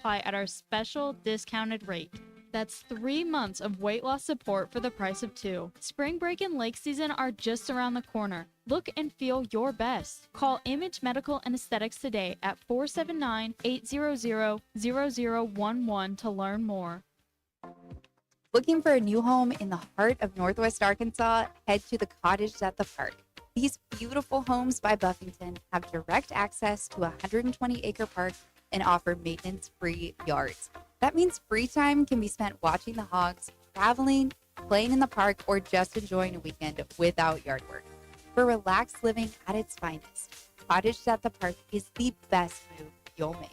qualify at our special discounted rate. That's 3 months of weight loss support for the price of 2. Spring break and lake season are just around the corner. Look and feel your best. Call Image Medical and Aesthetics today at 479-800-0011 to learn more. Looking for a new home in the heart of Northwest Arkansas? Head to the Cottage at the Park. These beautiful homes by Buffington have direct access to a 120-acre park and offer maintenance-free yards. That means free time can be spent watching the hogs, traveling, playing in the park, or just enjoying a weekend without yard work. For relaxed living at its finest, Cottage at the Park is the best move you'll make.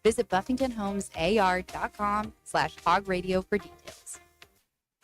Visit BuffingtonHomesAR.com/hogradio for details.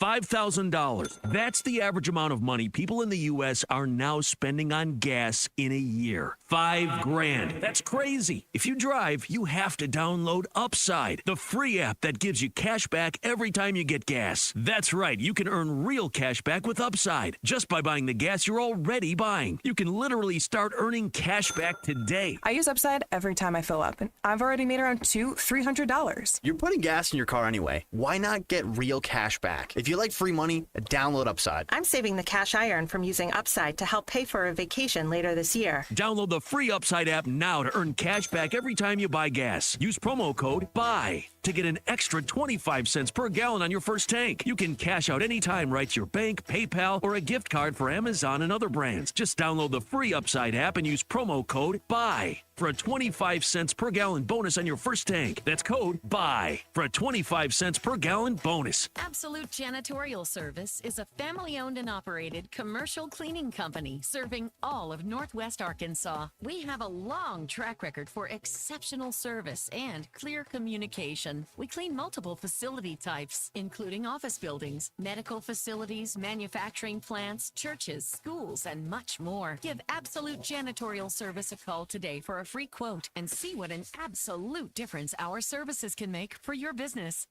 $5,000. That's the average amount of money people in the U.S. are now spending on gas in a year. $5,000. That's crazy. If you drive, you have to download Upside, the free app that gives you cash back every time you get gas. That's right. You can earn real cash back with Upside just by buying the gas you're already buying. You can literally start earning cash back today. I use Upside every time I fill up, and I've already made around $300. You're putting gas in your car anyway. Why not get real cash back? If you like free money, download Upside. I'm saving the cash I earn from using Upside to help pay for a vacation later this year. Download the free Upside app now to earn cash back every time you buy gas. Use promo code BUY to get an extra 25 cents per gallon on your first tank. You can cash out anytime right to your bank, PayPal, or a gift card for Amazon and other brands. Just download the free Upside app and use promo code BUY for a 25 cents per gallon bonus on your first tank. That's code BUY for a 25 cents per gallon bonus. Absolute Janitorial Service is a family-owned and operated commercial cleaning company serving all of Northwest Arkansas. We have a long track record for exceptional service and clear communication. We clean multiple facility types, including office buildings, medical facilities, manufacturing plants, churches, schools, and much more. Give Absolute Janitorial Service a call today for a free quote and see what an absolute difference our services can make for your business.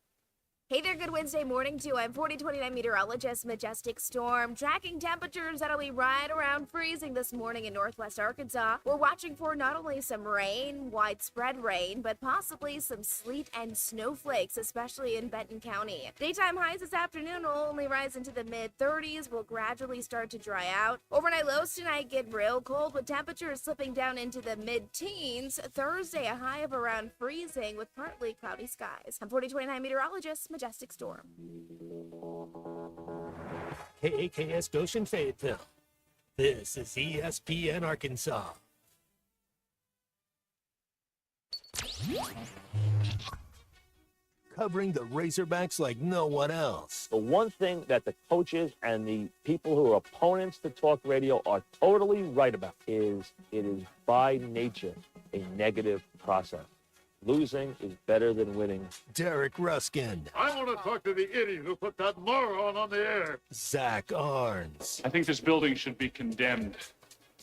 Hey there, good Wednesday morning to you. I'm 4029 meteorologist Majestic Storm, tracking temperatures that'll be right around freezing this morning in Northwest Arkansas. We're watching for not only some rain, widespread rain, but possibly some sleet and snowflakes, especially in Benton County. Daytime highs this afternoon will only rise into the mid-30s, will gradually start to dry out. Overnight lows tonight get real cold with temperatures slipping down into the mid-teens. Thursday, a high of around freezing with partly cloudy skies. I'm 4029 meteorologist Majestic Storm. KAKS Goshen Fayetteville. This is ESPN Arkansas. Covering the Razorbacks like no one else. The one thing that the coaches and the people who are opponents to talk radio are totally right about is it is by nature a negative process. Losing is better than winning. Derek Ruscin. I want to talk to the idiot who put that moron on the air. Zach Arns. I think this building should be condemned.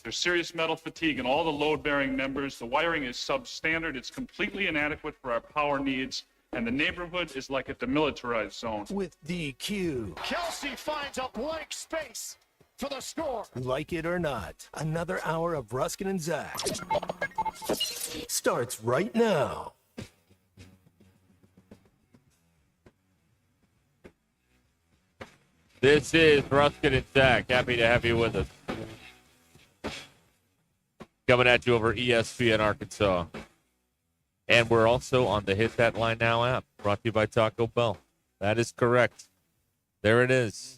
There's serious metal fatigue in all the load-bearing members. The wiring is substandard. It's completely inadequate for our power needs. And the neighborhood is like a demilitarized zone. With DQ. Kelsey finds a blank space for the score. Like it or not, another hour of Ruscin and Zach starts right now. This is Ruscin and Zach. Happy to have you with us. Coming at you over ESPN Arkansas. And we're also on the Hit That Line Now app, brought to you by Taco Bell. That is correct. There it is.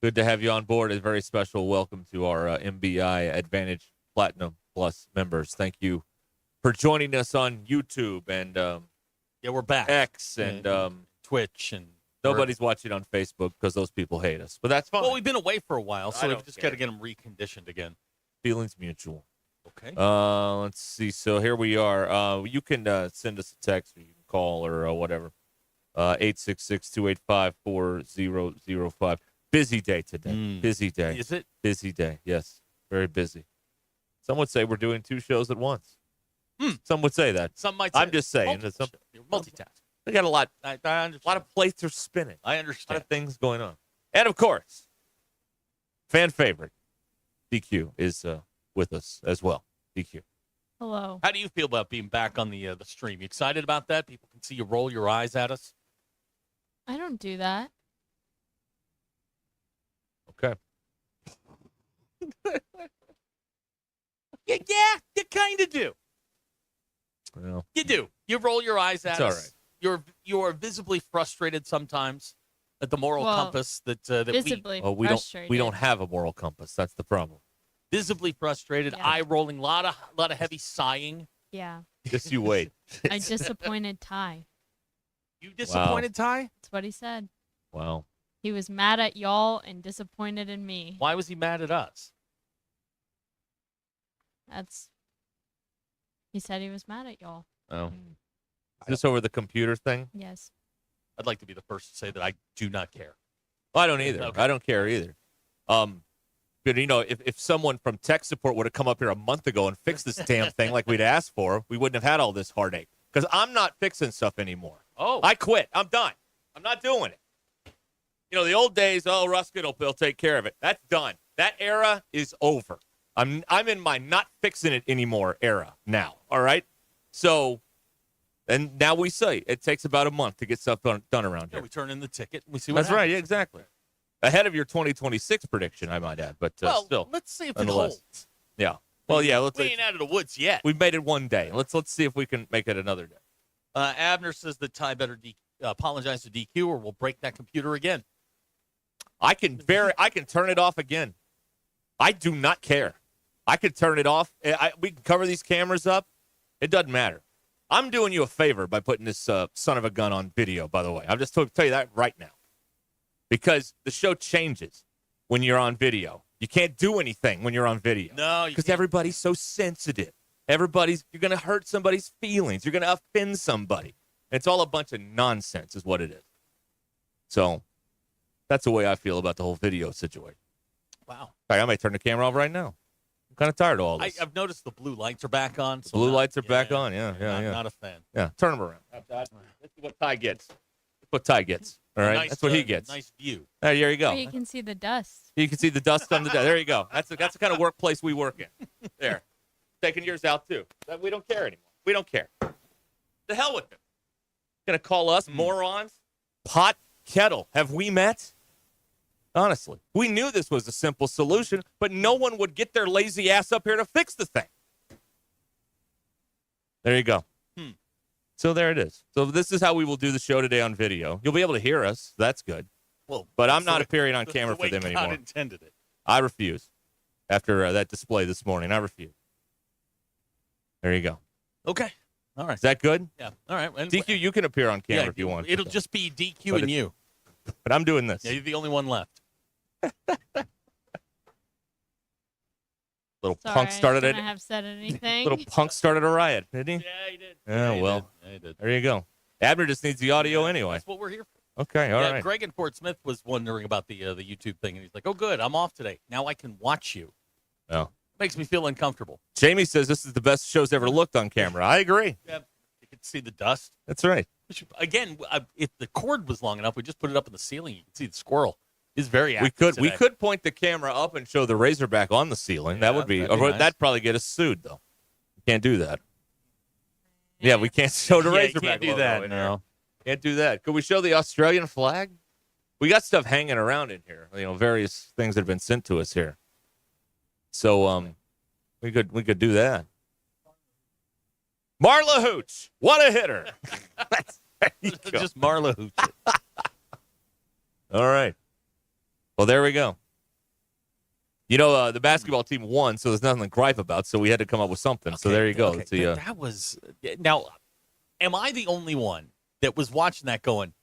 Good to have you on board. A very special welcome to our MBI Advantage Platinum Plus members. Thank you for joining us on YouTube and yeah, we're back. X and Twitch, and nobody's watching on Facebook because those people hate us. But that's fine. Well, we've been away for a while, so we've just got to get them reconditioned again. Feelings mutual. Okay. Let's see. So here we are. You can send us a text or you can call or whatever. 866-285-4005. Busy day today. Busy day. Is it? Busy day. Yes. Very busy. Some would say we're doing two shows at once. Some would say that. Some might say I'm just saying. You're multitasking. They got a lot. I understand. A lot of plates are spinning. I understand. A lot of things going on. And, of course, fan favorite, DQ, is with us as well. DQ. Hello. How do you feel about being back on the stream? You excited about that? People can see you roll your eyes at us. I don't do that. Okay. Yeah, you kind of do. Well, You do. You roll your eyes at It's us. all right. You're visibly frustrated sometimes at the moral Well, compass that Visibly we frustrated. don't have a moral compass. That's the problem. visibly frustrated, Yeah. eye rolling, lot of heavy sighing. Yeah. Just you wait. I disappointed Ty. You disappointed Ty? That's what he said. Wow. He was mad at y'all and disappointed in me. Why was he mad at us? He said he was mad at y'all. Oh. Is this over the computer thing? Yes. I'd like to be the first to say that I do not care. Well, I don't either. Okay. I don't care either. But if someone from tech support would have come up here a month ago and fixed this damn thing like we'd asked for, we wouldn't have had all this heartache. Because I'm not fixing stuff anymore. Oh. I quit. I'm done. I'm not doing it. The old days, Ruscin will take care of it. That's done. That era is over. I'm in my not fixing it anymore era now. All right? So, and now we say it takes about a month to get stuff done around here. We turn in the ticket and we see what That's right. happens. Yeah, exactly. Ahead of your 2026 prediction, I might add. But still. Let's see if it nonetheless. holds. Yeah. Well, yeah. We ain't out of the woods yet. We've made it one day. Let's see if we can make it another day. Abner says that Ty better apologize to DQ or we'll break that computer again. I can turn it off again. I do not care. I could turn it off. We can cover these cameras up. It doesn't matter. I'm doing you a favor by putting this son of a gun on video, by the way. I'm just tell you that right now. Because the show changes when you're on video. You can't do anything when you're on video. No, because everybody's so sensitive. You're going to hurt somebody's feelings. You're going to offend somebody. It's all a bunch of nonsense is what it is. So that's the way I feel about the whole video situation. Wow. I might turn the camera off right now. I'm kind of tired of all this. I've noticed the blue lights are back on. So Blue lights are back on. Yeah. Not a fan. Yeah, turn them around. This is what Ty gets. What Ty gets. All right, Nice, that's what he gets. Nice view. There you go. Where you can see the dust. You can see the dust on the desk. There you go. That's the kind of workplace we work in. There. Taking yours out, too. We don't care anymore. We don't care. The hell with them. Going to call us morons? Pot kettle. Have we met? Honestly. We knew this was a simple solution, but no one would get their lazy ass up here to fix the thing. There you go. So there it is. So this is how we will do the show today on video. You'll be able to hear us. That's good. Well, but I'm not appearing on camera for them anymore. God intended it. I refuse. After that display this morning, I refuse. There you go. Okay. All right. Is that good? Yeah. All right. And DQ, you can appear on camera if you want. It'll just be DQ and you. But I'm doing this. Yeah, you're the only one left. Little Sorry, punk started I it. shouldn't have said anything. Little punk started a riot, didn't he? Yeah, he did. Yeah, well, he did. there you go. Abner just needs the audio anyway. That's what we're here for. Okay, all right. Greg in Fort Smith was wondering about the YouTube thing, and he's like, "Oh, good, I'm off today. Now I can watch you." Oh. Makes me feel uncomfortable. Jamie says this is the best show's ever looked on camera. I agree. Yeah, you can see the dust. That's right. Again, if the cord was long enough, we just put it up in the ceiling. You can see the squirrel is very active. We today. could point the camera up and show the Razorback on the ceiling. That would be nice. that'd probably get us sued though. You can't do that. Yeah, we can't show the Yeah, you Razorback. can't do logo that, in no. here. Can't do that. Could we show the Australian flag? We got stuff hanging around in here. Various things that have been sent to us here. So we could do that. Marla Hooch, what a hitter! Just Marla Hooch. All right. Well, there we go. The basketball team won, so there's nothing to gripe about. So we had to come up with something. So there you go. Okay. Let's see, That was now. Am I the only one that was watching that going?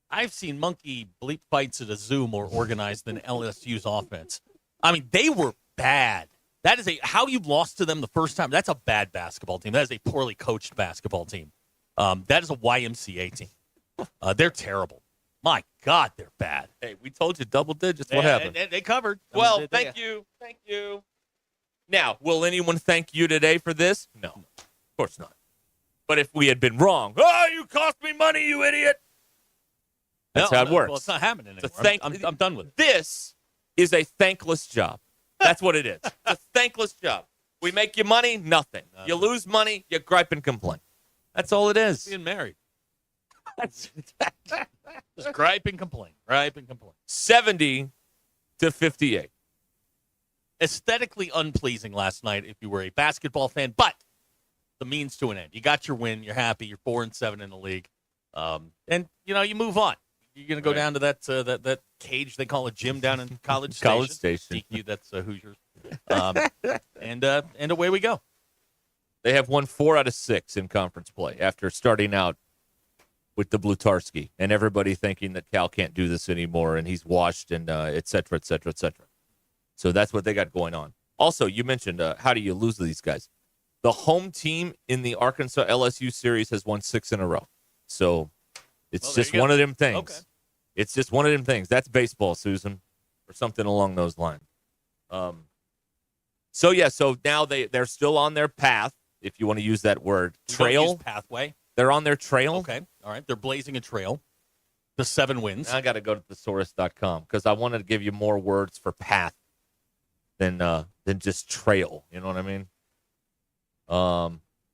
I've seen monkey bleep fights at a zoo more organized than LSU's offense. I mean, they were bad. That is how you lost to them the first time. That's a bad basketball team. That is a poorly coached basketball team. That is a YMCA team. They're terrible. My God, they're bad. Hey, we told you double digits. What happened? They covered. Well, thank you. Thank you. Now, will anyone thank you today for this? No, of course not. But if we had been wrong, you cost me money, you idiot. That's how it works. Well, it's not happening anymore. I'm done with it. This is a thankless job. That's what it is. It's a thankless job. We make you money, nothing. You lose money, you gripe and complain. That's all it is. Being married. Just gripe and complain. 70 to 58. Aesthetically unpleasing last night if you were a basketball fan, but the means to an end. You got your win. You're happy. You're 4-7 in the league. And, you move on. You're going to go down to that cage they call a gym down in College Station. College Station. DQ, that's Hoosiers. And away we go. They have won 4 out of 6 in conference play after starting out with the Blutarski and everybody thinking that Cal can't do this anymore and he's washed and et cetera, et cetera, et cetera. So that's what they got going on. Also, you mentioned how do you lose to these guys? The home team in the Arkansas LSU series has won 6 in a row. So it's just one of them things. Okay. It's just one of them things. That's baseball, Susan, or something along those lines. So now they're still on their path, if you want to use that word. Trail. Pathway. They're on their trail. Okay. All right. They're blazing a trail. The 7 wins. I got to go to thesaurus.com because I wanted to give you more words for path than just trail. You know what I mean?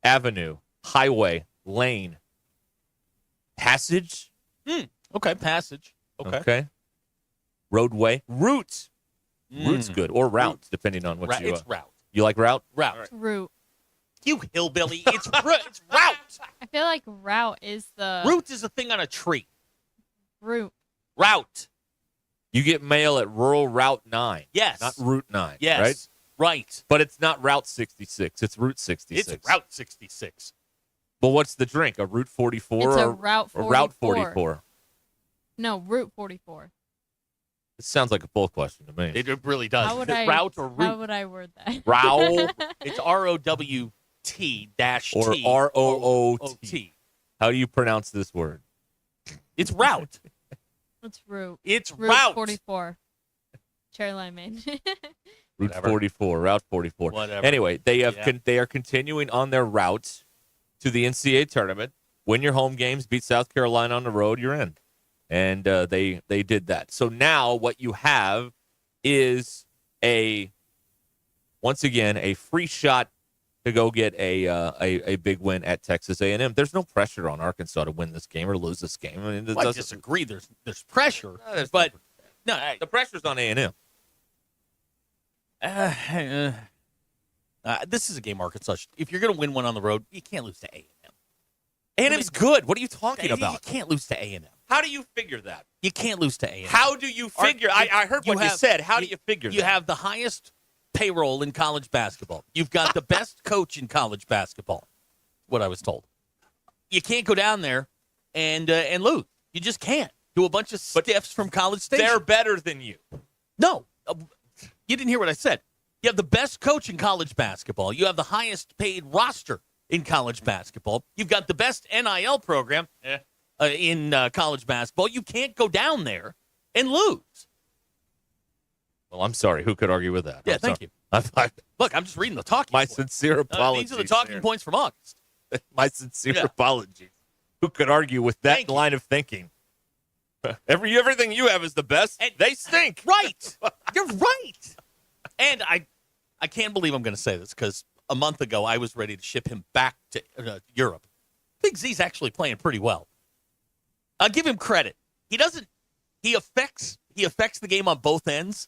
Avenue, highway, lane, passage. Okay, passage. Okay. Roadway, route. Route's good, or route, depending on what It's route. You like route? Route. It's route. You hillbilly. It's it's route. I feel like route is the Route is a thing on a tree. route. Route. You get mail at Rural Route 9. Yes. Not Route 9. Yes. Right. But it's not Route 66. It's Route 66. It's Route 66. Well, what's the drink? A Route 44 It's a or Route 44. a Route 44? No, Route 44. This sounds like a poll question to me. It really does. How would I route or route? How would I word that? Row It's ROWT dash or T ROOT. How do you pronounce this word? It's route. It's route. It's Route 44. Cherry limeade. Route Whatever. 44, Route 44. Whatever. Anyway, they have Yeah. they are continuing on their route to the NCAA tournament. Win your home games, beat South Carolina on the road, you're in. And they did that. So now what you have is once again a free shot to go get a big win at Texas A&M. There's no pressure on Arkansas to win this game or lose this game. I mean, I disagree. There's pressure, but no, the pressure's on A&M. This is a game Arkansas. If you're going to win one on the road, you can't lose to A&M. A&M's good. What are you talking You about? can't lose to A&M. How do you figure that? You can't lose to A&M. How do you figure? I heard what you said. How do you figure that? You have the highest payroll in college basketball. You've got the best coach in college basketball. What I was told. You can't go down there and lose. You just can't. Do a bunch of stiffs from College Station. They're better than you. No. You didn't hear what I said. You have the best coach in college basketball. You have the highest paid roster in college basketball. You've got the best NIL program in college basketball. You can't go down there and lose. Well, I'm sorry. Who could argue with that? Yeah, thank you. Look, I'm just reading the talking My points. sincere apologies. These are the talking points from August. My sincere apologies. Who could argue with that line of thinking? Everything you have is the best. And they stink. Right. You're right. And I can't believe I'm going to say this because a month ago I was ready to ship him back to Europe. Big Z's actually playing pretty well. I'll give him credit. He affects the game on both ends.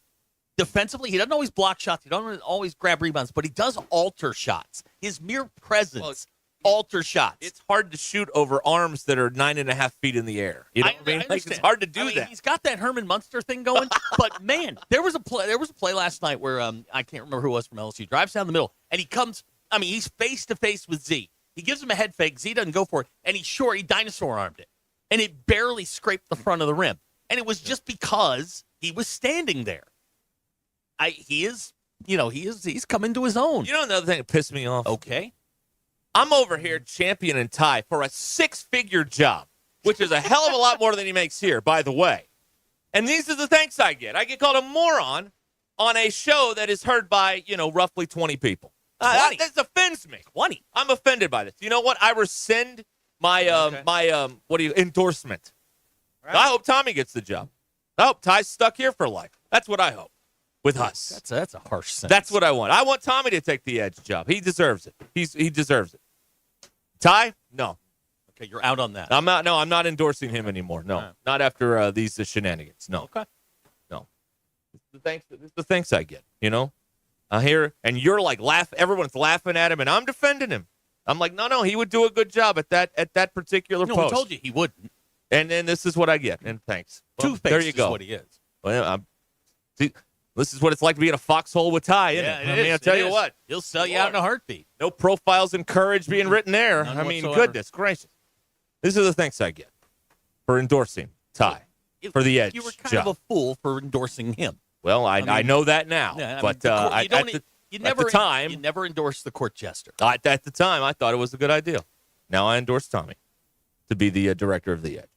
Defensively, he doesn't always block shots. He doesn't always grab rebounds, but he does alter shots. His mere presence alter shots. It's hard to shoot over arms that are 9.5 feet in the air. You know what I mean? Like, it's hard to do that. He's got that Herman Munster thing going, but man, there was a play last night where I can't remember who it was from LSU. Drives down the middle, and he comes. I mean, he's face to face with Z. He gives him a head fake. Z doesn't go for it, and he dinosaur armed it, and it barely scraped the front of the rim, and it was just because he was standing there. He's come into his own. You know another thing that pissed me off? Okay. I'm over here championing Ty for a 6-figure job, which is a hell of a lot more than he makes here, by the way. And these are the thanks I get. I get called a moron on a show that is heard by, roughly 20 people. This offends me. 20. I'm offended by this. You know what? I rescind my endorsement. Right. I hope Tommy gets the job. I hope Ty's stuck here for life. That's what I hope. with us. That's a harsh sentence. That's what I want. I want Tommy to take the Edge job. He deserves it. He deserves it. Ty? No. Okay, you're out on that. I'm not. No, I'm not endorsing him anymore. No, Right. not after these shenanigans. No. Okay. No. This is the thanks I get. You know, I hear, and you're like everyone's laughing at him, and I'm defending him. I'm like, no, he would do a good job at that particular post. No, I told you he wouldn't. And then this is what I get. And thanks. Well, Two-faced there you go. is what he is. Well, see, this is what it's like to be in a foxhole with Ty, isn't it? I mean, I'll tell you what. He'll sell you out in a heartbeat. No profiles and courage being written there. None I mean, whatsoever. goodness gracious. These are the thanks I get for endorsing Ty for the Edge You were kind job. of a fool for endorsing him. Well, I mean, know that now. Yeah, I but mean, the court- you don't- at the time, you never endorsed the court jester. at the time, I thought it was a good idea. Now I endorse Tommy to be the director of the Edge.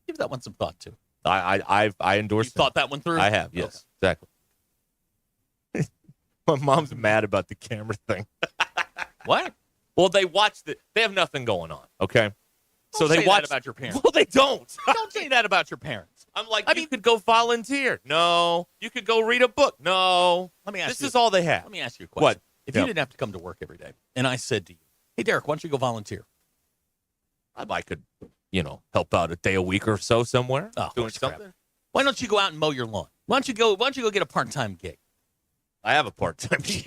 Give that one some thought too. I endorse. You thought that one through? I have. Yes, exactly. My mom's mad about the camera thing. What? Well, they watched it. They have nothing going on. Okay. Don't they say watch that about your parents. Well, they don't. Don't say that about your parents. I'm like, you could go volunteer. No. You could go read a book. No. Let me ask this you. is all they have. Let me ask you a question. What? If Yeah. you didn't have to come to work every day, and I said to you, "Hey, Derek, why don't you go volunteer?" I could, help out a day a week or so somewhere Oh, doing horse crap. something. Why don't you go out and mow your lawn? Why don't you go get a part-time gig? I have a part-time gig.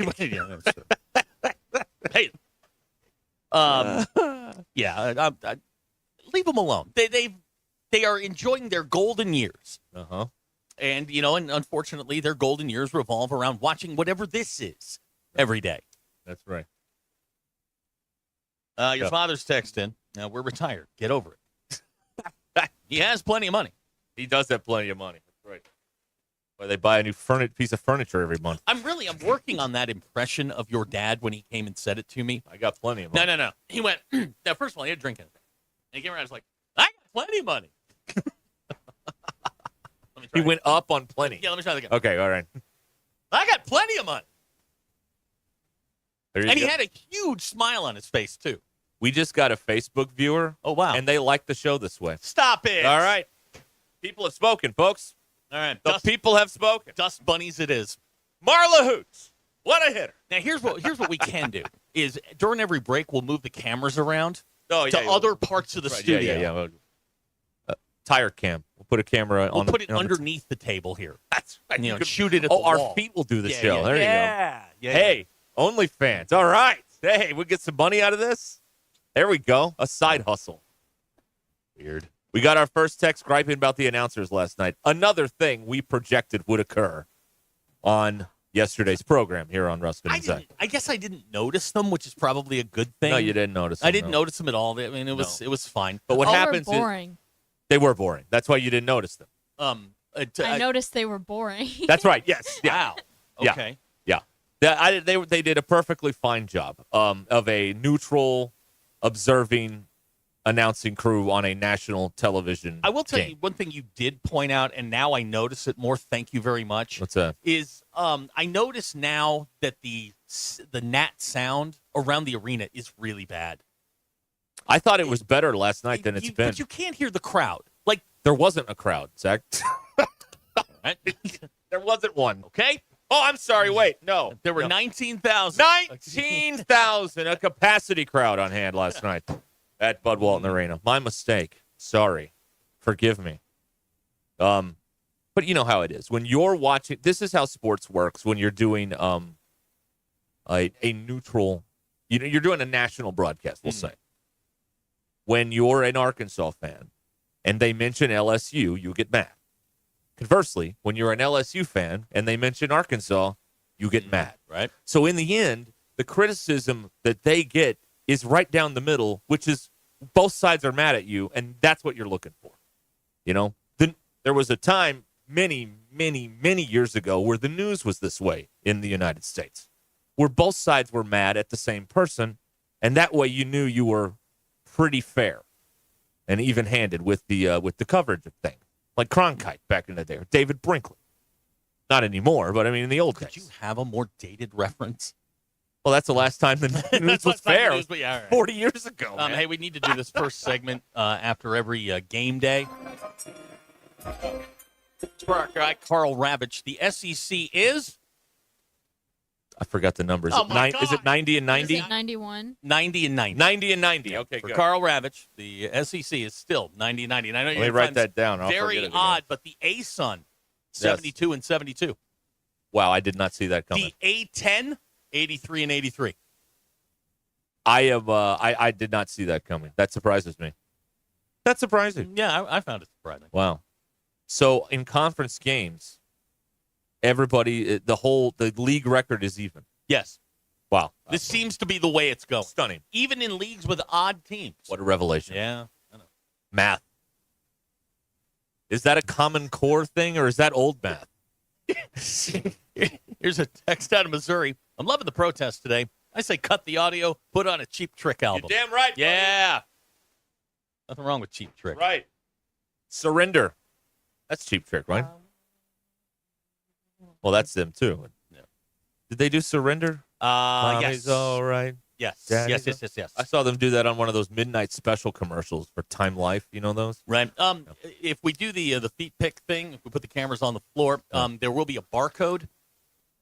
Hey, leave them alone. They are enjoying their golden years. Uh-huh. And, and unfortunately, their golden years revolve around watching whatever this is every day. That's right. Your father's texting. Now, we're retired. Get over it. He has plenty of money. He does have plenty of money. That's right. Well, they buy a new piece of furniture every month. I'm working on that impression of your dad when he came and said it to me. I got plenty of money. No. He went, now, first of all, he had drinking. And he came around and was like, I got plenty of money. He went up on plenty. Yeah, let me try that again. Okay, all right. I got plenty of money. There you And go. he had a huge smile on his face, too. We just got a Facebook viewer. Oh, wow. And they like the show this way. Stop it. All right. People have spoken, folks. All right. The people have spoken. Dust bunnies it is. Marla Hoots. What a hitter. Now, here's what we can do is during every break, we'll move the cameras around to other parts of the studio. Yeah. Tire cam. We'll put a camera We'll on. put it underneath the table here. That's right. You know, could- shoot it at the our wall. feet will do the Yeah, show. yeah, There yeah, you go. yeah. Hey, OnlyFans. All right. Hey, we get some money out of this. There we go. A side hustle. Weird. We got our first text griping about the announcers last night. Another thing we projected would occur on yesterday's program here on Ruscin and Zach. I guess I didn't notice them, which is probably a good thing. No, you didn't notice them. I didn't no. notice them at all. I mean, it was fine. But what They were happens is boring. they were boring. That's why you didn't notice them. I noticed they were boring. That's right. Yes. Yeah. Wow. Yeah. Okay. Yeah. They did a perfectly fine job of a neutral, observing, announcing crew on a national television. I will tell game. you one thing you did point out, and now I notice it more. Thank you very much. What's that? Is I notice now that the gnat sound around the arena is really bad. I thought it was better last night than it's been. But you can't hear the crowd. Like There wasn't a crowd, Zach. right? There wasn't one. Okay. Oh, I'm sorry. Wait, no. There were No. 19,000. 19,000, a capacity crowd on hand last night at Bud Walton Arena. My mistake. Sorry. Forgive me. But you know how it is. When you're watching, this is how sports works when you're doing a neutral, you're doing a national broadcast, we'll say. When you're an Arkansas fan and they mention LSU, you get mad. Conversely, when you're an LSU fan and they mention Arkansas, you get mad. Right. So in the end, the criticism that they get is right down the middle, which is both sides are mad at you, and that's what you're looking for. There was a time many, many, many years ago where the news was this way in the United States, where both sides were mad at the same person, and that way you knew you were pretty fair and even-handed with the coverage of things. Like Cronkite back in the day, or David Brinkley. Not anymore, but I mean in the old days. Could you have a more dated reference? Well, that's the last time the news was fair. 40 years ago. Man. Hey, we need to do this first segment after every game day. For our guy, Carl Ravitch, the SEC is I forgot the numbers. Oh, my God. Is it 90 and 90? Is it 91? 90 and 90. 90 and 90. Okay, For good. Carl Ravitch, the SEC is still 90 and 90. And I know Let me write that down. I'll forget very it again. odd, but the A-Sun, 72 and 72. Wow, I did not see that coming. The A-10, 83 and 83. I did not see that coming. That surprises me. That's surprising. Yeah, I found it surprising. Wow. So in conference games, everybody, the league record is even. Yes. Wow. This seems to be the way it's going. Stunning. Even in leagues with odd teams. What a revelation. Yeah. I know. Math. Is that a Common Core thing or is that old math? Here's a text out of Missouri. I'm loving the protest today. I say cut the audio, put on a Cheap Trick album. You're damn right. Buddy. Yeah. Nothing wrong with Cheap Trick. Right. Surrender. That's Cheap Trick, right? Well, that's them too. Yeah. Did they do Surrender? Mommy's Yes. all right. Yes. Daddy's Yes. I saw them do that on one of those midnight special commercials for Time Life. You know those? Right. If we do the feet pick thing, if we put the cameras on the floor, there will be a barcode.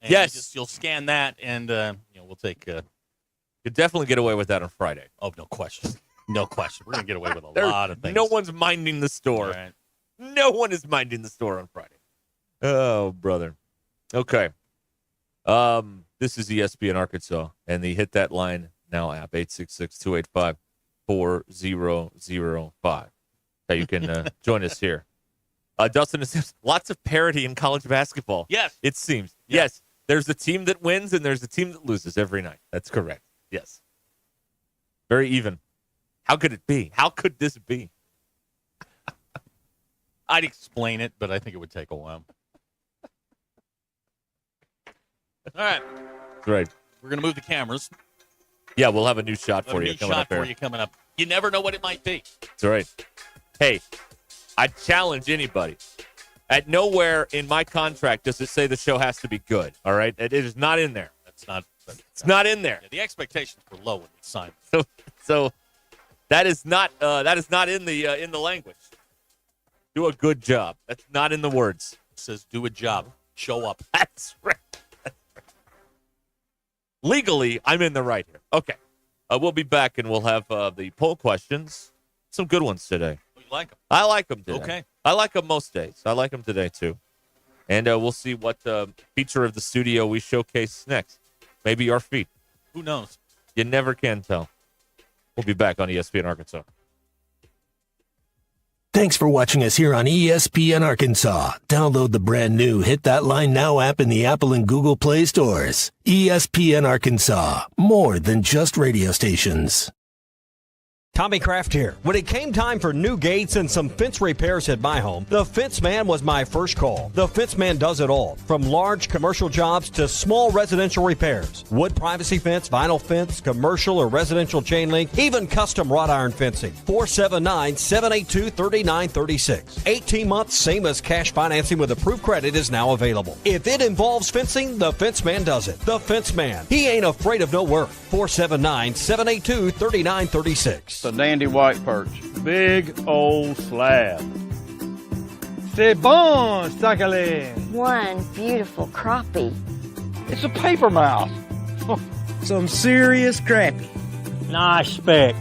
And Yes. you'll scan that, and we'll take. You'd definitely get away with that on Friday. Oh, no question. No question. We're gonna get away with a There- lot of things. No one's minding the store. Right. No one is minding the store on Friday. Oh, brother. Okay. This is ESPN Arkansas and the Hit That Line Now app, 866-285-4005. How you can join us here. Dustin, it seems lots of parity in college basketball. Yes. It seems. Yeah. Yes. There's a team that wins and there's a team that loses every night. That's correct. Yes. Very even. How could it be? How could this be? I'd explain it, but I think it would take a while. All right. That's right. We're going to move the cameras. Yeah, we'll have a new shot We'll for have a you new coming shot up there. for you coming up. You never know what it might be. That's right. Hey, I challenge anybody. At nowhere in my contract does it say the show has to be good. All right, it is not in there. That's not. It's not in there. Yeah, the expectations were low when we signed. So that is not in the language. Do a good job. That's not in the words. It says do a job. Show up. That's right. Legally, I'm in the right here. Okay. We'll be back and we'll have the poll questions. Some good ones today. You like them? I like them today. Okay. I like them most days. I like them today, too. And we'll see what feature of the studio we showcase next. Maybe our feet. Who knows? You never can tell. We'll be back on ESPN Arkansas. Thanks for watching us here on ESPN Arkansas. Download the brand new Hit That Line Now app in the Apple and Google Play stores. ESPN Arkansas, more than just radio stations. Tommy Kraft here. When it came time for new gates and some fence repairs at my home, the Fence Man was my first call. The Fence Man does it all, from large commercial jobs to small residential repairs. Wood privacy fence, vinyl fence, commercial or residential chain link, even custom wrought iron fencing. 479-782-3936. 18 months, same as cash financing with approved credit is now available. If it involves fencing, the Fence Man does it. The Fence Man. He ain't afraid of no work. 479-782-3936. A dandy white perch. Big old slab. C'est bon, sacalé. One beautiful crappie. It's a paper mouse. Some serious crappie. Nice speck.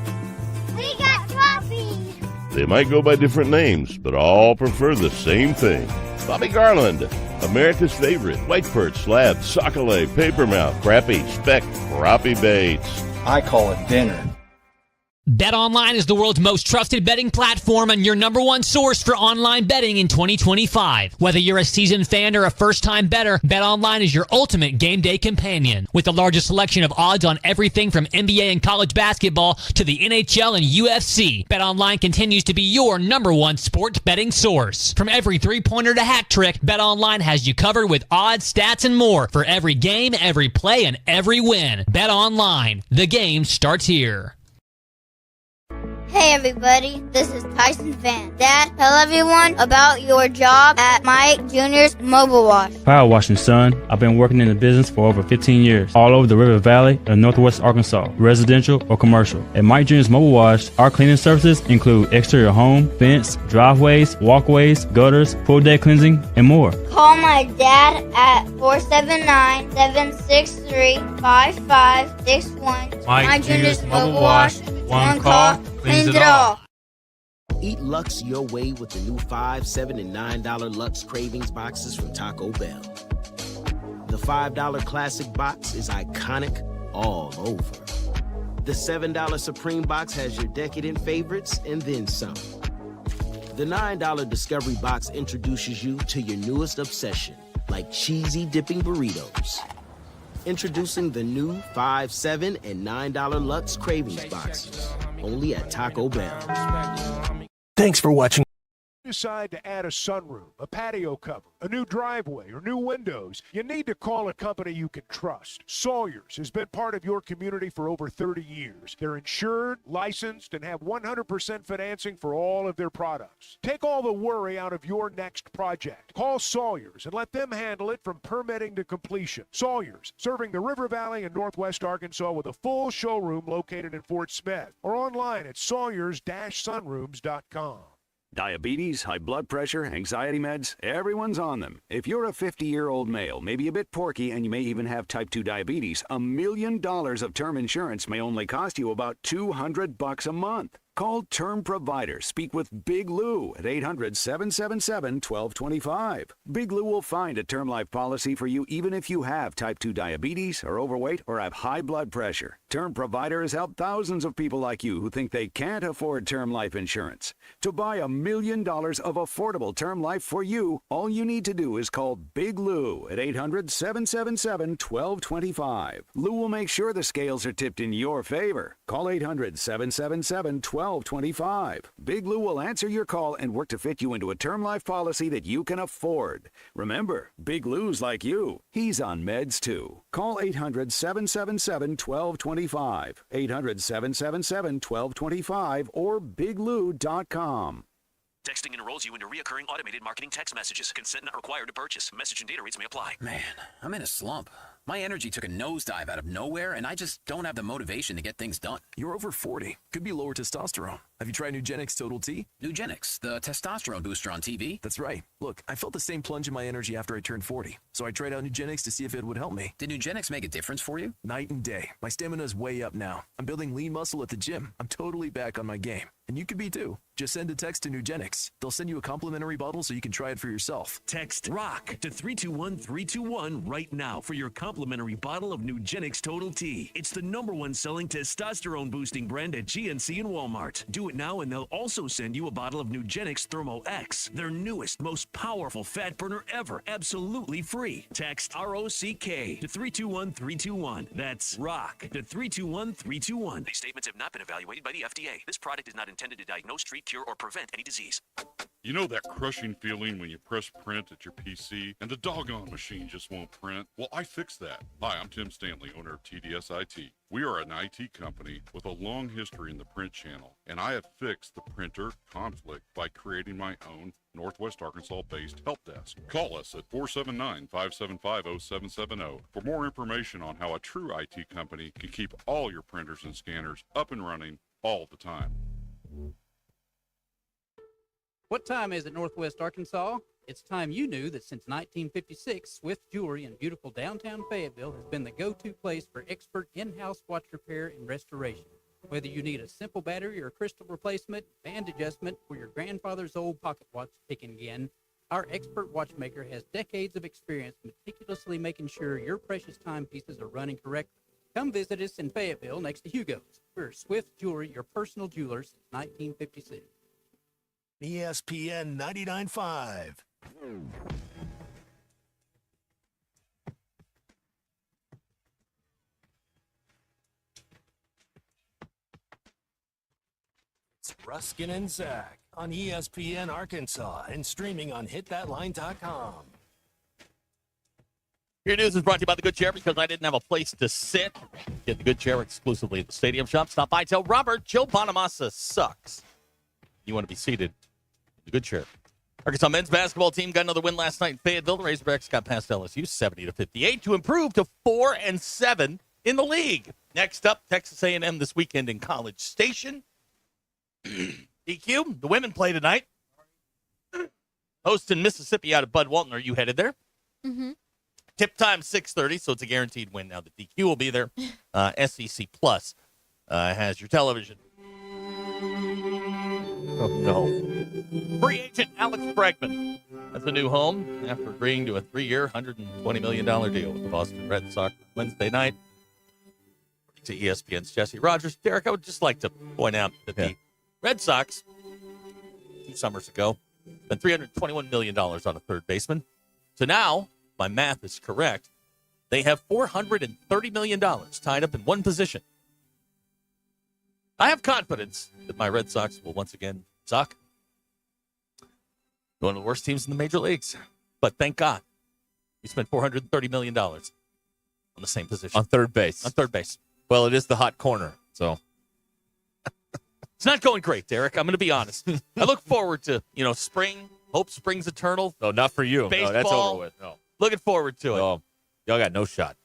We got crappie. They might go by different names, but all prefer the same thing. Bobby Garland, America's favorite white perch, slab, sockeye, papermouth, crappie, speck, crappie baits. I call it dinner. BetOnline is the world's most trusted betting platform and your number one source for online betting in 2025. Whether you're a seasoned fan or a first-time bettor, BetOnline is your ultimate game day companion. With the largest selection of odds on everything from NBA and college basketball to the NHL and UFC, BetOnline continues to be your number one sports betting source. From every three-pointer to hat trick, BetOnline has you covered with odds, stats, and more for every game, every play, and every win. BetOnline, the game starts here. Hey everybody, this is Tyson Van. Dad, tell everyone about your job at Mike Jr.'s Mobile Wash. Power washing, son. I've been working in the business for over 15 years, all over the River Valley and Northwest Arkansas, residential or commercial. At Mike Jr.'s Mobile Wash, our cleaning services include exterior home, fence, driveways, walkways, gutters, pool deck cleansing, and more. Call my dad at 479-763-5561. Mike Jr.'s Mobile Wash. One call cleans it all. Eat Lux your way with the new $5, $7, and $9 Lux Cravings boxes from Taco Bell. The $5 classic box is iconic all over. The $7 Supreme box has your decadent favorites and then some. The $9 Discovery box introduces you to your newest obsession, like cheesy dipping burritos. Introducing the new $5, $7, and $9 Lux Cravings boxes, only at Taco Bell. Thanks for watching. Decide to add a sunroom, a patio cover, a new driveway, or new windows, you need to call a company you can trust. Sawyers has been part of your community for over 30 years. They're insured, licensed, and have 100% financing for all of their products. Take all the worry out of your next project. Call Sawyers and let them handle it from permitting to completion. Sawyers, serving the River Valley and Northwest Arkansas with a full showroom located in Fort Smith or online at sawyers-sunrooms.com. Diabetes, high blood pressure, anxiety meds, everyone's on them. If you're a 50-year-old male, maybe a bit porky, and you may even have type 2 diabetes, $1 million of term insurance may only cost you about $200 a month. Call Term Provider. Speak with Big Lou at 800-777-1225. Big Lou will find a term life policy for you even if you have type 2 diabetes, are overweight, or have high blood pressure. Term Provider has helped thousands of people like you who think they can't afford term life insurance. To buy $1 million of affordable term life for you, all you need to do is call Big Lou at 800-777-1225. Lou will make sure the scales are tipped in your favor. Call 800-777-1225. Big Lou will answer your call and work to fit you into a term life policy that you can afford. Remember, Big Lou's like you. He's on meds too. Call 800-777-1225. 800-777-1225 or biglou.com. Texting enrolls you into recurring automated marketing text messages. Consent not required to purchase. Message and data rates may apply. Man, I'm in a slump. My energy took a nosedive out of nowhere, and I just don't have the motivation to get things done. You're over 40. Could be lower testosterone. Have you tried Nugenix Total T? Nugenix, the testosterone booster on TV? That's right. Look, I felt the same plunge in my energy after I turned 40, so I tried out Nugenix to see if it would help me. Did Nugenix make a difference for you? Night and day. My stamina is way up now. I'm building lean muscle at the gym. I'm totally back on my game. And you could be too. Just send a text to Nugenix. They'll send you a complimentary bottle so you can try it for yourself. Text ROCK to 321-321 right now for your complimentary bottle of Nugenix Total T. It's the #1 selling testosterone boosting brand at GNC and Walmart. Do it now and they'll also send you a bottle of Nugenix Thermo X, their newest, most powerful fat burner ever, absolutely free. Text ROCK to 321-321. That's ROCK to 321-321. These statements have not been evaluated by the FDA. This product is not intended to diagnose, treat, cure, or prevent any disease. You know that crushing feeling when you press print at your PC and the doggone machine just won't print? Well, I fixed that. Hi, I'm Tim Stanley, owner of TDS IT. We are an IT company with a long history in the print channel, and I have fixed the printer conflict by creating my own Northwest Arkansas-based help desk. Call us at 479-575-0770 for more information on how a true IT company can keep all your printers and scanners up and running all the time. What time is it, Northwest Arkansas? It's time you knew that since 1956, Swift Jewelry in beautiful downtown Fayetteville has been the go-to place for expert in-house watch repair and restoration. Whether you need a simple battery or crystal replacement, band adjustment, or your grandfather's old pocket watch ticking again, our expert watchmaker has decades of experience meticulously making sure your precious timepieces are running correctly. Come visit us in Fayetteville next to Hugo's. We're Swift Jewelry, your personal jeweler since 1956. ESPN 99.5. It's Ruscin and Zach on ESPN Arkansas and streaming on hitthatline.com. Your news is brought to you by the Good Chair because I didn't have a place to sit. Get the Good Chair exclusively at the Stadium Shop. Stop by, tell Robert Joe Bonamassa sucks. You want to be seated in the Good Chair. Arkansas men's basketball team got another win last night in Fayetteville. The Razorbacks got past LSU 70-58 to improve to 4-7 in the league. Next up, Texas A&M this weekend in College Station. DQ, the women play tonight. Hosting Mississippi out of Bud Walton. Are you headed there? Mm-hmm. Tip time 6:30, so it's a guaranteed win now that DQ will be there. SEC Plus has your television. Oh, no. Free agent Alex Bregman has a new home after agreeing to a 3-year, $120 million deal with the Boston Red Sox Wednesday night. To ESPN's Jesse Rogers. Derek, I would just like to point out that the Red Sox, 2 summers ago, spent $321 million on a third baseman. So now, my math is correct, they have $430 million tied up in one position. I have confidence that my Red Sox will once again suck. One of the worst teams in the major leagues. But thank God, we spent $430 million on the same position. On third base. On third base. Well, it is the hot corner, so. It's not going great, Derek. I'm going to be honest. I look forward to, spring. Hope spring's eternal. No, not for you. Baseball. No, that's over with. No. Looking forward to it. No, y'all got no shot.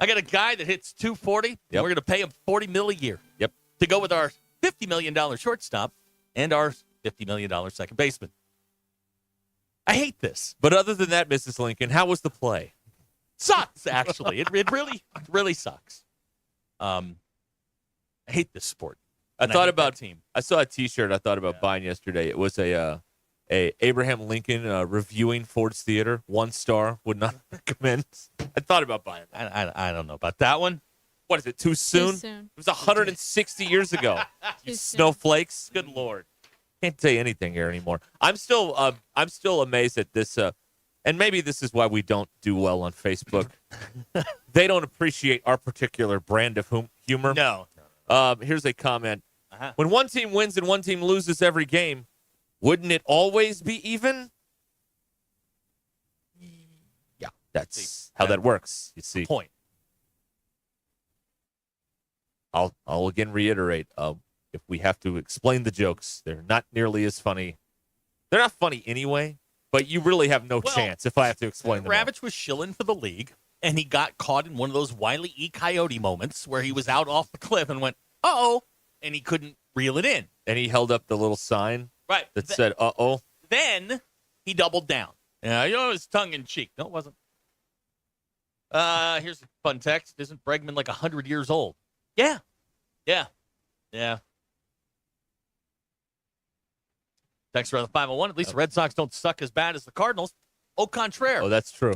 I got a guy that hits 240. Yep. We're going to pay him $40 million a year. Yep. To go with our $50 million shortstop and our $50 million second baseman. I hate this. But other than that, Mrs. Lincoln, how was the play? Sucks, actually. It really sucks. I hate this sport. I thought about team. I saw a T-shirt I thought about buying yesterday. It was a Abraham Lincoln reviewing Ford's Theater. 1 star, would not recommend. I thought about buying it. I don't know about that one. What is it? Too soon? Too soon. It was 160 years ago. You snowflakes. Good Lord. Can't say anything here anymore. I'm still amazed at this. And maybe this is why we don't do well on Facebook. They don't appreciate our particular brand of humor. No. Here's a comment. When one team wins and one team loses every game, wouldn't it always be even? Yeah, that's how that works, you see. Point. I'll again reiterate, if we have to explain the jokes, they're not nearly as funny. They're not funny anyway, but you really have no chance if I have to explain them. Ravitch was shilling for the league, and he got caught in one of those Wile E. Coyote moments where he was out off the cliff and went, uh-oh, and he couldn't reel it in. And he held up the little sign that said, uh-oh. Then he doubled down. Yeah, it was tongue-in-cheek. No, it wasn't. Here's a fun text. Isn't Bregman like 100 years old? Yeah. Text around the 501. At least the Red Sox don't suck as bad as the Cardinals. Au contraire. Oh, that's true.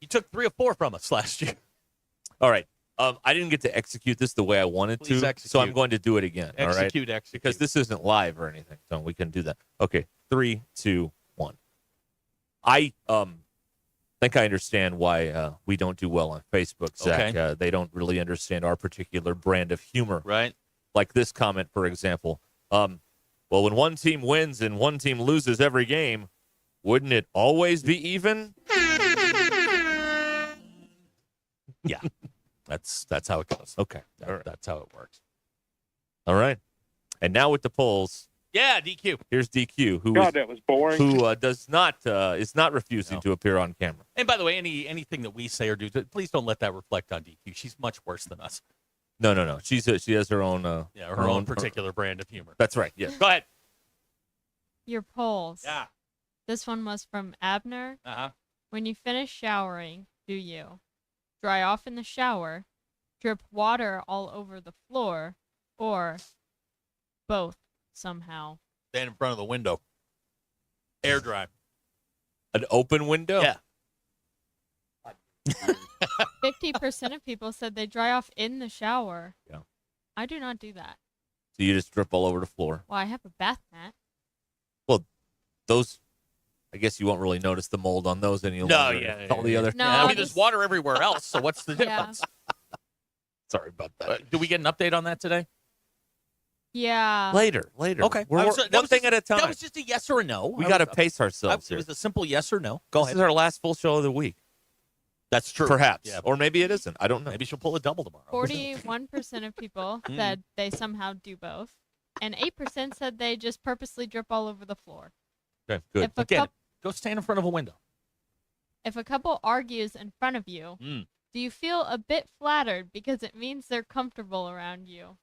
You took 3 or 4 from us last year. All right. I didn't get to execute this the way I wanted Please to, execute. so I'm going to do it again. Execute. Because this isn't live or anything, so we can do that. Okay, 3, 2, 1. I think I understand why we don't do well on Facebook, Zach. Okay. They don't really understand our particular brand of humor. Right. Like this comment, for example. Well, when one team wins and one team loses every game, wouldn't it always be even? Yeah. That's how it goes. Okay. That's how it works. All right. And now with the polls. Yeah, DQ. Here's DQ, who that was boring. Who does not is not refusing to appear on camera. And by the way, anything that we say or do, please don't let that reflect on DQ. She's much worse than us. No. She has her own her own particular brand of humor. That's right. Yes. Go ahead. Your polls. Yeah. This one was from Abner. Uh-huh. When you finish showering, do you dry off in the shower, drip water all over the floor, or both somehow? Stand in front of the window. Air dry. An open window? Yeah. 50% of people said they dry off in the shower. Yeah. I do not do that. So you just drip all over the floor. Well, I have a bath mat. Well, those, I guess you won't really notice the mold on those any longer. No, yeah. All the other. No, I mean, there's water everywhere else, so what's the Yeah. difference? Sorry about that. Do we get an update on that today? Yeah. Later. Okay. We're one thing at a time. That was just a yes or a no. We got to pace ourselves It here. was a simple yes or no. Go This ahead. is our last full show of the week. That's true. Perhaps. Yeah. Or maybe it isn't. I don't know. Maybe she'll pull a double tomorrow. 41% of people said they somehow do both, and 8% said they just purposely drip all over the floor. Okay, good. If a, Again, coup- go stand in front of a window. if a couple argues in front of you, do you feel a bit flattered because it means they're comfortable around you?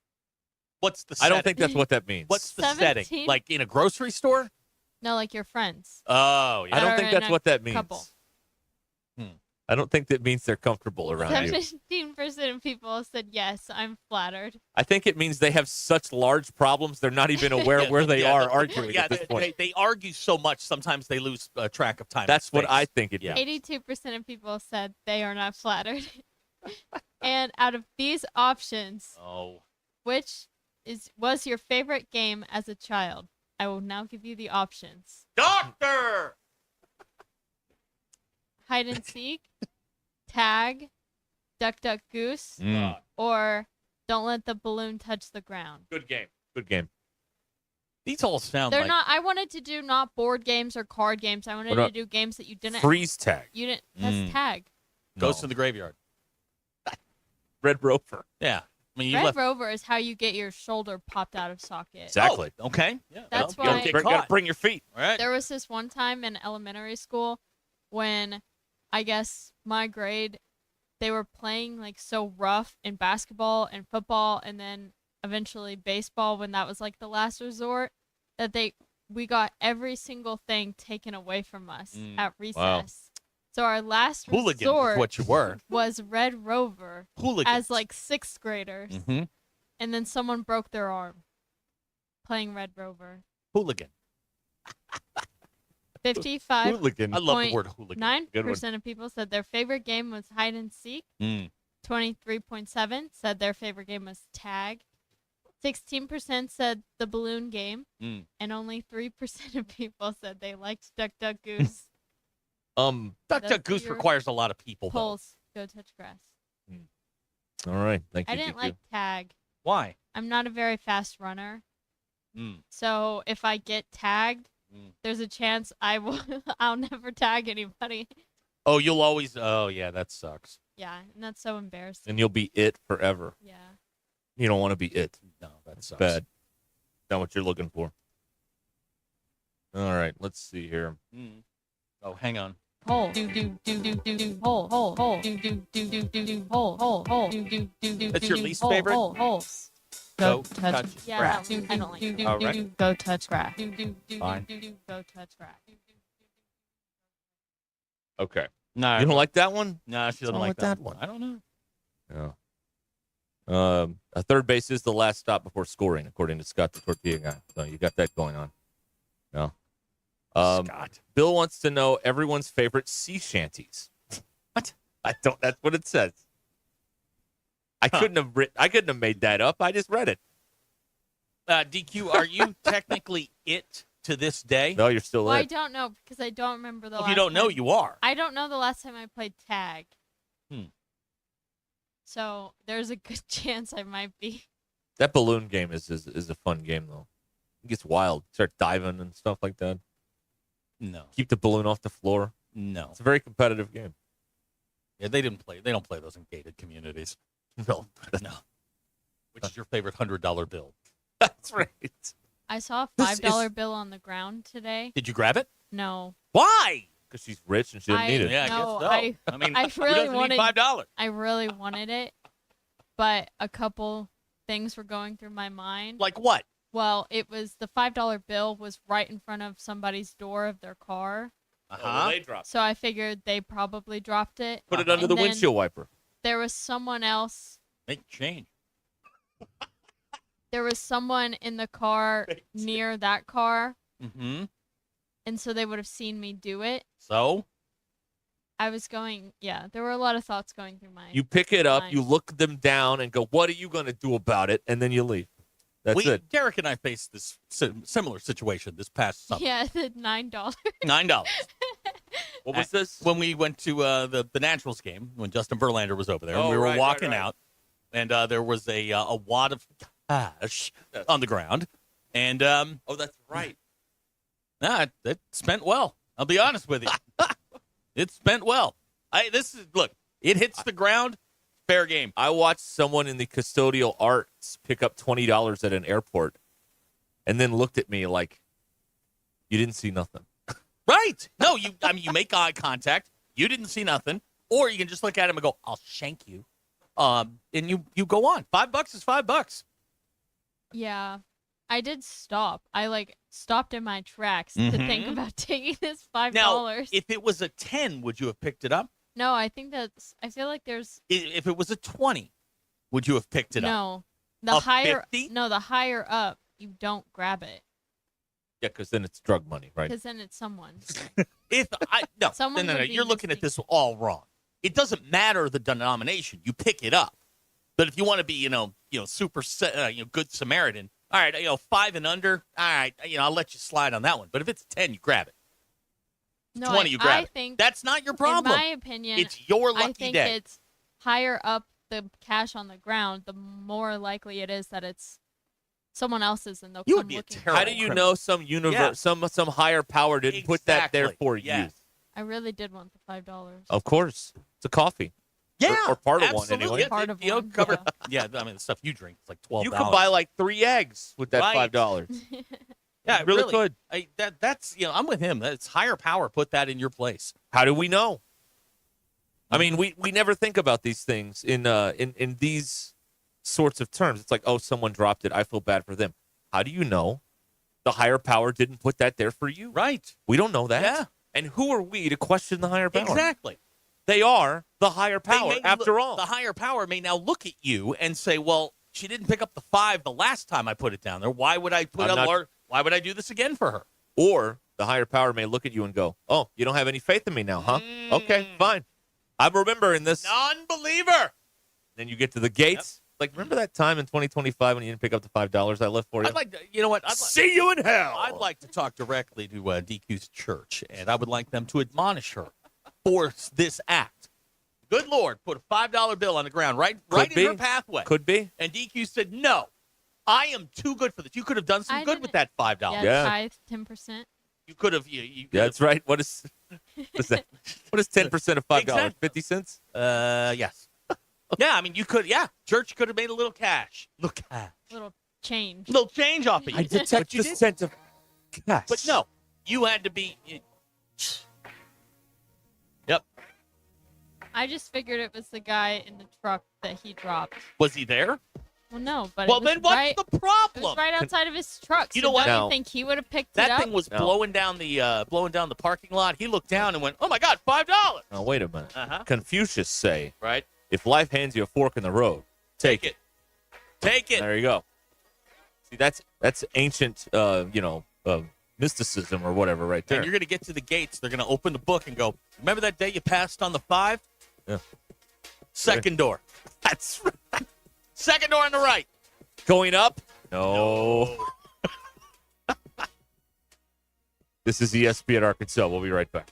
What's the I setting? don't think that's what that means. What's the 17? setting? Like in a grocery store? No, like your friends. Oh, yeah. I don't That are think in that's a what that means. couple. I don't think that means they're comfortable around you. 17% of people said yes, I'm flattered. I think it means they have such large problems they're not even aware where they are arguing Yeah, at this point. they argue so much, sometimes they lose track of time. That's and what space. I think it Yeah. 82% of people said they are not flattered. And out of these options, which was your favorite game as a child? I will now give you the options. Doctor! Hide and seek, tag, duck, duck, goose, or don't let the balloon touch the ground. Good game. Good game. These all sound They're like not. I wanted to do not board games or card games. I wanted What to about do games that you didn't freeze tag? You didn't. That's tag. Ghost in the Graveyard. Red Rover. Yeah. I mean, you Red left. Rover is how you get your shoulder popped out of socket. Exactly. Oh, okay. Yeah. That's well, you why- don't get Gotta caught. bring your feet. All right. There was this one time in elementary school when I guess my grade, they were playing like so rough in basketball and football and then eventually baseball when that was like the last resort that we got every single thing taken away from us at recess. Wow. So our last Hooligan resort is what you were. was Red Rover Hooligans. as like 6th graders. Mm-hmm. And then someone broke their arm playing Red Rover. Hooligan. 55. Hooligan. I love the word hooligan. Good one. 9% of people said their favorite game was hide and seek. 23.7 said their favorite game was tag. 16% said the balloon game. And only 3% of people said they liked Duck Duck Goose. Duck That's Duck Goose your requires a lot of people, though. Polls. Go touch grass. All right. Thank you. I didn't DQ. like tag. Why? I'm not a very fast runner. So if I get tagged, there's a chance I'll never tag anybody. Oh, you'll always. Oh, yeah, that sucks. Yeah, and that's so embarrassing. And you'll be it forever. Yeah. You don't want to be it. No, that sucks. Bad. Not what you're looking for. All right. Let's see here. Oh, hang on. Hole. Do do do do do do hole hole hole. Do do do do do do hole hole hole. Do do do do. That's your least hole, favorite? Hole hole. Go touch touch yeah, grass. I don't like it. All right. Go touch grass. Do do do Fine. do do go touch grass. Okay. No, You don't like that one? No, she doesn't wrong like with that that one? I don't know. Yeah. A third base is the last stop before scoring, according to Scott, the tortilla guy. So you got that going on. No. Scott. Bill wants to know everyone's favorite sea shanties. What? I don't. That's what it says. I couldn't have made that up. I just read it. DQ, are you technically it to this day? No, you're still Well, I it. don't know because I don't remember the Well, if last you don't know, time. you are. I don't know the last time I played tag. Hmm. So there's a good chance I might be. That balloon game is a fun game though. It gets wild. Start diving and stuff like that. No. Keep the balloon off the floor. No. It's a very competitive game. Yeah, they don't play those in gated communities. No. No. Which is your favorite $100 bill? That's right. I saw a This $5 bill on the ground today. Did you grab it? No. Why? Because she's rich and she doesn't need it. Yeah, No, I guess so. I mean, I who really doesn't wanted need $5? I really wanted it, but a couple things were going through my mind. Like what? Well, it was the $5 bill was right in front of somebody's door of their car. well, they dropped So I figured they probably dropped it. Put it under And the then windshield wiper. There was someone else. Make change. There was someone in the car near that car, Mm-hmm. and so they would have seen me do it. So? I was going, yeah, there were a lot of thoughts going through my You pick it up, mind. you look them down, and go, "What are you going to do about it?" And then you leave. That's it. Derek and I faced this similar situation this past summer. Yeah, the $9. $9. What was this? When we went to the Naturals game, when Justin Verlander was over there, and Oh, we were right, walking right, right. out, and there was a wad of cash on the ground, and oh, that's right. it spent well. I'll be honest with you, it spent well. Look. It hits the ground, fair game. I watched someone in the custodial arts pick up $20 at an airport and then looked at me like, you didn't see nothing. Right. No, you make eye contact. You didn't see nothing. Or you can just look at him and go, I'll shank you. And you go on. $5 is $5. Yeah. I did stop. I stopped in my tracks to think about taking this $5. Now, if it was a 10, would you have picked it up? No, I feel like there's If it was a 20, would you have picked it up? no. The A higher 50? No, the higher up, you don't grab it. Yeah, because then it's drug money, right? Because then it's someone's. No, would be you're looking at this all wrong. It doesn't matter the denomination. You pick it up. But if you want to be, super, good Samaritan, all right, 5 and under, all right, I'll let you slide on that one. But if it's a 10, you grab it. No, 20, you grab I it. think That's not your problem. In my opinion, it's your lucky I think day. it's higher up the cash on the ground, the more likely it is that it's someone else's, and they'll You come would be a looking. terrible How do you criminal. know some universe, some higher power didn't put that there for Yes. I really did want the $5. you? Of course. It's a coffee. Yeah, Or part of absolutely. one, anyway. Part of You'll one, cover. Yeah, I mean, the stuff you drink is like $12. You could buy like 3 eggs with that Right. $5. Yeah, You really could. That's I'm with him. That's higher power. Put that in your place. How do we know? I mean, we never think about these things in these sorts of terms. It's like, oh, someone dropped it. I feel bad for them. How do you know the higher power didn't put that there for you? Right. We don't know that. Yeah. And who are we to question the higher power? Exactly. They are the higher power, after all. The higher power may now look at you and say, "Well, she didn't pick up the 5 the last time I put it down there. Why would I Why would I do this again for her?" Or the higher power may look at you and go, "Oh, you don't have any faith in me now, huh? Okay, fine. I'm remembering this." Non-believer. Then you get to the gates. Like, remember that time in 2025 when you didn't pick up the $5 I left for you? I'd like to, you know what? See you in hell. I'd like to talk directly to DQ's church, and I would like them to admonish her for this act. Good Lord, put a $5 bill on the ground right in her pathway. Could be. And DQ said, "No, I am too good for this. You could have done some good with that $5. Yeah, tithe 10%. You could have. You Yeah, that's right. What is that? What is 10% of $5? Exactly. 50 cents? Yes. Yeah, I mean, you could. Yeah, church could have made a little cash. Little cash. Little change. Little change off of you. I detect the scent of cash. But no, you had to be. Yep. I just figured it was the guy in the truck that he dropped. Was he there? Well, no, but Well, it was then what's right, the It problem? was right outside of his truck. You so know what? Don't No. you think he would have picked it That up? thing was No. blowing down the parking lot. He looked down and went, "Oh my God, $5!" Now, wait a minute. Uh-huh. Confucius say, Right? if life hands you a fork in the road, take it. Take it. There you go. See, that's ancient, mysticism or whatever right there. And you're going to get to the gates. They're going to open the book and go, "Remember that day you passed on the 5? Yeah. Second door. That's right. Second door on the right." Going up? No. This is ESPN Arkansas. We'll be right back.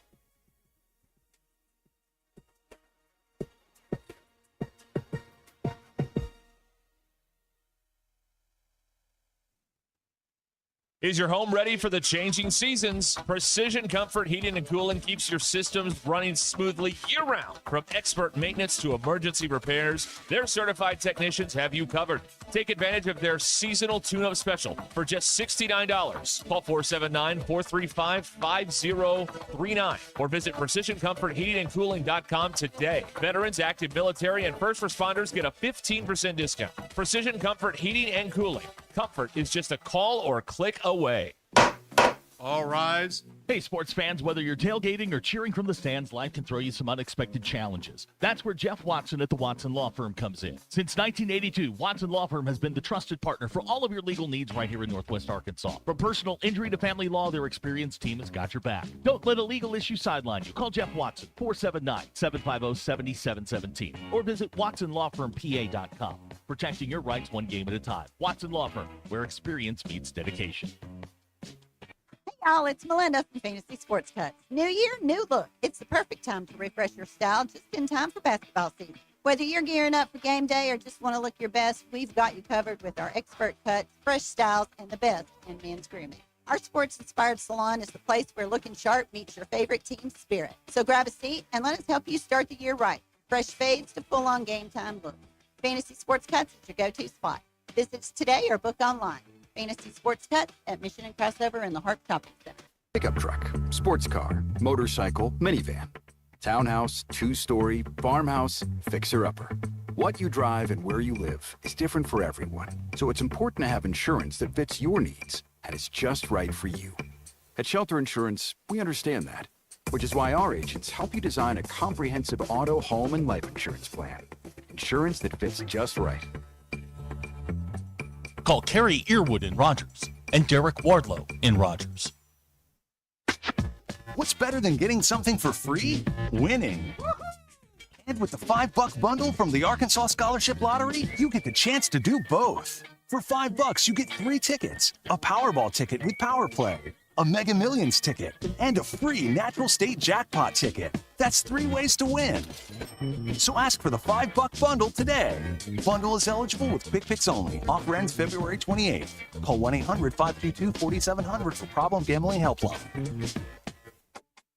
Is your home ready for the changing seasons? Precision Comfort Heating and Cooling keeps your systems running smoothly year-round. From expert maintenance to emergency repairs, their certified technicians have you covered. Take advantage of their seasonal tune-up special for just $69. Call 479-435-5039 or visit PrecisionComfortHeatingandCooling.com today. Veterans, active military, and first responders get a 15% discount. Precision Comfort Heating and Cooling. Comfort is just a call or click away. All rise. Hey, sports fans, whether you're tailgating or cheering from the stands, life can throw you some unexpected challenges. That's where Jeff Watson at the Watson Law Firm comes in. Since 1982, Watson Law Firm has been the trusted partner for all of your legal needs right here in Northwest Arkansas. From personal injury to family law, their experienced team has got your back. Don't let a legal issue sideline you. Call Jeff Watson, 479-750-7717, or visit watsonlawfirmpa.com. Protecting your rights one game at a time. Watson Law Firm, where experience meets dedication. Y'all, it's Melinda from Fantasy Sports Cuts. New year, new look. It's the perfect time to refresh your style just in time for basketball season. Whether you're gearing up for game day or just want to look your best, we've got you covered with our expert cuts, fresh styles, and the best in men's grooming. Our sports-inspired salon is the place where looking sharp meets your favorite team spirit. So grab a seat and let us help you start the year right. Fresh fades to full-on game time look. Fantasy Sports Cuts is your go-to spot. Visit us today or book online. Fantasy Sports Cuts at Mission and Crossover in the Hart Shopping Center. Pickup truck, sports car, motorcycle, minivan, townhouse, two-story, farmhouse, fixer-upper. What you drive and where you live is different for everyone, so it's important to have insurance that fits your needs and is just right for you. At Shelter Insurance, we understand that, which is why our agents help you design a comprehensive auto, home, and life insurance plan. Insurance that fits just right. Call Kerry Earwood in Rogers and Derek Wardlow in Rogers. What's better than getting something for free? Winning. And with the $5 bundle from the Arkansas Scholarship Lottery, you get the chance to do both. For $5, you get 3 tickets, a Powerball ticket with Power Play, a Mega Millions ticket, and a free Natural State Jackpot ticket. That's 3 ways to win. So ask for the $5 bundle today. Bundle is eligible with Quick Picks only. Offer ends February 28th. Call 1-800-522-4700 for Problem Gambling Helpline.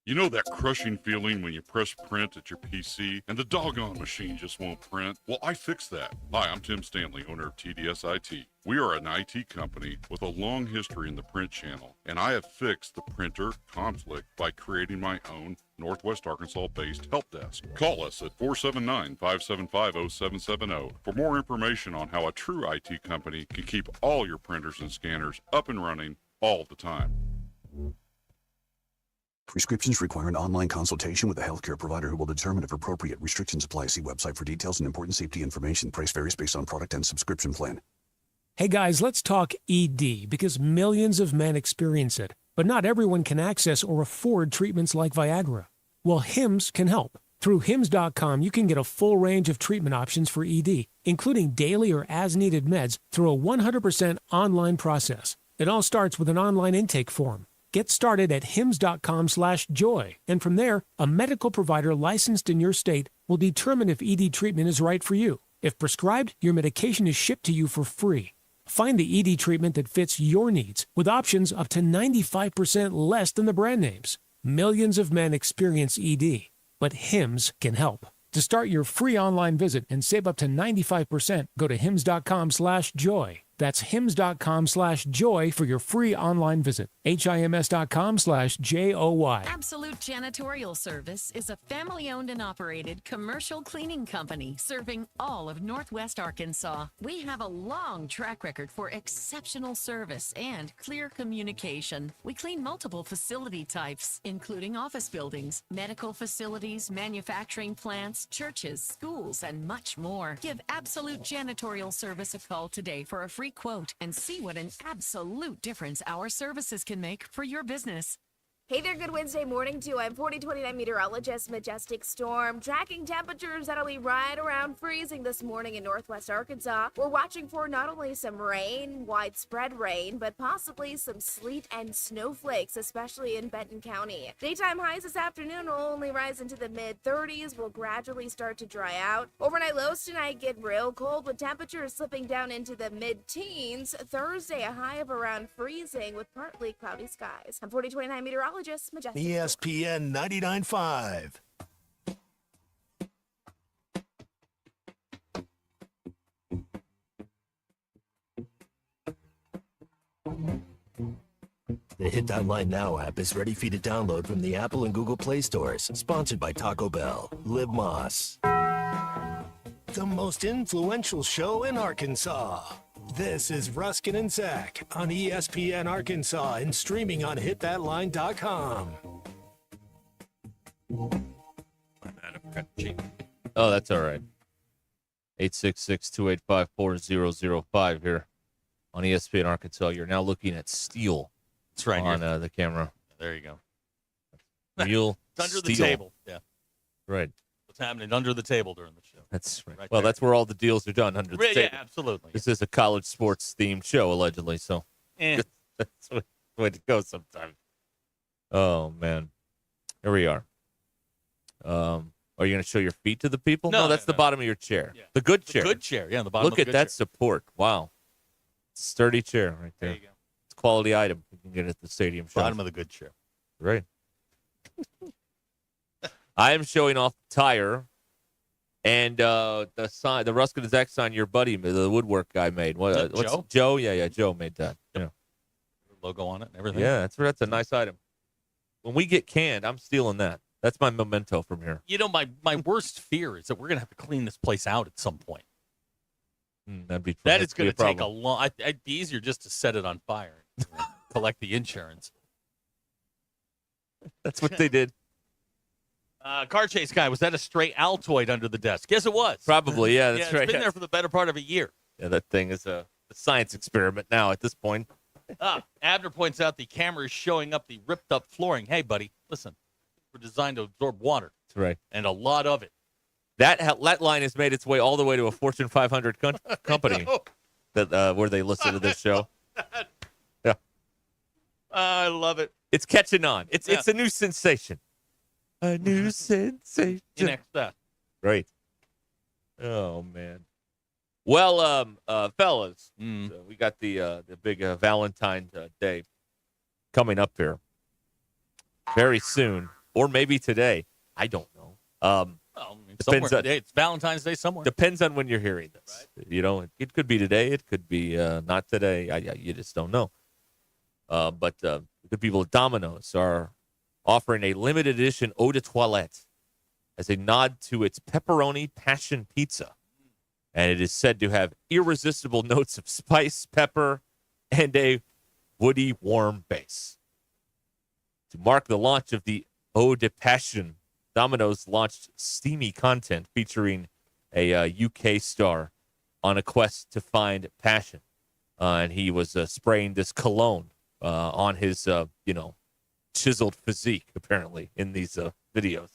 You know that crushing feeling when you press print at your PC and the doggone machine just won't print? Well, I fixed that. Hi, I'm Tim Stanley, owner of TDS IT. We are an IT company with a long history in the print channel, and I have fixed the printer conflict by creating my own Northwest Arkansas-based help desk. Call us at 479-575-0770 for more information on how a true IT company can keep all your printers and scanners up and running all the time. Prescriptions require an online consultation with a healthcare provider who will determine if appropriate. Restrictions apply. See website for details and important safety information. Price varies based on product and subscription plan. Hey guys, let's talk ED because millions of men experience it, but not everyone can access or afford treatments like Viagra. Well, HIMS can help. Through HIMS.com, you can get a full range of treatment options for ED, including daily or as-needed meds through a 100% online process. It all starts with an online intake form. Get started at hims.com/joy, and from there, a medical provider licensed in your state will determine if ED treatment is right for you. If prescribed, your medication is shipped to you for free. Find the ED treatment that fits your needs with options up to 95% less than the brand names. Millions of men experience ED, but HIMS can help. To start your free online visit and save up to 95%, go to hims.com/joy. That's hims.com/joy for your free online visit. HIMS.com/JOY. Absolute Janitorial Service is a family-owned and operated commercial cleaning company serving all of Northwest Arkansas. We have a long track record for exceptional service and clear communication. We clean multiple facility types, including office buildings, medical facilities, manufacturing plants, churches, schools, and much more. Give Absolute Janitorial Service a call today for a free quote and see what an absolute difference our services can make for your business. Hey there, good Wednesday morning to I'm 4029 meteorologist Majestic Storm. Tracking temperatures that'll be right around freezing this morning in Northwest Arkansas. We're watching for not only some rain, widespread rain, but possibly some sleet and snowflakes, especially in Benton County. Daytime highs this afternoon will only rise into the mid-30s. Will gradually start to dry out. Overnight lows tonight get real cold with temperatures slipping down into the mid-teens. Thursday, a high of around freezing with partly cloudy skies. I'm 4029 meteorologist Majestic ESPN 99.5. The Hit That Line Now app is ready for you to download from the Apple and Google Play stores. Sponsored by Taco Bell. Live Moss. The most influential show in Arkansas. This is Ruscin and Zach on ESPN Arkansas and streaming on hitthatline.com. Oh, that's all right. 866-285-4005 here on ESPN Arkansas. You're now looking at steel. That's right on the camera. There you go. Real It's under the steel. table. Yeah. Right. What's happening under the table during the show. That's right. Right Well, there. that's where all the deals are done, under the Yeah, table. absolutely. This is a college sports themed show, allegedly. So that's the way to go sometimes. Oh man, here we are. Are you going to show your feet to the people? No, that's the bottom of your chair. Yeah. The good The chair. good chair, yeah, the bottom Look of the at good that chair. support. Wow, sturdy chair right there. There you go. It's a quality item. You can get it at the stadium shop. Bottom of the good chair. Right. I am showing off the tire And the sign, the Ruscin Zach sign, your buddy, the woodwork guy made. What's Joe? Joe? Yeah, Joe made that. Yeah. Logo on it and everything. Yeah, that's a nice item. When we get canned, I'm stealing that. That's my memento from here. You know, my worst fear is that we're going to have to clean this place out at some point. That is going to take a long. It'd be easier just to set it on fire, and collect the insurance. That's what they did. Car chase guy, was that a stray Altoid under the desk? Yes, it was. Probably, yeah. That's right. It's been there for the better part of a year. Yeah, that thing is a science experiment now at this point. Abner points out the camera is showing up the ripped up flooring. Hey, buddy, listen, we're designed to absorb water. That's right. And a lot of it. That line has made its way all the way to a Fortune 500 company that where they listen to this show. Yeah. I love it. It's catching on. It's a new sensation. A new sensation. In excess. Right. Oh, man. Well, fellas, so we got the big Valentine Day coming up here very soon, or maybe today. I don't know. Depends on, it's Valentine's Day somewhere. Depends on when you're hearing this. Right. You know, it could be today. It could be not today. You just don't know. But the people at Domino's are offering a limited edition eau de toilette as a nod to its pepperoni passion pizza. And it is said to have irresistible notes of spice, pepper, and a woody, warm base. To mark the launch of the Eau de Passion, Domino's launched steamy content featuring a UK star on a quest to find passion. And he was spraying this cologne on his, chiseled physique, apparently, in these videos.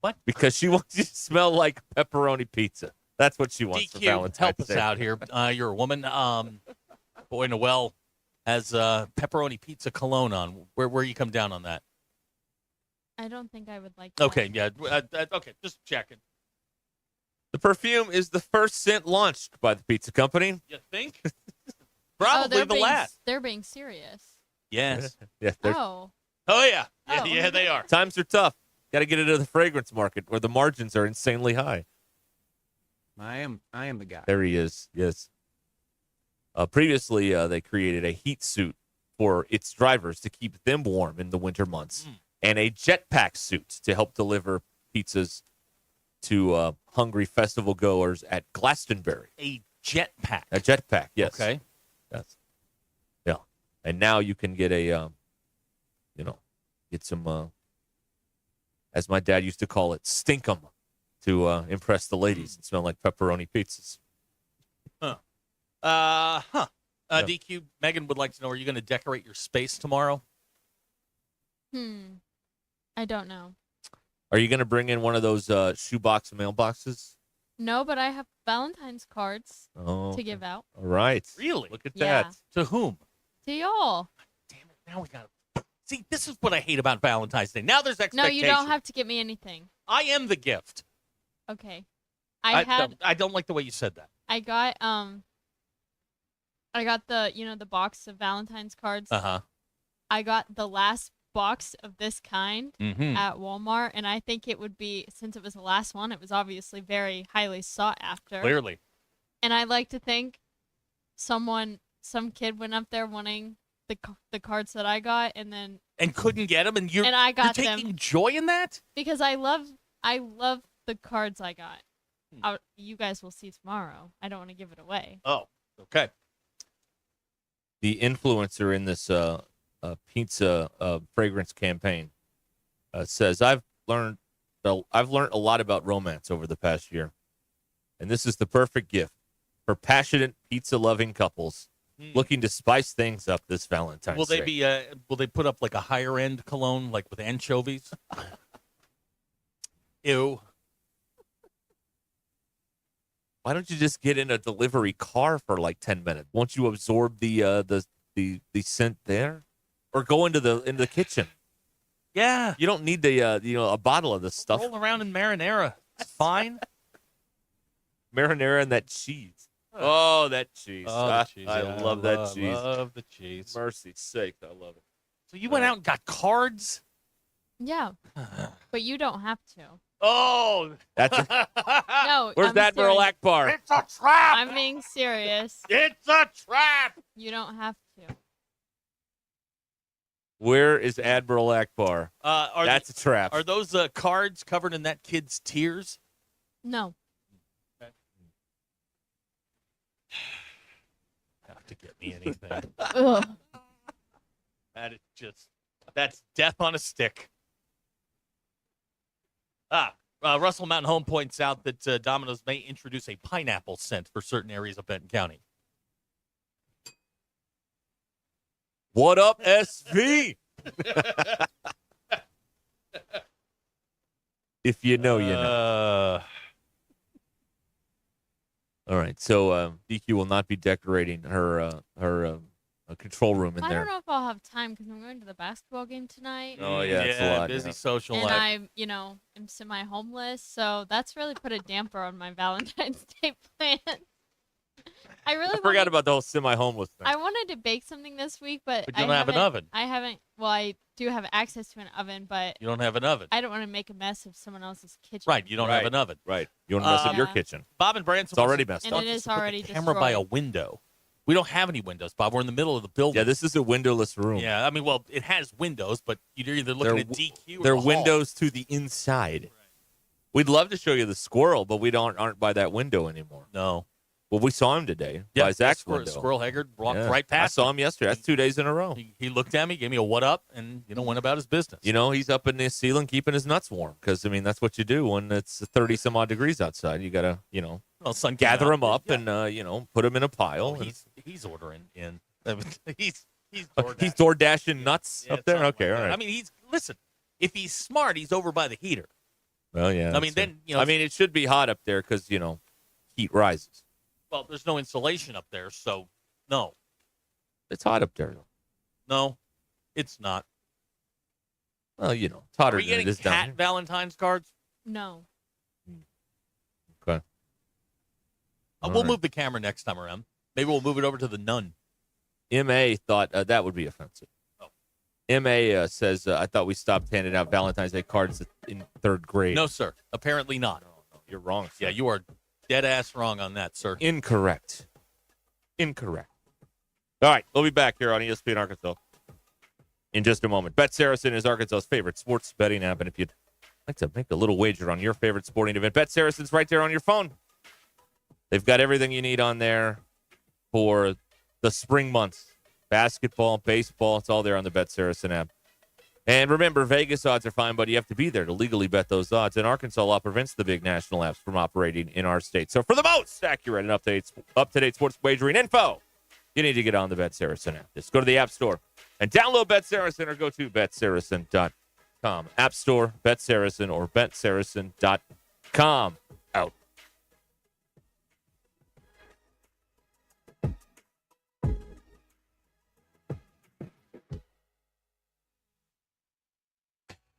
What? Because she wants you to smell like pepperoni pizza. That's what she wants for Valentine's help Day. us out here. You're a woman. Boy Noel has pepperoni pizza cologne on. Where you come down on that? I don't think I would like that. Okay, yeah. Okay, just checking. The perfume is the first scent launched by the pizza company. You think? Probably the last. They're being serious. Yes. Yeah. Oh. Oh, yeah. Yeah, they are. Times are tough. Got to get into the fragrance market where the margins are insanely high. I am the guy. There he is. Yes. Previously, they created a heat suit for its drivers to keep them warm in the winter months, and a jetpack suit to help deliver pizzas to hungry festival goers at Glastonbury. A jetpack. A jetpack. Yes. Okay. Yes. Yeah. And now you can get get some. As my dad used to call it, stink 'em, to impress the ladies and smell like pepperoni pizzas. DQ, Megan would like to know, are you going to decorate your space tomorrow? I don't know. Are you going to bring in one of those shoebox mailboxes? No, but I have Valentine's cards Oh, to give out. All right. Really? Look at Yeah. that. To whom? To y'all. Damn it. Now we got to. See, this is what I hate about Valentine's Day. Now there's No, expectation. you don't have to get me anything. I am the gift. Okay. I don't like the way you said that. I got the box of Valentine's cards. Uh-huh. I got the last box of this kind Mhm. at Walmart, and I think it would be, since it was the last one, it was obviously very highly sought after. Clearly. And I like to think some kid went up there wanting the cards that I got, and couldn't get them, and I got you're taking joy in that? because I love the cards I got. You guys will see tomorrow. I don't want to give it away. Oh, okay. The influencer in this pizza fragrance campaign says, I've learned a lot about romance over the past year, and this is the perfect gift for passionate pizza-loving couples looking to spice things up this Valentine's Will they Day. be? Will they put up like a higher end cologne, like with anchovies? Ew. Why don't you just get in a delivery car for like 10 minutes? Won't you absorb the scent there, or go into the kitchen? Yeah. You don't need a bottle of this stuff. Roll around in marinara. It's fine. Marinara and that cheese. Oh, that cheese. Oh, the cheese. I Yeah, love that cheese. Love the cheese. Mercy's sake, I love it. So you went out and got cards? Yeah, but you don't have to. Oh, That's No, Where's I'm that Admiral serious. Akbar? It's a trap. I'm being serious. It's a trap. You don't have to. Where is Admiral Akbar? That's a trap. Are those cards covered in that kid's tears? No. Have to get me anything. Ugh. That's death on a stick. Russell Mountain Home points out that Domino's may introduce a pineapple scent for certain areas of Benton County. What up, SV? If you know, you know. All right, so DQ will not be decorating her control room in I there. don't know if I'll have time because I'm going to the basketball game tonight. Oh, yeah, it's a lot. Busy social and life. I'm, am semi-homeless, so that's really put a damper on my Valentine's Day plan. I forgot about the whole semi-homeless thing. I wanted to bake something this week, but you don't have an oven. I haven't. Well, I do have access to an oven, but You don't have an oven. I don't want to make a mess of someone else's kitchen. Right, you don't have an oven. Right. You want to mess up your Yeah. kitchen. Bob and Branson. It's already messed And up. it is Just put the already camera by a destroyed. window. We don't have any windows, Bob. We're in the middle of the building. Yeah, this is a windowless room. Yeah, I mean, well, it has windows, but you're either looking at DQ or They're the hall. windows to the inside. Right. We'd love to show you the squirrel, but we aren't by that window anymore. No. Well, we saw him today Yeah, by Zach's Squirrel, window. Squirrel Haggard walked Yeah. right past. I saw him yesterday. That's 2 days in a row. He looked at me, gave me a what up, and went about his business. He's up in the ceiling keeping his nuts warm because that's what you do when it's 30 some odd degrees outside. You gotta sun gather came them out. up and put them in a pile. and He's ordering in. He's he's door dashing nuts up there. Okay, all right. I mean, listen. If he's smart, he's over by the heater. Well, yeah. I mean, that's then right. I mean, it should be hot up there because heat rises. Well, there's no insulation up there, so no. It's hot up there. No, it's not. Well, it's hotter Are we than it getting is down cat here. Valentine's cards? No. Okay. We'll move the camera next time around. Maybe we'll move it over to the nun. MA thought that would be offensive. MA says, I thought we stopped handing out Valentine's Day cards in third grade. No, sir. Apparently not. No, you're wrong, sir. Yeah, you are dead ass wrong on that, sir. Incorrect. All right, we'll be back here on ESPN Arkansas in just a moment. Bet Saracen is Arkansas's favorite sports betting app, and if you'd like to make a little wager on your favorite sporting event, Bet Saracen's right there on your phone. They've got everything you need on there for the spring months. Basketball, baseball, it's all there on the Bet Saracen app. And remember, Vegas odds are fine, but you have to be there to legally bet those odds. And Arkansas law prevents the big national apps from operating in our state. So for the most accurate and up-to-date sports wagering info, you need to get on the Bet Saracen app. Just go to the App Store and download Bet Saracen or go to betsaracen.com. App Store, Bet Saracen, or betsaracen.com. Out.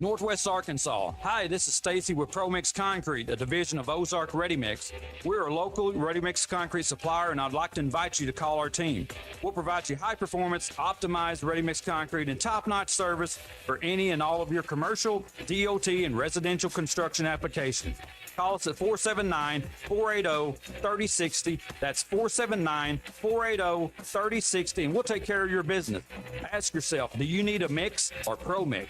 Northwest Arkansas. Hi, this is Stacy with ProMix Concrete, a division of Ozark Ready Mix. We're a local ready mix concrete supplier, and I'd like to invite you to call our team. We'll provide you high performance, optimized ready mix concrete and top-notch service for any and all of your commercial, DOT, and residential construction applications. Call us at 479-480-3060. That's 479-480-3060, and we'll take care of your business. Ask yourself, do you need a mix or ProMix?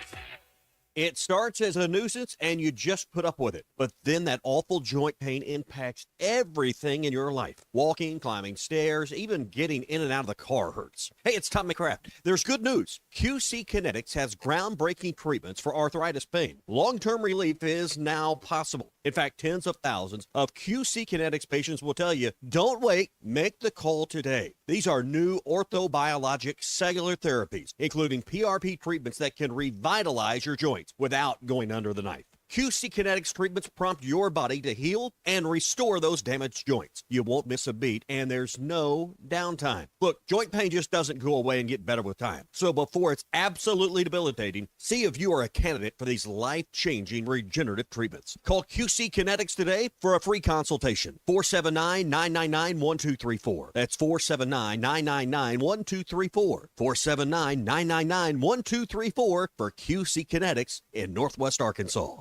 It starts as a nuisance and you just put up with it. But then that awful joint pain impacts everything in your life. Walking, climbing stairs, even getting in and out of the car hurts. Hey, it's Tom McCraft. There's good news. QC Kinetics has groundbreaking treatments for arthritis pain. Long-term relief is now possible. In fact, tens of thousands of QC Kinetics patients will tell you, don't wait, make the call today. These are new orthobiologic cellular therapies, including PRP treatments that can revitalize your joints without going under the knife. QC Kinetics treatments prompt your body to heal and restore those damaged joints. You won't miss a beat, and there's no downtime. Look, joint pain just doesn't go away and get better with time. So before it's absolutely debilitating, see if you are a candidate for these life-changing regenerative treatments. Call QC Kinetics today for a free consultation. 479-999-1234. That's 479-999-1234. 479-999-1234 for QC Kinetics in Northwest Arkansas.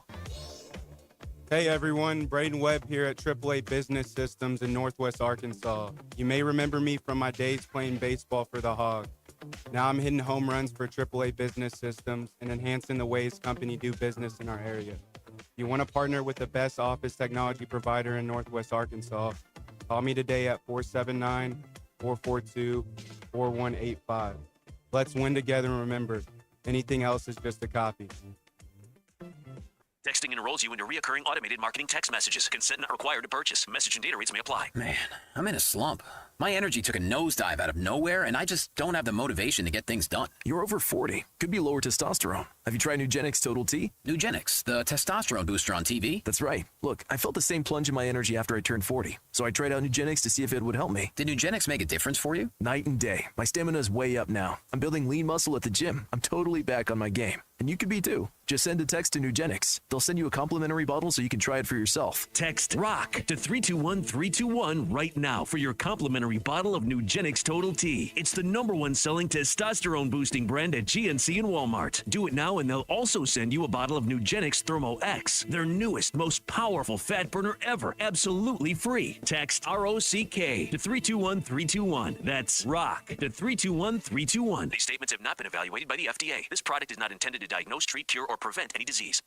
Hey everyone, Braden Webb here at AAA Business Systems in Northwest Arkansas. You may remember me from my days playing baseball for the Hogs. Now I'm hitting home runs for AAA Business Systems and enhancing the ways company do business in our area. If you want to partner with the best office technology provider in Northwest Arkansas, call me today at 479-442-4185. Let's win together, and remember, anything else is just a copy. Texting enrolls you into recurring automated marketing text messages. Consent not required to purchase. Message and data rates may apply. Man, I'm in a slump. My energy took a nosedive out of nowhere, and I just don't have the motivation to get things done. You're over 40. Could be lower testosterone. Have you tried Nugenix Total T? Nugenix, the testosterone booster on TV? That's right. Look, I felt the same plunge in my energy after I turned 40, so I tried out Nugenix to see if it would help me. Did Nugenix make a difference for you? Night and day. My stamina is way up now. I'm building lean muscle at the gym. I'm totally back on my game. And you could be too. Just send a text to Nugenix. They'll send you a complimentary bottle so you can try it for yourself. Text ROCK to 321-321 right now for your complimentary bottle of Nugenix Total T. It's the #1 selling testosterone boosting brand at GNC and Walmart. Do it now and they'll also send you a bottle of Nugenix Thermo X, their newest, most powerful fat burner ever, absolutely free. Text ROCK to 321-321. That's ROCK to 321-321. These statements have not been evaluated by the FDA. This product is not intended to diagnose, treat, cure, or prevent any disease.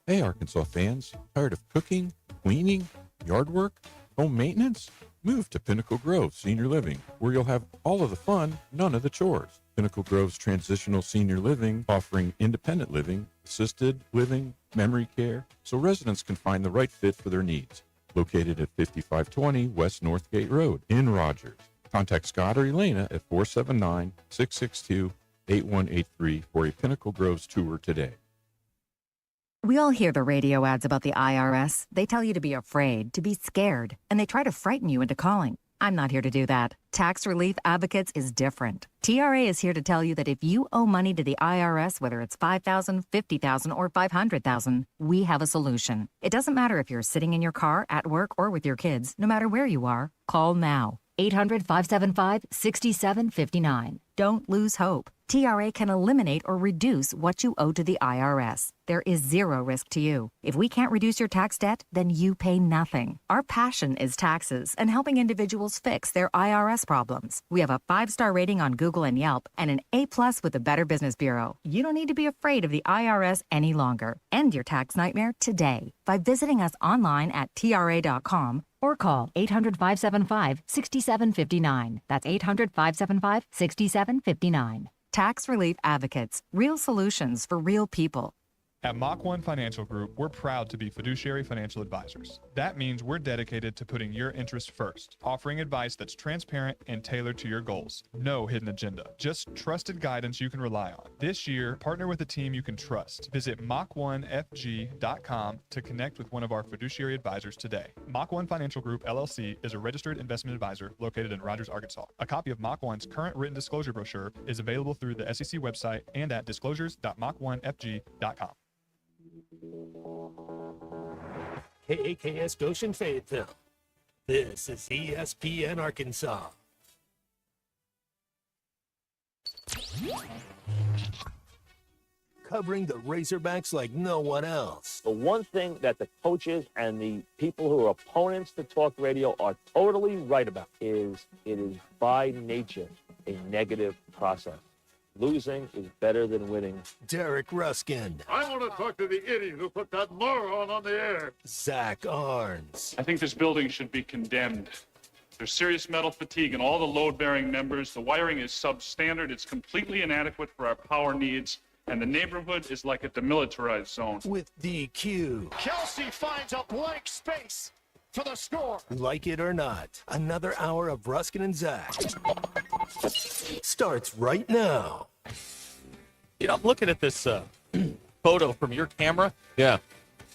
Hey, Arkansas fans, tired of cooking, cleaning, yard work, home maintenance? Move to Pinnacle Grove Senior Living, where you'll have all of the fun, none of the chores. Pinnacle Grove's transitional senior living, offering independent living, assisted living, memory care, so residents can find the right fit for their needs. Located at 5520 West Northgate Road in Rogers. Contact Scott or Elena at 479-662-8183 for a Pinnacle Groves tour today. We all hear the radio ads about the IRS. They tell you to be afraid, to be scared, and they try to frighten you into calling. I'm not here to do that. Tax Relief Advocates is different. TRA is here to tell you that if you owe money to the IRS, whether it's $5,000, $50,000, or $500,000, we have a solution. It doesn't matter if you're sitting in your car, at work, or with your kids. No matter where you are, call now. 800-575-6759. Don't lose hope. TRA can eliminate or reduce what you owe to the IRS. There is zero risk to you. If we can't reduce your tax debt, then you pay nothing. Our passion is taxes and helping individuals fix their IRS problems. We have a 5-star rating on Google and Yelp and an A+ with the Better Business Bureau. You don't need to be afraid of the IRS any longer. End your tax nightmare today by visiting us online at TRA.com or call 800-575-6759. That's 800-575-6759. Tax Relief Advocates. Real solutions for real people. At Mach 1 Financial Group, we're proud to be fiduciary financial advisors. That means we're dedicated to putting your interests first, offering advice that's transparent and tailored to your goals. No hidden agenda, just trusted guidance you can rely on. This year, partner with a team you can trust. Visit Mach1FG.com to connect with one of our fiduciary advisors today. Mach 1 Financial Group, LLC is a registered investment advisor located in Rogers, Arkansas. A copy of Mach 1's current written disclosure brochure is available through the SEC website and at disclosures.mach1fg.com. KAKS Goshen Fayetteville. This is ESPN Arkansas. Covering the Razorbacks like no one else. The one thing that the coaches and the people who are opponents to talk radio are totally right about is it is by nature a negative process. Losing is better than winning. Derek Ruscin. I want to talk to the idiot who put that moron on the air. Zach Arns. I think this building should be condemned. There's serious metal fatigue in all the load-bearing members. The wiring is substandard. It's completely inadequate for our power needs. And the neighborhood is like a demilitarized zone. With DQ. Kelsey finds a blank space for the score. Like it or not, another hour of Ruscin and Zach starts right now. You know, I'm looking at this photo from your camera. Yeah.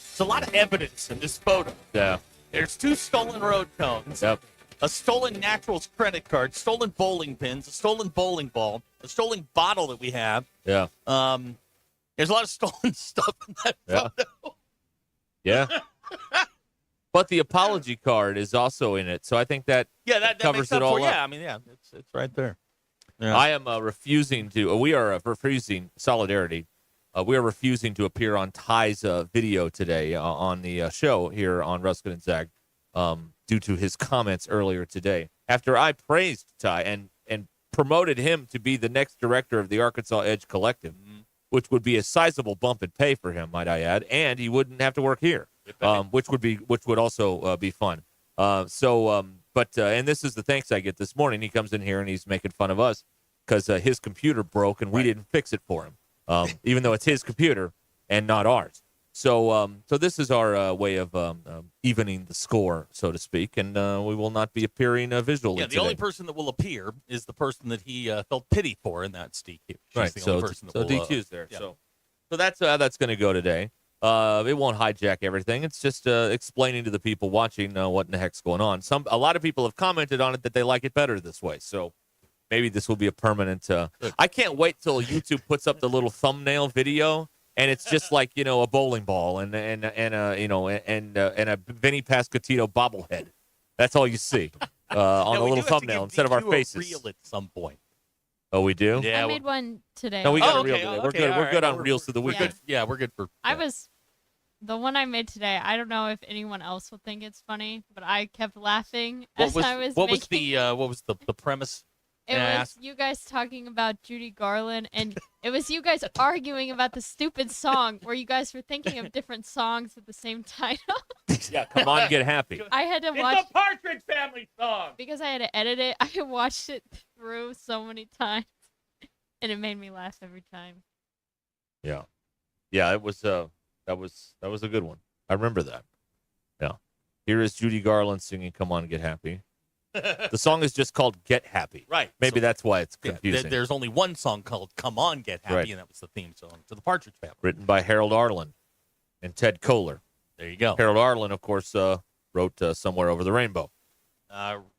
There's a lot of evidence in this photo. Yeah. There's 2 stolen road cones. Yep. A stolen Naturals credit card, stolen bowling pins, a stolen bowling ball, a stolen bottle that we have. Yeah. There's a lot of stolen stuff in that Yeah. photo. Yeah. But the apology card is also in it, so I think that that covers makes up it all for, up. Yeah, I mean, it's right there. Yeah. I am refusing to. We are refusing solidarity. We are refusing to appear on Ty's video today on the show here on Ruscin and Zag due to his comments earlier today. After I praised Ty and promoted him to be the next director of the Arkansas Edge Collective, which would be a sizable bump in pay for him, might I add, and he wouldn't have to work here, which would also be fun. But this is the thanks I get this morning. He comes in here and he's making fun of us because his computer broke and we didn't fix it for him, even though it's his computer and not ours. So this is our way of evening the score, so to speak, and we will not be appearing visually. Yeah, the only person that will appear is the person that he felt pity for, and that's DQ. She's right, the only person that will, DQ's there. yeah. So that's how that's going to go today. It won't hijack everything. It's just explaining to the people watching what in the heck's going on. A lot of people have commented on it that they like it better this way. So maybe this will be a permanent. I can't wait till YouTube puts up the little thumbnail video, and it's just like a bowling ball and a Vinny Pascatino bobblehead. That's all you see on the little thumbnail instead of our faces. Reel at some point. Oh, we do? I made one today. No, we got a reel today. We're good. We're good on reels of the week. Yeah, we're good for. The one I made today, I don't know if anyone else would think it's funny, but I kept laughing What was the premise? It was you guys talking about Judy Garland, and it was you guys arguing about the stupid song where you guys were thinking of different songs with the same title. Yeah, come on, get happy. I had to watch. It's a Partridge Family song. Because I had to edit it, I watched it through so many times, and it made me laugh every time. Yeah, it was. That was a good one. I remember that. Yeah. Here is Judy Garland singing "Come On, Get Happy." The song is just called "Get Happy." Right. Maybe So- that's why it's confusing. There's only one song called "Come On, Get Happy," Right. and that was the theme song to the Partridge Family. Written by Harold Arlen and Ted Kohler. There you go. Harold Arlen, of course, wrote "Somewhere Over the Rainbow."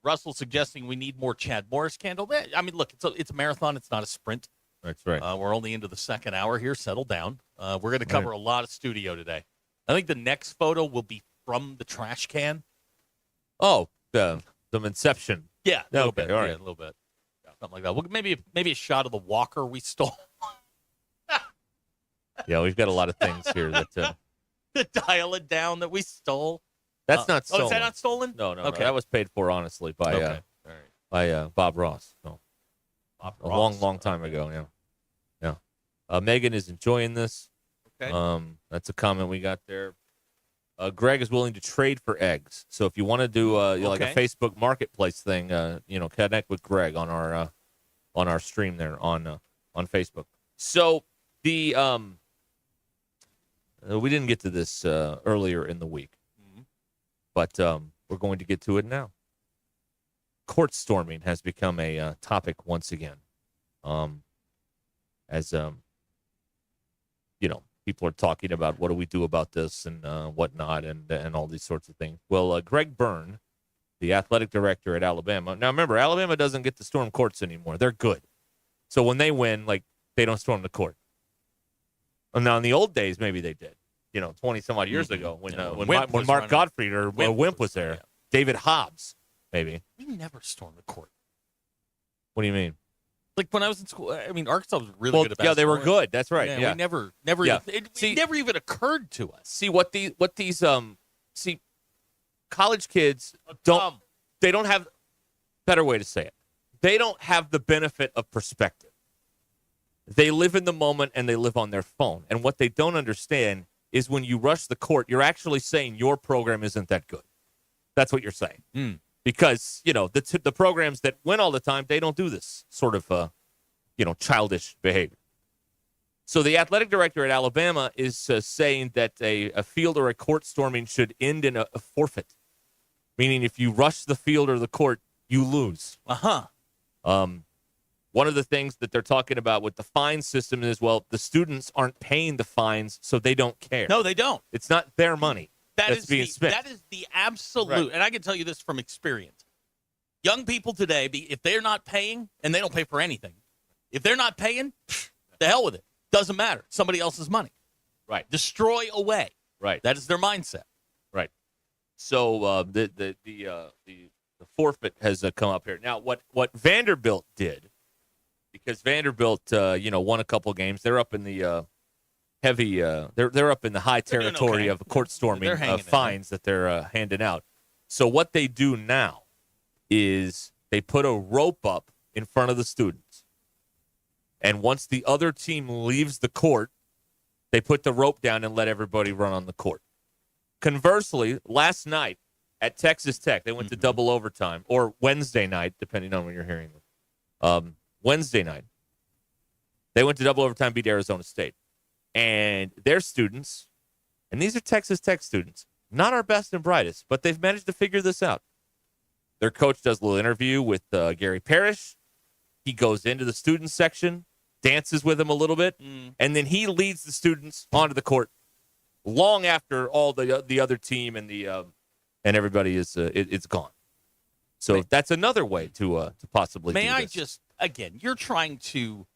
Russell suggesting we need more Chad Morris candle. I mean, look, it's a marathon. It's not a sprint. That's right. We're only into the second hour here. Settle down. We're going to cover a lot of studio today. I think the next photo will be from the trash can. Oh, the Inception. Yeah, a little bit. All right. Yeah, a little bit. Something like that. Well, maybe a shot of the walker we stole. Yeah, we've got a lot of things here that. The dial it down that we stole. That's not stolen. Oh, is that not stolen? No. Okay. That was paid for honestly by Okay. All right. by Bob Ross. No. Bob A Ross. long time ago. Yeah. Megan is enjoying this. Okay. That's a comment we got there. Greg is willing to trade for eggs. So if you want to do like a Okay. Facebook Marketplace thing, connect with Greg on our stream there on Facebook. So the we didn't get to this earlier in the week, but we're going to get to it now. Court storming has become a topic once again, as people are talking about what do we do about this and whatnot and all these sorts of things. Well, Greg Byrne, the athletic director at Alabama. Now, remember, Alabama doesn't get to storm courts anymore. They're good. So when they win, they don't storm the court. Now, in the old days, maybe they did. 20-some-odd years ago when Mark Gottfried or Wimp was there. Yeah. David Hobbs, maybe. We never stormed the court. What do you mean? Like when I was in school, I mean, Arkansas was really good at basketball. Yeah, they were good. That's right. Yeah. We never Yeah. it never even occurred to us. See what these college kids don't have, better way to say it. They don't have the benefit of perspective. They live in the moment and they live on their phone. And what they don't understand is when you rush the court, you're actually saying your program isn't that good. That's what you're saying. Because, the programs that win all the time, they don't do this sort of, childish behavior. So the athletic director at Alabama is saying that a field or a court storming should end in a forfeit, meaning if you rush the field or the court, you lose. One of the things that they're talking about with the fine system is, well, the students aren't paying the fines, so they don't care. No, they don't. It's not their money that's being spent. That is the absolute, Right. and I can tell you this from experience. Young people today, if they're not paying, and they don't pay for anything, if they're not paying, the hell with it. Doesn't matter. Somebody else's money. Right. Destroy away. Right. That is their mindset. Right. So the forfeit has come up here. Now, what Vanderbilt did, because Vanderbilt, won a couple games. They're up in the heavy. They're up in the high territory of court storming fines that they're handing out. So what they do now is they put a rope up in front of the students, and once the other team leaves the court, they put the rope down and let everybody run on the court. Conversely, last night at Texas Tech, they went to double overtime, or Wednesday night, depending on when you're hearing them. Wednesday night, they went to double overtime, beat Arizona State. And their students, and these are Texas Tech students, not our best and brightest, but they've managed to figure this out. Their coach does a little interview with Gary Parrish. He goes into the student section, dances with them a little bit, and then he leads the students onto the court long after all the other team and and everybody is it's gone. So that's another way to possibly. May do I this. just again? You're trying to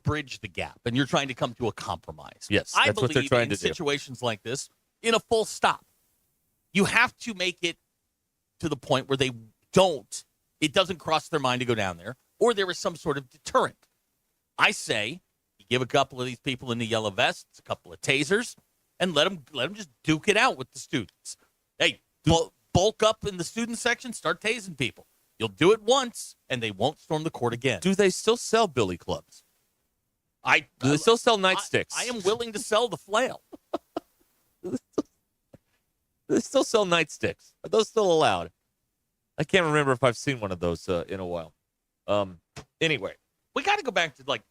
bridge the gap, and you're trying to come to a compromise. Yes, I that's what they're believe trying in to do. situations like this, in a full stop, you have to make it to the point where it doesn't cross their mind to go down there, or there is some sort of deterrent. I say you give a couple of these people in the yellow vests a couple of tasers, and let them just duke it out with the students. Hey, bulk up in the student section, start tasing people. You'll do it once, and they won't storm the court again. Do they still sell billy clubs? Do they still sell nightsticks? I am willing to sell the flail. Do they still sell nightsticks? Are those still allowed? I can't remember if I've seen one of those in a while. Anyway, we got to go back to like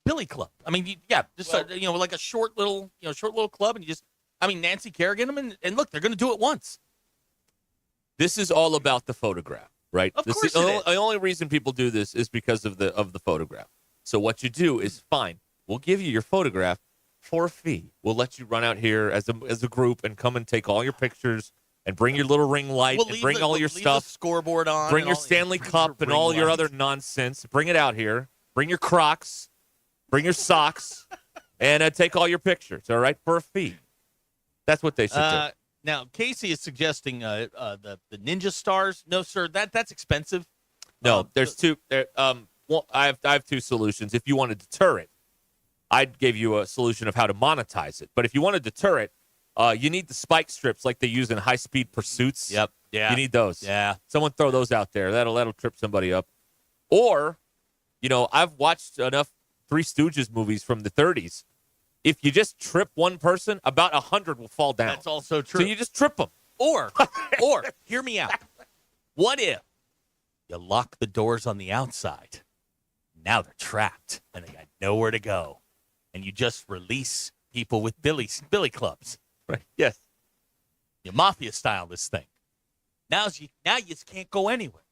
Billy Club. I mean, like a short little club, and Nancy Kerrigan them, and look, they're going to do it once. this is all about the photograph, right? Of this course is, it the is. only reason people do this is because of the photograph. So what you do is fine. We'll give you your photograph for a fee. We'll let you run out here as a group and come and take all your pictures and bring your little ring light and bring all your stuff. Scoreboard on. Bring your Stanley Cup and all your other nonsense. Bring it out here. Bring your Crocs. Bring your socks. And take all your pictures, all right, for a fee. That's what they should do. Now, Casey is suggesting the Ninja Stars. No, sir, that's expensive. No, there's two. Well, I have two solutions. If you want to deter it, I'd give you a solution of how to monetize it. But if you want to deter it, you need the spike strips like they use in high-speed pursuits. Yep. Yeah. You need those. Yeah. Someone throw those out there. That'll trip somebody up. Or, I've watched enough Three Stooges movies from the 30s. If you just trip one person, about 100 will fall down. That's also true. So you just trip them. Or hear me out. What if you lock the doors on the outside? Now they're trapped and they got nowhere to go, and you just release people with billy clubs. Right? Yes. You mafia style this thing. Now you just can't go anywhere.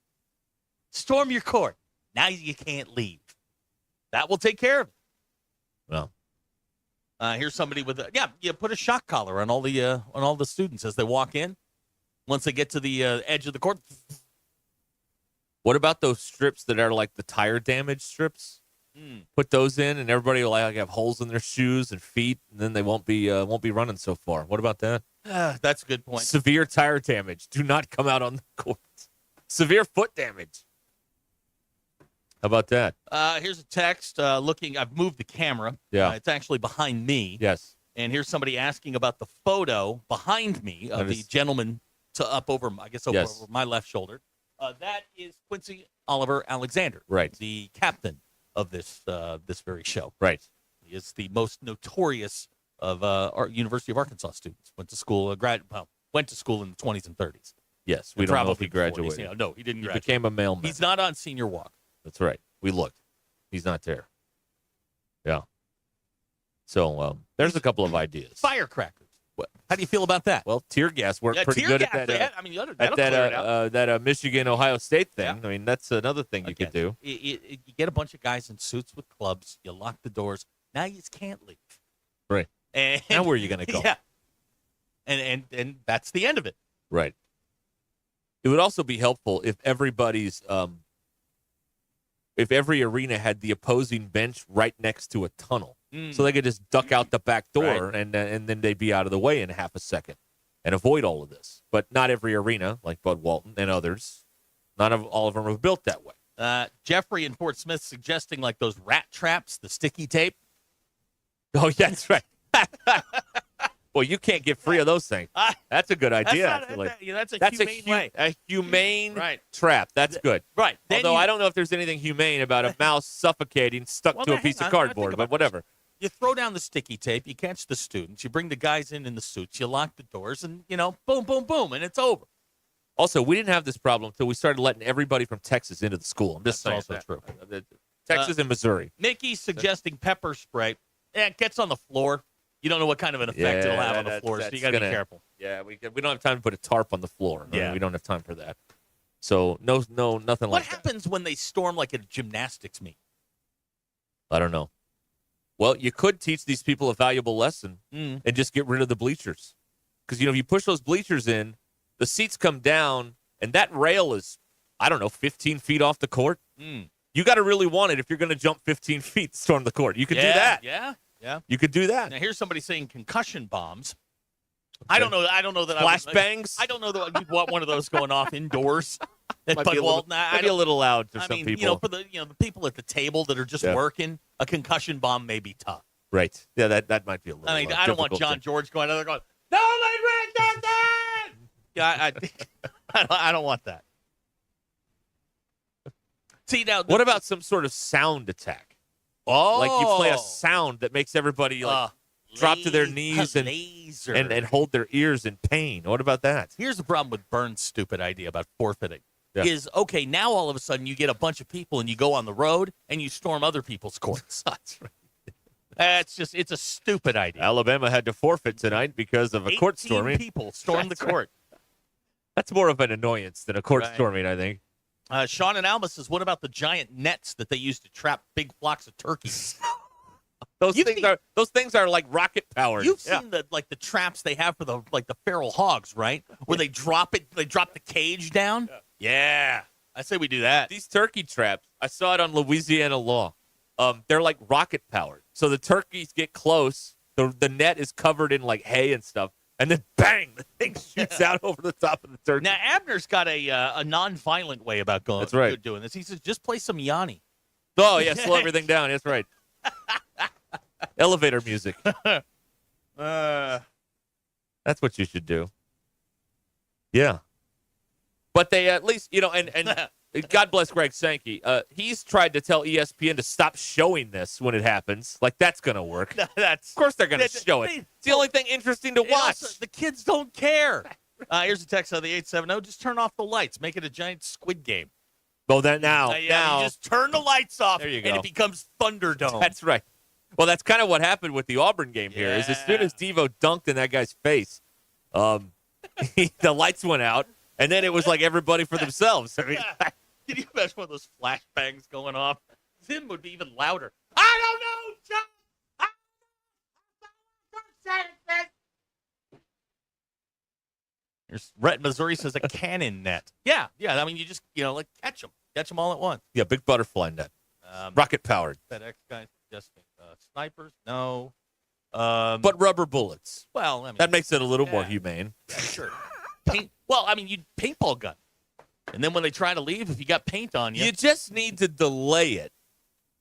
Storm your court. Now you can't leave. That will take care of it. Well. Here's somebody with you put a shock collar on all the students as they walk in. Once they get to the edge of the court. What about those strips that are like the tire damage strips? Put those in, and everybody will have holes in their shoes and feet, and then they won't be running so far. What about that? That's a good point. Severe tire damage. Do not come out on the court. Severe foot damage. How about that? Here's a text looking. I've moved the camera. Yeah. It's actually behind me. Yes. And here's somebody asking about the photo behind me of the gentleman up over my left shoulder. That is Quincy Oliver Alexander. Right. The captain of this very show. Right. He is the most notorious of our University of Arkansas students. Went to school in the 20s and 30s. Yes. We don't know if he graduated. 40s. No, he didn't graduate. He became a mailman. He's not on senior walk. That's right. We looked. He's not there. Yeah. So there's a couple of ideas. Firecrackers. How do you feel about that? Well, tear gas worked pretty tear good gas, at that. I mean, that'll at clear it out. that Michigan-Ohio State thing. I mean, that's another thing you could do. You get a bunch of guys in suits with clubs. You lock the doors. Now you just can't leave. Right. And now where are you going to go? Yeah. And that's the end of it. Right. It would also be helpful if if every arena had the opposing bench right next to a tunnel, so they could just duck out the back door and then they'd be out of the way in half a second and avoid all of this. But not every arena, like Bud Walton and others, all of them are built that way. Jeffrey in Fort Smith suggesting like those rat traps, the sticky tape. Oh, yeah, that's right. Well, you can't get free of those things. That's a good idea. That's a humane way. A humane trap. That's good. Right. Although I don't know if there's anything humane about a mouse suffocating stuck to a piece of cardboard, but whatever. You throw down the sticky tape, you catch the students, you bring the guys in the suits, you lock the doors, and, boom, boom, boom, and it's over. Also, we didn't have this problem until we started letting everybody from Texas into the school. I'm just saying also that. true. Texas and Missouri. Mickey's suggesting pepper spray. Yeah, it gets on the floor. You don't know what kind of an effect it'll have on the floor, so you got to be careful. Yeah, we don't have time to put a tarp on the floor. Yeah. We don't have time for that. So, nothing like that. What happens when they storm like a gymnastics meet? I don't know. Well, you could teach these people a valuable lesson and just get rid of the bleachers. Because, if you push those bleachers in, the seats come down, and that rail is, 15 feet off the court. You got to really want it if you're going to jump 15 feet to storm the court. You could do that. Yeah. You could do that. Now, here's somebody saying concussion bombs. Okay. I don't know that flashbangs. I don't know that you'd want one of those going off indoors. Might be a little loud for some people. For the the people at the table that are just working, a concussion bomb may be tough. Right. Yeah, that might be a little. I don't want John George going out there going, "Don't let Rick Johnson!" Yeah, I don't want that. See now, what about some sort of sound attack? Oh, like you play a sound that makes everybody drop to their knees and hold their ears in pain. What about that? Here's the problem with Burns' stupid idea about forfeiting. Is, okay, now all of a sudden you get a bunch of people and you go on the road and you storm other people's courts. That's right. It's a stupid idea. Alabama had to forfeit tonight because of a court 18 storming. people stormed the court. That's more of an annoyance than a court storming, I think. Sean and Alma says, what about the giant nets that they use to trap big flocks of turkeys? Those things are like rocket powered. You've seen the traps they have for the feral hogs, right? Where they drop the cage down. Yeah. I say we do that. These turkey traps, I saw it on Louisiana Law. They're like rocket powered. So the turkeys get close. The net is covered in like hay and stuff. And then, bang, the thing shoots out over the top of the turkey. Now, Abner's got a non-violent way about doing this. He says, just play some Yanni. Oh, yeah, slow everything down. That's right. Elevator music. That's what you should do. Yeah. But they at least, and God bless Greg Sankey. He's tried to tell ESPN to stop showing this when it happens. Like, that's going to work. Of course they're going to show it. It's the only thing interesting to watch. Also, the kids don't care. Here's a text on the 870. Just turn off the lights. Make it a giant Squid Game. Oh, that now. You just turn the lights off, there you go. and it becomes Thunderdome. That's right. Well, that's kind of what happened with the Auburn game here. Is as soon as Devo dunked in that guy's face, the lights went out, and then it was like everybody for themselves. I mean, can you imagine one of those flashbangs going off? Zim would be even louder. I don't know, John. Rhett, Missouri says a cannon net. Yeah. I mean, you just catch them all at once. Yeah, big butterfly net, rocket powered. FedEx guys suggesting snipers. No. But rubber bullets. Well, I mean, that makes it a little more humane. Yeah, sure. You'd paintball gun. And then when they try to leave, if you got paint on you. You just need to delay it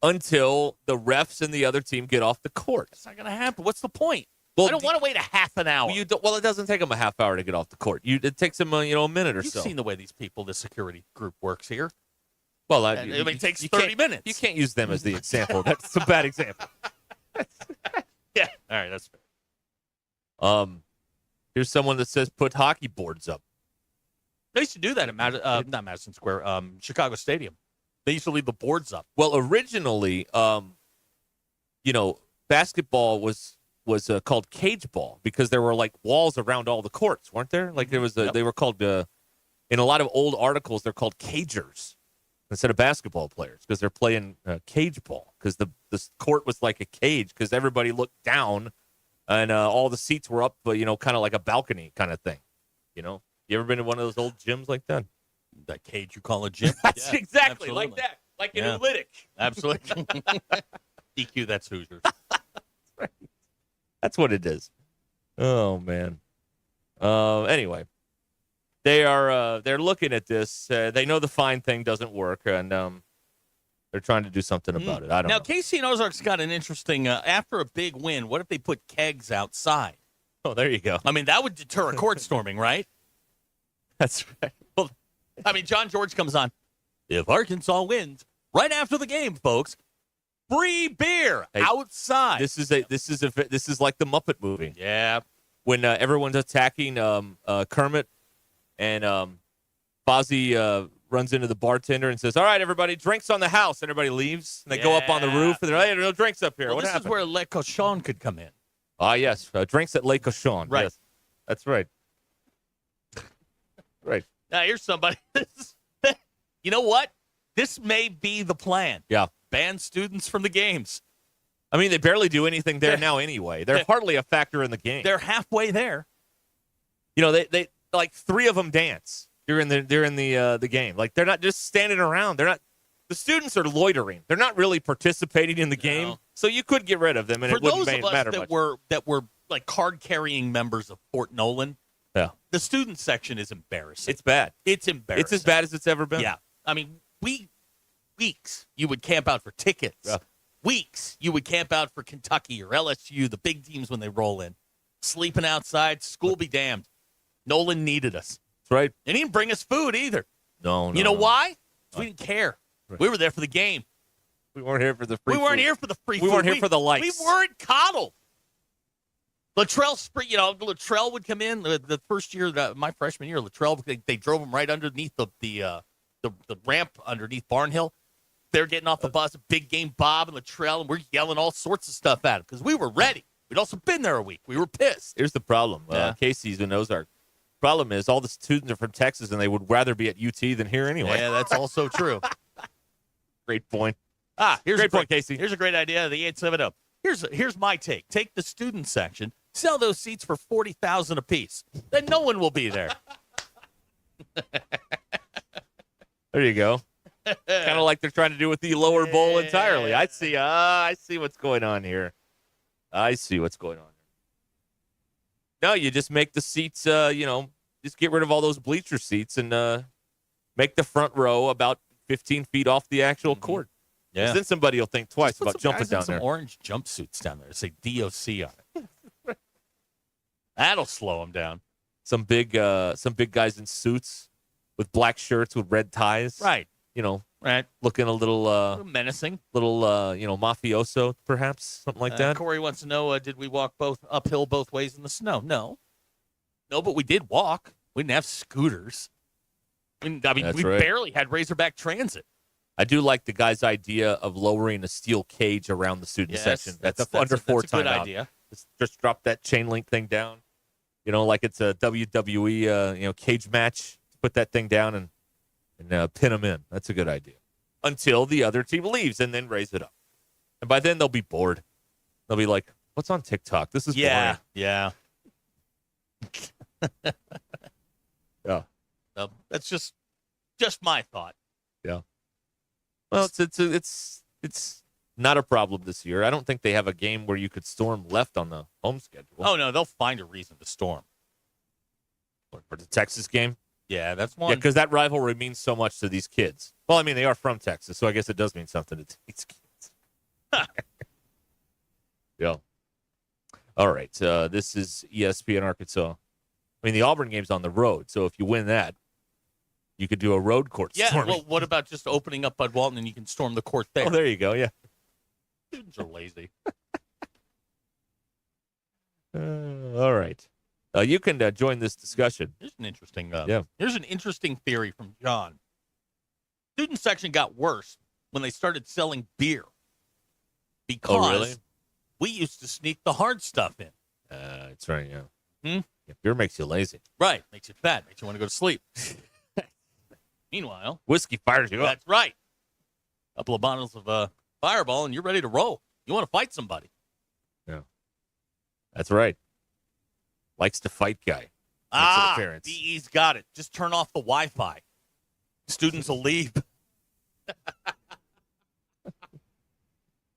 until the refs and the other team get off the court. It's not going to happen. What's the point? Well, I don't want to wait a half an hour. Well, it doesn't take them a half hour to get off the court. It takes them a minute or so. You've seen the way these people, the security group works here. Well, it takes 30 minutes. You can't use them as the example. That's a bad example. Yeah. All right, that's fair. Here's someone that says put hockey boards up. They used to do that at not Madison Square, Chicago Stadium. They used to leave the boards up. Well, originally, basketball was was called cage ball because there were like walls around all the courts, weren't there? Like there was they were called in a lot of old articles they're called cagers instead of basketball players because they're playing cage ball because the court was like a cage because everybody looked down and all the seats were up, kind of like a balcony kind of thing. You ever been to one of those old gyms like that? That cage you call a gym? That's exactly absolutely. like that, like an Olytic. Absolutely. DQ, that's Hoosiers. That's what it is. Oh man. Anyway, they're looking at this. They know the fine thing doesn't work, and they're trying to do something about it. I don't know. Now, Casey and Ozark's got an interesting. After a big win, what if they put kegs outside? Oh, there you go. I mean, that would deter a court storming, right? That's right. Well, I mean, John George comes on. If Arkansas wins right after the game, folks, free beer outside. This is like the Muppet movie. Yeah. When everyone's attacking Kermit, and Fozzie runs into the bartender and says, "All right, everybody, drinks on the house." And everybody leaves, and they go up on the roof, and they're like, "Hey, no drinks up here." Well, what this happened? is where Le Cochon could come in. Ah, yes, drinks at Le Cochon. Right. Yes, that's right. Right. Now, here's somebody. You know what? This may be the plan. Yeah. Ban students from the games. I mean, they barely do anything there now anyway. They're hardly a factor in the game. They're halfway there. They like three of them dance during the game. Like they're not just standing around. They're not. The students are loitering. They're not really participating in the game. So you could get rid of them, and For it wouldn't those of us matter that much. that were like card-carrying members of Fort Nolan, Yeah, the student section is embarrassing. it's bad. It's embarrassing. It's as bad as it's ever been. Yeah. I mean, weeks you would camp out for tickets. Yeah. Weeks you would camp out for Kentucky or LSU, the big teams when they roll in. Sleeping outside, school be damned. Nolan needed us. That's right. And he didn't bring us food either. No. You know why? We didn't care. Right. We were there for the game. We weren't here for the free. We weren't here for the free. We food. weren't here for the lights. We weren't coddled. Latrell would come in the first year, my freshman year. Latrell, they drove him right underneath the ramp underneath Barnhill. They're getting off the bus, big game Bob and Latrell, and we're yelling all sorts of stuff at him because we were ready. We'd also been there a week. We were pissed. Here's the problem. Casey's in Ozark. Problem is, all the students are from Texas, and they would rather be at UT than here anyway. Yeah, that's also true. Great point. Here's great point, Casey. Here's a great idea. The 870. Here's my take. Take the student section, sell those seats for $40,000 a piece. Then no one will be there. There you go. Kind of like they're trying to do with the lower bowl entirely. I see what's going on here. I see what's going on. No, you just make the seats, just get rid of all those bleacher seats and make the front row about 15 feet off the actual court. Yeah. 'Cause then somebody will think twice Put about some jumping guys in down some there. orange jumpsuits down there. Say DOC on it. That'll slow them down. Some big guys in suits with black shirts with red ties. Right. Right. Looking a little menacing. Little mafioso, perhaps, something like that. Corey wants to know, did we walk uphill both ways in the snow? No, but we did walk. We didn't have scooters. I mean, That's we right. barely had Razorback Transit. I do like the guy's idea of lowering a steel cage around the student section. That's under four that's a good timeout. idea. Just drop that chain link thing down. Like it's a WWE cage match. Put that thing down and pin them in. That's a good idea. Until the other team leaves and then raise it up. And by then they'll be bored. They'll be like, "What's on TikTok? This is boring." Yeah. Yeah. That's just my thought. Yeah. Well, it's not a problem this year. I don't think they have a game where you could storm left on the home schedule. Oh no, they'll find a reason to storm. For the Texas game? Yeah, that's one. Yeah, because that rivalry means so much to these kids. Well, I mean, they are from Texas, so I guess it does mean something to these kids. Yeah. All right. This is ESPN Arkansas. I mean, the Auburn game's on the road, so if you win that, you could do a road court storming. Well, what about just opening up Bud Walton and you can storm the court there? Oh, there you go. Yeah. Students are lazy. All right. You can join this discussion. Here's an interesting. Yeah. Here's an interesting theory from John. Student section got worse when they started selling beer. Because Oh, really? We used to sneak the hard stuff in. That's right, yeah. Hmm? Yeah, beer makes you lazy. Right. Makes you fat. Makes you want to go to sleep. Meanwhile, whiskey fires you up. That's right. A couple of bottles of Fireball, and you're ready to roll. You want to fight somebody. Yeah. That's right. Likes to fight guy. Makes an appearance. DE's got it. Just turn off the Wi-Fi. Students will leave.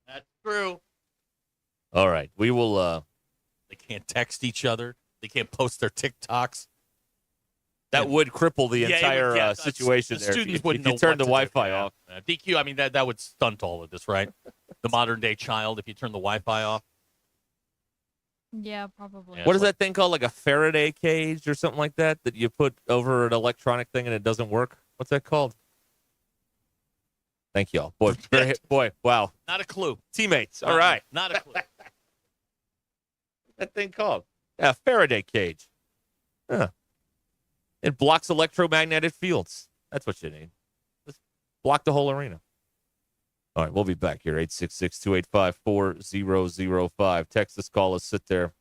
That's true. All right. We will. They can't text each other. They can't post their TikToks. That would cripple the entire situation the there. Students If wouldn't you know turn what the to Wi-Fi do. off. DQ, I mean, that would stunt all of this, right? The modern-day child, if you turn the Wi-Fi off. Yeah, probably. What is that thing called? Like a Faraday cage or something like that you put over an electronic thing and it doesn't work? What's that called? Thank y'all. Boy, wow. Not a clue. Teammates. All right. Not a clue. That thing called? Yeah, Faraday cage. Huh. It blocks electromagnetic fields. That's what you need. Just block the whole arena. All right, we'll be back here, 866-285-4005. Text us, call us, sit there,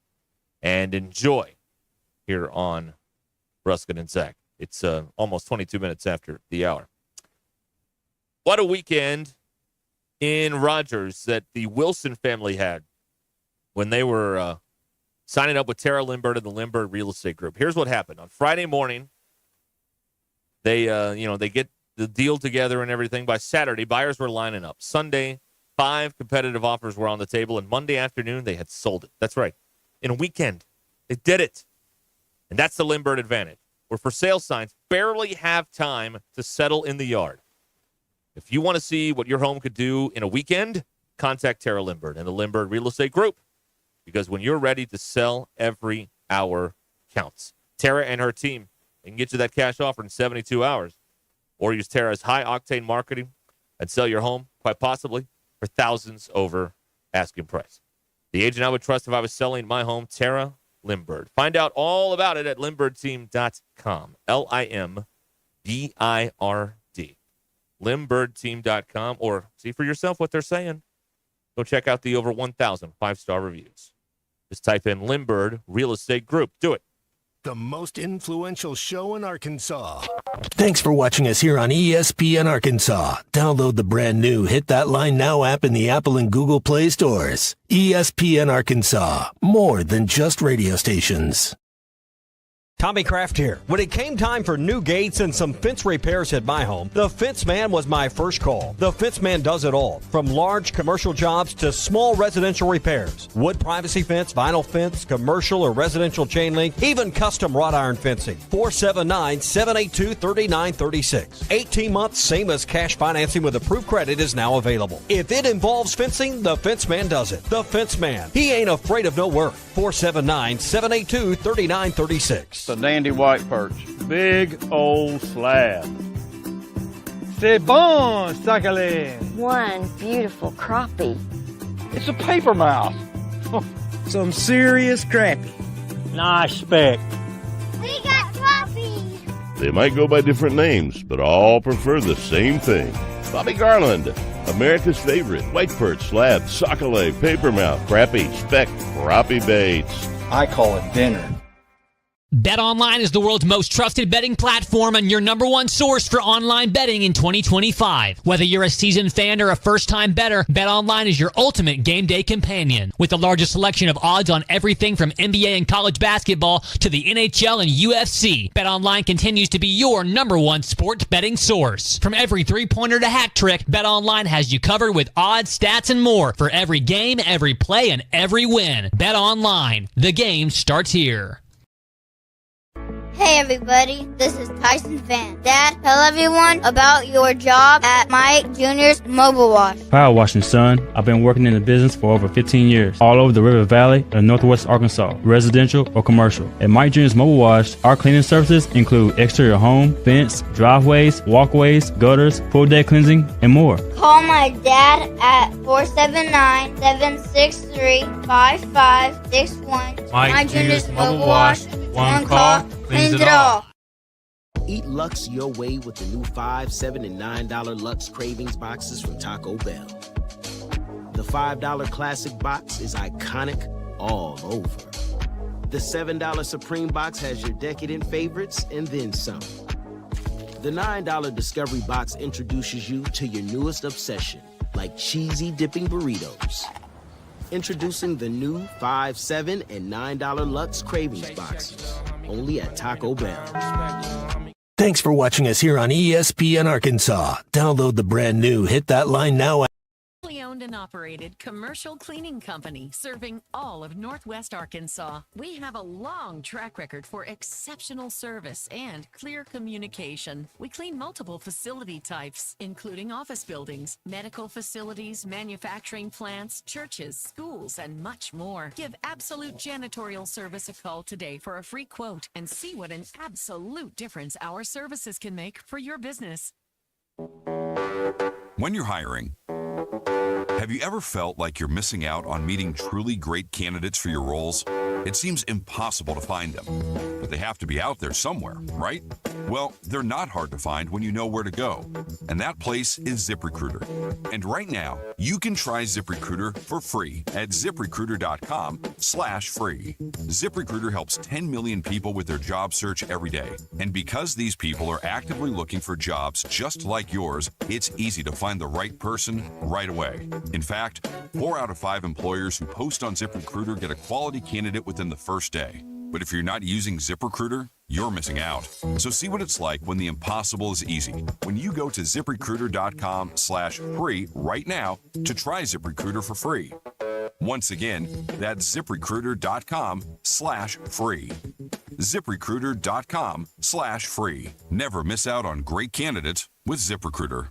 and enjoy here on Ruscin and Zach. It's almost 22 minutes after the hour. What a weekend in Rogers that the Wilson family had when they were signing up with Tara Lindbergh and the Lindbergh Real Estate Group. Here's what happened. On Friday morning, they get the deal together and everything. By Saturday, buyers were lining up. Sunday, 5 competitive offers were on the table, and Monday afternoon, they had sold it. That's right. In a weekend, they did it. And that's the Lindbergh advantage, where for sale signs barely have time to settle in the yard. If you want to see what your home could do in a weekend, contact Tara Lindbergh and the Lindbergh Real Estate Group, because when you're ready to sell, every hour counts. Tara and her team, they can get you that cash offer in 72 hours. Or use Tara's high-octane marketing and sell your home, quite possibly, for thousands over asking price. The agent I would trust if I was selling my home, Tara Lindbergh. Find out all about it at LindberghTeam.com. LIMBIRD. LindberghTeam.com. Or see for yourself what they're saying. Go check out the over 1,000 5-star reviews. Just type in Lindbergh Real Estate Group. Do it. The most influential show in Arkansas. Thanks for watching us here on ESPN Arkansas. Download the brand new Hit That Line Now app in the Apple and Google Play stores. ESPN Arkansas. More than just radio stations. Tommy Kraft here. When it came time for new gates and some fence repairs at my home, the Fence Man was my first call. The Fence Man does it all, from large commercial jobs to small residential repairs. Wood privacy fence, vinyl fence, commercial or residential chain link, even custom wrought iron fencing. 479-782-3936. 18 months, same as cash financing with approved credit is now available. If it involves fencing, the Fence Man does it. The Fence Man. He ain't afraid of no work. 479-782-3936. The dandy white perch. Big old slab. C'est bon, sacalé. One beautiful crappie. It's a paper mouse. Some serious crappie. Nice speck. We got crappies. They might go by different names, but all prefer the same thing. Bobby Garland, America's favorite white perch, slab, sockeye, papermouth, crappie, speck, crappie baits. I call it dinner. BetOnline is the world's most trusted betting platform and your number one source for online betting in 2025. Whether you're a seasoned fan or a first-time bettor, BetOnline is your ultimate game day companion. With the largest selection of odds on everything from NBA and college basketball to the NHL and UFC, BetOnline continues to be your number one sports betting source. From every three-pointer to hat trick, BetOnline has you covered with odds, stats, and more for every game, every play, and every win. BetOnline. The game starts here. Hey everybody, this is Tyson Fan. Dad, tell everyone about your job at Mike Jr.'s Mobile Wash. Power washing, son. I've been working in the business for over 15 years, all over the River Valley and Northwest Arkansas, residential or commercial. At Mike Jr.'s Mobile Wash, our cleaning services include exterior home, fence, driveways, walkways, gutters, full deck cleansing, and more. Call my dad at 479-763-5561. Mike Jr.'s Mobile Wash. One call cleans it all. Eat Lux your way with the new $5, $7, and $9 Lux Cravings boxes from Taco Bell. The The $5 classic box is iconic all over. The $7 Supreme box has your decadent favorites and then some. The $9 Discovery box introduces you to your newest obsession, like cheesy dipping burritos. Introducing the new $5, $7, and $9 Lux Cravings boxes, only at Taco Bell. Thanks for watching us here on ESPN Arkansas. Download the brand new Hit That Line Now app. Owned and operated commercial cleaning company serving all of Northwest Arkansas. We have a long track record for exceptional service and clear communication. We clean multiple facility types, including office buildings, medical facilities, manufacturing plants, churches, schools, and much more. Give Absolute Janitorial Service a call today for a free quote and see what an absolute difference our services can make for your business. When you're hiring, have you ever felt like you're missing out on meeting truly great candidates for your roles? It seems impossible to find them, but they have to be out there somewhere, right? Well, they're not hard to find when you know where to go, and that place is ZipRecruiter. And right now, you can try ZipRecruiter for free at ZipRecruiter.com/free. ZipRecruiter helps 10 million people with their job search every day, and because these people are actively looking for jobs just like yours, it's easy to find the right person right away. In fact, 4 out of 5 employers who post on ZipRecruiter get a quality candidate within the first day. But if you're not using ZipRecruiter, you're missing out. So see what it's like when the impossible is easy. When you go to ZipRecruiter.com/free right now to try ZipRecruiter for free. Once again, that's ZipRecruiter.com/free. ZipRecruiter.com/free. Never miss out on great candidates with ZipRecruiter.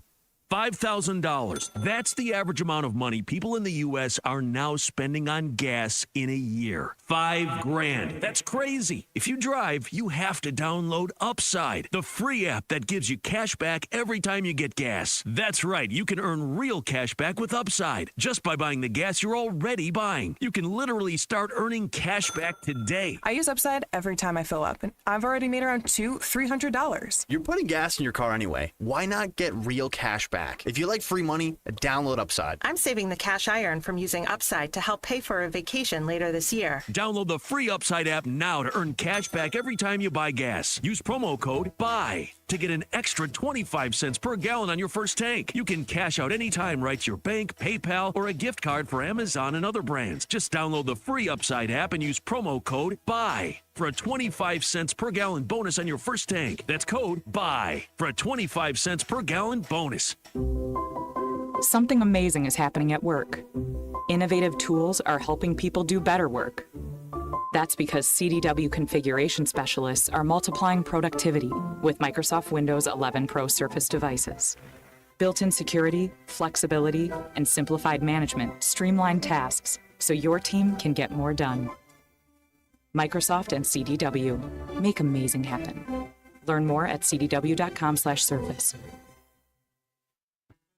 $5,000. That's the average amount of money people in the U.S. are now spending on gas in a year. $5,000. That's crazy. If you drive, you have to download Upside, the free app that gives you cash back every time you get gas. That's right. You can earn real cash back with Upside just by buying the gas you're already buying. You can literally start earning cash back today. I use Upside every time I fill up, and I've already made around $200-$300. You're putting gas in your car anyway. Why not get real cash back? If you like free money, download Upside. I'm saving the cash I earn from using Upside to help pay for a vacation later this year. Download the free Upside app now to earn cash back every time you buy gas. Use promo code BUY to get an extra 25 cents per gallon on your first tank. You can cash out anytime right to your bank, PayPal, or a gift card for Amazon and other brands. Just download the free Upside app and use promo code BUY for a 25 cents per gallon bonus on your first tank. That's code BUY for a 25 cents per gallon bonus. Something amazing is happening at work. Innovative tools are helping people do better work. That's because CDW configuration specialists are multiplying productivity with Microsoft Windows 11 Pro Surface devices. Built-in security, flexibility, and simplified management streamline tasks so your team can get more done. Microsoft and CDW make amazing happen. Learn more at cdw.com/surface.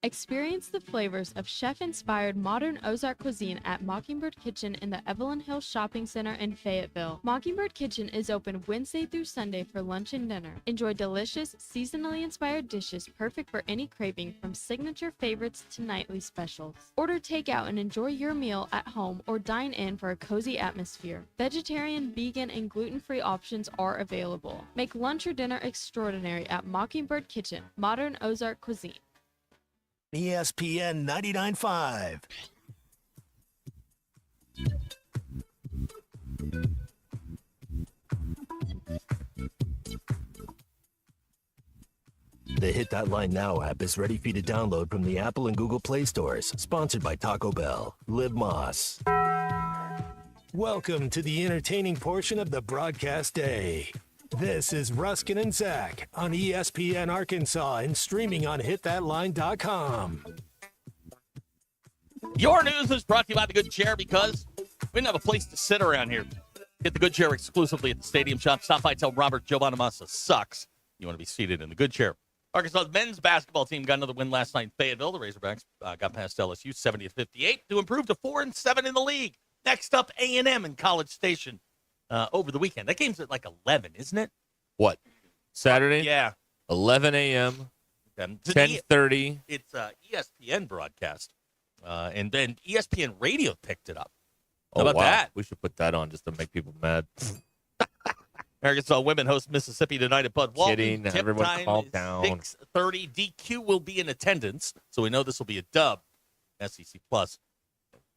Experience the flavors of chef-inspired modern Ozark cuisine at Mockingbird Kitchen in the Evelyn Hill Shopping Center in Fayetteville. Mockingbird Kitchen is open Wednesday through Sunday for lunch and dinner. Enjoy delicious, seasonally inspired dishes perfect for any craving, from signature favorites to nightly specials. Order takeout and enjoy your meal at home or dine in for a cozy atmosphere. Vegetarian, vegan, and gluten-free options are available. Make lunch or dinner extraordinary at Mockingbird Kitchen, modern Ozark cuisine. ESPN 99.5. The Hit That Line Now app is ready for you to download from the Apple and Google Play stores. Sponsored by Taco Bell. Live Moss. Welcome to the entertaining portion of the broadcast day. This is Ruscin and Zach on ESPN Arkansas and streaming on hitthatline.com. Your news is brought to you by the Good Chair, because we didn't have a place to sit around here. Get the Good Chair exclusively at the Stadium Shop. Stop by, tell Robert Joe Bonamassa sucks. You want to be seated in the Good Chair. Arkansas men's basketball team got another win last night in Fayetteville. The Razorbacks got past LSU 70-58 to improve to 4-7 in the league. Next up, A&M in College Station over the weekend. That game's at like 11, isn't it? What? Saturday? Yeah. 11 a.m., 10:30. It's ESPN broadcast. And then ESPN Radio picked it up. How Oh, about wow. that? We should put that on just to make people mad. Arkansas women host Mississippi tonight at Bud Walton. Kidding. Tip Everyone time calm is down. 6:30. DQ will be in attendance, so we know this will be a dub. SEC Plus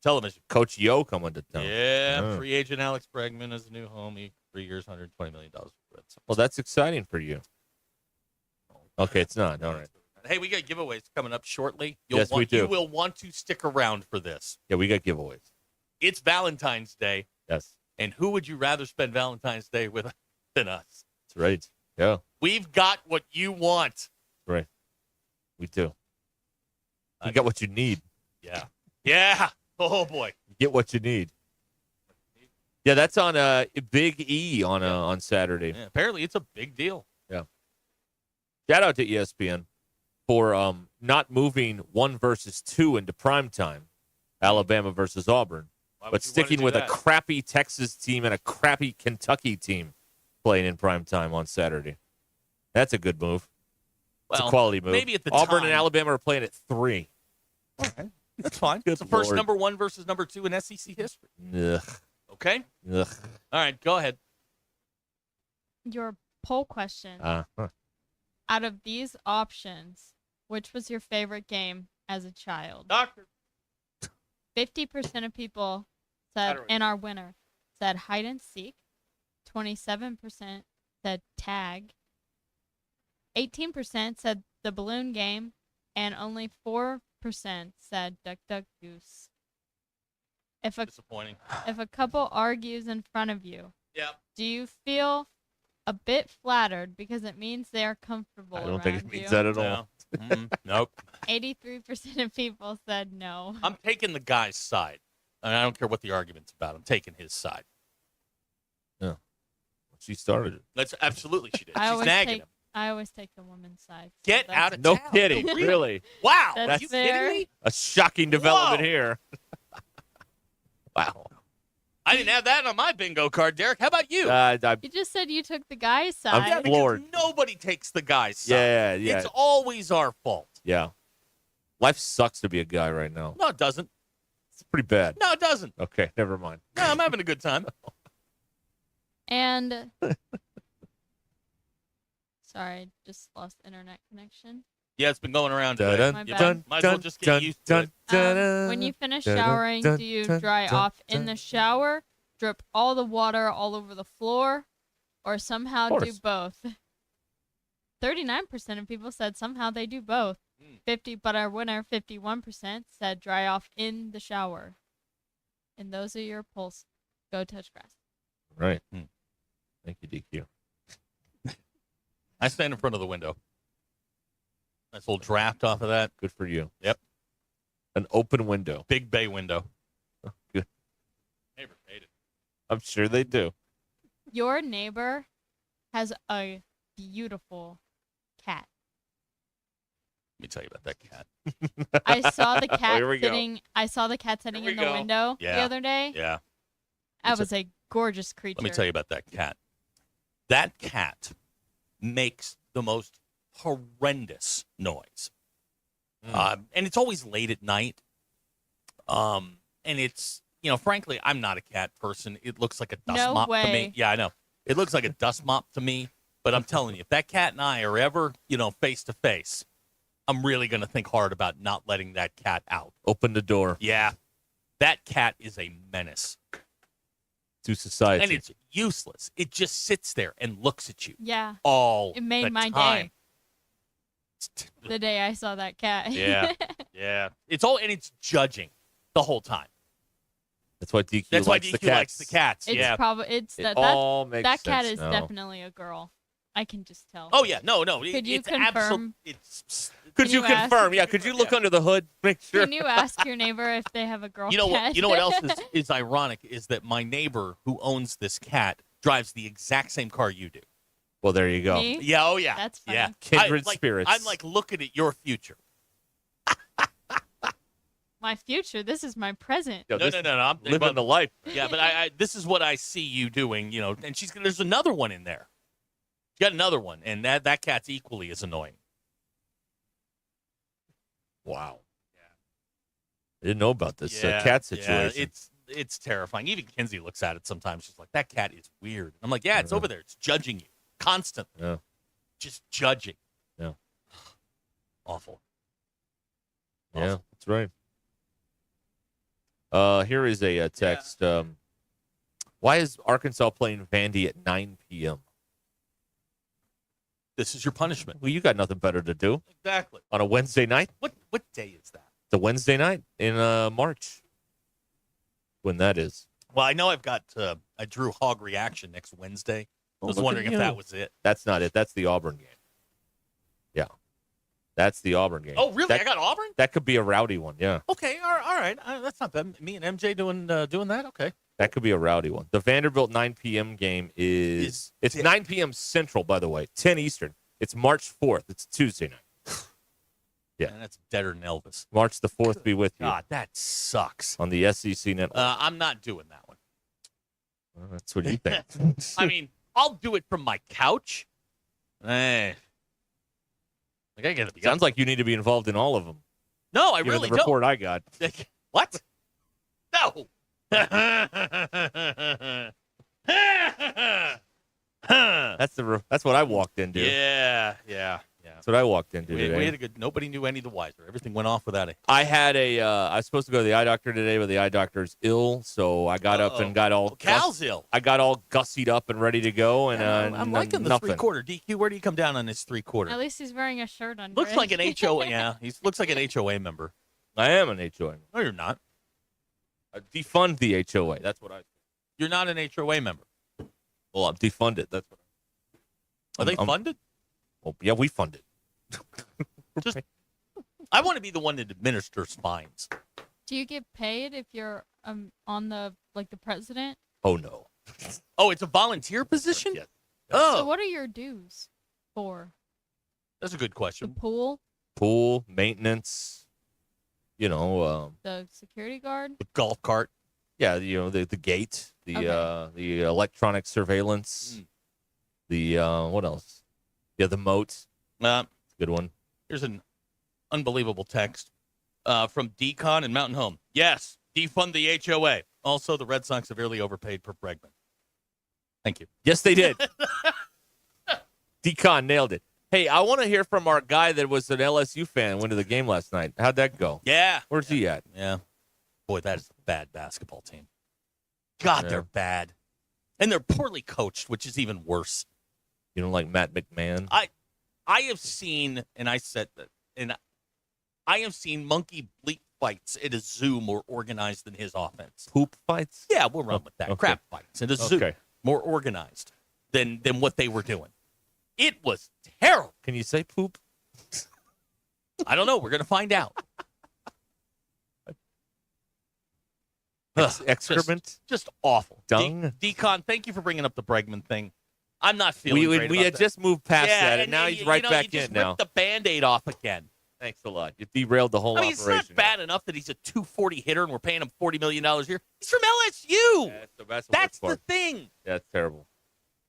television. Coach Yo coming to town. Yeah, free agent Alex Bregman is the new homie. 3 years, $120 million. Well, that's exciting for you. Okay, it's not. All right. Hey, we got giveaways coming up shortly. Yes, we do. You will want to stick around for this. Yeah, we got giveaways. It's Valentine's Day. Yes. And who would you rather spend Valentine's Day with than us? That's right. Yeah. We've got what you want. That's right. We do. You got what you need. Yeah. Yeah. Oh, boy. You get what you need. Yeah, that's on Big E on Saturday. Yeah, apparently, it's a big deal. Yeah. Shout out to ESPN for not moving 1 versus 2 into prime time, Alabama versus Auburn, but sticking with a crappy Texas team and a crappy Kentucky team playing in prime time on Saturday. That's a good move. It's a quality move. Maybe at the Auburn time. and Alabama are playing at 3. Okay. That's fine. Good It's the first Lord. number 1 versus number 2 in SEC history. Ugh. Okay? Ugh. All right, go ahead. Your poll question. Huh. Out of these options, which was your favorite game as a child? Doctor. 50% of people said, and our winner said hide and seek. 27% said tag. 18% said the balloon game. And only 4% said duck, duck, goose. Disappointing. If a couple argues in front of you, Yep. do you feel a bit flattered because it means they are comfortable I don't think it around means you? that at all. Nope. 83% of people said no. I'm taking the guy's side. I mean, I don't care what the argument's about. I'm taking his side. Yeah. She started it. That's absolutely she did. I She's always nagging take him. I always take the woman's side. so Get that's- out of No town. kidding. Really? Wow. That's Are you fair. kidding me? A shocking development Whoa. here. Wow. I didn't have that on my bingo card, Derek. How about you? You just said you took the guy's I'm side. floored. Nobody takes the guy's side. Yeah. It's always our fault. Yeah. Life sucks to be a guy right now. No, it doesn't. It's pretty bad. No, it doesn't. Okay, never mind. No, I'm having a good time. And sorry, just lost internet connection. Yeah, it's been going around today. Dun, My You bad. might as well just get used to it. When you finish showering, do you dry off in the shower, drip all the water all over the floor, or somehow Of do course. both? 39% of people said somehow they do both. 50, but our winner, 51%, said dry off in the shower. And those are your polls. Go touch grass. Right. Thank you, DQ. I stand in front of the window. Nice little draft off of that. Good for you. Yep. An open window. Big bay window. Oh, good. Neighbor made it. I'm sure they do. Your neighbor has a beautiful cat. Let me tell you about that cat. I saw the cat here we go. sitting. I saw the cat sitting Here in we the go. window the Yeah. other day. Yeah. That was a gorgeous creature. Let me tell you about that cat. That cat makes the most horrendous noise. And it's always late at night. And it's, frankly, I'm not a cat person. It looks like a dust No mop to me. way. Yeah, I know. It looks like a dust mop to me. But I'm telling you, if that cat and I are ever, face to face, I'm really going to think hard about not letting that cat out. Open the door Yeah. That cat is a menace. to society. And it's useless. It just sits there and looks at you Yeah. all It made the my time. day. The day I saw that cat. Yeah. Yeah. It's judging the whole time. That's why DQ That's why likes the DQ cats. likes the cats. It's yeah. probably It that all makes that cat sense is now. definitely a girl. I can just tell. Oh yeah, no. Could you it's confirm? Could Can you you ask- confirm? Yeah, could you look under the hood? Make sure. Can you ask your neighbor if they have a girl You know cat? what? You know what else is ironic is that my neighbor who owns this cat drives the exact same car you do. Well, there you go. Me? Yeah. Oh yeah. That's funny. Yeah. Kindred I'm spirits. like looking at your future. My future. This is my present. Yo, No. this- I'm Living the life. Yeah, but I this is what I see you doing. And there's another one in there. You got another one, and that cat's equally as annoying. Wow. I didn't know about this cat situation. Yeah, it's terrifying. Even Kinsey looks at it sometimes. She's like, that cat is weird. I'm like, yeah, it's over there. It's judging you constantly. Yeah. Just judging. Yeah. Awful. Yeah, that's right. Here is a text. Why is Arkansas playing Vandy at 9 p.m.? This is your punishment. Well, you got nothing better to do. Exactly. On a Wednesday night? What day is that? It's a Wednesday night in March. When that is. Well, I know I've got I drew Hog Reaction next Wednesday. I was wondering if that was it. That's not it. That's the Auburn game. Yeah. That's the Auburn game. Oh, really? I got Auburn? That could be a rowdy one, yeah. Okay, all right. That's not bad. Me and MJ doing that? Okay. That could be a rowdy one. The Vanderbilt 9 p.m. game it's 9 p.m. Central, by the way, 10 Eastern. It's March 4th. It's Tuesday night. Yeah. Man, that's deader than Elvis. March the 4th be with you. God, that sucks. On the SEC network. I'm not doing that one. Well, that's what you think. I mean, I'll do it from my couch. I gotta be. Sounds like you need to be involved in all of them. No, I Given really the report don't. I got. What? No. That's what I walked into. Yeah. That's what I walked into We today. had a good. Nobody knew any the wiser. Everything went off without it. I had I was supposed to go to the eye doctor today, but the eye doctor's ill, so I got up and got all. Cal's ill. I got all gussied up and ready to go, and I'm liking the nothing. 3/4. DQ, where do you come down on this 3/4? At least he's wearing a shirt under. Looks it. like an HOA. Yeah, he looks like an HOA member. I am an HOA. No, you're not. I defund the HOA. That's what I. You're not an HOA member. Well, I'm defunded. That's what. Are they funded? Oh, yeah, we fund it. Just, I want to be the one that administers fines. Do you get paid if you're on the president? Oh no. Oh, it's a volunteer position? Yes. So what are your dues for? That's a good question. The pool? Pool, maintenance, The security guard? The golf cart. Yeah, the gate, the electronic surveillance, the what else? Yeah, the moat. Good one. Here's an unbelievable text from Decon and Mountain Home. Yes, defund the HOA. Also, the Red Sox severely overpaid per Bregman. Thank you. Yes, they did. Decon nailed it. Hey, I want to hear from our guy that was an LSU fan, went to the game last night. How'd that go? Yeah. Where's he at? Yeah. Boy, that is a bad basketball team. God, they're bad. And they're poorly coached, which is even worse. You don't like Matt McMahon? I have seen, and I said that, and I have seen monkey bleep fights at a zoo more organized than his offense. Poop fights? Yeah, we'll run with that. Okay. Crap fights at a zoo. Okay. More organized than what they were doing. It was terrible. Can you say poop? I don't know. We're going to find out. Excrement? Just awful. Dung? Decon, thank you for bringing up the Bregman thing. I'm not feeling great we about had that. just moved past that, and now he's right back you just in now. ripped the Band-Aid off again. Thanks a lot. You derailed the whole I mean, it's operation. not bad enough that he's a 240 hitter and we're paying him $40 million a year. He's from LSU. Yeah, that's the thing. Yeah, that's terrible.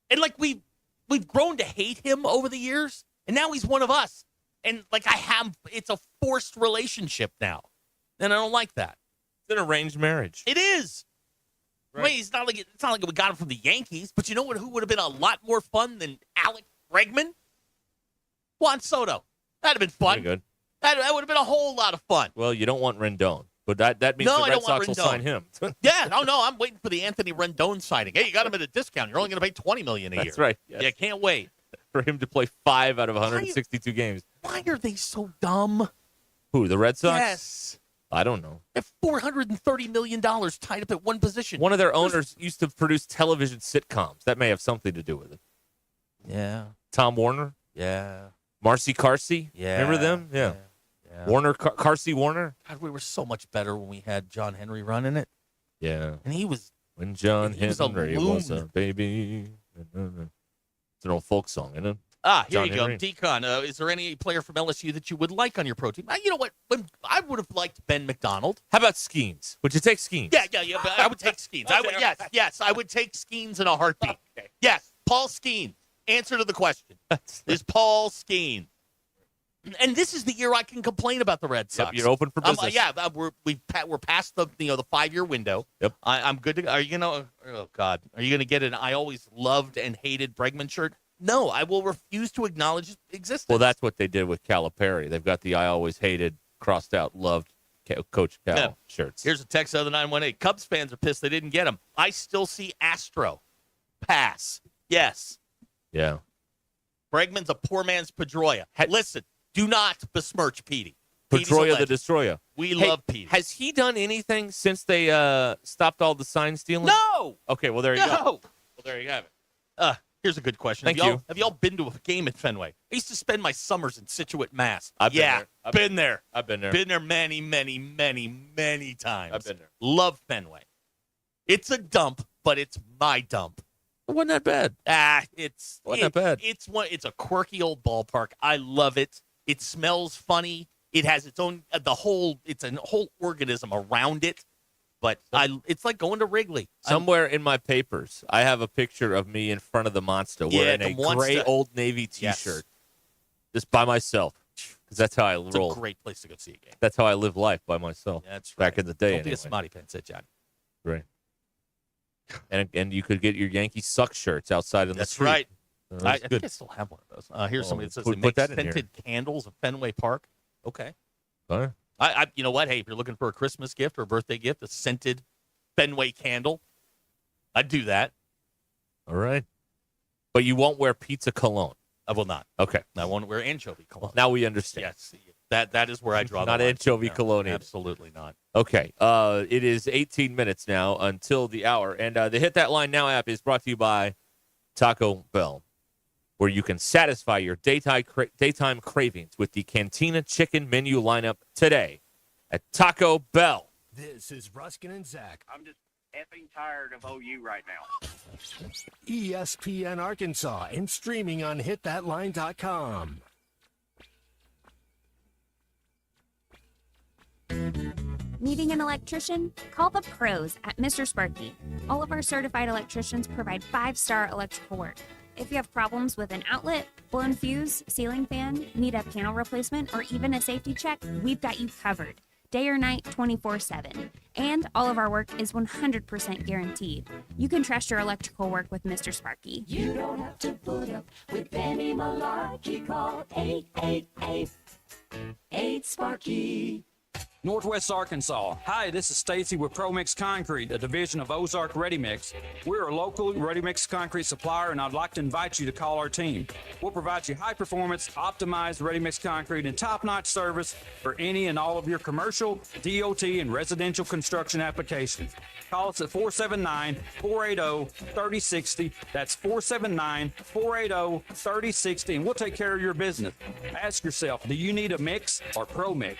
And we've grown to hate him over the years, and now he's one of us. And it's a forced relationship now, and I don't like that. It's an arranged marriage. It is. Right. Wait, it's not like we got him from the Yankees, but you know what? Who would have been a lot more fun than Alec Bregman? Juan Soto. That'd have been fun. Very good. That would have been a whole lot of fun. Well, you don't want Rendon, but that means No, the I Red don't want Sox will Rendon. sign him. Yeah, no, I'm waiting for the Anthony Rendon signing. Hey, you got him at a discount. You're only going to pay $20 million a year. That's right. Yes. Yeah, can't wait For him to play 5 out of 162 games. Why are they so dumb? Who, the Red Sox? Yes. I don't know. They have $430 million tied up at one position. One of their owners used to produce television sitcoms. That may have something to do with it. Yeah. Tom Warner? Yeah. Marcy Carsey? Yeah. Remember them? Yeah. Warner, Carsey Warner? God, we were so much better when we had John Henry running it. Yeah. And he was... When John he was a Henry was a loon. baby. It's an old folk song, isn't it? Here John you go. Henry. Decon, is there any player from LSU that you would like on your pro team? You know what? I would have liked Ben McDonald. How about Skeens? Would you take Skeens? Yeah, but I would take Skeens. Yes, I would take Skeens in a heartbeat. Okay. Yes, Paul Skeens. Answer to the question. Is Paul Skeens. And this is the year I can complain about the Red Sox. Yep, you're open for business. We're past the 5-year window. Yep. I'm good to. Are you gonna? Oh God, are you gonna get an I always loved and hated Bregman shirt? No, I will refuse to acknowledge its existence. Well, that's what they did with Calipari. They've got the I always hated, crossed out, loved Coach Cal shirts. Here's a text out of the 918. Cubs fans are pissed they didn't get him. I still see Astro. Pass. Yes. Yeah. Bregman's a poor man's Pedroia. Listen, do not besmirch Petey. Pedroia the Destroyer. We love Petey. Has he done anything since they stopped all the sign stealing? No. Okay, well, there you go. Well, there you have it. Here's a good question. Thank you. Have y'all been to a game at Fenway? I used to spend my summers in Scituate, Mass. I've been there. Been there. I've been there. Been there many, many, many, many times. I've been there. Love Fenway. It's a dump, but it's my dump. It wasn't that bad. Wasn't that bad. It's a quirky old ballpark. I love it. It smells funny. It has its own it's a whole organism around it. But it's like going to Wrigley. Somewhere in my papers, I have a picture of me in front of the Monster wearing a gray Old Navy T-shirt, just by myself, because that's how I roll. It's a great place to go see a game. That's how I live life, by myself. That's back in the day. Don't be a smarty pants, Johnny. Right. And you could get your Yankee suck shirts outside in the street. Right. I Good. think I still have one of those. Here's somebody that says put they make that in here. scented candles at Fenway Park. Okay. All right. You know what? Hey, if you're looking for a Christmas gift or a birthday gift, a scented Fenway candle, I'd do that. All right. But you won't wear pizza cologne. I will not. Okay. I won't wear anchovy cologne. Now we understand. Yes. That is where I draw the Not line. anchovy No, cologne. Absolutely not. Okay. It is 18 minutes now until the hour. And the Hit That Line Now app is brought to you by Taco Bell, where you can satisfy your daytime cravings with the Cantina Chicken menu lineup today at Taco Bell. This is Ruscin and Zach. I'm just effing tired of OU right now. ESPN Arkansas and streaming on hitthatline.com. Needing an electrician? Call the pros at Mr. Sparky. All of our certified electricians provide 5-star electrical work. If you have problems with an outlet, blown fuse, ceiling fan, need a panel replacement, or even a safety check, we've got you covered. Day or night, 24/7. And all of our work is 100% guaranteed. You can trust your electrical work with Mr. Sparky. You don't have to put up with any malarkey. Call 888-8-SPARKY. Northwest Arkansas. Hi, this is Stacy with ProMix Concrete, a division of Ozark Ready Mix. We're a local ready mix concrete supplier, and I'd like to invite you to call our team. We'll provide you high performance, optimized ready mix concrete and top-notch service for any and all of your commercial, DOT, and residential construction applications. Call us at 479-480-3060. That's 479-480-3060, and we'll take care of your business. Ask yourself, do you need a mix or ProMix?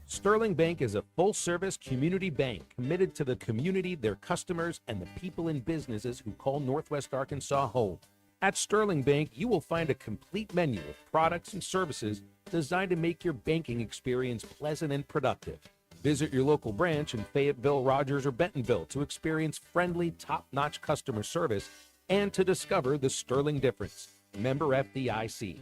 Sterling Bank is a full-service community bank committed to the community, their customers, and the people and businesses who call Northwest Arkansas home. At Sterling Bank, you will find a complete menu of products and services designed to make your banking experience pleasant and productive. Visit your local branch in Fayetteville, Rogers, or Bentonville to experience friendly, top-notch customer service and to discover the Sterling difference. Member FDIC.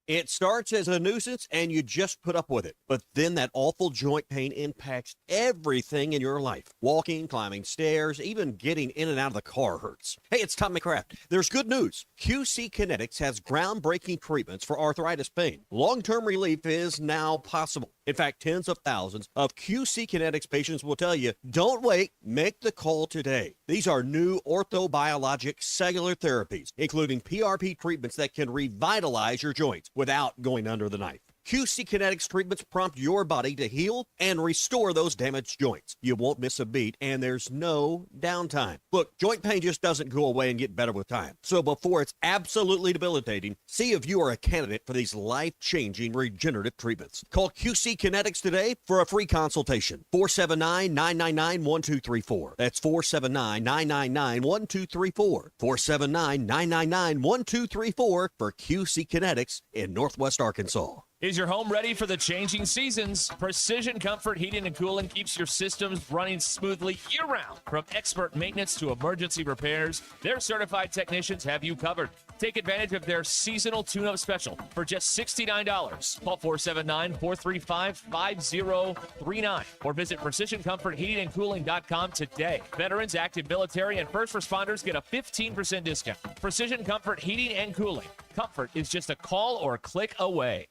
It starts as a nuisance and you just put up with it. But then that awful joint pain impacts everything in your life. Walking, climbing stairs, even getting in and out of the car hurts. Hey, it's Tom McCraft. There's good news. QC Kinetics has groundbreaking treatments for arthritis pain. Long-term relief is now possible. In fact, tens of thousands of QC Kinetics patients will tell you, don't wait, make the call today. These are new orthobiologic cellular therapies, including PRP treatments that can revitalize your joints without going under the knife. QC Kinetics treatments prompt your body to heal and restore those damaged joints. You won't miss a beat, and there's no downtime. Look, joint pain just doesn't go away and get better with time. So before it's absolutely debilitating, see if you are a candidate for these life-changing regenerative treatments. Call QC Kinetics today for a free consultation. 479-999-1234. That's 479-999-1234. 479-999-1234 for QC Kinetics in Northwest Arkansas. Is your home ready for the changing seasons? Precision Comfort Heating and Cooling keeps your systems running smoothly year-round. From expert maintenance to emergency repairs, their certified technicians have you covered. Take advantage of their seasonal tune-up special for just $69. Call 479-435-5039 or visit PrecisionComfortHeatingandCooling.com today. Veterans, active military, and first responders get a 15% discount. Precision Comfort Heating and Cooling. Comfort is just a call or click away.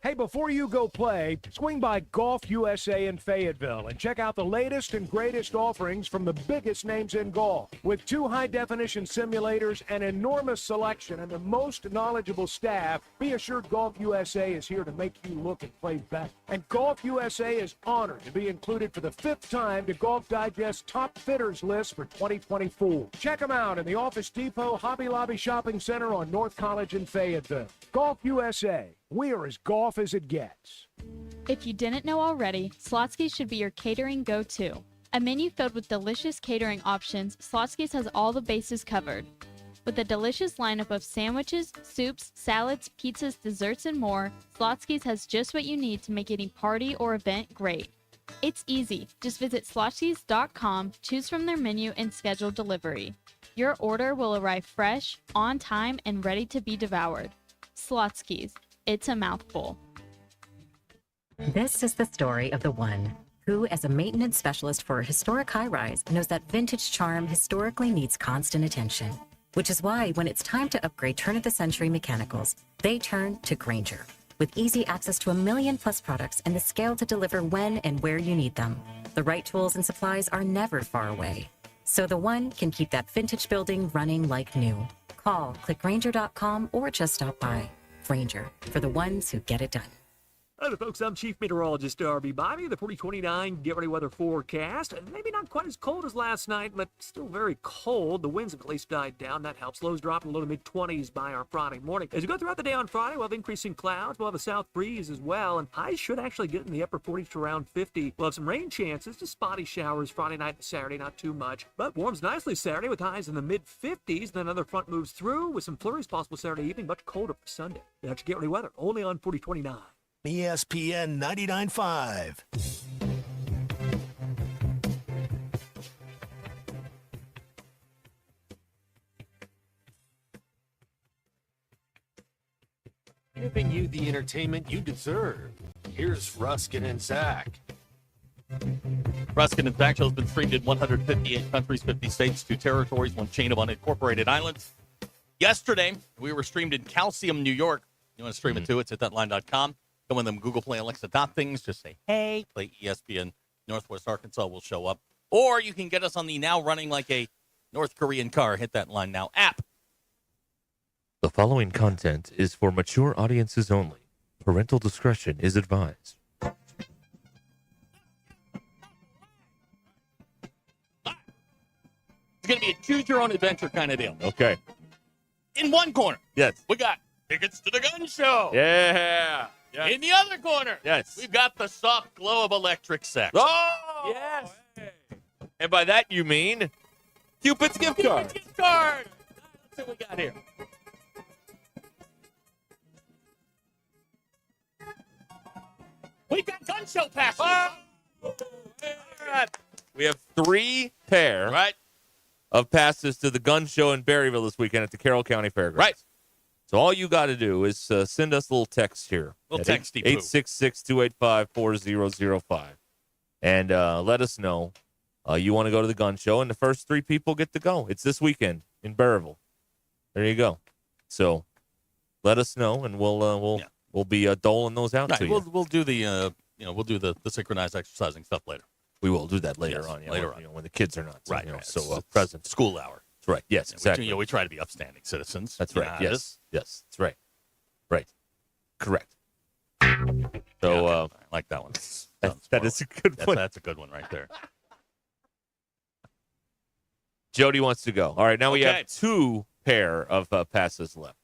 Hey, before you go play, swing by Golf USA in Fayetteville and check out the latest and greatest offerings from the biggest names in golf. With 2 high-definition simulators, an enormous selection, and the most knowledgeable staff, be assured Golf USA is here to make you look and play better. And Golf USA is honored to be included for the 5th time to Golf Digest's Top Fitters list for 2024. Check them out in the Office Depot Hobby Lobby Shopping Center on North College in Fayetteville. Golf USA. We are as golf as it gets. If you didn't know already, Slotsky's should be your catering go-to. A menu filled with delicious catering options, Slotsky's has all the bases covered. With a delicious lineup of sandwiches, soups, salads, pizzas, desserts, and more, Slotsky's has just what you need to make any party or event great. It's easy. Just visit Slotskys.com, choose from their menu, and schedule delivery. Your order will arrive fresh, on time, and ready to be devoured. Slotsky's. It's a mouthful. This is the story of the one who, as a maintenance specialist for a historic high-rise, knows that vintage charm historically needs constant attention. Which is why, when it's time to upgrade turn-of-the-century mechanicals, they turn to Grainger. With easy access to 1 million-plus products and the scale to deliver when and where you need them, the right tools and supplies are never far away. So the one can keep that vintage building running like new. Call, click Grainger.com, or just stop by. Grainger, for the ones who get it done. Hello, folks. I'm Chief Meteorologist Darby Bobby. The 4029 Get Ready Weather forecast. Maybe not quite as cold as last night, but still very cold. The winds have at least died down. That helps. Lows drop in the low to mid-20s by our Friday morning. As we go throughout the day on Friday, we'll have increasing clouds. We'll have a south breeze as well, and highs should actually get in the upper 40s to around 50. We'll have some rain chances, just spotty showers Friday night and Saturday, not too much. But warms nicely Saturday with highs in the mid-50s. Then another front moves through with some flurries possible Saturday evening, much colder for Sunday. That's your Get Ready Weather, only on 4029. ESPN 99.5. Giving you the entertainment you deserve. Here's Ruscin and Zach. Ruscin and Zach Show has been streamed in 158 countries, 50 states, 2 territories, 1 chain of unincorporated islands. Yesterday, we were streamed in Calcium, New York. You want to stream it too? It's at thatline.com. Go in them Google Play, Alexa things. Just say, hey, play ESPN Northwest Arkansas will show up. Or you can get us on the now running like a North Korean car, Hit That Line Now app. The following content is for mature audiences only. Parental discretion is advised. It's going to be a choose-your-own-adventure kind of deal. Okay. In one corner, yes, we got tickets to the gun show. Yeah. Yes. In the other corner, yes, we've got the soft glow of electric sex. Oh, yes. Hey. And by that you mean Cupid's gift card. Cupid's gift card. Let's see what we got here. We've got gun show passes. Oh. All right. We have 3 pair of passes to the gun show in Berryville this weekend at the Carroll County Fairgrounds. Right. So all you got to do is send us a little text here. Little texty 866-285-4005. And let us know you want to go to the gun show, and the first 3 people get to go. It's this weekend in Berryville. There you go. So let us know, and we'll be doling those out to you. We'll do the we'll do the synchronized exercising stuff later. We will do that later on. Later on, when the kids are not. Right. So present school hour. That's right. Yes, exactly. We try to be upstanding citizens. That's right. Yes. Yes. That's right. Right. Correct. So I like that one. That is a good one. That's a good one right there. Jody wants to go. All right. Now we have 2 pair of passes left.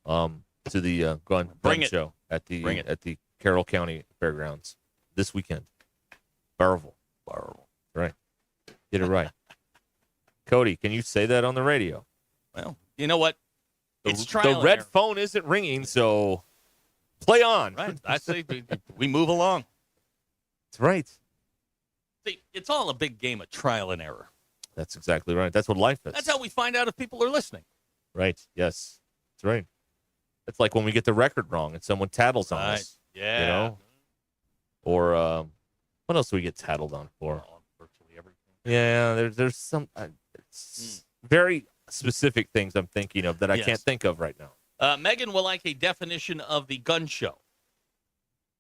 To the gun show at the Carroll County Fairgrounds this weekend. Berryville. Right. Get it right. Cody, can you say that on the radio? Well, you know what? The red phone isn't ringing, so Play on. Right. I say we move along. That's right. See, it's all a big game of trial and error. That's exactly right. That's what life is. That's how we find out if people are listening. Right. Yes. That's right. It's like when we get the record wrong and someone tattles on us. Yeah. You know? Or what else do we get tattled on for? Virtually everything. Yeah, there's some very specific things I'm thinking of that I can't think of right now. Megan will like a definition of the gun show.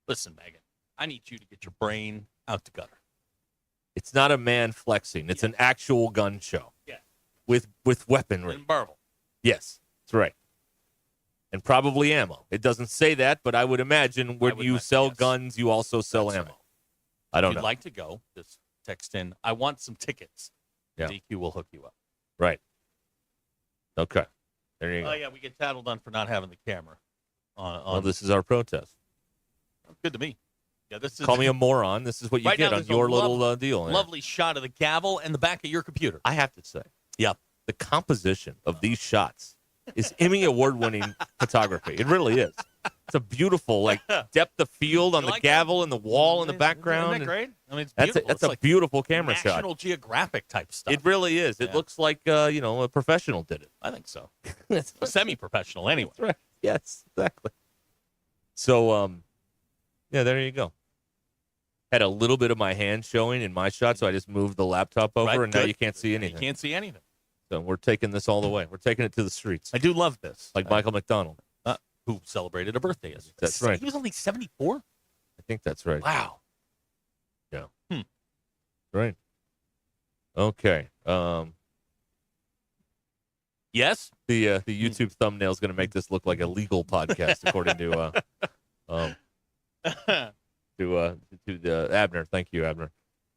Listen, Megan, I need you to get your brain out the gutter. It's not a man flexing. It's an actual gun show. Yeah. With weaponry. And Marvel. Yes, that's right. And probably ammo. It doesn't say that, but I would imagine when you sell guns, you also sell ammo. Right. I don't If know. you'd like to go, just text in, I want some tickets. Yeah. DQ will hook you up. Right. Okay. There you go. Oh, yeah, we get tattled on for not having the camera. Well, this is our protest. Good to me. Yeah, this is Call me a moron. This is what you Right now, get on there's a your little deal. there. Lovely shot of the gavel and the back of your computer. I have to say. Yeah. The composition of these shots is Emmy Award-winning photography. It really is. It's a beautiful, depth of field on the gavel and the wall in the background. Isn't that great? I mean, it's That's beautiful. a beautiful camera shot. National Geographic type stuff. It really is. It looks like, a professional did it. I think so. Semi-professional, anyway. That's right. Yes, exactly. So, yeah, there you go. Had a little bit of my hand showing in my shot, so I just moved the laptop over, Right, and now good. you can't see anything. You can't see anything. So we're taking this all the way. We're taking it to the streets. I do love this. Like Michael McDonald. Who celebrated a birthday. That's right. He was only 74? I think that's right. Wow. Yeah. Hmm. Right. Okay. Yes? The YouTube thumbnail is going to make this look like a legal podcast, according to Abner. Thank you, Abner.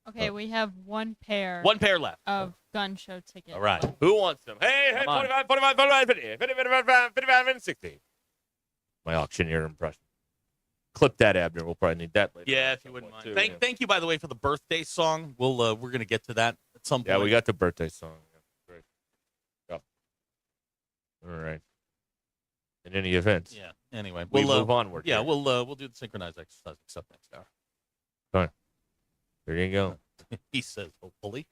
Okay, we have one pair. One pair left. Of gun show tickets. All right. Who wants them? Hey, 45, 45, 45, 50, 55, and 60. My auctioneer impression. Clip that, Abner. We'll probably need that later. Yeah, if you wouldn't mind. Thank you, by the way, for the birthday song. We're going to get to that at some point. Yeah, we got the birthday song. Yeah, great. Yeah. All right. In any event. Yeah. Anyway, we move onward. Yeah, here. we'll do the synchronized exercise except next hour. All right. There you go. He says, hopefully.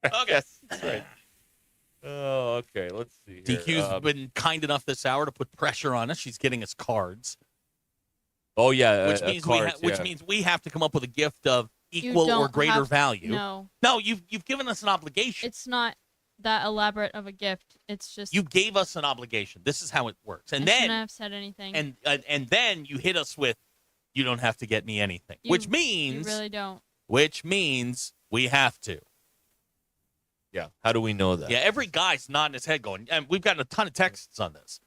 Okay. That's right. Oh, okay. Let's see. Here. DQ's been kind enough this hour to put pressure on us. She's getting us cards. Oh yeah, which means means we have to come up with a gift of equal or greater value. No, you've given us an obligation. It's not that elaborate of a gift. It's just you gave us an obligation. This is how it works. And I then shouldn't have said anything. And then you hit us with, you don't have to get me anything, which means you really don't. Which means we have to. Yeah. How do we know that? Yeah, every guy's nodding his head going, and we've gotten a ton of texts on this.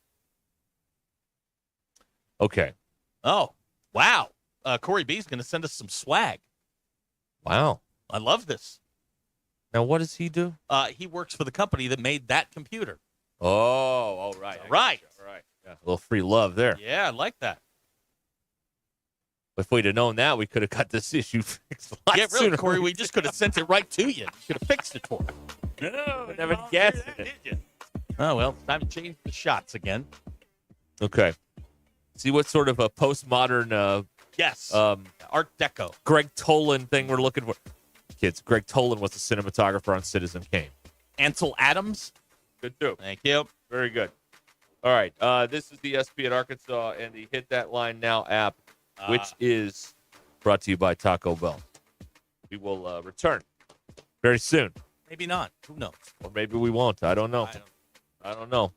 Okay. Oh, wow. Corey B's going to send us some swag. Wow. I love this. Now, what does he do? He works for the company that made that computer. Oh, right. Right. All right. Yeah, a little free love there. Yeah, I like that. If we'd have known that, we could have got this issue fixed a lot really, sooner. Corey. We just could have sent it right to you. You could have fixed it for us. No, never guessed it. Did you? Oh, well, time to change the shots again. Okay. See what sort of a postmodern yes, Art Deco. Greg Tolan thing we're looking for. Kids, Greg Tolan was the cinematographer on Citizen Kane. Ansel Adams. Good too. Thank you. Very good. All right. This is the ESPN Arkansas and the Hit That Line Now app, which is brought to you by Taco Bell. We will return very soon. Maybe not. Who knows? Or maybe we won't. I don't know. I don't know.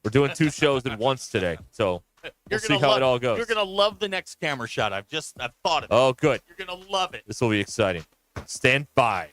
We're doing two shows at once today, so we'll see how it all goes. You're going to love the next camera shot. I've thought of it. Oh, good. You're going to love it. This will be exciting. Stand by.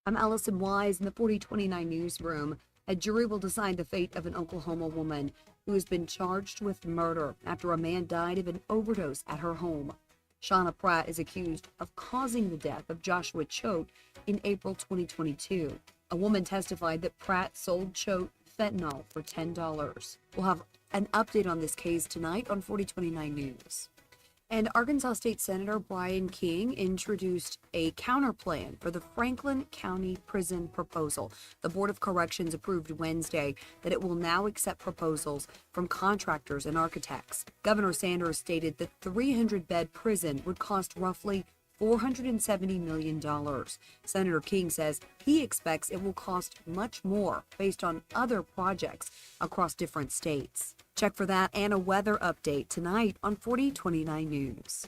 I'm Allison Wise in the 4029 newsroom. A jury will decide the fate of an Oklahoma woman who has been charged with murder after a man died of an overdose at her home. Shauna Pratt is accused of causing the death of Joshua Choate in April 2022. A woman testified that Pratt sold Choate fentanyl for $10. We'll have An update on this case tonight on 4029 News. And Arkansas State Senator Brian King introduced a counterplan for the Franklin County Prison proposal. The Board of Corrections approved Wednesday that it will now accept proposals from contractors and architects. Governor Sanders stated the 300-bed prison would cost roughly $470 million. Senator King says he expects it will cost much more based on other projects across different states. Check for that and a weather update tonight on 4029 News.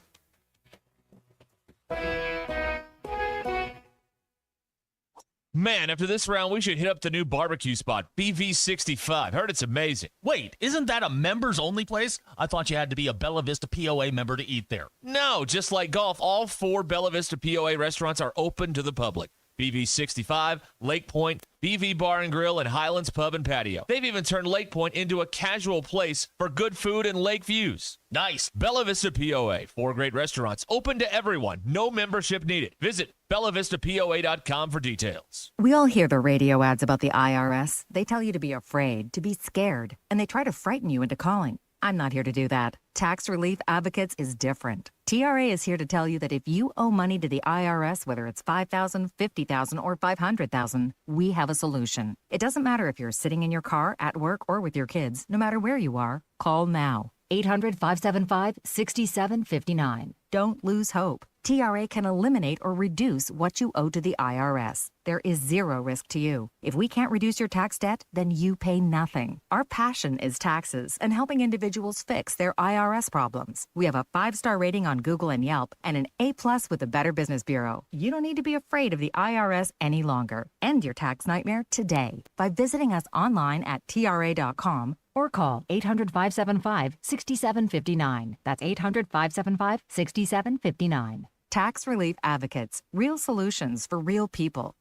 Man, after this round, we should hit up the new barbecue spot, BV65. Heard it's amazing. Wait, isn't that a members-only place? I thought you had to be a Bella Vista POA member to eat there. No, just like golf, all 4 Bella Vista POA restaurants are open to the public. BV65, Lake Point, BV Bar and Grill, and Highlands Pub and Patio. They've even turned Lake Point into a casual place for good food and lake views. Nice. Bella Vista POA, 4 great restaurants, open to everyone, no membership needed. Visit BellaVistaPOA.com for details. We all hear the radio ads about the IRS. They tell you to be afraid, to be scared, and they try to frighten you into calling. I'm not here to do that. Tax Relief Advocates is different. TRA is here to tell you that if you owe money to the IRS, whether it's $5,000, $50,000, or $500,000, we have a solution. It doesn't matter if you're sitting in your car, at work, or with your kids. No matter where you are, call now. 800-575-6759. Don't lose hope. TRA can eliminate or reduce what you owe to the IRS. There is zero risk to you. If we can't reduce your tax debt, then you pay nothing. Our passion is taxes and helping individuals fix their IRS problems. We have a 5-star rating on Google and Yelp and an A+ with the Better Business Bureau. You don't need to be afraid of the IRS any longer. End your tax nightmare today by visiting us online at TRA.com or call 800-575-6759. That's 800-575-6759. Tax Relief Advocates. Real solutions for real people.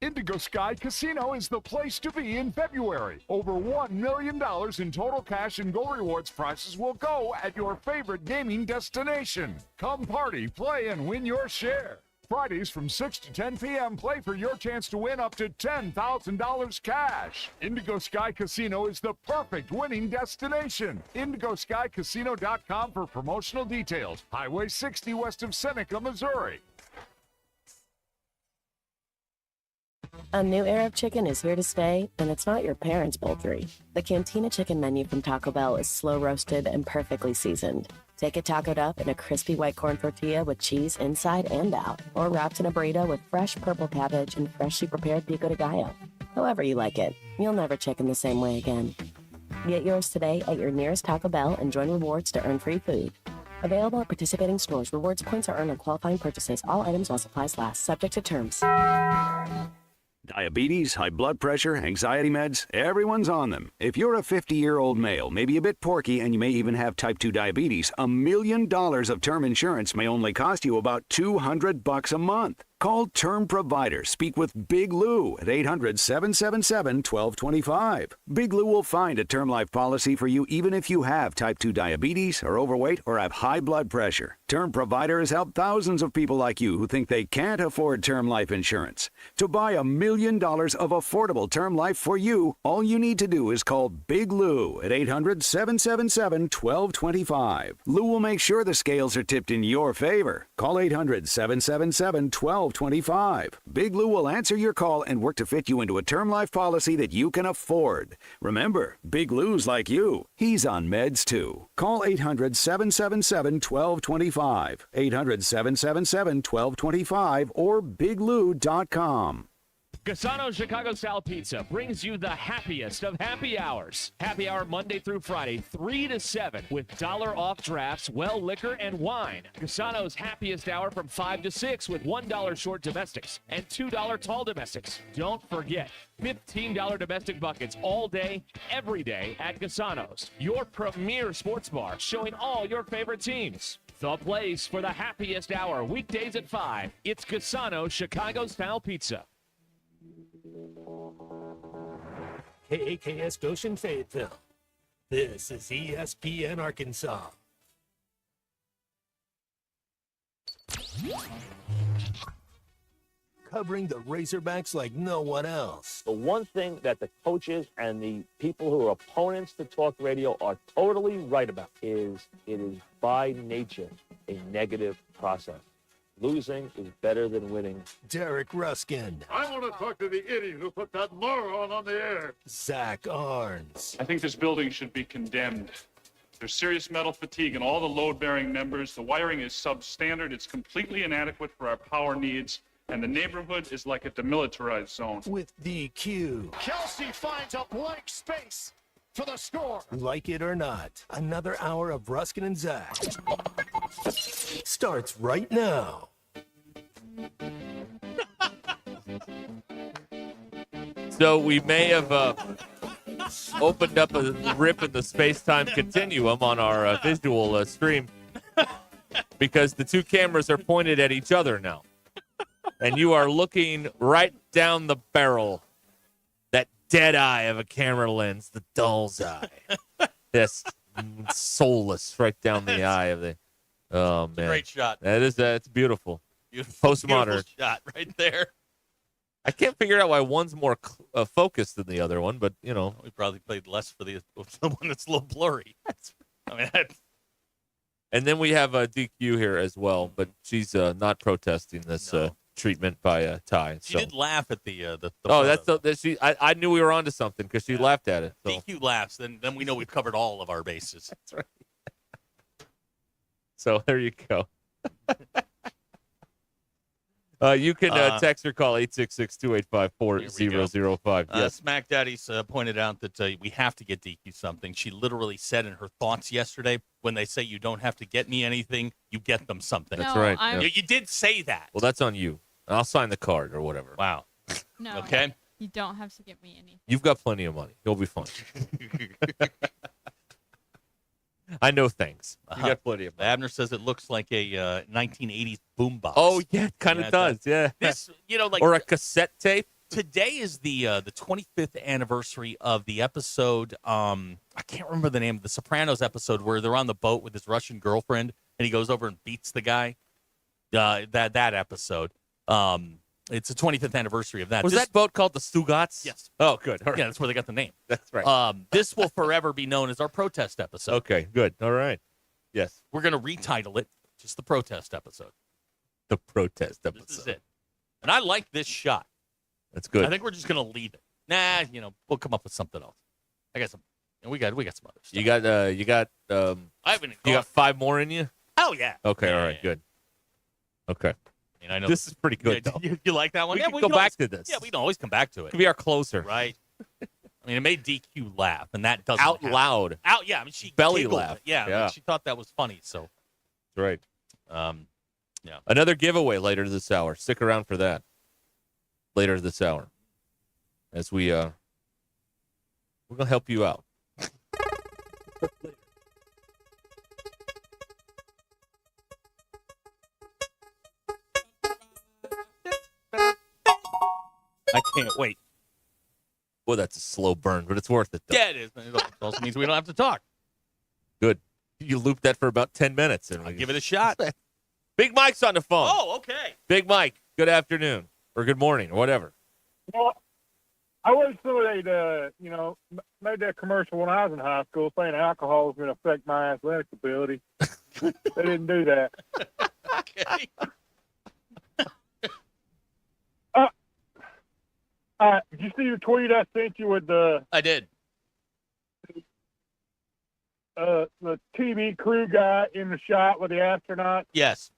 Indigo Sky Casino is the place to be in February. Over $1 million in total cash and gold rewards prizes will go at your favorite gaming destination. Come party, play, and win your share. Fridays from 6 to 10 p.m. play for your chance to win up to $10,000 cash. Indigo Sky Casino is the perfect winning destination. IndigoSkyCasino.com for promotional details. Highway 60 west of Seneca, Missouri. A new era of chicken is here to stay, and it's not your parents' poultry. The Cantina Chicken menu from Taco Bell is slow roasted and perfectly seasoned. Take it tacoed up in a crispy white corn tortilla with cheese inside and out, or wrapped in a burrito with fresh purple cabbage and freshly prepared pico de gallo. However you like it, you'll never chicken the same way again. Get yours today at your nearest Taco Bell and join rewards to earn free food. Available at participating stores. Rewards points are earned on qualifying purchases. All items while supplies last. Subject to terms. Diabetes, high blood pressure, anxiety meds, everyone's on them. If you're a 50-year-old male, maybe a bit porky, and you may even have type 2 diabetes, $1 million of term insurance may only cost you about $200 a month. Call Term Provider. Speak with Big Lou at 800-777-1225. Big Lou will find a term life policy for you even if you have type 2 diabetes, are overweight, or have high blood pressure. Term Provider has helped thousands of people like you who think they can't afford term life insurance. To buy $1 million of affordable term life for you, all you need to do is call Big Lou at 800-777-1225. Lou will make sure the scales are tipped in your favor. Call 800-777-1225. Big Lou will answer your call and work to fit you into a term life policy that you can afford. Remember, Big Lou's like you. He's on meds too. Call 800-777-1225. 800-777-1225 or biglou.com. Cassano's Chicago Style Pizza brings you the happiest of happy hours. Happy hour Monday through Friday, 3 to 7, with $1 off drafts, well liquor, and wine. Cassano's happiest hour from 5 to 6 with $1 short domestics and $2 tall domestics. Don't forget, $15 domestic buckets all day, every day at Cassano's, your premier sports bar showing all your favorite teams. The place for the happiest hour, weekdays at 5. It's Cassano's Chicago Style Pizza. KAKS Goshen Fayetteville. This is ESPN Arkansas. covering the Razorbacks like no one else. The one thing that the coaches and the people who are opponents to talk radio are totally right about is it is by nature a negative process. Losing is better than winning. Derek Ruscin. I want to talk to the idiot who put that moron on the air. Zach Arns. I think this building should be condemned. There's serious metal fatigue in all the load-bearing members. The wiring is substandard. It's completely inadequate for our power needs. And the neighborhood is like a demilitarized zone. With DQ. Kelsey finds a blank space for the score. Like it or not, another hour of Ruskin and Zach starts right now. So we may have opened up a rip in the space-time continuum on our visual stream because the two cameras are pointed at each other now. And you are looking right down the barrel, that dead eye of a camera lens, the doll's eye. This soulless right down the eye of the... Oh, man. Great shot. That is, it's beautiful. Postmodern. Beautiful shot right there. I can't figure out why one's more focused than the other one, but, you know. We probably played less for the one that's a little blurry. And then we have DQ here as well, but she's not protesting this treatment by Ty. She did laugh at the oh, I knew we were onto something because she laughed at it. So. DQ laughs, then we know we've covered all of our bases. That's right. So there you go. You can text or call 866-285-4005. Yes. Smack Daddy's pointed out that we have to get DQ something. She literally said in her thoughts yesterday, when they say you don't have to get me anything, you get them something. That's right. You did say that. Well, that's on you. I'll sign the card or whatever. Wow. No. Okay. You don't have to get me anything. You've got plenty of money. You'll be fine. I know things. You got plenty of money. Abner says it looks like a 1980s boombox. Oh, yeah, it kind of does. Yeah. This, like, or a cassette tape. Today is the 25th anniversary of the episode. I can't remember the name of the Sopranos episode where they're on the boat with his Russian girlfriend and he goes over and beats the guy. That episode. It's the 25th anniversary of that. Was that boat called the Stugats? Yes. Oh, good. All right. Yeah, that's where they got the name. That's right. This will forever be known as our protest episode. Okay, good. All right. Yes. We're going to retitle it just the protest episode. The protest episode. This is it. And I like this shot. That's good. I think we're just going to leave it. Nah, we'll come up with something else. I got some. We got some other stuff. You got. I haven't. You got 5 more in you? Oh yeah. Okay. Yeah, all right. yeah. Good. Okay. I know this is pretty good. Yeah, though. You like that one? We Yeah, can go back to this. Yeah, we can always come back to it. Could be our closer. Right. I mean, it made DQ laugh, and that doesn't out happen. loud. Yeah, I mean, she belly giggled. laugh. Yeah, I mean, she thought that was funny. So. That's right. Yeah. Another giveaway later this hour. Stick around for that. Later this hour, as we're gonna help you out. I can't wait. Well, that's a slow burn, but it's worth it, though. Yeah, it is. It also means we don't have to talk. Good. You looped that for about 10 minutes. I'll give it a shot. Big Mike's on the phone. Oh, okay. Big Mike, good afternoon or good morning or whatever. Well, I wish somebody made that commercial when I was in high school saying alcohol was going to affect my athletic ability. They didn't do that. Okay. Did you see the tweet I sent you with the? I did. The TV crew guy in the shot with the astronaut. Yes.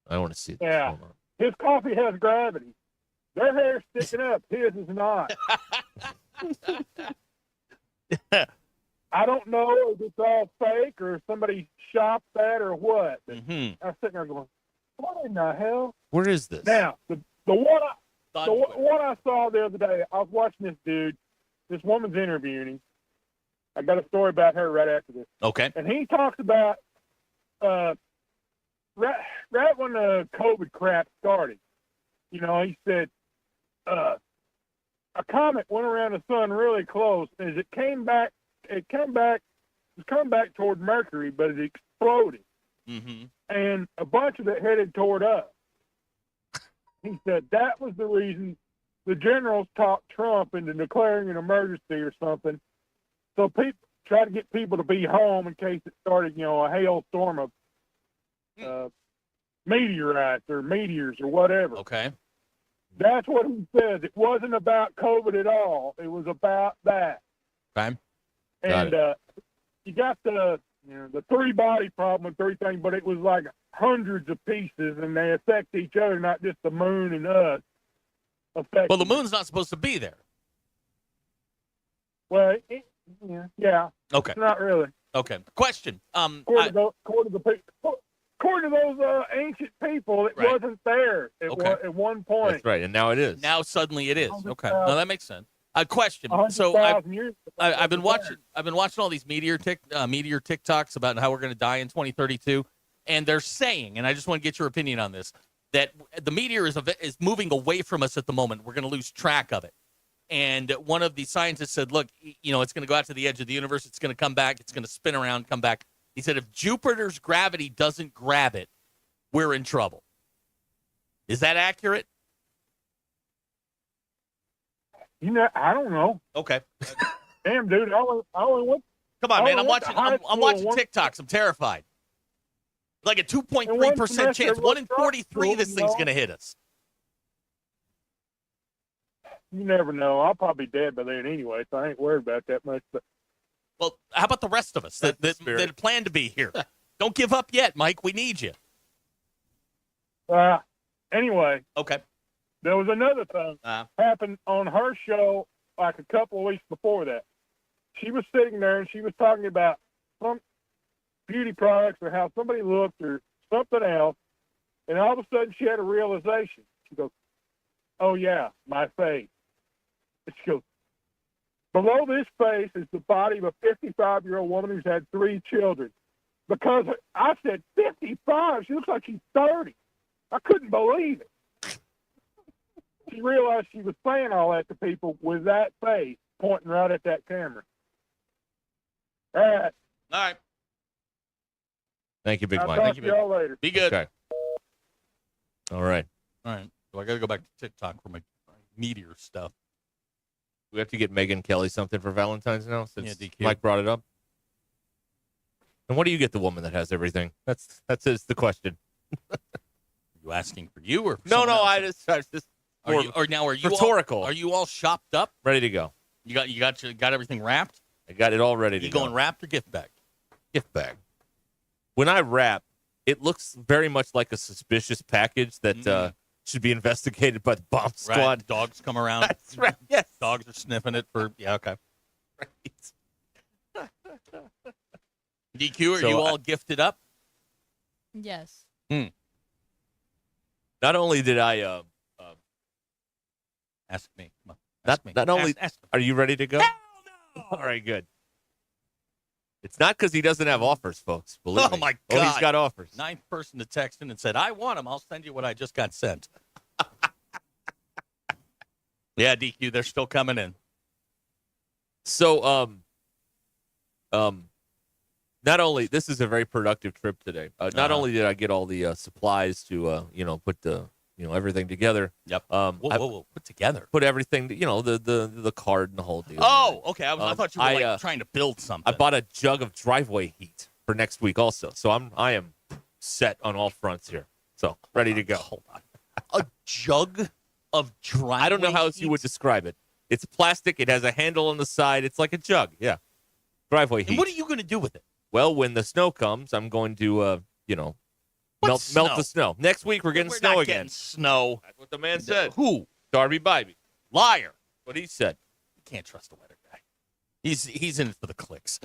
I want to see this. Yeah. His coffee has gravity. Their hair's sticking up. His is not. I don't know if it's all fake or somebody shopped that or what. But I was sitting there going, what in the hell? Where is this? Now, the one I saw the other day, I was watching this woman's interviewing him. I got a story about her right after this. Okay. And he talks about right when the COVID crap started, he said a comet went around the sun really close, and as it came back toward Mercury, but it exploded. Mm-hmm. And a bunch of it headed toward us. He said that was the reason the generals talked Trump into declaring an emergency or something. So people try to get people to be home in case it started, a hailstorm of meteorites or meteors or whatever. Okay. That's what he says. It wasn't about COVID at all. It was about that. Okay. And you got the three body problem with everything, but it was like hundreds of pieces, and they affect each other, not just the moon and us. Well, the moon's not supposed to be there. Well, yeah. Okay. It's not really. Okay. Question. According to those ancient people, it wasn't there at one point. That's right, and now it is. Now suddenly it is. Okay. No, that makes sense. Question. So I've been watching all these meteor TikToks about how we're going to die in 2032, and they're saying, and I just want to get your opinion on this, that the meteor is moving away from us at the moment. We're going to lose track of it. And one of the scientists said, look, it's going to go out to the edge of the universe. It's going to come back. It's going to spin around, come back. He said, if Jupiter's gravity doesn't grab it, we're in trouble. Is that accurate? I don't know. Okay. Damn, dude, I only went. Come on, man. I'm watching TikToks. I'm terrified. Like a 2.3% chance. 1 in 43 this thing's going to hit us. You never know. I'll probably be dead by then anyway, so I ain't worried about that much. But well, how about the rest of us that plan to be here? Don't give up yet, Mike. We need you. Anyway. Okay. There was another thing happened on her show like a couple of weeks before that. She was sitting there and she was talking about some beauty products or how somebody looked or something else, and all of a sudden she had a realization. She goes, "Oh yeah, my face." And she goes, "Below this face is the body of a 55-year-old woman who's had 3 children." Because I said 55, she looks like she's 30. I couldn't believe it. She realized she was saying all that to people with that face pointing right at that camera. All right. All right. Thank you, Big I'll Mike. talk Thank to you, y'all later. Be good. Okay. All right. All right. So I got to go back to TikTok for my meteor stuff. We have to get Megan Kelly something for Valentine's now since DQ. Mike brought it up. And what do you get the woman that has everything? That's the question. You asking for you or for no? I else? just Are you rhetorical? Are you all shopped up? Ready to go? You got everything wrapped? I got it all ready to go. You going wrapped or gift bag? Gift bag. When I wrap, it looks very much like a suspicious package that should be investigated by the bomb squad. Right. Dogs come around. That's right. Yes. Dogs are sniffing it for. Yeah. Okay. Right. DQ, are you all gifted up? Yes. Not only did I ask me. Come on. Ask me. Not only ask are you ready to go? Hell no! All right, good. It's not because he doesn't have offers, folks. Believe me. My God. Oh, he's got offers. 9th person to text in and said, I want them. I'll send you what I just got sent. Yeah, DQ, they're still coming in. So, not only this is a very productive trip today. Not only did I get all the supplies to put the everything together. Yep. Whoa. Put together. Put everything. The card and the whole deal. Oh, okay. I thought you were trying to build something. I bought a jug of driveway heat for next week also. So I am set on all fronts here. So ready to go. Hold on. A jug of driveway I don't know how else heat? you would describe it. It's plastic. It has a handle on the side. It's like a jug. Yeah. Driveway heat. And what are you going to do with it? Well, when the snow comes, I'm going to, melt the snow. Next week, we're getting We're snow not again. Getting snow. That's what the man said. Who? Darby Bybee. Liar. What he said. You can't trust the weather guy. He's in it for the clicks.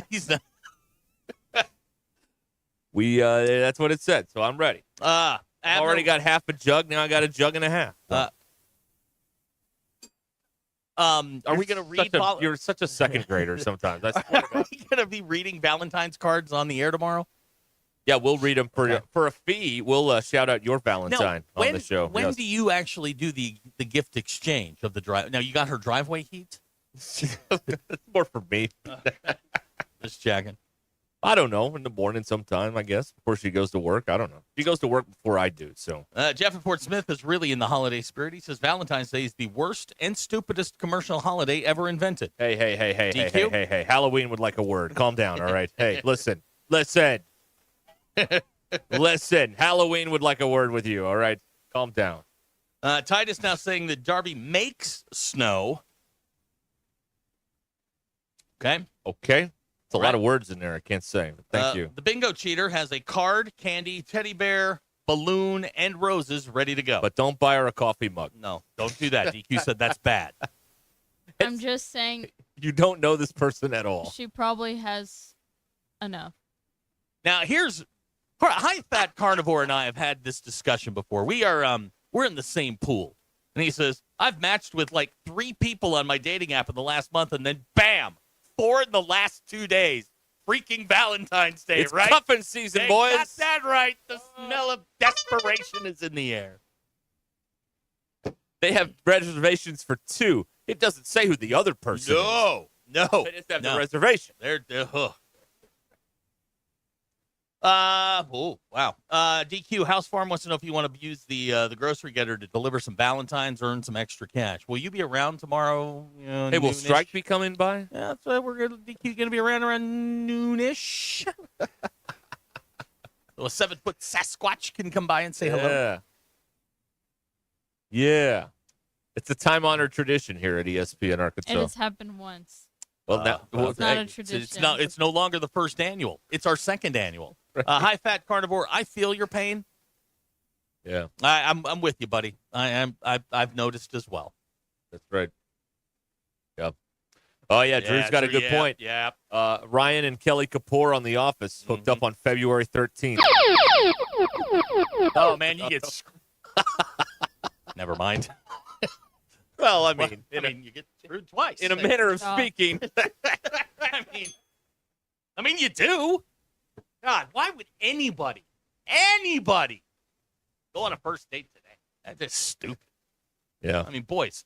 He's not. That's what it said. So I'm ready. I've already got half a jug. Now I got a jug and a half. Are we going to read? You're such a second grader sometimes. I swear to God. Are we going to be reading Valentine's cards on the air tomorrow? Yeah, we'll read them for a fee. We'll shout out your Valentine on the show. When do you actually do the gift exchange of the drive? Now you got her driveway heat. That's more for me. Just checking. I don't know. In the morning sometime, I guess, before she goes to work. I don't know. She goes to work before I do, so. Jeff in Fort Smith is really in the holiday spirit. He says Valentine's Day is the worst and stupidest commercial holiday ever invented. Hey. DQ? Hey. Halloween would like a word. Calm down, all right? Hey, listen. Listen. Halloween would like a word with you, all right? Calm down. Titus now saying that Darby makes snow. Okay. It's a lot of words in there. I can't say. But thank you. The bingo cheater has a card, candy, teddy bear, balloon, and roses ready to go. But don't buy her a coffee mug. No, don't do that. DQ said that's bad. I'm just saying. You don't know this person at all. She probably has enough. Now, here's High Fat Carnivore and I have had this discussion before. We're in the same pool. And he says, I've matched with like 3 people on my dating app in the last month, and then bam, 4 in the last 2 days. Freaking Valentine's Day, It's right? cuffing season, They boys. got that right. The smell of desperation is in the air. They have reservations for 2. It doesn't say who the other person is. No. They just have the reservation. They're wow. DQ House Farm wants to know if you want to use the grocery getter to deliver some Valentines, earn some extra cash. Will you be around tomorrow? Hey, will Strike be coming by? Yeah, that's why DQ's gonna be around noonish. So a 7-foot Sasquatch can come by and say hello. Yeah. It's a time-honored tradition here at ESPN Arkansas. It has happened once. Well, it's not a tradition. It's no longer the first annual. It's our second annual. High Fat Carnivore, I feel your pain. Yeah. I'm with you, buddy. I've noticed as well. That's right. Yep. Oh, yeah, Drew's got a good point. Yeah. Ryan and Kelly Kapoor on The Office hooked up on February 13th. Oh, man, you get Never mind. Well, I mean, you get screwed twice. In a manner of speaking. I mean, you do. God, why would anybody go on a first date today? That's just stupid. Yeah. I mean, boys,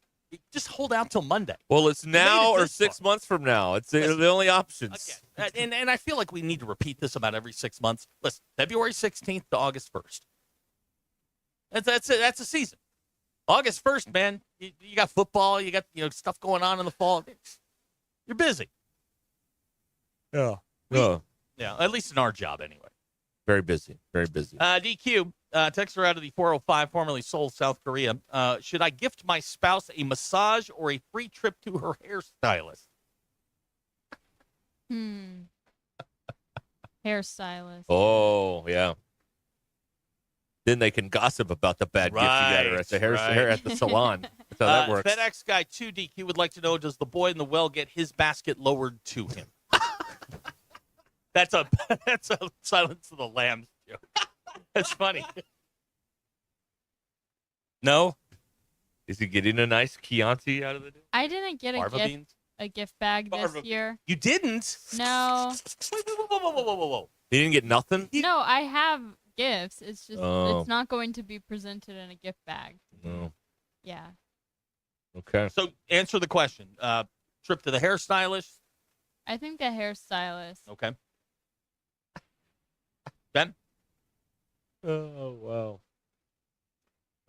just hold out till Monday. Well, it's now or 6 months from now. It's the only options. Okay. And I feel like we need to repeat this about every 6 months. Listen, February 16th to August 1st. That's it. That's a season. August 1st, man, you got football, you got stuff going on in the fall. You're busy. Yeah. Yeah, at least in our job anyway. Very busy. Very busy. DQ, texter out of the 405, formerly Seoul, South Korea. Should I gift my spouse a massage or a free trip to her hairstylist? Hairstylist. Oh, yeah. Then they can gossip about the bad gift you got her at the hair at the salon. That's how that works. FedEx guy 2 DQ would like to know: does the boy in the well get his basket lowered to him? That's a Silence of the Lambs joke. That's funny. No. Is he getting a nice Chianti out of the deal? I didn't get a gift bag this year. You didn't? No. Whoa. He didn't get nothing? No, I have gifts. It's just Oh. it's not going to be presented in a gift bag. No. Yeah. Okay. So answer the question. Trip to the hairstylist. I think the hairstylist. Okay. Ben? Oh, wow.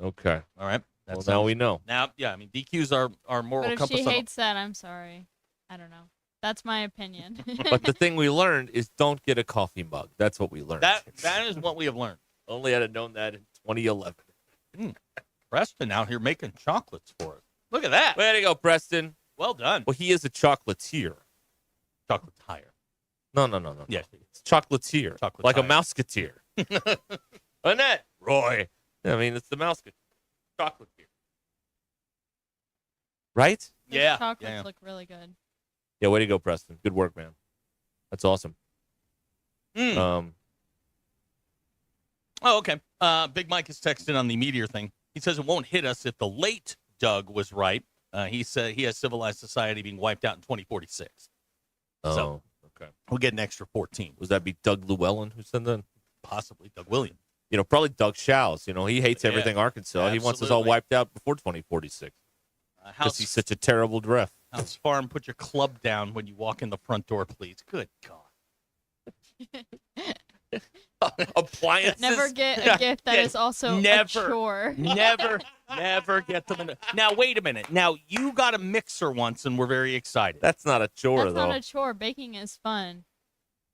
Okay. All right. Well, now we know. Now, yeah, I mean, DQs are moral But if compass. she hates that, I'm sorry. I don't know. That's my opinion. But the thing we learned is don't get a coffee mug. That's what we learned. That is what we have learned. Only I'd have known that in 2011. Preston out here making chocolates for us. Look at that. Way to go, Preston. Well done. Well, he is a chocolatier. Chocolatier. No. Yeah. It's chocolatier. Like a mouseketeer. Annette. Roy. I mean, it's the mouseketeer. Chocolatier. Right? Those Yeah. chocolates look really good. Yeah, way to go, Preston. Good work, man. That's awesome. Oh, okay. Big Mike is texting on the meteor thing. He says it won't hit us if the late Doug was right. He said he has civilized society being wiped out in 2046. Oh, So okay. we'll get an extra 14. Was that be Doug Llewellyn who said that? Possibly Doug Williams. Probably Doug Shows. He hates everything Arkansas. He wants us all absolutely. wiped out before 2046. Because he's such a terrible draft. House Farm, put your club down when you walk in the front door, please. Good God. Appliances. Never get a gift that is also a chore. Never get them. Now, wait a minute. Now, you got a mixer once, and we're very excited. That's not a chore, That's though. not a chore. Baking is fun.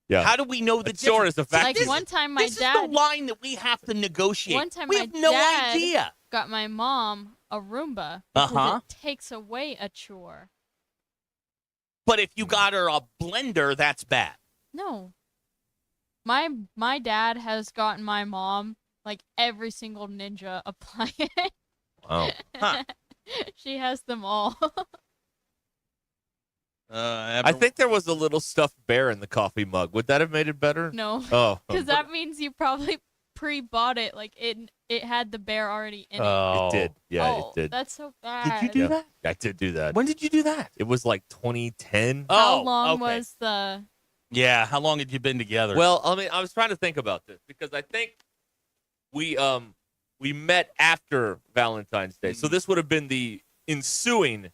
Yeah. How do we know the chore difference? is a fact. Like one time my This dad. is the line that we have to negotiate. One time we my have no dad idea. got my mom a Roomba because Uh-huh. it takes away a chore. But if you got her a blender, that's bad. No. My dad has gotten my mom like every single Ninja appliance. Wow. Huh. She has them all. I think there was a little stuffed bear in the coffee mug. Would that have made it better? No. Oh. Because that means you probably pre-bought it. Like it had the bear already in it. It did. Yeah, Oh, it did. That's so bad. Did you do that? I did do that. When did you do that? It was like 2010. How long was the? Yeah, how long had you been together? Well, I mean, I was trying to think about this because I think we met after Valentine's Day. So this would have been the ensuing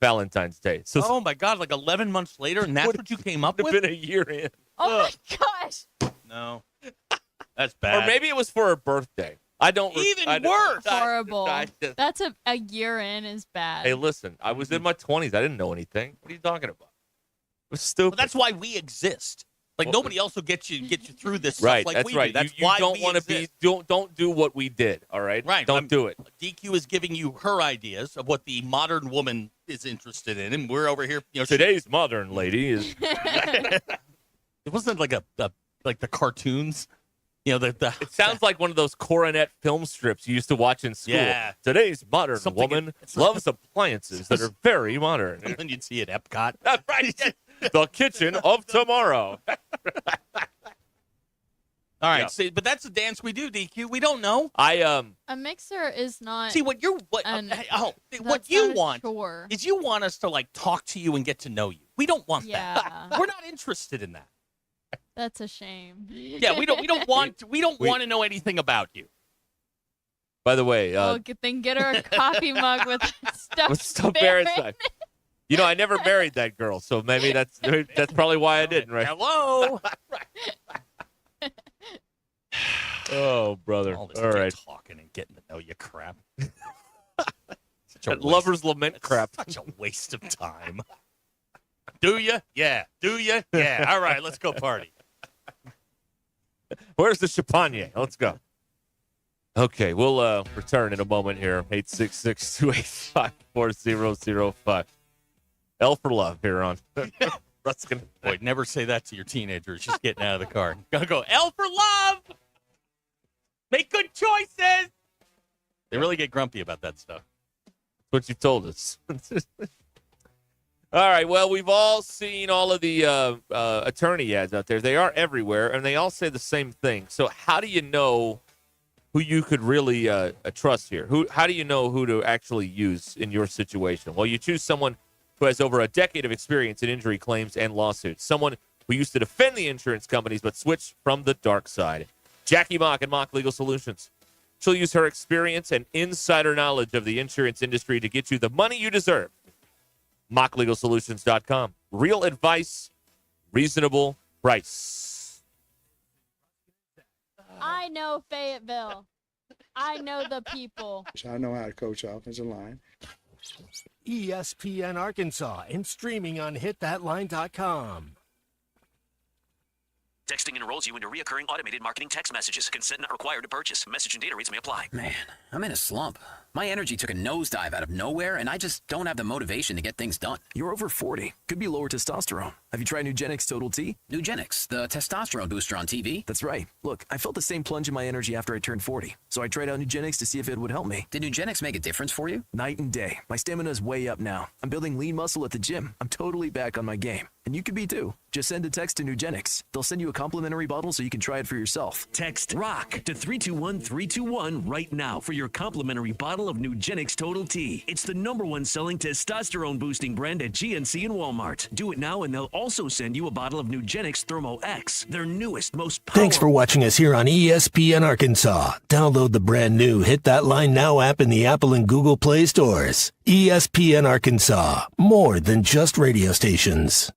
Valentine's Day. So oh my God, like 11 months later, and that's what you came up would with? have been a year in. Oh my gosh. No. That's bad. Or maybe it was for her birthday. I don't. Even worse. Horrible. I just- That's a year in is bad. Hey, listen, I was in my 20s. I didn't know anything. What are you talking about? It was stupid. But that's why we exist. Like nobody else will get you through this right. stuff like That's we right. do. That's you why don't we want to be. exist. Don't do what we did. All right. Right. Don't do it. DQ is giving you her ideas of what the modern woman is interested in, and we're over here. You know, Today's modern lady is. It wasn't like like the cartoons. You know, It sounds like one of those Coronet film strips you used to watch in school. Yeah. Today's modern woman loves appliances that are very modern. Something you'd see at Epcot. Right. The kitchen of tomorrow. All right, Yeah. see, but that's the dance we do, DQ. We don't know. A mixer is not. See what you're what that's you not a want chore. is you want us to like talk to you and get to know you. We don't want Yeah. that. We're not interested in that. That's a shame. Yeah, we don't want to know anything about you. By the way, Well, then get her a coffee mug with stuff. with stuff bear inside. You know, I never married that girl, so maybe that's probably why I didn't, right? Hello. Oh, brother. All this All right. talking and getting to know you crap. That lover's lament crap. Such a waste of time. Do you? Yeah. Do you? Yeah. All right, let's go party. Where's the champagne? Let's go. Okay, we'll return in a moment here. 866-285-4005. L for love here on Ruscin. Boy, never say that to your teenagers just getting out of the car. Gotta go, L for love! Make good choices! They really get grumpy about that stuff. That's what you told us. All right, well, we've all seen all of the attorney ads out there. They are everywhere, and they all say the same thing. So how do you know who you could really trust here? How do you know who to actually use in your situation? Well, you choose someone who has over a decade of experience in injury claims and lawsuits, someone who used to defend the insurance companies but switched from the dark side. Jackie Mock and Mock Legal Solutions. She'll use her experience and insider knowledge of the insurance industry to get you the money you deserve. MockLegalSolutions.com. Real advice, reasonable price. I know Fayetteville. I know the people. I know how to coach offensive line. ESPN Arkansas and streaming on hitthatline.com. Texting enrolls you into recurring automated marketing text messages. Consent not required to purchase. Message and data rates may apply. Man, I'm in a slump. My energy took a nosedive out of nowhere, and I just don't have the motivation to get things done. You're over 40. Could be lower testosterone. Have you tried Nugenix Total T? Nugenix, the testosterone booster on TV? That's right. Look, I felt the same plunge in my energy after I turned 40, so I tried out Nugenix to see if it would help me. Did Nugenix make a difference for you? Night and day. My stamina is way up now. I'm building lean muscle at the gym. I'm totally back on my game. And you could be too. Just send a text to Nugenix. They'll send you a complimentary bottle so you can try it for yourself. Text ROCK to 321-321 right now for your complimentary bottle of Nugenix Total T. It's the #1 selling testosterone boosting brand at GNC and Walmart. Do it now and they'll also send you a bottle of Nugenix Thermo X, their newest, most powerful. Thanks for watching us here on ESPN Arkansas. Download the brand new Hit That Line Now app in the Apple and Google Play stores. ESPN Arkansas, more than just radio stations.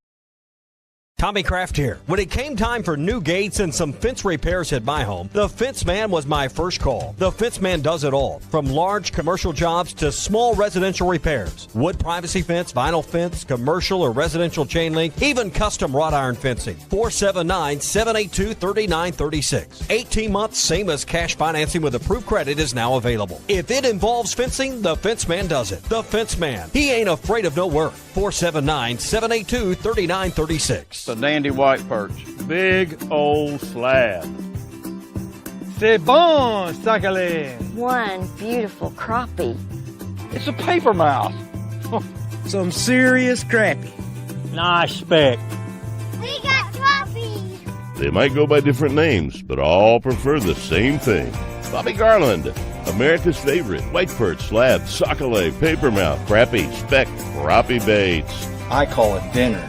Tommy Kraft here. When it came time for new gates and some fence repairs at my home, the Fence Man was my first call. The Fence Man does it all, from large commercial jobs to small residential repairs. Wood privacy fence, vinyl fence, commercial or residential chain link, even custom wrought iron fencing. 479-782-3936. 18 months, same as cash financing with approved credit is now available. If it involves fencing, the Fence Man does it. The Fence Man. He ain't afraid of no work. 479-782-3936. A dandy white perch. Big old slab. C'est bon, sacalé. One beautiful crappie. It's a paper mouse. Some serious crappie. Nice speck. We got crappies. They might go by different names, but all prefer the same thing. Bobby Garland, America's favorite white perch, slab, sockeye, papermouth, crappie, speck, crappie baits. I call it dinner.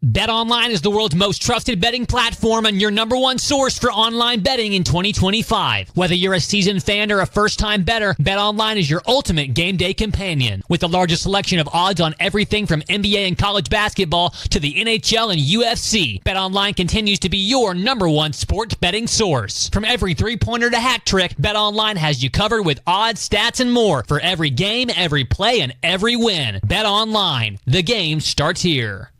BetOnline is the world's most trusted betting platform and your number one source for online betting in 2025. Whether you're a seasoned fan or a first-time bettor, BetOnline is your ultimate game day companion. With the largest selection of odds on everything from NBA and college basketball to the NHL and UFC, BetOnline continues to be your number one sports betting source. From every three-pointer to hat trick, BetOnline has you covered with odds, stats, and more for every game, every play, and every win. BetOnline. The game starts here.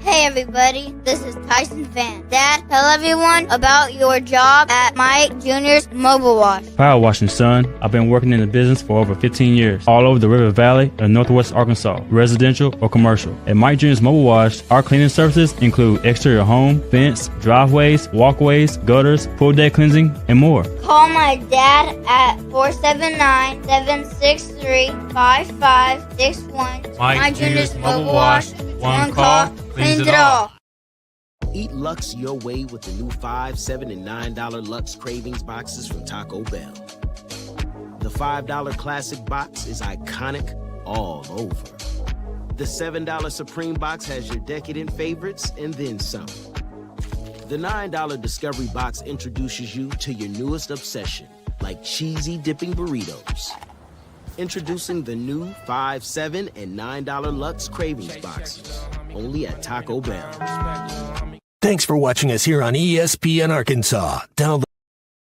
Hey everybody, this is Tyson Van. Dad, tell everyone about your job at Mike Jr.'s Mobile Wash. Power washing, son. I've been working in the business for over 15 years, all over the River Valley of Northwest Arkansas, residential or commercial. At Mike Jr.'s Mobile Wash, our cleaning services include exterior home, fence, driveways, walkways, gutters, pool deck cleansing, and more. Call my dad at 479-763-5561. Mike Jr.'s Mobile Wash. One call, cleans it all. Eat Lux your way with the new $5, $7, and $9 Lux Cravings boxes from Taco Bell. The $5 Classic box is iconic all over. The $7 Supreme box has your decadent favorites and then some. The $9 Discovery box introduces you to your newest obsession, like cheesy dipping burritos. Introducing the new $5, $7, and $9 Lux Cravings boxes, only at Taco Bell. Thanks for watching us here on ESPN Arkansas. Download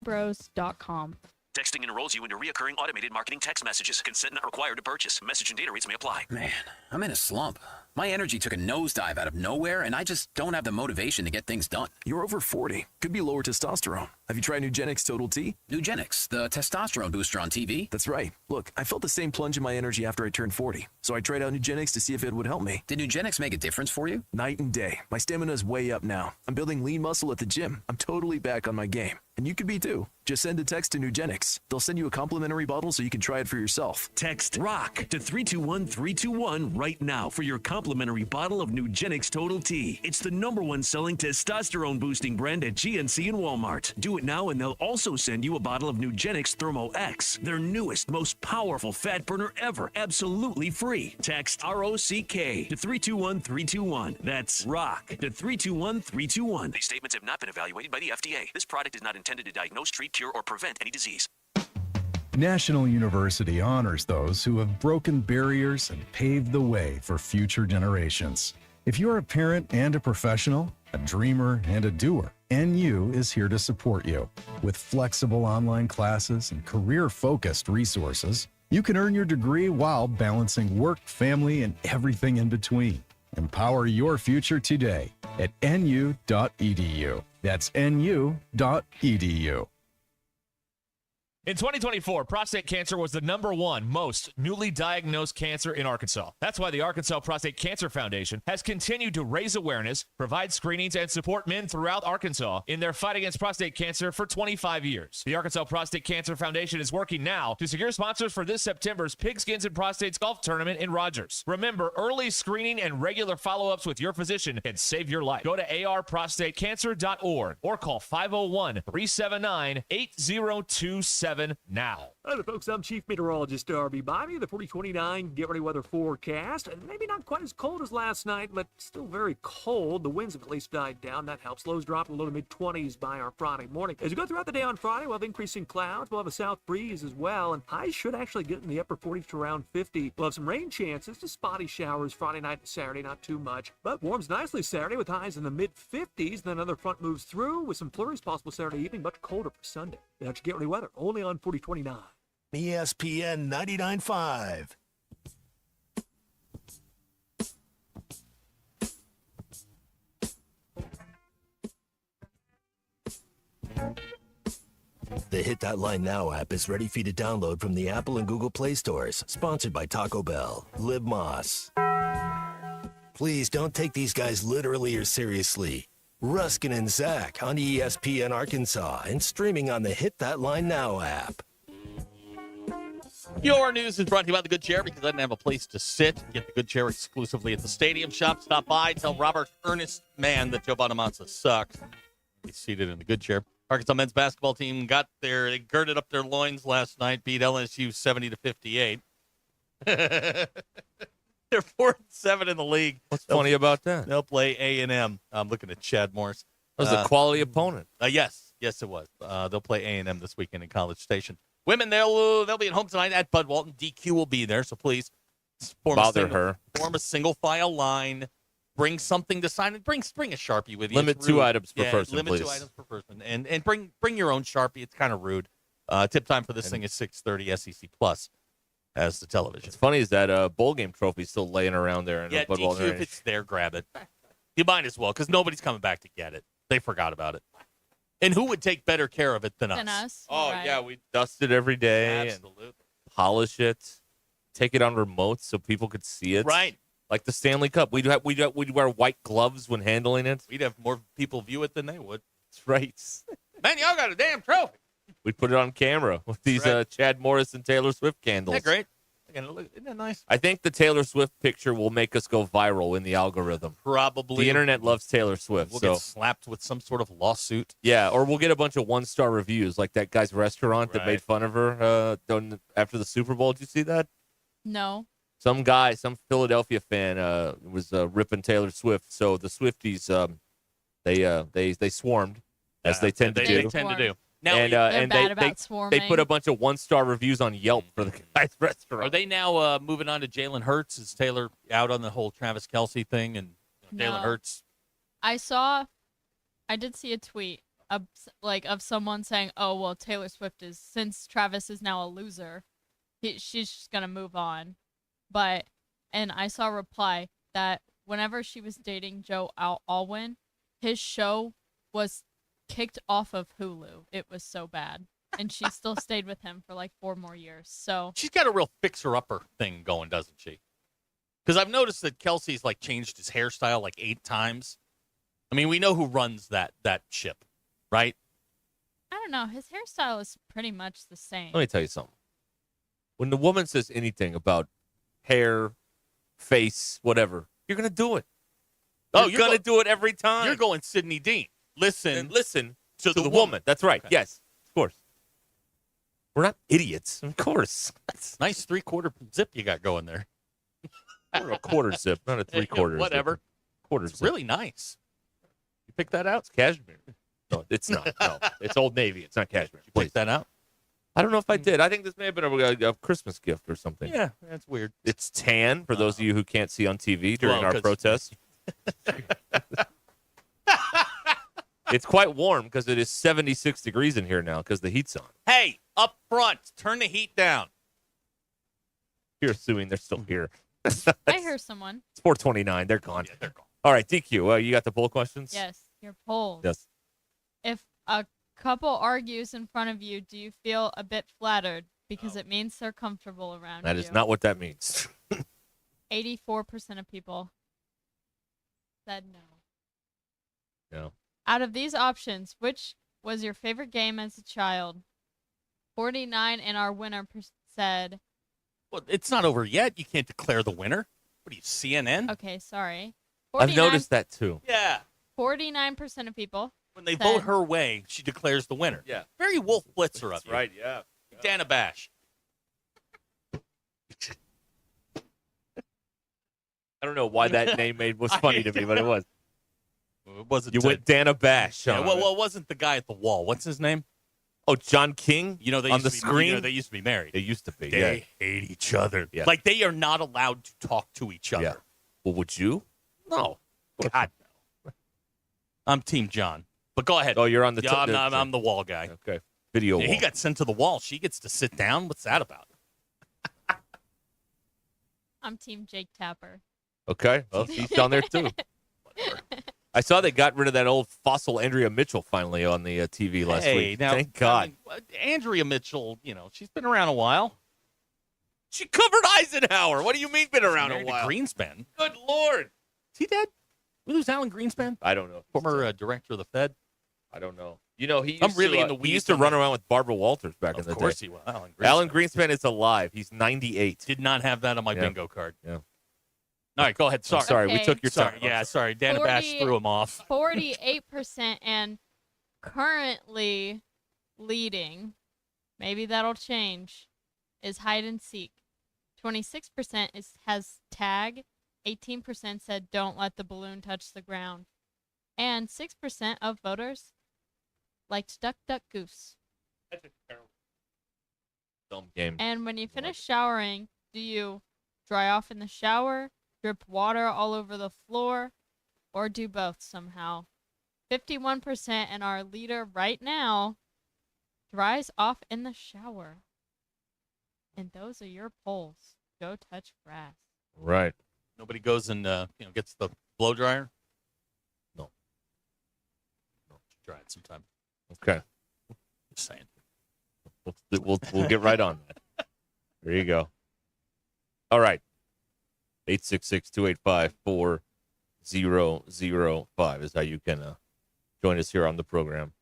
Bros.com. Texting enrolls you into recurring automated marketing text messages. Consent not required to purchase. Message and data rates may apply. Man, I'm in a slump. My energy took a nosedive out of nowhere, and I just don't have the motivation to get things done. You're over 40. Could be lower testosterone. Have you tried Nugenix Total T? Nugenix, the testosterone booster on TV? That's right. Look, I felt the same plunge in my energy after I turned 40, so I tried out Nugenix to see if it would help me. Did Nugenix make a difference for you? Night and day. My stamina is way up now. I'm building lean muscle at the gym. I'm totally back on my game. And you could be too. Just send a text to Nugenix. They'll send you a complimentary bottle so you can try it for yourself. Text ROCK to 321-321 right now for your complimentary bottle of Nugenix Total T. It's the #1 selling testosterone boosting brand at GNC and Walmart. Do it now and they'll also send you a bottle of Nugenix Thermo X, their newest, most powerful fat burner ever, absolutely free. Text ROCK to 321-321. That's ROCK to 321-321. These statements have not been evaluated by the FDA. This product is not intended to diagnose, treat, cure, or prevent any disease. National University honors those who have broken barriers and paved the way for future generations. If you're a parent and a professional, a dreamer and a doer, NU is here to support you. With flexible online classes and career-focused resources, you can earn your degree while balancing work, family, and everything in between. Empower your future today at nu.edu. That's nu.edu. In 2024, prostate cancer was the #1 most newly diagnosed cancer in Arkansas. That's why the Arkansas Prostate Cancer Foundation has continued to raise awareness, provide screenings, and support men throughout Arkansas in their fight against prostate cancer for 25 years. The Arkansas Prostate Cancer Foundation is working now to secure sponsors for this September's Pigskins and Prostates Golf Tournament in Rogers. Remember, early screening and regular follow-ups with your physician can save your life. Go to arprostatecancer.org or call 501-379-8027 now. Hi there, folks. I'm Chief Meteorologist Darby Bobby. The 4029 Get Ready Weather forecast. And maybe not quite as cold as last night, but still very cold. The winds have at least died down. That helps. Lows drop to low to mid-20s by our Friday morning. As we go throughout the day on Friday, we'll have increasing clouds. We'll have a south breeze as well. And highs should actually get in the upper 40s to around 50. We'll have some rain chances, just spotty showers Friday night and Saturday, not too much. But warms nicely Saturday with highs in the mid-50s. Then another front moves through with some flurries possible Saturday evening, much colder for Sunday. That's your Get Ready Weather, only on 4029. ESPN 99.5. The Hit That Line Now app is ready for you to download from the Apple and Google Play stores. Sponsored by Taco Bell. Live Moss. Please don't take these guys literally or seriously. Ruscin and Zach on ESPN Arkansas and streaming on the Hit That Line Now app. Your news is brought to you by the Good Chair because I didn't have a place to sit. Get the Good Chair exclusively at the Stadium Shop. Stop by. Tell Robert Ernest Mann that Joe Bonamassa sucks. He's seated in the Good Chair. Arkansas men's basketball team they girded up their loins last night, beat LSU 70-58. They're 4-7 in the league. What's funny about that? They'll play A&M. I'm looking at Chad Morris. That was a quality opponent. Yes, it was. They'll play A&M this weekend in College Station. Women, they'll be at home tonight at Bud Walton. DQ will be there, so please form a single file line. Bring something to sign and bring a Sharpie with you. Limit 2 items per person, limit please. 2 items per person, and bring your own Sharpie. It's kind of rude. Tip time for this thing is 6:30. SEC Plus as the television. What's funny is that bowl game trophy still laying around there. In Bud DQ, Walton if it's there, grab it. You might as well because nobody's coming back to get it. They forgot about it. And who would take better care of it than us? Oh, right. yeah, we dust it every day. Absolutely. And polish it. Take it on remotes so people could see it. Right. Like the Stanley Cup. We'd wear white gloves when handling it. We'd have more people view it than they would. That's right. Man, y'all got a damn trophy. We'd put it on camera with these Chad Morris and Taylor Swift candles. Isn't that great? Isn't that nice? I think the Taylor Swift picture will make us go viral in the algorithm. Probably. The internet loves Taylor Swift. We'll get slapped with some sort of lawsuit. Yeah, or we'll get a bunch of 1-star reviews like that guy's restaurant that made fun of her after the Super Bowl. Did you see that? No. Some Philadelphia fan was ripping Taylor Swift. So the Swifties, they swarmed, as they tend to do. They tend to do. Now, they put a bunch of 1-star reviews on Yelp for the guy's restaurant. Are they now moving on to Jalen Hurts? Is Taylor out on the whole Travis Kelce thing and Jalen Hurts? I did see a tweet of someone saying, "Oh well, Taylor Swift since Travis is now a loser, she's just gonna move on." And I saw a reply that whenever she was dating Joe Alwyn, his show was kicked off of Hulu. It was so bad. And she still stayed with him for like 4 more years. So she's got a real fixer-upper thing going, doesn't she? Because I've noticed that Kelsey's changed his hairstyle 8 times. I mean, we know who runs that ship, right? I don't know. His hairstyle is pretty much the same. Let me tell you something. When the woman says anything about hair, face, whatever, you're going to do it. You're going to do it every time. You're going Sidney Dean. Listen to the woman. That's right. Okay. Yes, of course. We're not idiots. Of course. Nice 3/4 zip you got going there. Or a quarter zip, not a 3/4 whatever. Zip. Quarter it's zip. Really nice. You pick that out? It's cashmere. No, it's not. No, it's Old Navy. It's not cashmere. You pick that out? I don't know if I did. I think this may have been a Christmas gift or something. Yeah, that's weird. It's tan, for those of you who can't see on TV during our protest. It's quite warm because it is 76 degrees in here now because the heat's on. Hey, up front, turn the heat down. You're assuming they're still here. I hear someone. It's 4:29. They're gone. Yeah, they're gone. All right, DQ, you got the poll questions? Yes, your polls. Yes. If a couple argues in front of you, do you feel a bit flattered because it means they're comfortable around That you? is not what that means. 84% of people said no. No. Out of these options, which was your favorite game as a child? 49 and our winner said. Well, it's not over yet. You can't declare the winner. What are you, CNN? Okay, sorry. I've noticed that too. Yeah. 49% of people. When they vote her way, she declares the winner. Yeah. Very Wolf Blitzer of you. Right, yeah. Dana Bash. I don't know why that name was funny to me, but it was. It wasn't. You went Dana Bash. Yeah, well, it wasn't the guy at the wall. What's his name? Oh, John King. You know, they on used the to be, screen. You know, they used to be married. They used to be. They hate each other. Yeah. Like they are not allowed to talk to each other. Yeah. Well, would you? No. God no. I'm Team John. But go ahead. Oh, you're on the. Yeah, I'm the wall guy. Okay. Video. Yeah, wall. he got sent to the wall. She gets to sit down. What's that about? I'm Team Jake Tapper. Okay. Well, she's down there too. I saw they got rid of that old fossil Andrea Mitchell finally on the TV last week. Now, Thank God. I mean, Andrea Mitchell, you know, she's been around a while. She covered Eisenhower. What do you mean been around a while? Greenspan. Good Lord. Is he dead? We lose Alan Greenspan? I don't know. Former director of the Fed. I don't know. You know, he used I'm really to, in the he weeds used to on run that. around with Barbara Walters back in the day. Of course he was. Alan Greenspan is alive. He's 98. Did not have that on my Yeah. bingo card. Yeah. All right, go ahead. Sorry. I'm sorry, we Okay. took your Sorry. time. Yeah, sorry. Dana Bash threw him off. 48% and currently leading, maybe that'll change, is hide and seek. 26% has tag. 18% said don't let the balloon touch the ground. And 6% of voters liked Duck Duck Goose. That's a terrible dumb game. And when you finish showering, do you dry off in the shower, drip water all over the floor, or do both somehow? 51% and our leader right now dries off in the shower. And those are your polls. Go touch grass. Right. Nobody goes and gets the blow dryer. No. Try it sometime. Okay. Just saying. We'll get right on that. There you go. All right. 866-285-4005 is how you can join us here on the program.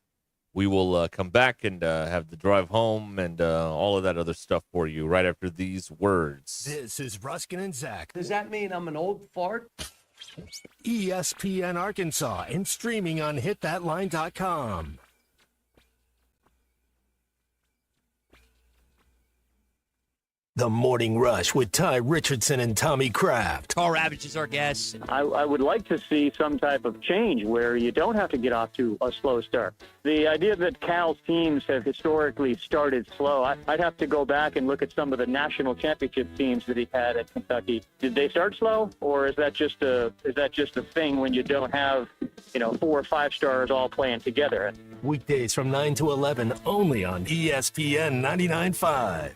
We will come back and have the drive home and all of that other stuff for you right after these words. This is Ruscin and Zach. Does that mean I'm an old fart? ESPN Arkansas and streaming on hitthatline.com. The Morning Rush with Ty Richardson and Tommy Kraft. Carl Ravitch is our guest. I would like to see some type of change where you don't have to get off to a slow start. The idea that Cal's teams have historically started slow, I'd have to go back and look at some of the national championship teams that he had at Kentucky. Did they start slow, or is that just a thing when you don't have 4 or 5 stars all playing together? Weekdays from 9 to 11 only on ESPN 99.5.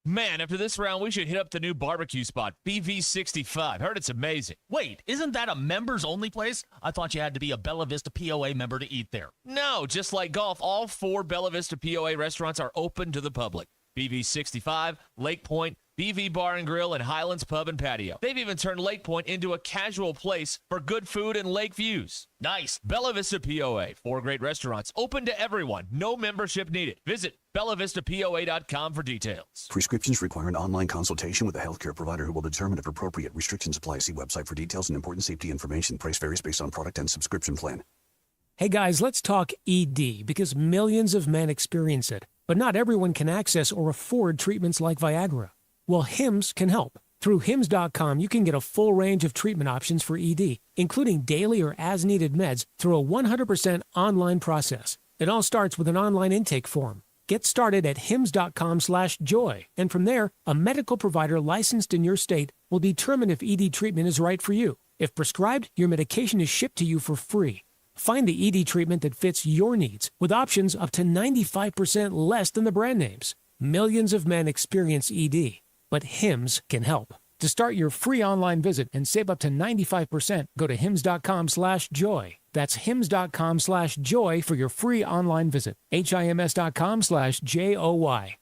Man, after this round, we should hit up the new barbecue spot, BV65. Heard it's amazing. Wait, isn't that a members-only place? I thought you had to be a Bella Vista POA member to eat there. No, just like golf, all 4 Bella Vista POA restaurants are open to the public. BV65, Lake Point, BV Bar and Grill, and Highlands Pub and Patio. They've even turned Lake Point into a casual place for good food and lake views. Nice. Bella Vista POA, 4 great restaurants, open to everyone, no membership needed. Visit BellaVistaPOA.com for details. Prescriptions require an online consultation with a healthcare provider who will determine if appropriate. Restrictions apply. See website for details and important safety information. Price varies based on product and subscription plan. Hey guys, let's talk ED because millions of men experience it, but not everyone can access or afford treatments like Viagra. Well, Hims can help. Through Hims.com, you can get a full range of treatment options for ED, including daily or as-needed meds through a 100% online process. It all starts with an online intake form. Get started at hims.com/joy, and from there, a medical provider licensed in your state will determine if ED treatment is right for you. If prescribed, your medication is shipped to you for free. Find the ED treatment that fits your needs with options up to 95% less than the brand names. Millions of men experience ED, but Hims can help. To start your free online visit and save up to 95%, go to hims.com/joy. That's hims.com/joy for your free online visit. HIMS.com/JOY.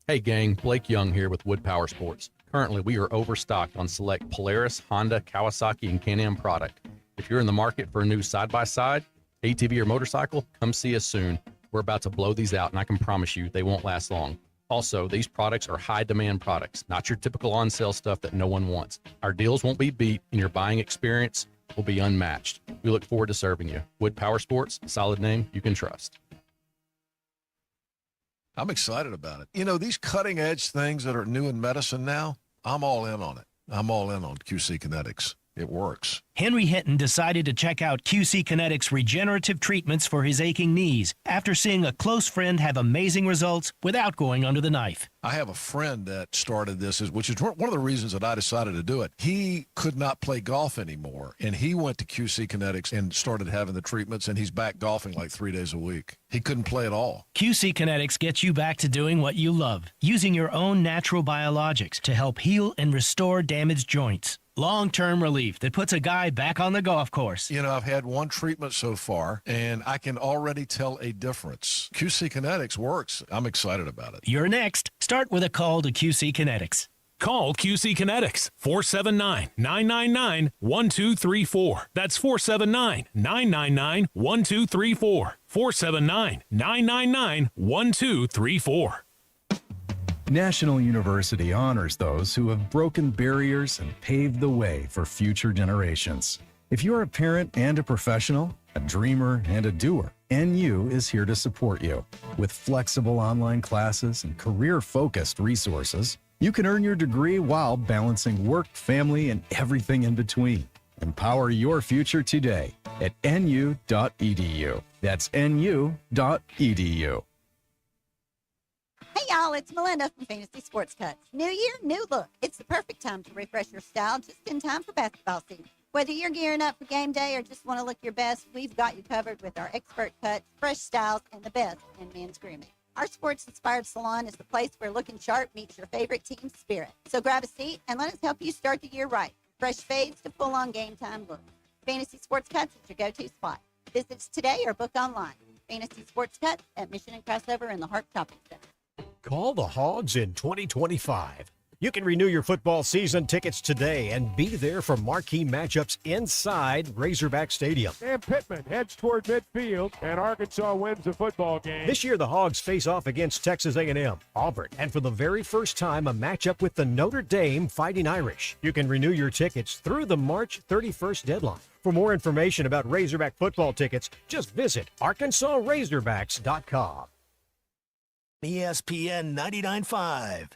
Hey gang, Blake Young here with Wood Power Sports. Currently, we are overstocked on select Polaris, Honda, Kawasaki, and Can-Am product. If you're in the market for a new side-by-side, ATV, or motorcycle, come see us soon. We're about to blow these out, and I can promise you they won't last long. Also, these products are high-demand products, not your typical on-sale stuff that no one wants. Our deals won't be beat, and your buying experience will be unmatched. We look forward to serving you. Wood Power Sports, solid name you can trust. I'm excited about it. You know, these cutting edge things that are new in medicine now, I'm all in on it. I'm all in on QC Kinetics. It works. Henry Hinton decided to check out QC Kinetics regenerative treatments for his aching knees after seeing a close friend have amazing results without going under the knife. I have a friend that started this, which is one of the reasons that I decided to do it. He could not play golf anymore, and he went to QC Kinetics and started having the treatments, and he's back golfing like 3 days a week. He couldn't play at all. QC Kinetics gets you back to doing what you love, using your own natural biologics to help heal and restore damaged joints. Long-term relief that puts a guy back on the golf course. You know, I've had one treatment so far, and I can already tell a difference. QC Kinetics works. I'm excited about it. You're next. Start with a call to QC Kinetics. Call QC Kinetics, 479-999-1234. That's 479-999-1234. 479-999-1234. National University honors those who have broken barriers and paved the way for future generations. If you're a parent and a professional, a dreamer and a doer, NU is here to support you. With flexible online classes and career-focused resources, you can earn your degree while balancing work, family, and everything in between. Empower your future today at nu.edu. That's nu.edu. Hey y'all, it's Melinda from Fantasy Sports Cuts. New year, new look. It's the perfect time to refresh your style just in time for basketball season. Whether you're gearing up for game day or just want to look your best, we've got you covered with our expert cuts, fresh styles, and the best in men's grooming. Our sports-inspired salon is the place where looking sharp meets your favorite team spirit. So grab a seat and let us help you start the year right. Fresh fades to full-on game time look. Fantasy Sports Cuts is your go-to spot. Visit us today or book online. Fantasy Sports Cuts at Mission and Crossover in the Hart Shopping Center. Call the Hogs in 2025. You can renew your football season tickets today and be there for marquee matchups inside Razorback Stadium. And Pittman heads toward midfield, and Arkansas wins the football game. This year, the Hogs face off against Texas A&M, Auburn, and for the very first time, a matchup with the Notre Dame Fighting Irish. You can renew your tickets through the March 31st deadline. For more information about Razorback football tickets, just visit ArkansasRazorbacks.com. ESPN 99.5.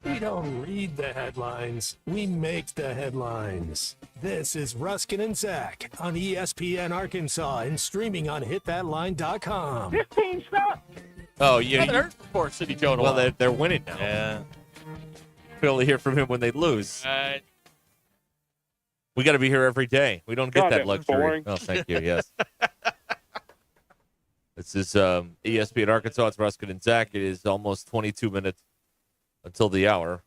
We don't read the headlines, we make the headlines. This is Ruskin and Zach on ESPN Arkansas and streaming on hitthatline.com. 15 stops. Oh, yeah. Haven't heard before City Joe in a Well, while. they're winning now. Yeah. We only hear from him when they lose. We got to be here every day. We don't get God, that that's luxury. boring. Oh, thank you. Yes. This is ESPN Arkansas. It's Ruskin and Zach. It is almost 22 minutes until the hour.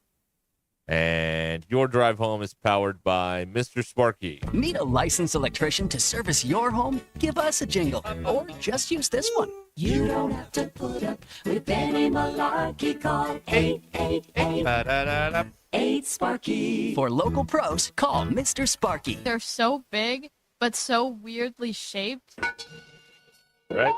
And your drive home is powered by Mr. Sparky. Need a licensed electrician to service your home? Give us a jingle, or just use this one. You don't have to put up with any malarkey. Call 888-8 For local pros, call Mr. Sparky. They're so big, but so weirdly shaped. Right?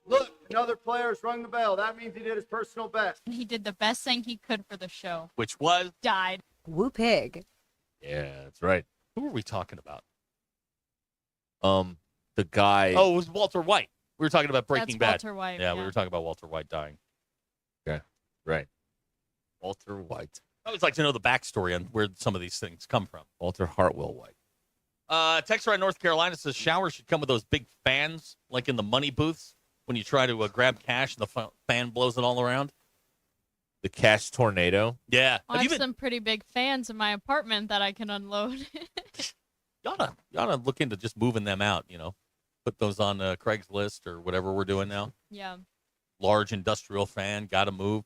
Look, another player's rung the bell. That means he did his personal best. And he did the best thing he could for the show. Which was? Died. Woo pig. Yeah, that's right. Who were we talking about? The guy. Oh, it was Walter White. We were talking about Breaking Bad. Walter White, Yeah, yeah. we were talking about Walter White dying. Okay, right. Walter White. I always like to know the backstory on where some of these things come from. Walter Hartwell White. Texter in North Carolina says showers should come with those big fans, like in the money booths, when you try to grab cash and the fan blows it all around. The cash tornado. Yeah. I have some pretty big fans in my apartment that I can unload. You ought to look into just moving them out, Put those on Craigslist or whatever we're doing now. Yeah. Large industrial fan, got to move.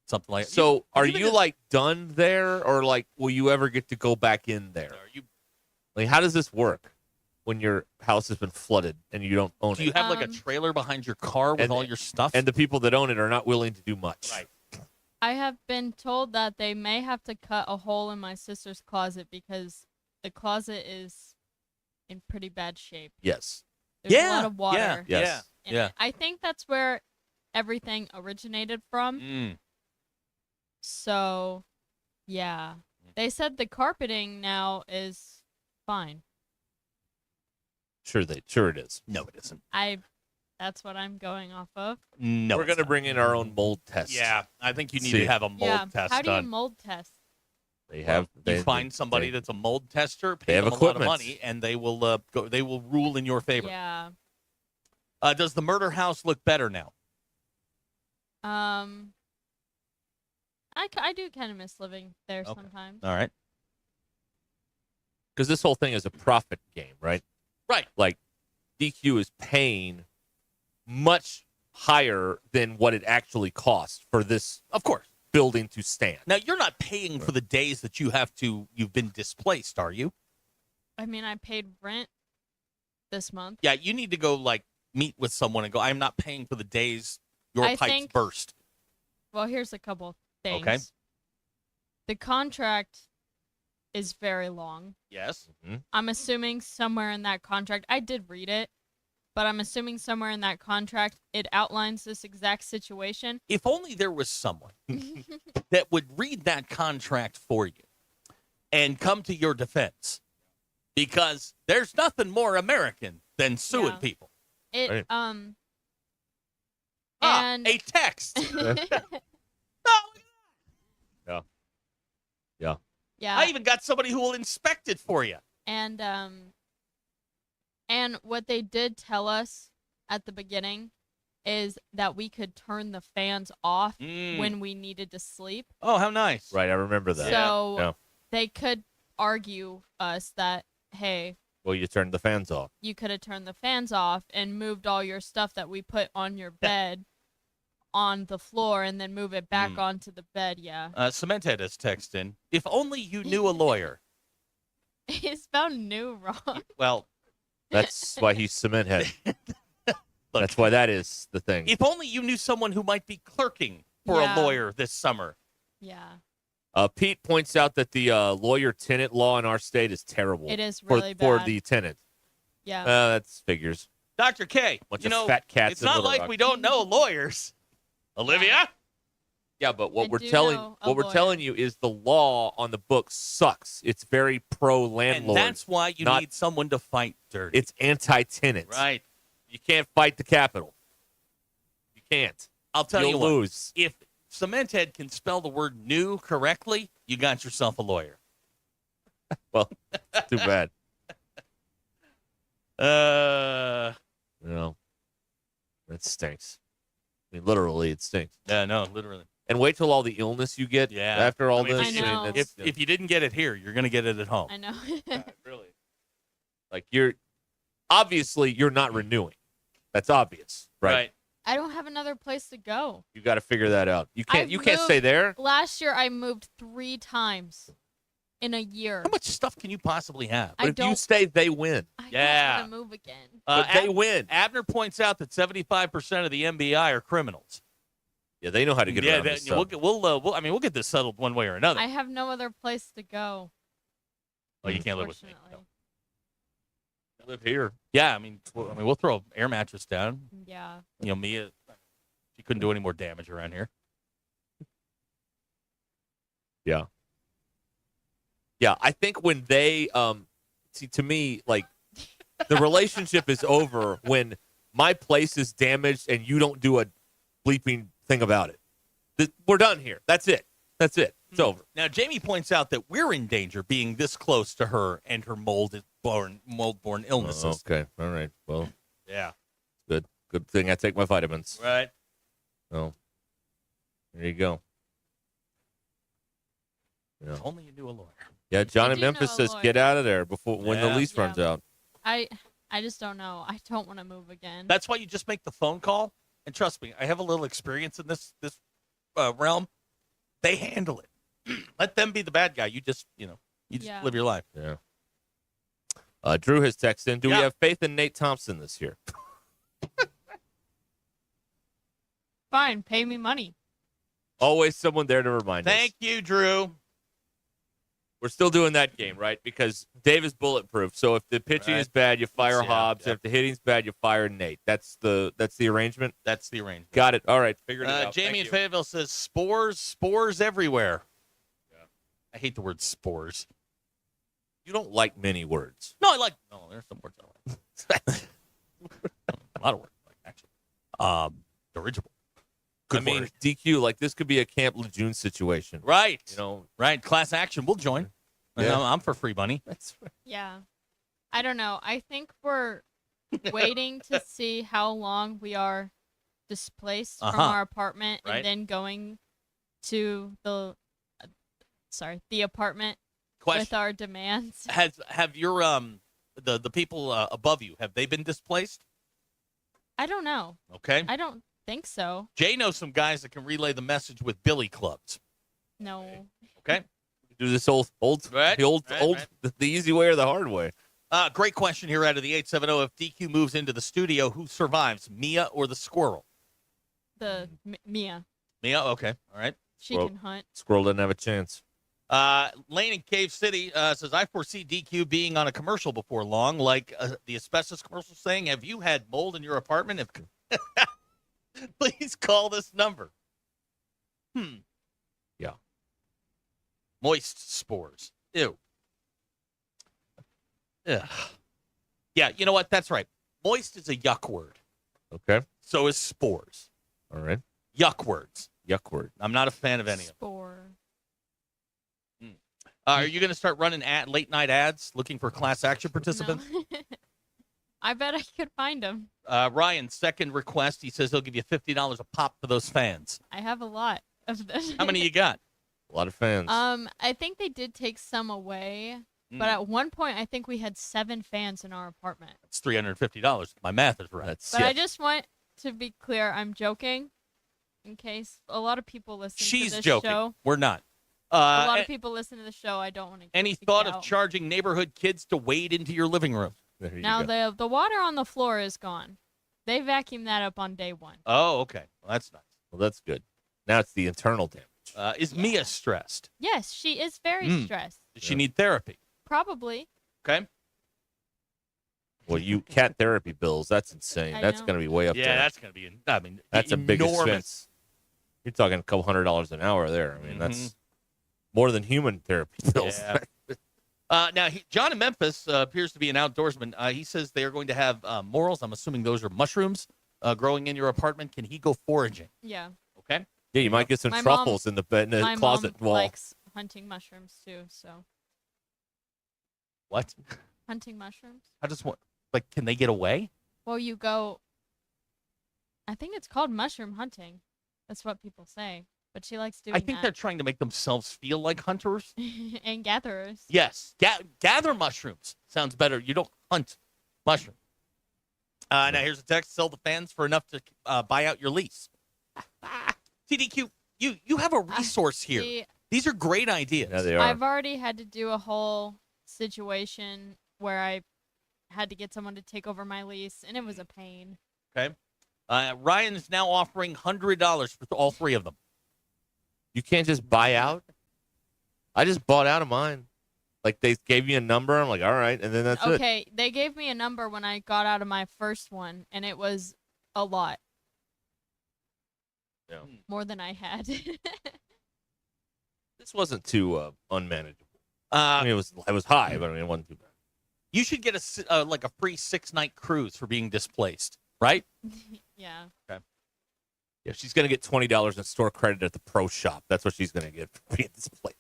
Something like that. So are you like done there, or like will you ever get to go back in there? Like, how does this work when your house has been flooded and you don't own it? Do you have like a trailer behind your car with all your stuff? And the people that own it are not willing to do much. Right. I have been told that they may have to cut a hole in my sister's closet because the closet is in pretty bad shape. Yes. There's a lot of water. Yeah. Yes. in it. I think that's where everything originated from. So, yeah. They said the carpeting now is fine. Sure it is. No, it isn't. That's what I'm going off of. No, we're gonna bring in our own mold test. Yeah, I think you need to have a mold test How do you done. mold test? They find somebody that's a mold tester, they pay have them a lot of equipment. money, and they will they will rule in your favor. Yeah. Does the murder house look better now? I do kind of miss living there sometimes. All right. Because this whole thing is a profit game, right? Right. Like DQ is paying much higher than what it actually costs for this, of course, building to stand. Now you're not paying for the days that you've been displaced, are you? I mean, I paid rent this month. Yeah, you need to go meet with someone and go, I'm not paying for the days your I pipes think- burst. Well, here's a couple things. Okay. The contract is very long. Yes. I'm assuming somewhere in that contract, I did read it, but I'm assuming somewhere in that contract it outlines this exact situation. If only there was someone that would read that contract for you and come to your defense, because there's nothing more American than suing people. It and a text. Yeah. Yeah. I even got somebody who will inspect it for you. And what they did tell us at the beginning is that we could turn the fans off when we needed to sleep. Oh, how nice. Right, I remember that. So Yeah. they could argue us that, hey, Well, you turned the fans off. you could have turned the fans off and moved all your stuff that we put on your bed on the floor and then move it back onto the bed. Yeah. Cementhead has texted in, if only you knew a lawyer. He spelled new wrong. Well, That's why he's cement head. That's why that is the thing. if only you knew someone who might be clerking for Yeah. a lawyer this summer. Yeah. Pete points out that the lawyer-tenant law in our state is terrible. It is for, really for bad. the tenant. Yeah. That's figures. Dr. K, Bunch you of know, fat cats it's in not Little like Rock. we don't know lawyers. Olivia? Yeah, but what I we're do telling know a lawyer. telling you is the law on the books sucks. It's very pro And landlord. that's why you need someone to fight dirty. It's anti-tenant. Right. You can't fight the Capitol. You can't. I'll tell You'll you what. lose. If Cementhead can spell the word new correctly, you got yourself a lawyer. Well, too bad. No, that stinks. I mean, literally, it stinks. Yeah, no, literally. And wait till all the illness you get after all this. I know. If you didn't get it here, you're going to get it at home. I know. Really. Like you're not renewing. That's obvious, right? I don't have another place to go. You got to figure that out. You can't. I've You can't stay moved- there. Last year, I moved 3 times in a year. How much stuff can you possibly have? But if you stay, they win. I Yeah. don't want to move again. But they win. Abner points out that 75% of the MBI are criminals. Yeah, they know how to get around this stuff. we'll get this settled one way or another. I have no other place to go. Oh, you can't live with me. Unfortunately. I live here. Yeah, I mean, we'll throw an air mattress down. Yeah. You know, Mia, she couldn't do any more damage around here. Yeah. Yeah, I think when they see, to me, like the relationship is over when my place is damaged and you don't do a bleeping thing about it. We're done here. That's it. That's it. It's over. Now, Jamie points out that we're in danger being this close to her and her mold-borne illnesses. Okay. All right. Well, Yeah. good. Good thing I take my vitamins. Right. Oh, there you go. Yeah. If only you knew a lawyer. Yeah, John I in do know Memphis a says, lawyer. get out of there before when the Yeah. lease runs out. I just don't know. I don't want to move again. That's why you just make the phone call. And trust me, I have a little experience in this realm. They handle it. Let them be the bad guy. You just Yeah. live your life. Yeah. Drew has texted in, do we Yeah. have faith in Nate Thompson this year? Fine. Pay me money. Always someone there to remind us. Thank you, Drew. We're still doing that game, right? Because Dave is bulletproof. So if the pitching Right. is bad, you fire Yeah, Hobbs. yeah. If the hitting's bad, you fire Nate. That's the arrangement. That's the arrangement. Got it. All right. Figured it out. Jamie in Thank you. Fayetteville says spores everywhere. I hate the word spores. You don't like many words. No, there's some words I like. A lot of words, actually. Dirigible. Good word. DQ, like this could be a Camp Lejeune situation. Right. Right. Class action. We'll join. Yeah. I'm for free money. That's right. Yeah. I don't know. I think we're waiting to see how long we are displaced from our apartment and then going to the apartment with our demands. Have your the people above you, have they been displaced? I don't know. Okay. I don't think so. Jay knows some guys that can relay the message with billy clubs. No. Okay. Do this the easy way or the hard way. Great question here out of the 870. If DQ moves into the studio, who survives, Mia or the squirrel? Mia. Mia, okay. All right. She can hunt. Squirrel doesn't have a chance. Lane in Cave City says, I foresee DQ being on a commercial before long, like the asbestos commercial saying, have you had mold in your apartment? Please call this number. Yeah. Moist spores. Ew. Ugh. Yeah, you know what? That's right. Moist is a yuck word. Okay. So is spores. All right. Yuck words. Yuck word. I'm not a fan of any of them. Spore. Are you going to start running late night ads looking for class action participants? No. I bet I could find them. Ryan, second request. He says he'll give you $50 a pop for those fans. I have a lot of them. How many you got? A lot of fans. I think they did take some away, but at one point I think we had 7 fans in our apartment. It's $350. My math is right. I just want to be clear. I'm joking, in case a lot of people listen to She's this joking. show. We're not. A lot of people listen to the show. I don't want to. Any thought of charging neighborhood kids to wade into your living room? Now the water on the floor is gone. They vacuumed that up on day 1. Oh, okay. Well, that's nice. Well, that's good. Now it's the internal damage. Is Mia stressed? Yes, she is very stressed. Does she need therapy? Probably. Okay. Well, cat therapy bills, that's insane. That's going to be way up there. Yeah, that's going to be, that's a big enormous. expense. You're talking a couple $100 an hour there. I mean, that's more than human therapy bills. Yeah. Now, John in Memphis appears to be an outdoorsman. He says they are going to have morels. I'm assuming those are mushrooms growing in your apartment. Can he go foraging? Yeah. Okay. Yeah, you might get some truffles in the closet mom wall. likes hunting mushrooms too. So. What? Hunting mushrooms. I just want, can they get away? Well, you go. I think it's called mushroom hunting. That's what people say. But she likes doing I think they're trying to make themselves feel like hunters. and gatherers. Yes. Gather mushrooms. Sounds better. You don't hunt mushrooms. Now, here's a text. Sell the fans for enough to buy out your lease. TDQ, you have a resource here. See, these are great ideas. Yeah, they are. I've already had to do a whole situation where I had to get someone to take over my lease, and it was a pain. Okay. Ryan is now offering $100 for all 3 of them. You can't just buy out? I just bought out of mine. Like, they gave me a number. I'm like, all right, and then that's it. Okay, they gave me a number when I got out of my first one, and it was a lot. Yeah. More than I had. This wasn't too unmanageable. I mean, it was high, but I mean, it wasn't too bad. You should get a free 6-night cruise for being displaced, right? Yeah. Okay. Yeah, she's going to get $20 in store credit at the pro shop. That's what she's going to get for being displaced.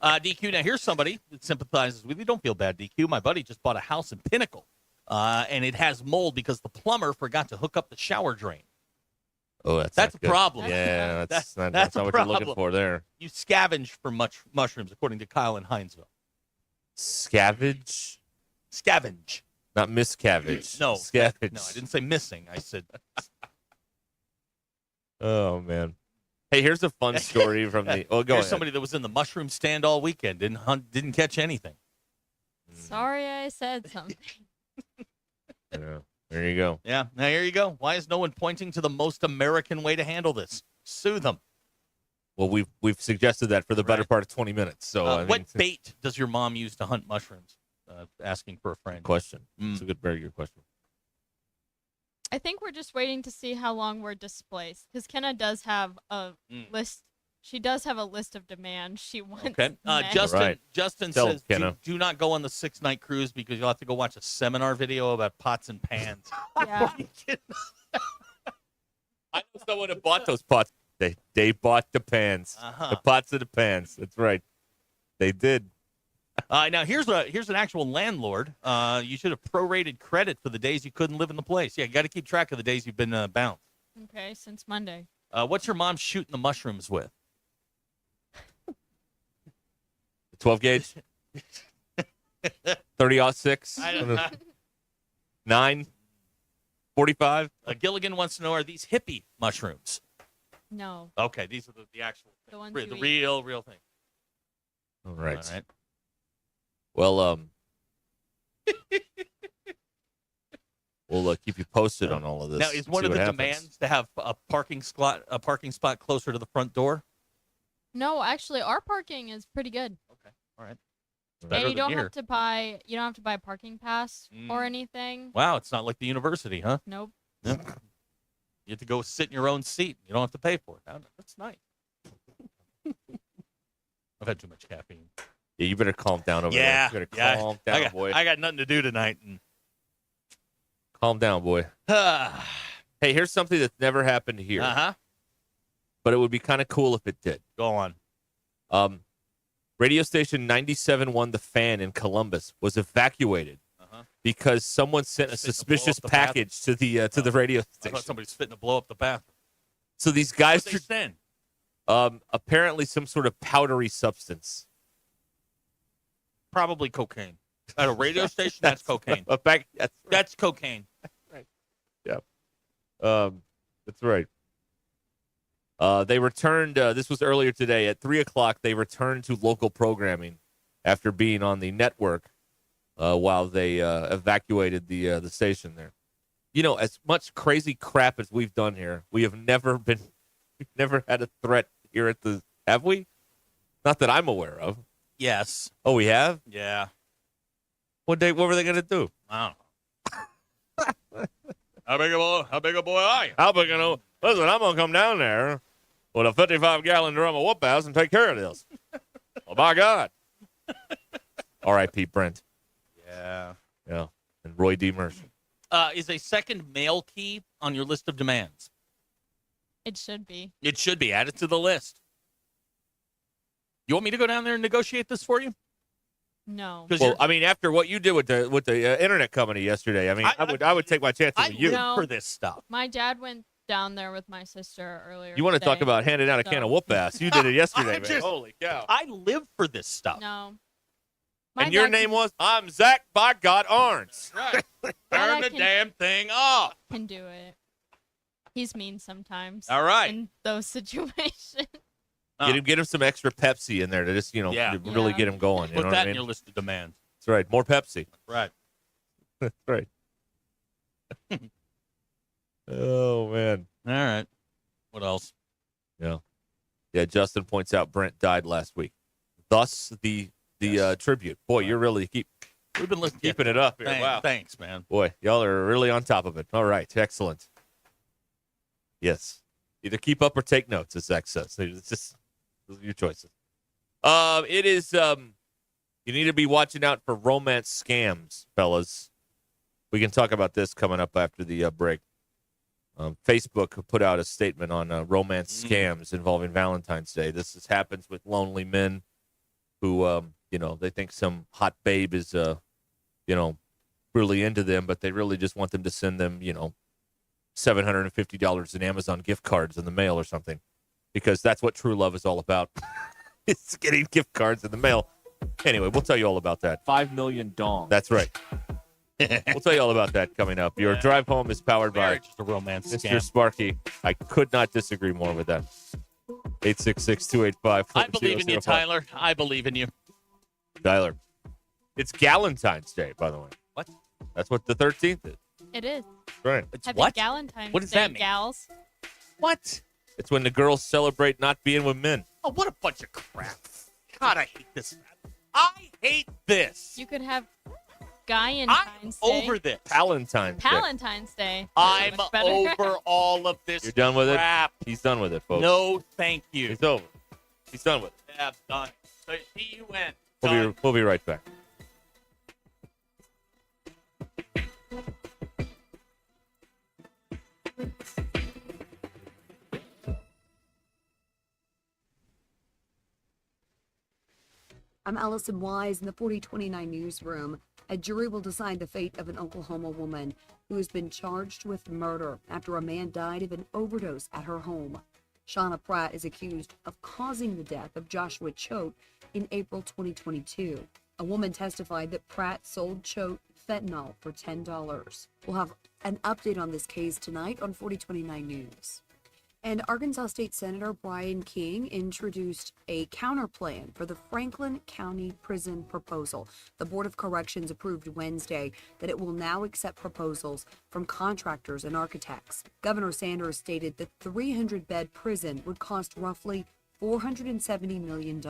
DQ, now here's somebody that sympathizes with you. Don't feel bad, DQ. My buddy just bought a house in Pinnacle, and it has mold because the plumber forgot to hook up the shower drain. Oh, that's a problem. Yeah, that's not a what problem. you're looking for there. You scavenge for mushrooms, according to Kyle in Hinesville. Scavenge? Scavenge. Not miscavenge. No. Scavenge. No, I didn't say missing. I said... Oh, man. Hey, here's a fun story from the... Oh, go Here's ahead. somebody that was in the mushroom stand all weekend, didn't catch anything. Sorry I said something. Yeah. There you go. Yeah, now here you go. Why is no one pointing to the most American way to handle this? Sue them. Well, we've suggested that for the better part of 20 minutes. So what bait does your mom use to hunt mushrooms? Asking for a friend. Question. It's a very good question. I think we're just waiting to see how long we're displaced. Because Kenna does have a list She does have a list of demands she wants. Okay. met. Justin Tell says, Kenna. do not go on the 6-night cruise because you'll have to go watch a seminar video about pots and pans. Yeah. I know someone that bought those pots. They bought the pans. Uh-huh. The pots and the pans. That's right. They did. Now, here's an actual landlord. You should have prorated credit for the days you couldn't live in the place. Yeah, you got to keep track of the days you've been bounced. Okay, since Monday. What's your mom shooting the mushrooms with? 12 gauge. 30-06. 9:45. Gilligan wants to know, are these hippie mushrooms? No. Okay, these are the actual things. The ones The you eat. real thing. All right. All right. Well, we'll keep you posted on all of this. Now, is one of the demands to have a parking spot closer to the front door? No, actually, our parking is pretty good. Okay. All right. And you don't have to buy a parking pass or anything. Wow, it's not like the university, huh? Nope. You have to go sit in your own seat. You don't have to pay for it. That's nice. I've had too much caffeine. Yeah, you better calm down over there. You better calm down, boy. I got nothing to do tonight. Calm down, boy. Hey, here's something that's never happened here. Uh-huh. But it would be kind of cool if it did. Go on. Radio station 97.1 The Fan in Columbus was evacuated because someone sent a suspicious package to the radio I station. thought somebody's fitting to blow up the bathroom. So these guys What'd they send? apparently some sort of powdery substance. Probably cocaine. At a radio station, that's cocaine. That's cocaine. Right. Yeah. That's right. They returned, this was earlier today, at 3 o'clock, they returned to local programming after being on the network while they evacuated the station there. You know, as much crazy crap as we've done here, we've never had a threat here at the, have we? Not that I'm aware of. Yes. Oh, we have? Yeah. What were they going to do? I don't know. How big a boy are you? How big a boy? Listen, I'm going to come down there with a 55-gallon drum of whoop ass and take care of this. Well, by God. R.I.P. Brent. Yeah. Yeah. And Roy D. Mercer. Is a second mail key on your list of demands? It should be. It should be. Add it to the list. You want me to go down there and negotiate this for you? No. Well, I mean, after what you did with the internet company yesterday, I mean, I would take my chances with you. For this stuff. My dad went down there with my sister earlier. You want to talk about handing out a can of whoop ass? You did it yesterday, man. Holy cow! I live for this stuff. No. And your name was? I'm Zach, by God, Arns. Right. Turn the damn thing off. Can do it. He's mean sometimes. All right. In those situations. Get him some extra Pepsi in there to just, to really get him going. You Put know that what I in mean? your list of demands. That's right. More Pepsi. Right. That's right. Oh, man. All right. What else? Yeah. Yeah, Justin points out Brent died last week. Thus, the tribute. Boy, you're really we've been keeping it up here. Wow. Thanks, man. Boy, y'all are really on top of it. All right. Excellent. Yes. Either keep up or take notes, as Zach says. It's just those are your choices. It is, you need to be watching out for romance scams, fellas. We can talk about this coming up after the break. Facebook put out a statement on romance scams involving Valentine's Day. This happens with lonely men who, they think some hot babe is, really into them, but they really just want them to send them, $750 in Amazon gift cards in the mail or something, because that's what true love is all about. It's getting gift cards in the mail. Anyway, we'll tell you all about that. 5 million dong. That's right. We'll tell you all about that coming up. Your drive home is powered by just a romance Mr. scam. Sparky. I could not disagree more with that. 866-285-4005. I believe in you, Tyler. I believe in you. Tyler. It's Galentine's Day, by the way. What? That's what the 13th is. It is. Right. Happy Galentine's What does Day, that mean? gals. What? It's when the girls celebrate not being with men. Oh, what a bunch of crap. God, I hate this. I hate this. You could have Galentine's Day. Over this. Valentine's Day. Valentine's Day. I'm Much better. over all of this You're done with crap. it? He's done with it, folks. No, thank you. It's over. He's done with it. Yeah, done. So D-U-N. We'll be right back. I'm Allison Wise in the 4029 newsroom. A jury will decide the fate of an Oklahoma woman who has been charged with murder after a man died of an overdose at her home. Shauna Pratt is accused of causing the death of Joshua Choate in April 2022. A woman testified that Pratt sold Choate fentanyl for $10. We'll have an update on this case tonight on 4029 News. And Arkansas State Senator Brian King introduced a counterplan for the Franklin County Prison proposal. The Board of Corrections approved Wednesday that it will now accept proposals from contractors and architects. Governor Sanders stated the 300-bed prison would cost roughly $470 million.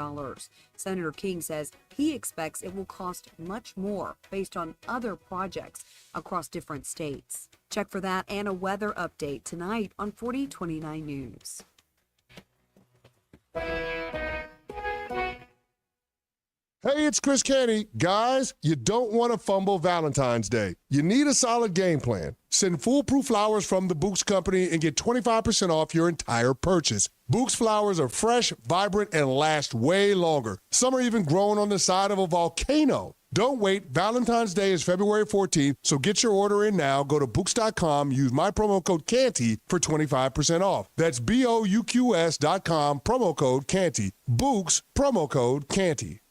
Senator King says he expects it will cost much more based on other projects across different states. Check for that and a weather update tonight on 4029 News. Hey, it's Chris Canty. Guys, you don't want to fumble Valentine's Day. You need a solid game plan. Send foolproof flowers from the Books Company and get 25% off your entire purchase. Books flowers are fresh, vibrant, and last way longer. Some are even grown on the side of a volcano. Don't wait. Valentine's Day is February 14th, so get your order in now. Go to Books.com. Use my promo code CANTY for 25% off. That's BOUQS.com, promo code CANTY. Books, promo code CANTY.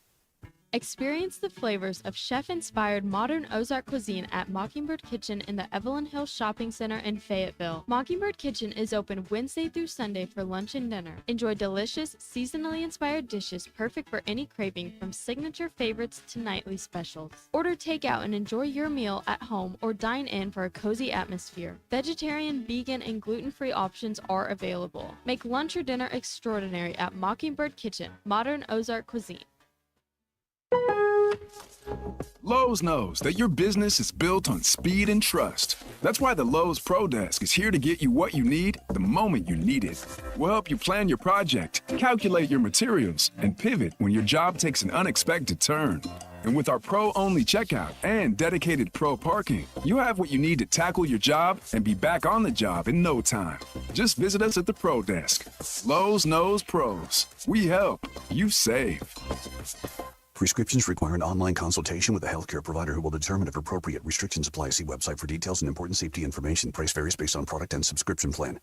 Experience the flavors of chef-inspired modern Ozark cuisine at Mockingbird Kitchen in the Evelyn Hills Shopping Center in Fayetteville. Mockingbird Kitchen is open Wednesday through Sunday for lunch and dinner. Enjoy delicious, seasonally inspired dishes perfect for any craving, from signature favorites to nightly specials. Order takeout and enjoy your meal at home or dine in for a cozy atmosphere. Vegetarian, vegan, and gluten-free options are available. Make lunch or dinner extraordinary at Mockingbird Kitchen, modern Ozark cuisine. Lowe's knows that your business is built on speed and trust. That's why the Lowe's Pro Desk is here to get you what you need the moment you need it. We'll help you plan your project, calculate your materials, and pivot when your job takes an unexpected turn. And with our pro-only checkout and dedicated pro parking, you have what you need to tackle your job and be back on the job in no time. Just visit us at the Pro Desk. Lowe's knows pros. We help. You save. Prescriptions require an online consultation with a healthcare provider who will determine if appropriate. Restrictions apply. See website for details and important safety information. Price varies based on product and subscription plan.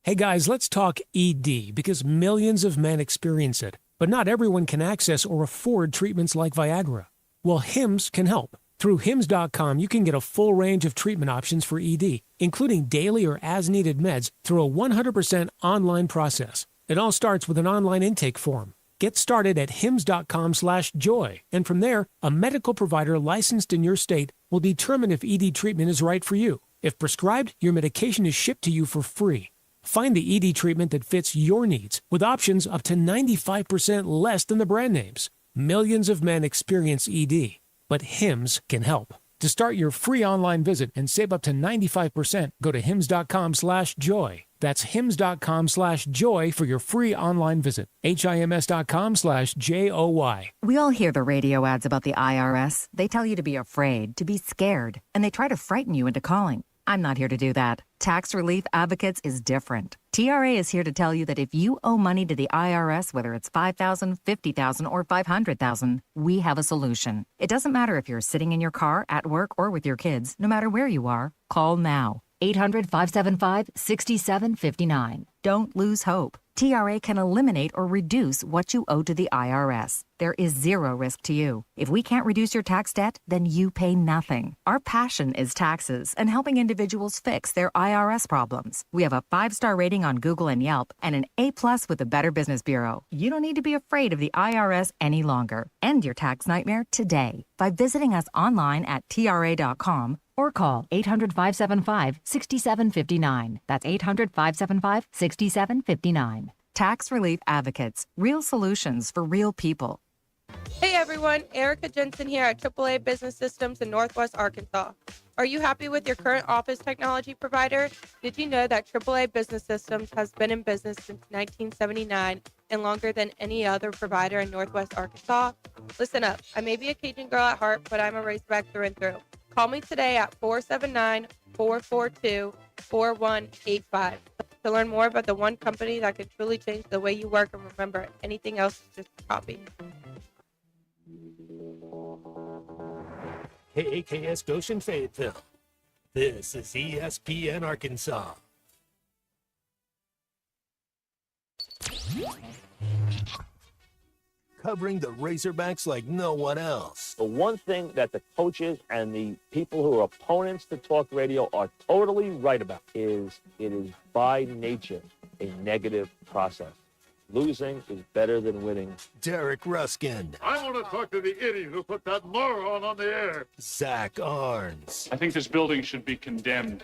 Hey guys, let's talk ED because millions of men experience it, but not everyone can access or afford treatments like Viagra. Well, Hims can help. Through Hims.com, you can get a full range of treatment options for ED, including daily or as-needed meds through a 100% online process. It all starts with an online intake form. Get started at hims.com/joy, and from there, a medical provider licensed in your state will determine if ED treatment is right for you. If prescribed, your medication is shipped to you for free. Find the ED treatment that fits your needs with options up to 95% less than the brand names. Millions of men experience ED, but Hims can help. To start your free online visit and save up to 95%, go to hims.com/joy. That's hims.com/joy for your free online visit. HIMS.com/JOY. We all hear the radio ads about the IRS. They tell you to be afraid, to be scared, and they try to frighten you into calling. I'm not here to do that. Tax Relief Advocates is different. TRA is here to tell you that if you owe money to the IRS, whether it's $5,000, $50,000, or $500,000, we have a solution. It doesn't matter if you're sitting in your car, at work, or with your kids. No matter where you are, call now. 800-575-6759. Don't lose hope. TRA can eliminate or reduce what you owe to the IRS. There is zero risk to you. If we can't reduce your tax debt, then you pay nothing. Our passion is taxes and helping individuals fix their IRS problems. We have a 5-star rating on Google and Yelp and an A+ with the Better Business Bureau. You don't need to be afraid of the IRS any longer. End your tax nightmare today by visiting us online at TRA.com or call 800-575-6759. That's 800-575-6759. Tax Relief Advocates. Real solutions for real people. Hey everyone, Erica Jensen here at AAA Business Systems in Northwest Arkansas. Are you happy with your current office technology provider? Did you know that AAA Business Systems has been in business since 1979 and longer than any other provider in Northwest Arkansas? Listen up. I may be a Cajun girl at heart, but I'm a Razorback through and through. Call me today at 479-442-4185 to learn more about the one company that can truly change the way you work. And remember, anything else is just a copy. KAKS Goshen Fayetteville. This is ESPN Arkansas. Covering the Razorbacks like no one else. The one thing that the coaches and the people who are opponents to talk radio are totally right about is it is by nature a negative process. Losing is better than winning. Derek Ruscin. I want to talk to the idiot who put that moron on the air. Zach Arns. I think this building should be condemned.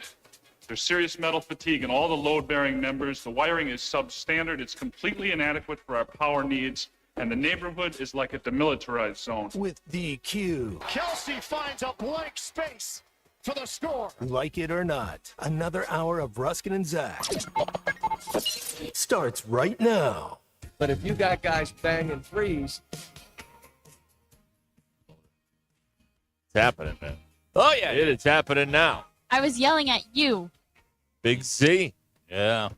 There's serious metal fatigue in all the load-bearing members. The wiring is substandard. It's completely inadequate for our power needs. And the neighborhood is like a demilitarized zone. With DQ. Kelsey finds a blank space for the score. Like it or not, another hour of Ruskin and Zach starts right now. But if you got guys banging threes. It's happening, man. Oh, yeah. It's happening now. I was yelling at you. Big Z. Yeah.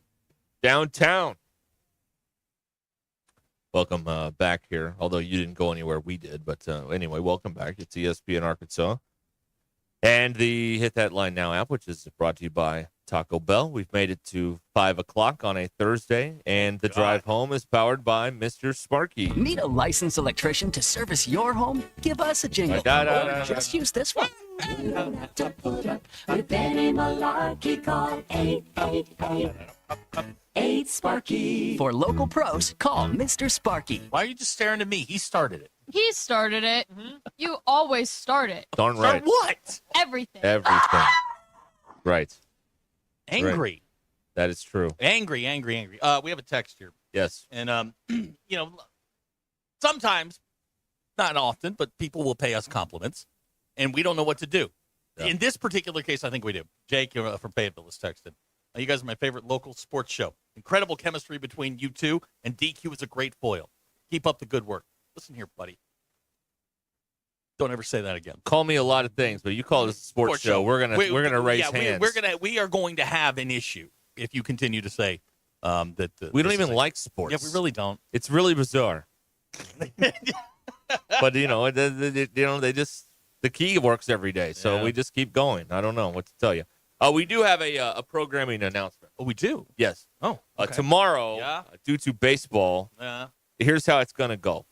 Downtown. Welcome back here. Although you didn't go anywhere, we did. But anyway, welcome back. It's ESPN Arkansas. And the Hit That Line Now app, which is brought to you by Taco Bell. We've made it to 5 o'clock on a Thursday, and the drive home is powered by Mr. Sparky. Need a licensed electrician to service your home? Give us a jingle. Or just use this one. You don't have to put up with any malarkey. Call 888-8-SPARKY. For local pros, call Mr. Sparky. Why are you just staring at me? He started it. He started it. You always start it. Darn right. Start what? Everything. Everything. Right. Angry. Right. That is true. Angry. We have a text here. Yes. And, sometimes, not often, but people will pay us compliments, and we don't know what to do. Yeah. In this particular case, I think we do. Jake from Fayetteville is texted. You guys are my favorite local sports show. Incredible chemistry between you two, and DQ is a great foil. Keep up the good work. Listen here, buddy. Don't ever say that again. Call me a lot of things, but you call it a sports show. We're gonna raise hands. We are going to have an issue if you continue to say that. We don't even like sports. Yeah, we really don't. It's really bizarre. But they just the key works every day, so we just keep going. I don't know what to tell you. We do have a programming announcement. Oh, we do? Yes. Oh, okay. Tomorrow, due to baseball, here's how it's going to go.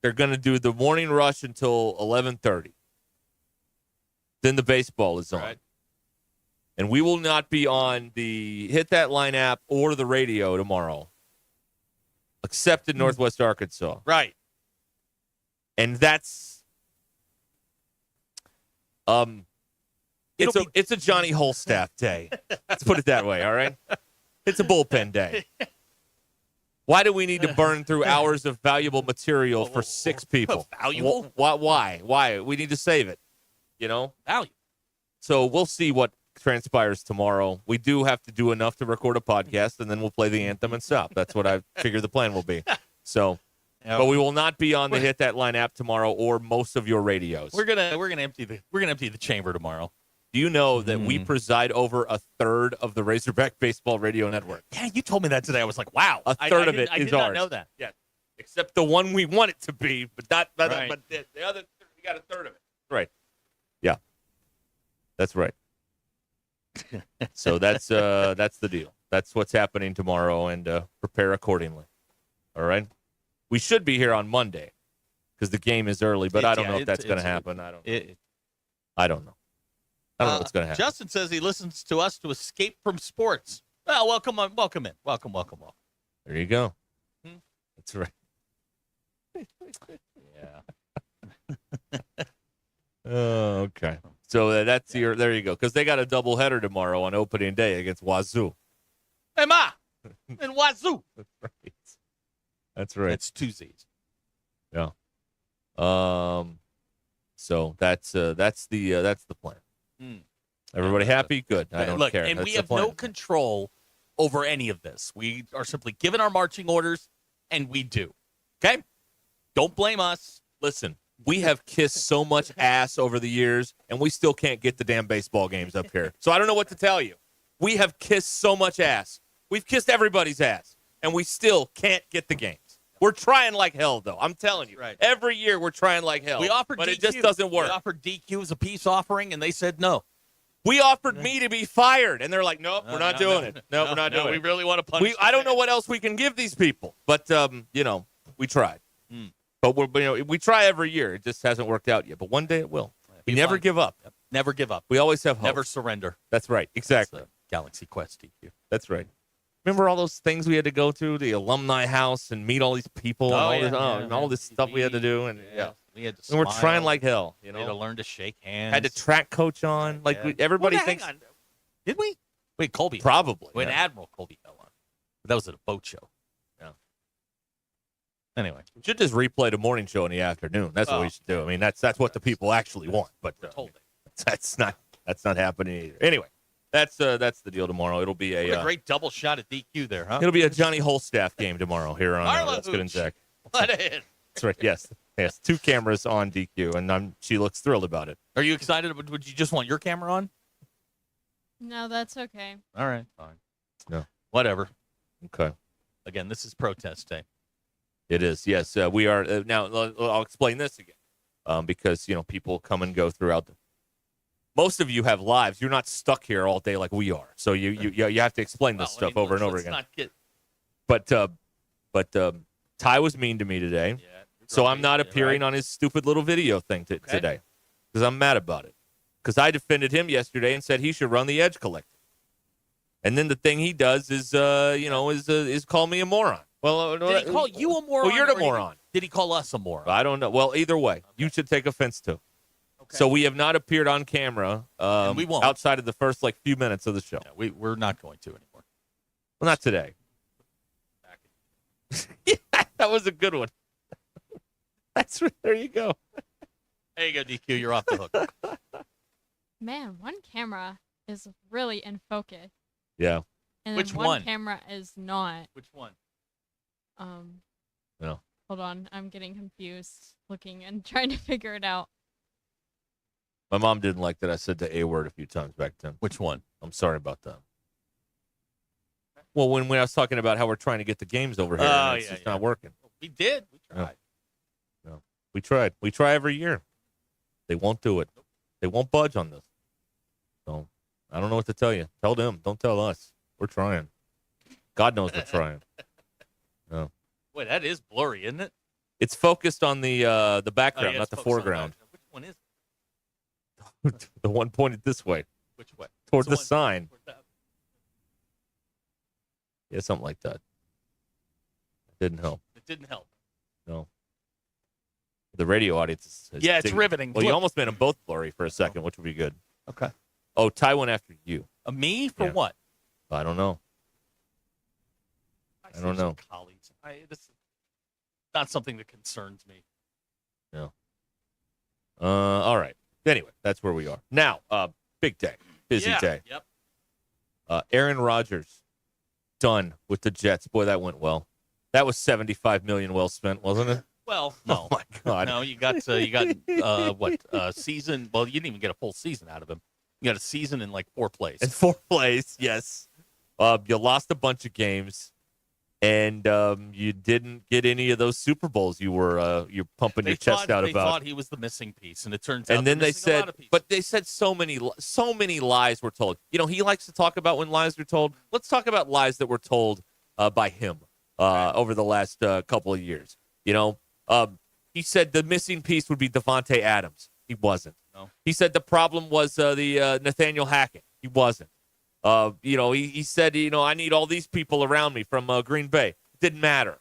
They're going to do the morning rush until 11:30. Then the baseball is on. Right. And we will not be on the Hit That Line app or the radio tomorrow, except in Northwest Arkansas. Right. And that's it's a Johnny Holstaff day. Let's put it that way, all right? It's a bullpen day. Why do we need to burn through hours of valuable material for 6 people? Valuable? Why? Why? We need to save it, Value. So we'll see what transpires tomorrow. We do have to do enough to record a podcast, and then we'll play the anthem and stop. That's what I figure the plan will be. So, but we will not be on the Hit That Line app tomorrow or most of your radios. We're gonna empty the chamber tomorrow. Do you know that we preside over a third of the Razorback Baseball Radio Network? Yeah, you told me that today. I was like, wow. A third of it is ours. I did not know that. Yeah, except the one we want it to be, but not. Right. But the other, we got a third of it. Right. Yeah, that's right. So that's the deal. That's what's happening tomorrow, and prepare accordingly. All right. We should be here on Monday because the game is early, but I don't know if that's going to happen. I don't know. I don't know. I don't know what's going to happen. Justin says he listens to us to escape from sports. Well, welcome in. Welcome. There you go. That's right. Yeah. Oh, okay. So that's there you go. Because they got a doubleheader tomorrow on opening day against Wazoo. Hey, Ma! And Wazoo! That's right. That's right. It's Tuesdays. Yeah. So that's the plan. Everybody happy? Good. I don't care. And that's we have no control over any of this. We are simply given our marching orders, and we do. Okay? Don't blame us. Listen, we have kissed so much ass over the years, and we still can't get the damn baseball games up here. So I don't know what to tell you. We have kissed so much ass. We've kissed everybody's ass, and we still can't get the games. We're trying like hell, though. I'm telling you. Right. Every year we're trying like hell. We offered but DQ. it just doesn't work. We offered DQ as a peace offering, and they said no. We offered me to be fired, and they're like, nope, we're not doing it. No, we're not doing it. We really want to punish I don't know what else we can give these people, but, we tried. But we try every year. It just hasn't worked out yet. But one day it will. We never give up. Yep. Never give up. We always have hope. Never surrender. That's right. Exactly. Galaxy Quest DQ. That's right. Remember all those things we had to go to, the alumni house, and meet all these people and all this stuff we had to do, and we had to. And we're trying like hell. We had to learn to shake hands. Had to track coach on. Everybody thinks. Hang on. Did we? Wait, Colby. Probably. When Admiral Colby fell on. But that was at a boat show. Yeah. Anyway, we should just replay the morning show in the afternoon. That's what we should do. I mean, that's what the people actually want. But that's not happening either. Anyway. That's the deal tomorrow. It'll be what a great double shot at DQ there, huh? It'll be a Johnny Holstaff game tomorrow here on Let's Get in Zach. Let it in. That's right. Yes. 2 cameras on DQ, and she looks thrilled about it. Are you excited? Would you just want your camera on? No, that's okay. All right, fine. No. Whatever. Okay. Again, this is protest day. It is. Yes, we are. Now, I'll explain this again because, people come and go throughout most of you have lives. You're not stuck here all day like we are. So you have to explain this stuff over and over again. But Ty was mean to me today, so I'm not appearing on his stupid little video thing today because I'm mad about it. Because I defended him yesterday and said he should run the Edge Collective, and then the thing he does is call me a moron. Well, did he call you a moron? Well, you're the moron. Did he call us a moron? I don't know. Well, either way, you should take offense to. Okay. So we have not appeared on camera and we won't. Outside of the first few minutes of the show. Yeah, we're not going to anymore. Well, not today. Yeah, that was a good one. There you go. There you go, DQ. You're off the hook. Man, one camera is really in focus. Yeah. And Which one one? camera is not. Which one? No. Hold on. I'm getting confused looking and trying to figure it out. My mom didn't like that I said the A word a few times back then. Which one? I'm sorry about that. Well, when I was talking about how we're trying to get the games over here, and it's just not working. We did. We tried. No. We tried. We try every year. They won't do it. They won't budge on this. So I don't know what to tell you. Tell them. Don't tell us. We're trying. God knows we're trying. No. Wait, that is blurry, isn't it? It's focused on the background, not the foreground. Which one is it? The one pointed this way. Which way? Toward the sign. Yeah, something like that. It didn't help. It didn't help. No. The radio audience is it's riveting. Well, Look. you almost made them both blurry for a second, which would be good. Okay. Oh, Ty went after you. Me? For what? I don't know. I don't know. Colleagues. This is not something that concerns me. No. All right. Anyway, that's where we are. Now, big day. Busy day. Yep. Aaron Rodgers, done with the Jets. Boy, that went well. That was $75 million well spent, wasn't it? Well, no. Oh, my God. No, you got season. Well, you didn't even get a full season out of him. You got a season in 4 plays. In 4 plays, yes. You lost a bunch of games, and you didn't get any of those Super Bowls you're pumping your chest out about. They thought he was the missing piece, and it turns out. And then they said, but they said so many lies were told. He likes to talk about when lies are told. Let's talk about lies that were told by him over the last couple of years. He said the missing piece would be Devontae Adams. He wasn't. No. He said the problem was the Nathaniel Hackett. He wasn't. He said, I need all these people around me from Green Bay. It didn't matter.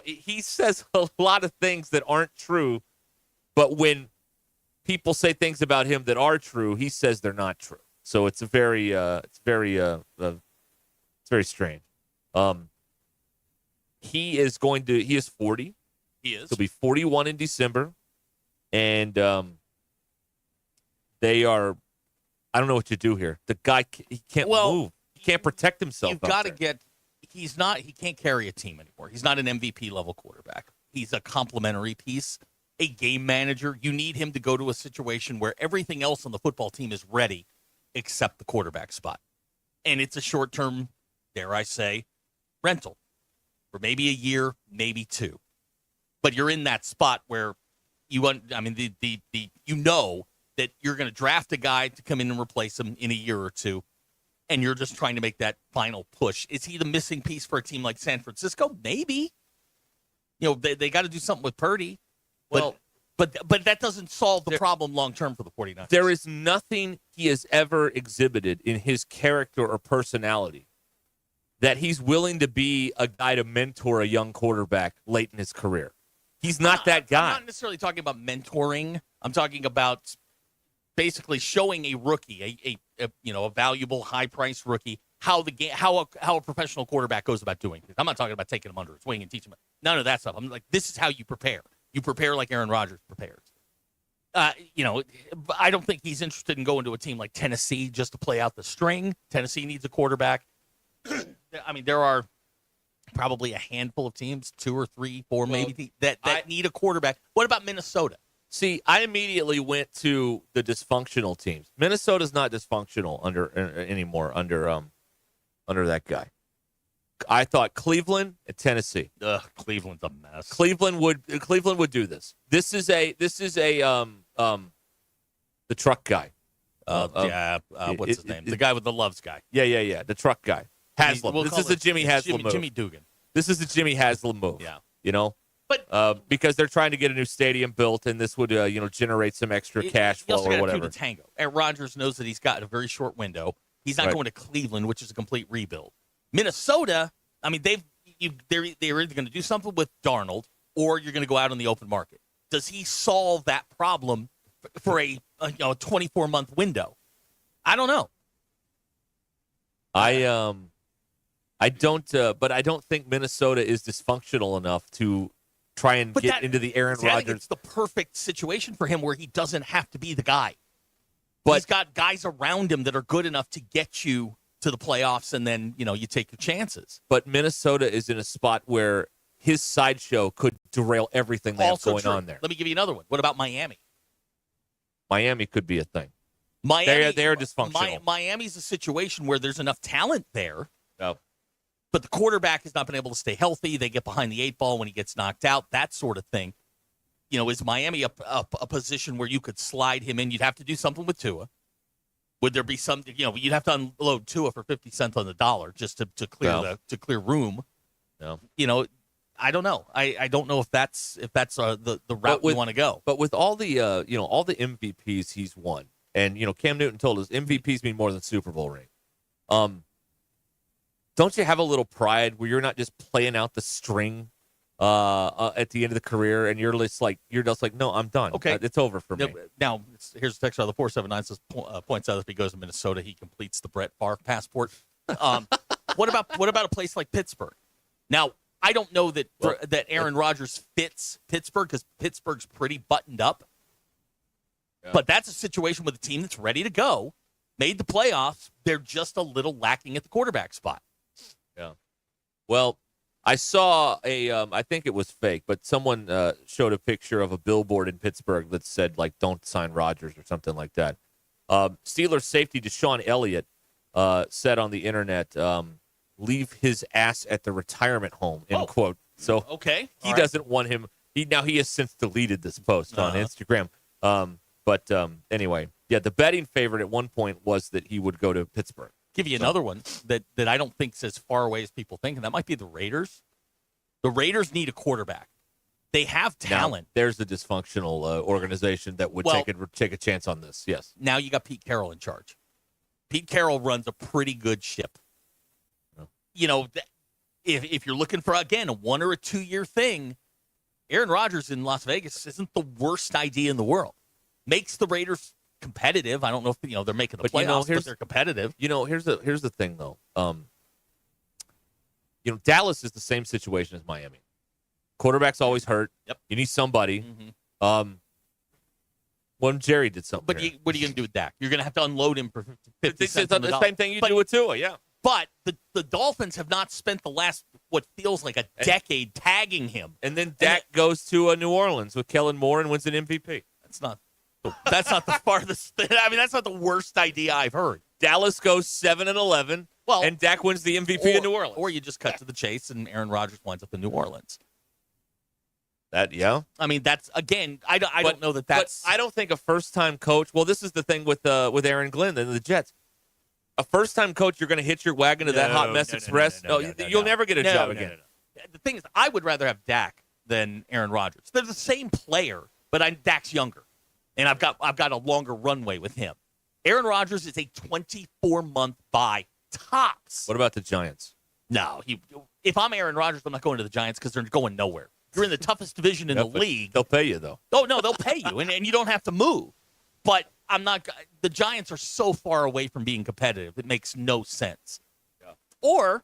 He says a lot of things that aren't true, but when people say things about him that are true, he says they're not true. So it's very strange. He is 40. He is. He'll be 41 in December. And they are, I don't know what you do here. The guy, he can't move. He can't protect himself. You've got to get, he's not. He can't carry a team anymore. He's not an MVP level quarterback. He's a complementary piece, a game manager. You need him to go to a situation where everything else on the football team is ready except the quarterback spot. And it's a short-term, dare I say, rental for maybe a year, maybe two. But you're in that spot where you know that you're going to draft a guy to come in and replace him in a year or two, and you're just trying to make that final push. Is he the missing piece for a team like San Francisco? Maybe. They got to do something with Purdy. Well, but that doesn't solve the problem long-term for the 49ers. There is nothing he has ever exhibited in his character or personality that he's willing to be a guy to mentor a young quarterback late in his career. He's not that guy. I'm not necessarily talking about mentoring. I'm talking about basically showing a rookie, a valuable, high-priced rookie, how a professional quarterback goes about doing things. I'm not talking about taking him under his wing and teaching him none of that stuff. I'm like, this is how you prepare. You prepare like Aaron Rodgers prepares. I don't think he's interested in going to a team like Tennessee just to play out the string. Tennessee needs a quarterback. I mean, there are probably a handful of teams, 2 or 3, 4 maybe, that need a quarterback. What about Minnesota? See, I immediately went to the dysfunctional teams. Minnesota's not dysfunctional anymore under that guy. I thought Cleveland and Tennessee. Cleveland's a mess. Cleveland would do this. This is a the truck guy. What's his name? The guy with the Loves guy. Yeah. The truck guy. Haslam. This is the Jimmy Haslam move. Jimmy Dugan. This is the Jimmy Haslam move. Yeah. But because they're trying to get a new stadium built, and this would generate some extra cash flow or whatever. The tango. Aaron Rodgers knows that he's got a very short window. He's not going to Cleveland, which is a complete rebuild. Minnesota, I mean, they're either going to do something with Darnold, or you're going to go out on the open market. Does he solve that problem for a 24-month window? I don't know. I don't think Minnesota is dysfunctional enough to try and get into the Aaron Rodgers. I think it's the perfect situation for him where he doesn't have to be the guy. But he's got guys around him that are good enough to get you to the playoffs, and then, you take your chances. But Minnesota is in a spot where his sideshow could derail everything they have going on there. Let me give you another one. What about Miami? Miami could be a thing. Miami, they're dysfunctional. Miami's a situation where there's enough talent there. Oh. But the quarterback has not been able to stay healthy. They get behind the 8 ball when he gets knocked out, that sort of thing. Is Miami a position where you could slide him in? You'd have to do something with Tua. Would there be some, you'd have to unload Tua for 50 cents on the dollar just to clear room. No. I don't know. I don't know if that's the route we want to go. But with all the all the MVPs he's won, and Cam Newton told us MVPs mean more than Super Bowl ring. Don't you have a little pride where you're not just playing out the string at the end of the career, and you're just like, no, I'm done. Okay, it's over for me. Now here's a text out of the 479 says points out if he goes to Minnesota, he completes the Brett Favre passport. What about a place like Pittsburgh? Now I don't know that Aaron Rodgers fits Pittsburgh because Pittsburgh's pretty buttoned up. Yeah. But that's a situation with a team that's ready to go, made the playoffs. They're just a little lacking at the quarterback spot. Yeah. Well, I saw I think it was fake, but someone showed a picture of a billboard in Pittsburgh that said, like, don't sign Rodgers or something like that. Steelers safety Deshaun Elliott said on the internet, leave his ass at the retirement home, end quote. So he doesn't want him. He has since deleted this post on Instagram. But anyway, the betting favorite at one point was that he would go to Pittsburgh. Give you another one that I don't think is as far away as people think, and that might be the Raiders. The Raiders need a quarterback. They have talent. Now, there's a dysfunctional organization that would take a chance on this. Yes. Now you got Pete Carroll in charge. Pete Carroll runs a pretty good ship. Oh. If you're looking for, again, a 1 or a 2 year thing, Aaron Rodgers in Las Vegas isn't the worst idea in the world. Makes the Raiders competitive. I don't know if they're making the playoffs, but they're competitive. Here's the thing though. Dallas is the same situation as Miami. Quarterback's always hurt. Yep. You need somebody. Mm-hmm. When Jerry did something. But what are you going to do with Dak? You're going to have to unload him for 50 cents on the the same thing you do with Tua, yeah. But the Dolphins have not spent the last, what feels like a decade, tagging him. And then Dak goes to New Orleans with Kellen Moore and wins an MVP. That's not the farthest. I mean, that's not the worst idea I've heard. Dallas goes 7-11, and Dak wins the MVP in New Orleans. Or you just cut to the chase, and Aaron Rodgers winds up in New Orleans. Yeah. I mean, that's, again, I don't know that's. But I don't think a first-time coach. Well, this is the thing with Aaron Glenn and the Jets. A first-time coach, you're going to hitch your wagon to that hot mess express. You'll never get a job again. No. The thing is, I would rather have Dak than Aaron Rodgers. They're the same player, but Dak's younger, and I've got a longer runway with him. Aaron Rodgers is a 24-month buy tops. What about the Giants? No, if I'm Aaron Rodgers, I'm not going to the Giants because they're going nowhere. You're in the toughest division in the league. They'll pay you, though. Oh, no, they'll pay you, and you don't have to move. But I'm not. The Giants are so far away from being competitive; it makes no sense. Yeah. Or,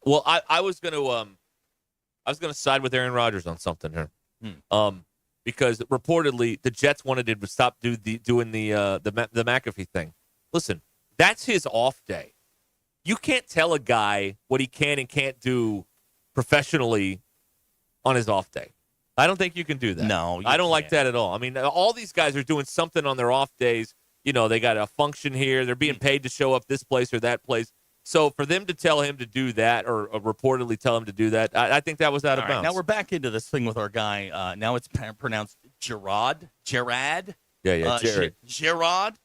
well, I was gonna side with Aaron Rodgers on something here, because reportedly the Jets wanted him to stop doing the McAfee thing. Listen, that's his off day. You can't tell a guy what he can and can't do professionally on his off day. I don't think you can do that. No, I don't like that at all. I mean, all these guys are doing something on their off days. You know, they got a function here. They're being paid to show up this place or that place. So for them to tell him to do that or reportedly tell him to do that, I think that was out of bounds. Now we're back into this thing with our guy. Now it's pronounced Gerard. Yeah, Jared. Gerard.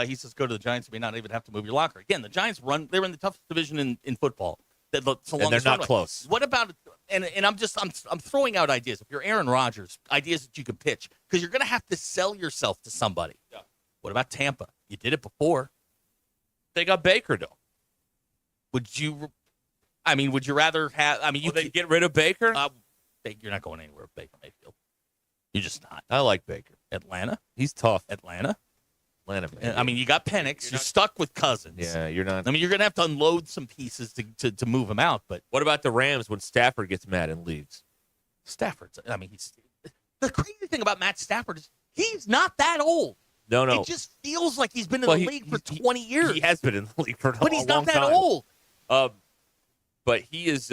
He says, go to the Giants. You may not even have to move your locker. Again, the Giants they're in the toughest division in football. And they're not close. What about and I'm throwing out ideas. If you're Aaron Rodgers, ideas that you could pitch because you're going to have to sell yourself to somebody. Yeah. What about Tampa? You did it before. They got Baker though. Would you rather have? I mean, they get rid of Baker. You're not going anywhere with Baker Mayfield. You're just not. I like Baker. Atlanta. He's tough. Atlanta. Man. I mean, you got Penix. You're stuck with Cousins. Yeah, you're not. I mean, you're going to have to unload some pieces to move him out. But what about the Rams when Stafford gets mad and leaves? Stafford's. I mean, the crazy thing about Matt Stafford is he's not that old. No. It just feels like he's been in the league for 20 years. He has been in the league for a long time. But he's not that old. But he is.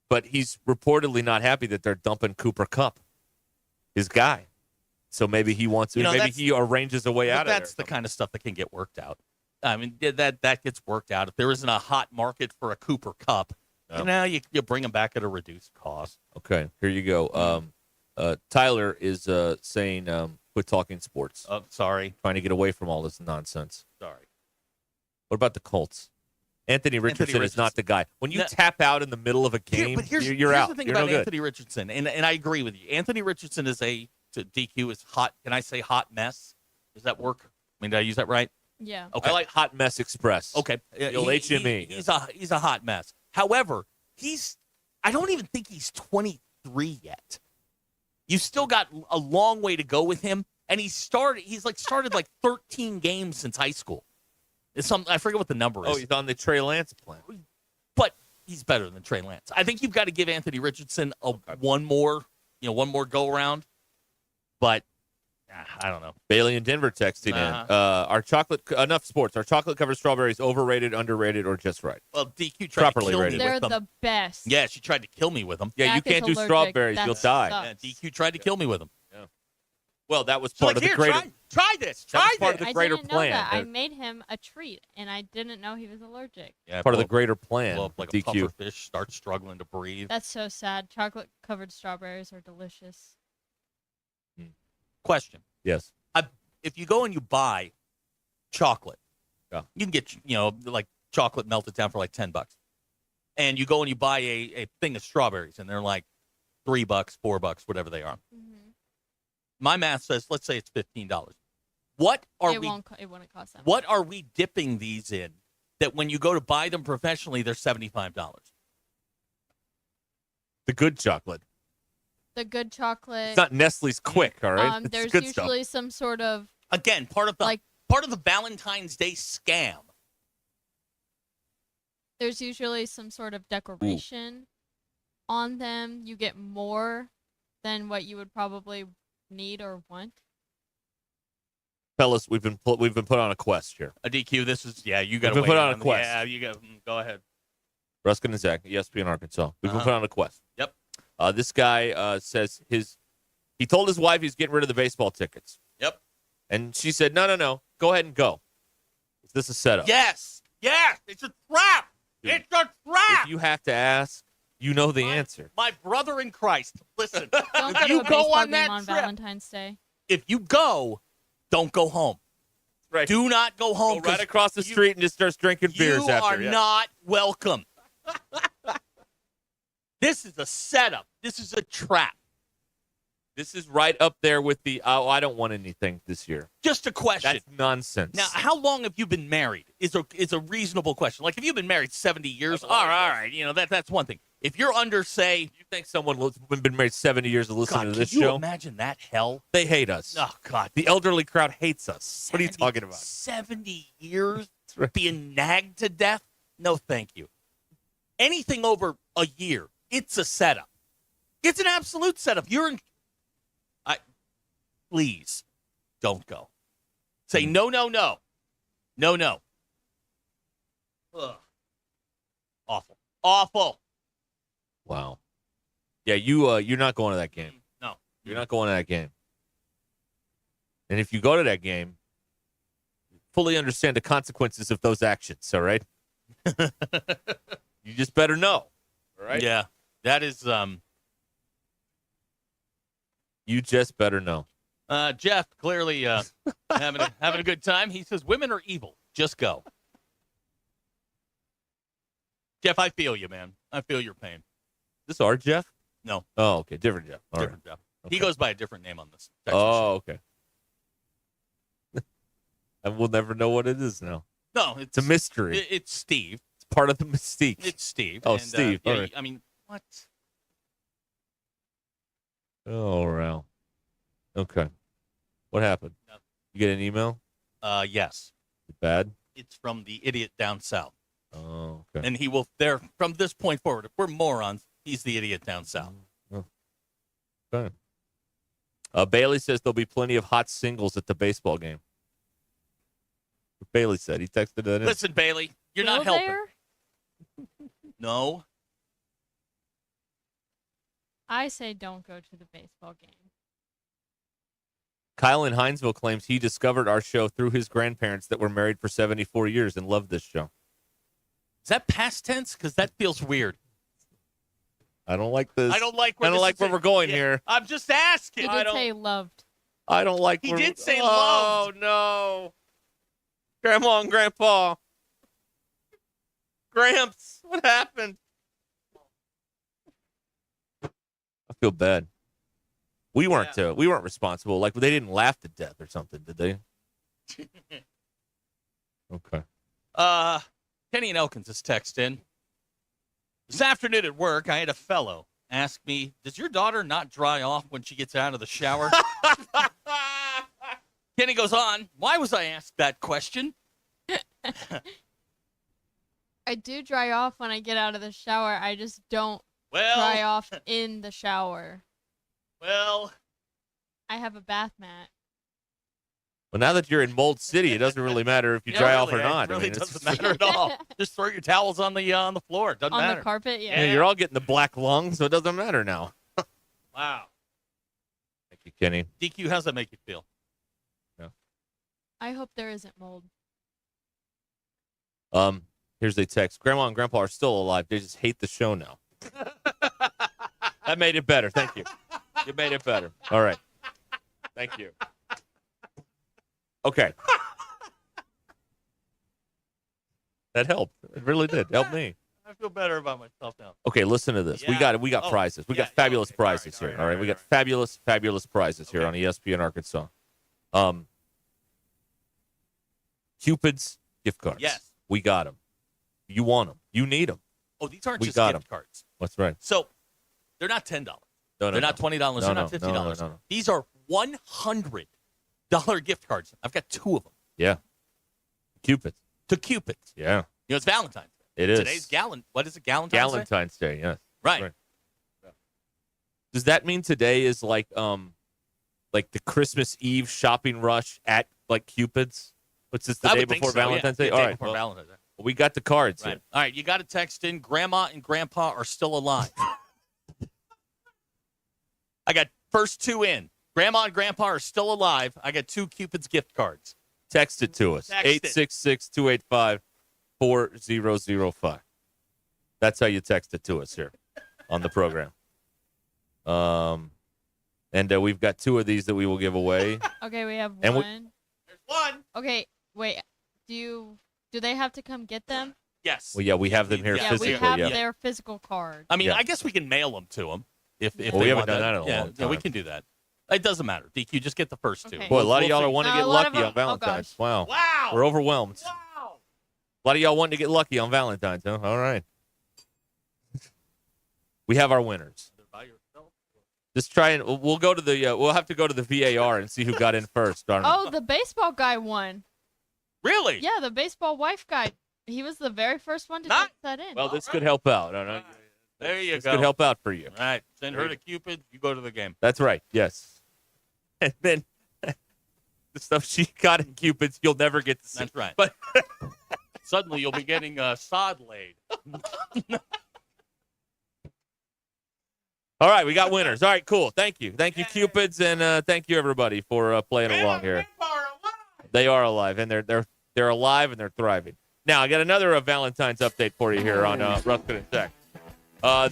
But he's reportedly not happy that they're dumping Cooper Kupp, his guy. So maybe he wants to. Maybe he arranges a way out of there. That's the kind of stuff that can get worked out. I mean, that gets worked out. If there isn't a hot market for a Cooper Kupp, you bring him back at a reduced cost. Okay, here you go. Tyler is saying, quit talking sports. Sorry. Trying to get away from all this nonsense. Sorry. What about the Colts? Anthony Richardson is not the guy. When you tap out in the middle of a game, you're out. Here's the thing you're about no Anthony Richardson, and I agree with you. Anthony Richardson is DQ is hot. Can I say hot mess? Does that work? I mean, did I use that right? Yeah. Okay. I like Hot Mess Express. Okay. You'll HME. He's a hot mess. However, I don't even think he's 23 yet. You still got a long way to go with him, and he's started 13 games since high school. I forget what the number is. Oh, he's on the Trey Lance plan. But he's better than Trey Lance. I think you've got to give Anthony Richardson one more go around. But I don't know. Bailey in Denver texting in. Enough sports. Are chocolate covered strawberries overrated, underrated, or just right? Well, DQ tried to kill me They're with them. the best. Yeah, she tried to kill me with them. Yeah, you can't do strawberries. You'll die. Yeah, DQ tried to kill me with them. Yeah. Well, that was part of the greater. Try this. That was part of the greater I didn't plan. know that. I made him a treat, and I didn't know he was allergic. Yeah, part of the greater plan. Like DQ. a puffer fish starts struggling to breathe. That's so sad. Chocolate covered strawberries are delicious. Question. Yes. If you go and you buy chocolate, you can get like chocolate melted down for like $10, and you go and you buy a thing of strawberries, and they're like $3, $4, whatever they are. Mm-hmm. My math says, let's say it's $15. What are it wouldn't cost that much. What are we dipping these in that when you go to buy them professionally, they're $75? The good chocolate. The good chocolate. It's not Nestle's Quick, all right? It's There's good usually stuff. some sort of part of the Valentine's Day scam. There's usually some sort of decoration on them. You get more than what you would probably need or want. Fellas, we've been put on a quest here. A DQ. This is you got to put on a quest. Yeah, you got. Go ahead. Ruscin and Zach, ESPN Arkansas. We've been put on a quest. Yep. This guy says he told his wife he's getting rid of the baseball tickets. Yep. And she said, no, go ahead and go. Is this a setup? Yes. It's a trap. Dude, it's a trap. If you have to ask, you know the answer. My brother in Christ, listen. Don't if go you to a go baseball on game that on trip, Valentine's Day. if you go, don't go home. Right. Do not go home. Go right across the street and just starts drinking beers after. You are not welcome. This is a setup. This is a trap. This is right up there with the, I don't want anything this year. Just a question. That's nonsense. Now, how long have you been married? Is a reasonable question. Like, if you've been married 70 years, all right. That's one thing. If you're under, say, you think someone who's been married 70 years to listen to this can you show? Imagine that hell. They hate us. Oh, God. The elderly crowd hates us. What are you talking about? 70 years being nagged to death? No, thank you. Anything over a year, it's a setup. It's an absolute setup. Please don't go. Say no. Ugh. Awful. Wow. Yeah, you're not going to that game. No. You're not going to that game. And if you go to that game, fully understand the consequences of those actions, all right? You just better know, all right? Yeah. That is You just better know. Jeff, clearly having a good time. He says, women are evil. Just go. Jeff, I feel you, man. I feel your pain. This our Jeff? No. Oh, okay. Different Jeff. All different right. Jeff. Okay. He goes by a different name on this. Oh, okay. And we'll never know what it is now. No, it's a mystery. It's Steve. It's part of the mystique. It's Steve. Oh, and, Steve. yeah, All right. I mean, what? Oh, wow. Okay. What happened? No. You get an email? Yes. Bad? It's from the idiot down south. Oh, okay. And he will, from this point forward, if we're morons, he's the idiot down south. Oh. Okay. Bailey says there'll be plenty of hot singles at the baseball game. What Bailey said. He texted that in. Listen, Bailey, you're not helping. No. I say don't go to the baseball game. Kyle in Hinesville claims he discovered our show through his grandparents that were married for 74 years and loved this show. Is that past tense? Because that feels weird. I don't like this. I don't like where we're going here. I'm just asking. He did say loved. I don't like. He did say loved. Oh no, Grandma and Grandpa, Gramps, what happened? I feel bad. We weren't. We weren't responsible. Like they didn't laugh to death or something, did they? Okay. Kenny and Elkins is text in. This afternoon at work, I had a fellow ask me, does your daughter not dry off when she gets out of the shower? Kenny goes on, why was I asked that question? I do dry off when I get out of the shower. I just don't dry off in the shower. Well, I have a bath mat. Well, now that you're in Mold City, it doesn't really matter if you dry off or not. It really I mean, doesn't matter at all. Just throw your towels on the floor. It doesn't on matter. The carpet, yeah. You're all getting the black lung, so it doesn't matter now. Wow. Thank you, Kenny. DQ, how's that make you feel? Yeah. I hope there isn't mold. Here's a text. Grandma and Grandpa are still alive. They just hate the show now. That made it better. Thank you. You made it better. All right. Thank you. Okay. That helped. It really did. Help me. I feel better about myself now. Okay, listen to this. Yeah. We got prizes. We got fabulous prizes here. All right. We got fabulous prizes here on ESPN Arkansas. Cupid's gift cards. Yes. We got them. You want them. You need them. Oh, these aren't We just got gift 'em. cards. That's right. So they're not $10. No, They're not $20. No, They're no, not $50. no. These are $100 gift cards. I've got 2 of them. Yeah. Cupid's. To Cupid's. Yeah. You know, it's Valentine's Day. It is. Today's what is it, Galentine's Day? Valentine's Day, yes. Right. Does that mean today is like the Christmas Eve shopping rush at like Cupid's? What's this, the I day would think before so, yeah. Valentine's The Day? day All right. before Valentine's Day. We got the cards Right. here. All right, you got to text in. Grandma and Grandpa are still alive. I got first two in. Grandma and Grandpa are still alive. I got 2 Cupid's gift cards. Text it to us. Text it. 866-285-4005. That's how you text it to us here on the program. And we've got 2 of these that we will give away. Okay, we have And one. There's one. Okay, wait. Do they have to come get them? Yes. Well, yeah, we have them here Yeah, physically. we have yeah. their physical cards. I mean, Yeah. I guess we can mail them to them if Well, they we haven't want done that in a yeah, long Yeah, we time. can do that. It doesn't matter. DQ, just get the first 2. Okay. Boy, a lot of y'all are see. wanting to No, get a lot of lucky them- on Valentine's. oh, Wow. Wow. We're overwhelmed. Wow. A lot of y'all wanting to get lucky on Valentine's, huh? All right. We have our winners. Just try and we'll go to the we'll have to go to the VAR and see who got in first. Darn it. Oh, the baseball guy won. Really? Yeah, the baseball wife guy. He was the very first one to Nice. get that in. Well, this could help out. I don't know. There you This go. could help out for you. All right. Send her to Cupid. You go to the game. That's right. Yes. And then the stuff she got in Cupid's, you'll never get to see. That's right. But Suddenly you'll be getting sod laid. all right, we got winners. All right, cool. Thank you, Cupids, and thank you everybody for playing along here. They are alive, and they're alive and they're thriving. Now I got another Valentine's update for you here on Ruscin and Zach.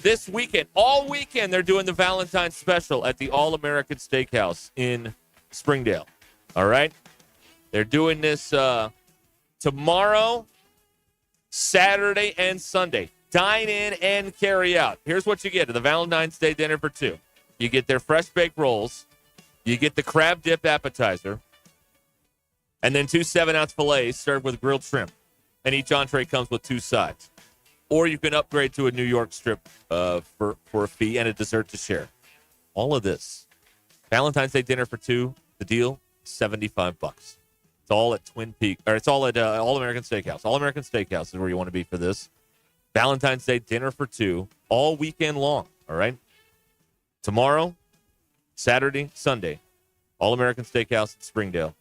This weekend, all weekend, they're doing the Valentine's special at the All-American Steakhouse in Springdale. All right? They're doing this tomorrow, Saturday, and Sunday. Dine in and carry out. Here's what you get at the Valentine's Day dinner for 2. You get their fresh baked rolls. You get the crab dip appetizer. And then 2 7-ounce fillets served with grilled shrimp. And each entree comes with 2 sides. Or you can upgrade to a New York strip for a fee and a dessert to share. All of this. Valentine's Day dinner for 2. The deal, $75. It's all at Twin Peaks, or it's all at All-American Steakhouse. All-American Steakhouse is where you want to be for this. Valentine's Day dinner for 2, all weekend long, all right? Tomorrow, Saturday, Sunday, All-American Steakhouse in Springdale.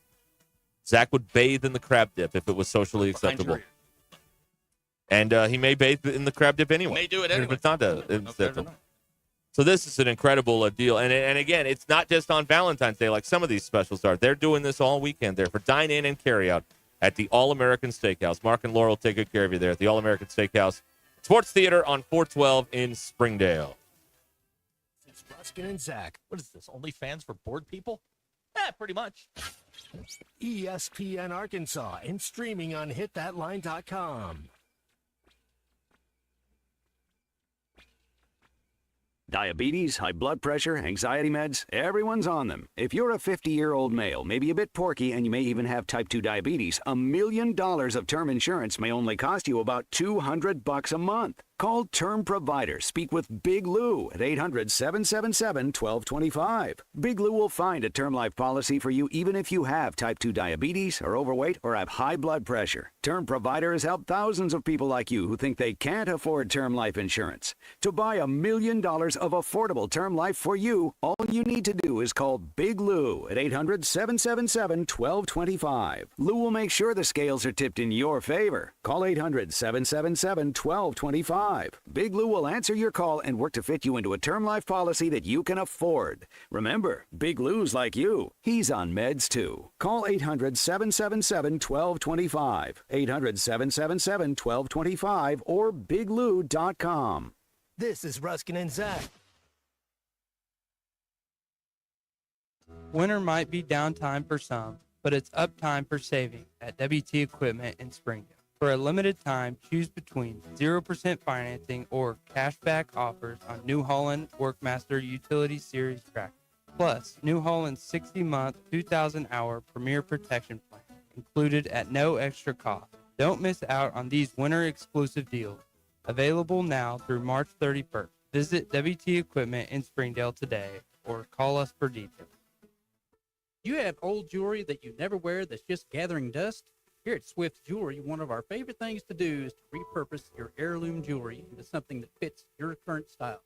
Zach would bathe in the crab dip if it was socially acceptable. And he may bathe in the crab dip anyway. May do it even anyway. if it's not acceptable. So this is an incredible deal. And again, it's not just on Valentine's Day like some of these specials are. They're doing this all weekend there for dine-in and carry-out at the All-American Steakhouse. Mark and Laurel take good care of you there at the All-American Steakhouse Sports Theater on 412 in Springdale. It's Ruscin and Zach. What is this? Only fans for bored people? Yeah, pretty much. ESPN Arkansas and streaming on hitthatline.com. Diabetes, high blood pressure, anxiety meds, everyone's on them. If you're a 50-year-old male, maybe a bit porky, and you may even have type 2 diabetes, $1 million of term insurance may only cost you about $200 a month. Call Term Provider. Speak with Big Lou at 800-777-1225. Big Lou will find a term life policy for you even if you have type 2 diabetes, are overweight, or have high blood pressure. Term Provider has helped thousands of people like you who think they can't afford term life insurance. To buy $1 million of affordable term life for you, all you need to do is call Big Lou at 800-777-1225. Lou will make sure the scales are tipped in your favor. Call 800-777-1225. Big Lou will answer your call and work to fit you into a term life policy that you can afford. Remember, Big Lou's like you. He's on meds too. Call 800-777-1225. 800-777-1225 or biglou.com. This is Ruscin and Zach. Winter might be downtime for some, but it's uptime for saving at WT Equipment in Springdale. For a limited time, choose between 0% financing or cashback offers on New Holland Workmaster Utility Series tractor. Plus, New Holland's 60-month, 2,000-hour Premier Protection Plan, included at no extra cost. Don't miss out on these winter-exclusive deals. Available now through March 31st. Visit WT Equipment in Springdale today or call us for details. You have old jewelry that you never wear that's just gathering dust? Here at Swift Jewelry, one of our favorite things to do is to repurpose your heirloom jewelry into something that fits your current style.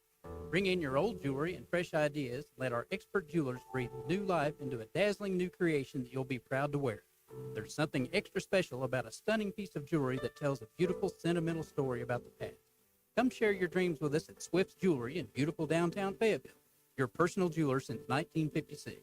Bring in your old jewelry and fresh ideas. Let our expert jewelers breathe new life into a dazzling new creation that you'll be proud to wear. There's something extra special about a stunning piece of jewelry that tells a beautiful, sentimental story about the past. Come share your dreams with us at Swift's Jewelry in beautiful downtown Fayetteville, your personal jeweler since 1956.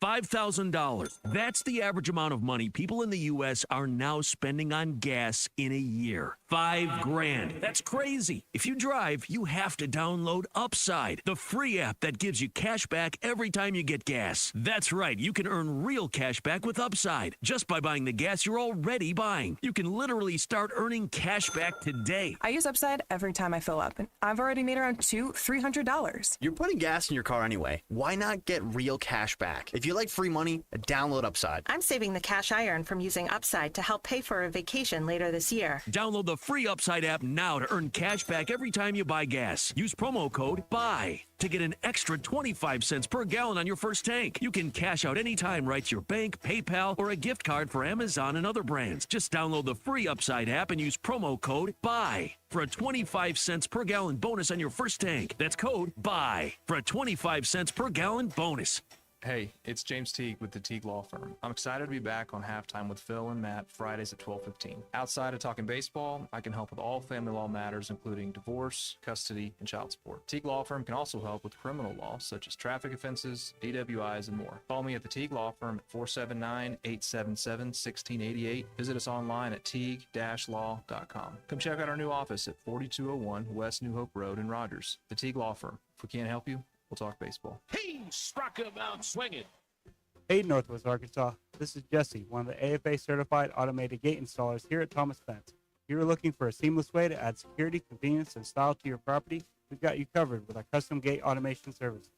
$5,000. That's the average amount of money people in the U.S. are now spending on gas in a year. $5,000. That's crazy. If you drive, you have to download Upside, the free app that gives you cash back every time you get gas. That's right. You can earn real cash back with Upside just by buying the gas you're already buying. You can literally start earning cash back today. I use Upside every time I fill up, and I've already made around $300. You're putting gas in your car anyway. Why not get real cash back? If you like free money, download Upside. I'm saving the cash I earn from using Upside to help pay for a vacation later this year. Download the free Upside app now to earn cash back every time you buy gas. Use promo code BUY to get an extra 25 cents per gallon on your first tank. You can cash out anytime right to your bank, PayPal, or a gift card for Amazon and other brands. Just download the free Upside app and use promo code BUY for a 25 cents per gallon bonus on your first tank. That's code BUY for a 25 cents per gallon bonus. Hey, it's James Teague with the Teague Law Firm. I'm excited to be back on Halftime with Phil and Matt Fridays at 12:15. Outside of talking baseball, I can help with all family law matters, including divorce, custody, and child support. Teague Law Firm can also help with criminal law, such as traffic offenses, DWIs, and more. Call me at the Teague Law Firm at 479-877-1688. Visit us online at teague-law.com. Come check out our new office at 4201 West New Hope Road in Rogers. The Teague Law Firm. If we can't help you, we'll talk baseball. He struck him out swinging. Hey, Northwest Arkansas. This is Jesse, one of the AFA certified automated gate installers here at Thomas Fence. If you're looking for a seamless way to add security, convenience, and style to your property, we've got you covered with our custom gate automation services.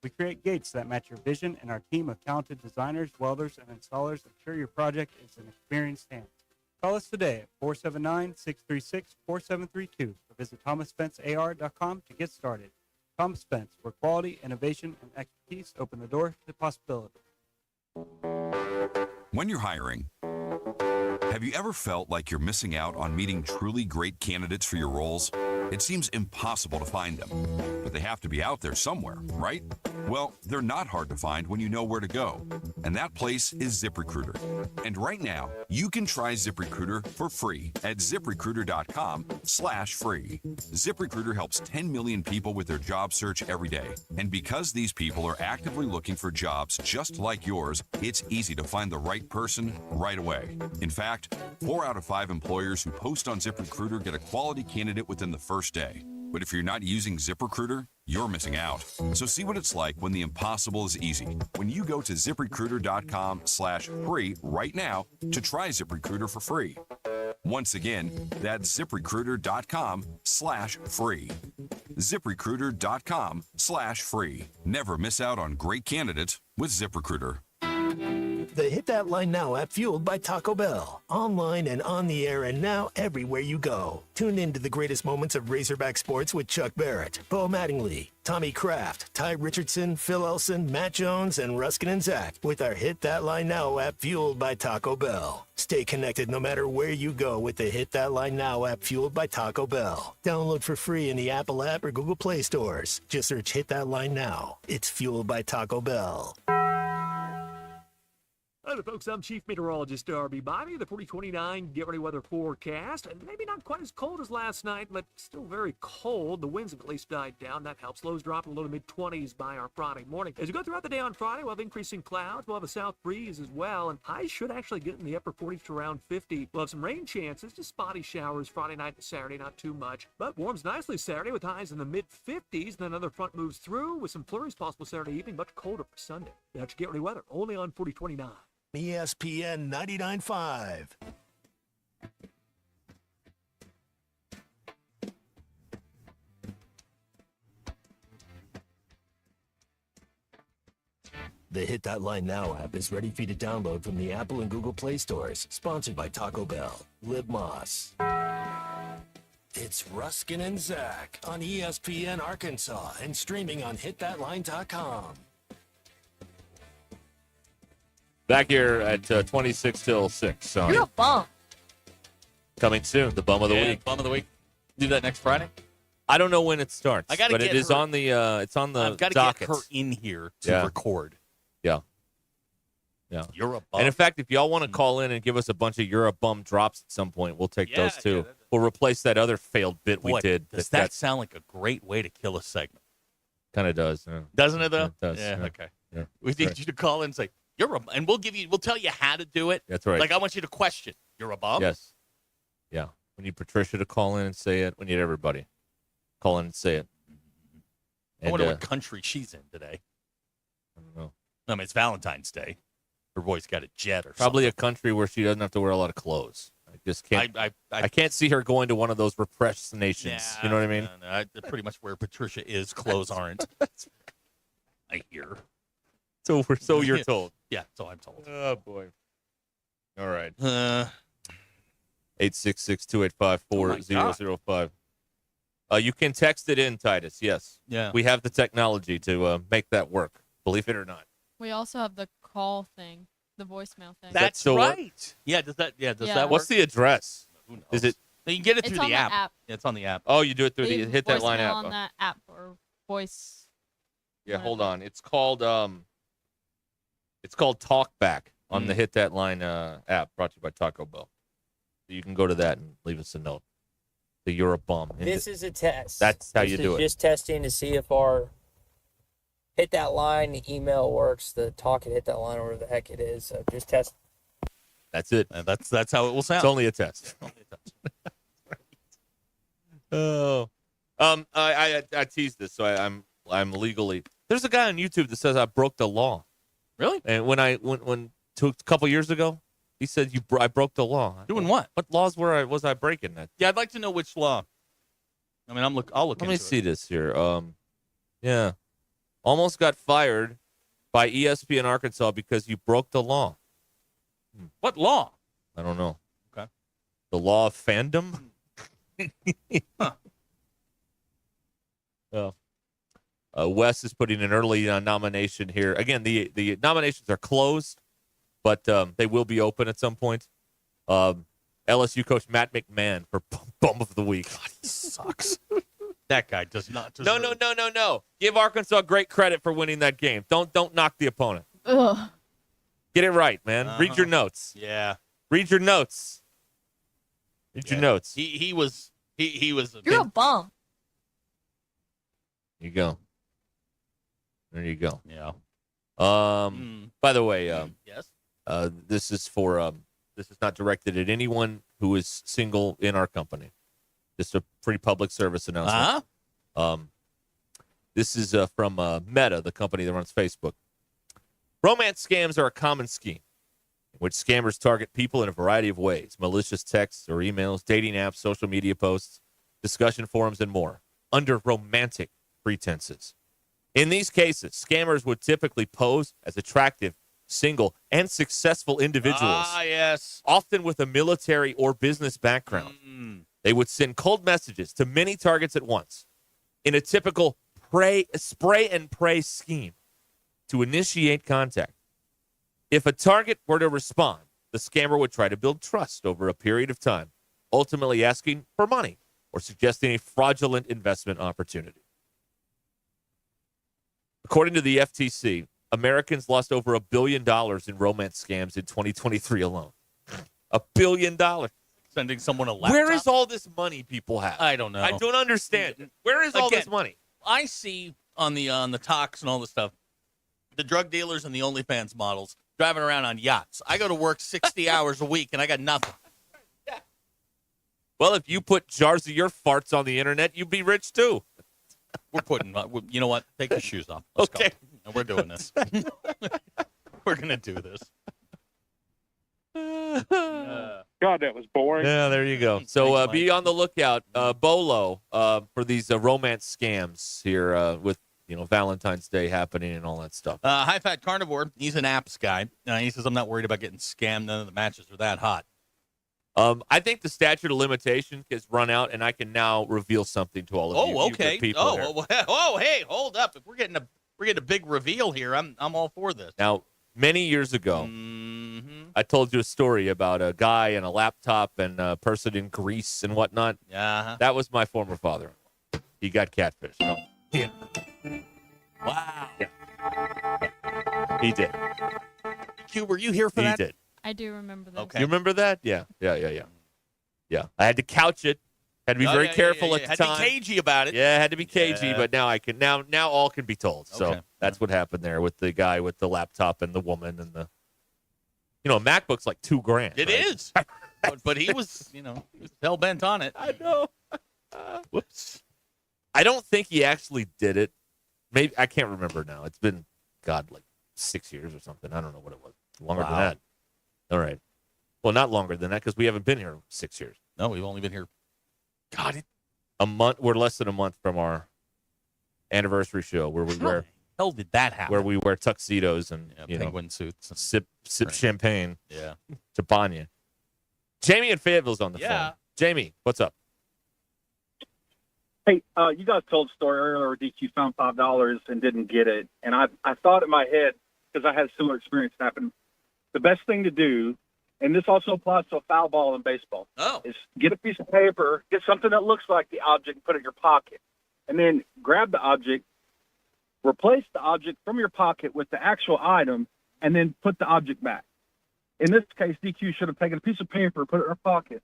We create gates that match your vision, and our team of talented designers, welders, and installers ensure your project is in experienced hands. Call us today at 479-636-4732 or visit thomasfencear.com to get started. Thomas Fence, where quality, innovation, and expertise open the door to possibility. When you're hiring, have you ever felt like you're missing out on meeting truly great candidates for your roles? It seems impossible to find them, but they have to be out there somewhere, right? Well, they're not hard to find when you know where to go, and that place is ZipRecruiter. And right now, you can try ZipRecruiter for free at ZipRecruiter.com/free. ZipRecruiter helps 10 million people with their job search every day, and because these people are actively looking for jobs just like yours, it's easy to find the right person right away. In fact, 4 out of 5 employers who post on ZipRecruiter get a quality candidate within the first day. But if you're not using ZipRecruiter, you're missing out. So see what it's like when the impossible is easy. When you go to ZipRecruiter.com/free right now to try ZipRecruiter for free. Once again, that's ZipRecruiter.com/free. ZipRecruiter.com/free. Never miss out on great candidates with ZipRecruiter. The Hit That Line Now app, fueled by Taco Bell. Online and on the air and now everywhere you go. Tune in to the greatest moments of Razorback sports with Chuck Barrett, Bo Mattingly, Tommy Kraft, Ty Richardson, Phil Elson, Matt Jones, and Ruscin and Zach with our Hit That Line Now app, fueled by Taco Bell. Stay connected no matter where you go with the Hit That Line Now app, fueled by Taco Bell. Download for free in the Apple app or Google Play stores. Just search Hit That Line Now. It's fueled by Taco Bell. Hello, folks. I'm Chief Meteorologist Darby Bobby. The 4029 Get Ready Weather forecast. And maybe not quite as cold as last night, but still very cold. The winds have at least died down. That helps. Lows drop in the low to mid-20s by our Friday morning. As we go throughout the day on Friday, we'll have increasing clouds. We'll have a south breeze as well. And highs should actually get in the upper 40s to around 50. We'll have some rain chances, just spotty showers Friday night and Saturday, not too much. But warms nicely Saturday with highs in the mid-50s. Then another front moves through with some flurries possible Saturday evening. Much colder for Sunday. That's your Get Ready Weather, only on 4029. ESPN 99.5. The Hit That Line Now app is ready for you to download from the Apple and Google Play stores. Sponsored by Taco Bell. Live Moss. It's Ruscin and Zach on ESPN Arkansas and streaming on hitthatline.com. Back here at 26 till 6. So You're a bum. coming soon, the bum of the week. Bum of the week. Do that next Friday. I don't know when it starts. I gotta but get it is her- on the. It's on the I've got to docket. get her in here to Yeah. record. Yeah. Yeah. You're a bum. And in fact, if y'all want to call in and give us a bunch of "you're a bum" drops at some point, we'll take those too. We'll replace that other failed bit we Boy, did. Does that sound like a great way to kill a segment? Kind of does. Yeah. Doesn't it though? It does. Yeah. Okay. Yeah. We need Right. you to call in and say you're a, and we'll tell you how to do it. That's right. Like I want you to question. You're a bum. Yes. Yeah. We need Patricia to call in and say it. We need everybody call in and say it. I wonder what country she's in today. I don't know. I mean, it's Valentine's Day. Her boy's got a jet or Probably something. a country where she doesn't have to wear a lot of clothes. I just can't. I can't see her going to one of those repressed nations. You know what I mean? No, pretty much where Patricia is, clothes aren't. I hear. So you're told. Yeah, so I'm told. Oh boy. All right. 866-285-4005. You can text it in, Titus. Yes. Yeah. We have the technology to make that work. Believe it or not. We also have the call thing, the voicemail thing. That's still work? right. Yeah, does that Yeah. work? What's the address? Who knows? Is it? You can get it It's through on the the app. app. Yeah, it's on the app. Oh, you do it through the Leave hit that line voicemail app. on that app or voice. Yeah, hold on. It's called Talkback on the Hit That Line app, brought to you by Taco Bell. So you can go to that and leave us a note. So you're a bum. This is a test. That's how you do it. Just testing to see if our Hit That Line, the email works, the talk and Hit That Line, or whatever the heck it is. So just test. That's it. And that's how it will sound. It's only a test. Oh, I teased this, so I'm legally. There's a guy on YouTube that says I broke the law. Really? And when a couple years ago, he said I broke the law. Doing what? What laws was I breaking? That? Yeah, I'd like to know which law. I mean, I'll look. Let me see this here. Yeah, almost got fired by ESPN Arkansas because you broke the law. What law? I don't know. Okay. The law of fandom. Well, Wes is putting an early nomination here. Again, the nominations are closed, but they will be open at some point. LSU coach Matt McMahon for Bum of the Week. God, he sucks. That guy does not No. Give Arkansas great credit for winning that game. Don't knock the opponent. Ugh. Get it right, man. Read your notes. Yeah. Read your notes. Read your notes. He was. You're a bum. There you go. There you go. Yeah. By the way, yes. This is not directed at anyone who is single in our company. Just a free public service announcement. This is from Meta, the company that runs Facebook. Romance scams are a common scheme in which scammers target people in a variety of ways: malicious texts or emails, dating apps, social media posts, discussion forums, and more, under romantic pretenses. In these cases, scammers would typically pose as attractive, single, and successful individuals. Yes. Often with a military or business background. They would send cold messages to many targets at once in a typical spray and pray scheme to initiate contact. If a target were to respond, the scammer would try to build trust over a period of time, ultimately asking for money or suggesting a fraudulent investment opportunity. According to the FTC, Americans lost over $1 billion in romance scams in 2023 alone. $1 billion. Sending someone a laptop. Where is all this money people have? I don't know. I don't understand. Where is all this money? I see on the talks and all this stuff, the drug dealers and the OnlyFans models driving around on yachts. I go to work 60 hours a week and I got nothing. Well, if you put jars of your farts on the internet, you'd be rich too. We're putting, you know what? Take your shoes off. Let's Okay. go. And we're doing this. We're going to do this. God, that was boring. Yeah, there you go. So Thanks, be on the lookout, Bolo, for these romance scams here with Valentine's Day happening and all that stuff. High Fat Carnivore, he's an apps guy. He says, I'm not worried about getting scammed. None of the matches are that hot. I think the statute of limitations has run out, and I can now reveal something to all of you. Oh, you okay. good people here. Hey, hold up. If we're getting a big reveal here, I'm all for this. Now, many years ago, I told you a story about a guy and a laptop and a person in Greece and whatnot. Yeah. That was my former father. He got catfish. No. Yeah. Wow. Yeah. He did. Q, were you here for He that? did. I do remember this. Okay. You remember that? Yeah. Yeah. I had to couch it. Had to be very careful at the had time. to be cagey about it. Yeah, I had to be cagey, Yeah. but now I can. Now all can be told. So Okay. that's what happened there with the guy with the laptop and the woman and the. You know, a MacBook's like $2,000. It is. But he was, he was hell bent on it. I know. Whoops. I don't think he actually did it. Maybe I can't remember now. It's been, God, like 6 years or something. I don't know what it was. Longer than that. All right. Well, not longer than that because we haven't been here 6 years. No, we've only been here. God, a month. We're less than a month from our anniversary show where we wear. Hell, did that happen? Where we wear tuxedos and penguin suits, and sip champagne. Yeah, Champagne. Jamie in Fayetteville's on the phone. Jamie, what's up? Hey, you guys told a story earlier where DQ found $5 and didn't get it, and I thought in my head because I had a similar experience happen. The best thing to do, and this also applies to a foul ball in baseball, is get a piece of paper, get something that looks like the object, and put it in your pocket, and then grab the object, replace the object from your pocket with the actual item, and then put the object back. In this case, DQ should have taken a piece of paper, put it in her pocket,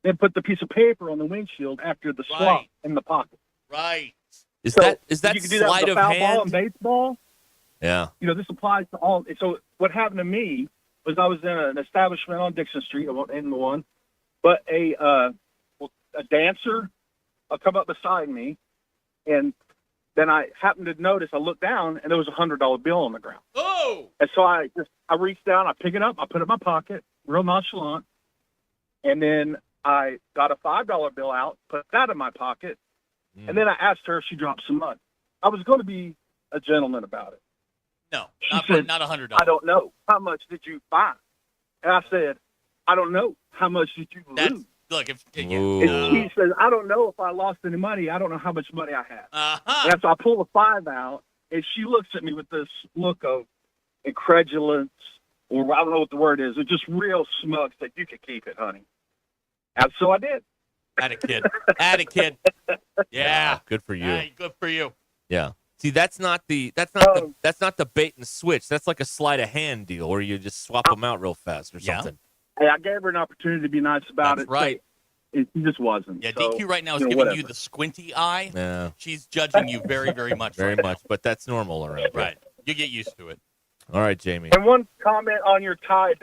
then put the piece of paper on the windshield after the swap in the pocket. Right. Is that you can do sleight that with of a foul hand? ball in baseball? Yeah. This applies to all. So what happened to me was I was in an establishment on Dixon Street. I won't name the one, but a dancer come up beside me, and then I happened to notice. I looked down, and there was a $100 bill on the ground. Oh! And so I reached down, I pick it up, I put it in my pocket, real nonchalant, and then I got a $5 bill out, put that in my pocket, and then I asked her if she dropped some money. I was going to be a gentleman about it. No, She not said, not $100. I don't know. How much did you buy? And I said, I don't know. How much did you lose? Look, if And she says, I don't know if I lost any money. I don't know how much money I had. And so I pull the 5 out, and she looks at me with this look of incredulence, or I don't know what the word is. It's just real smug. Said, you can keep it, honey. And so I did. Atta kid. Atta kid. Yeah. Good for you. Hey, good for you. Yeah. See, that's not the bait and switch. That's like a sleight of hand deal where you just swap them out real fast or something. Hey, I gave her an opportunity to be nice about That's it. right. It just wasn't. Yeah, So, DQ right now is you know, giving whatever. you the squinty eye. Yeah. She's judging you very, very much. Very right much, but that's normal around here. Right. You get used to it. All right, Jamie. And one comment on your Tide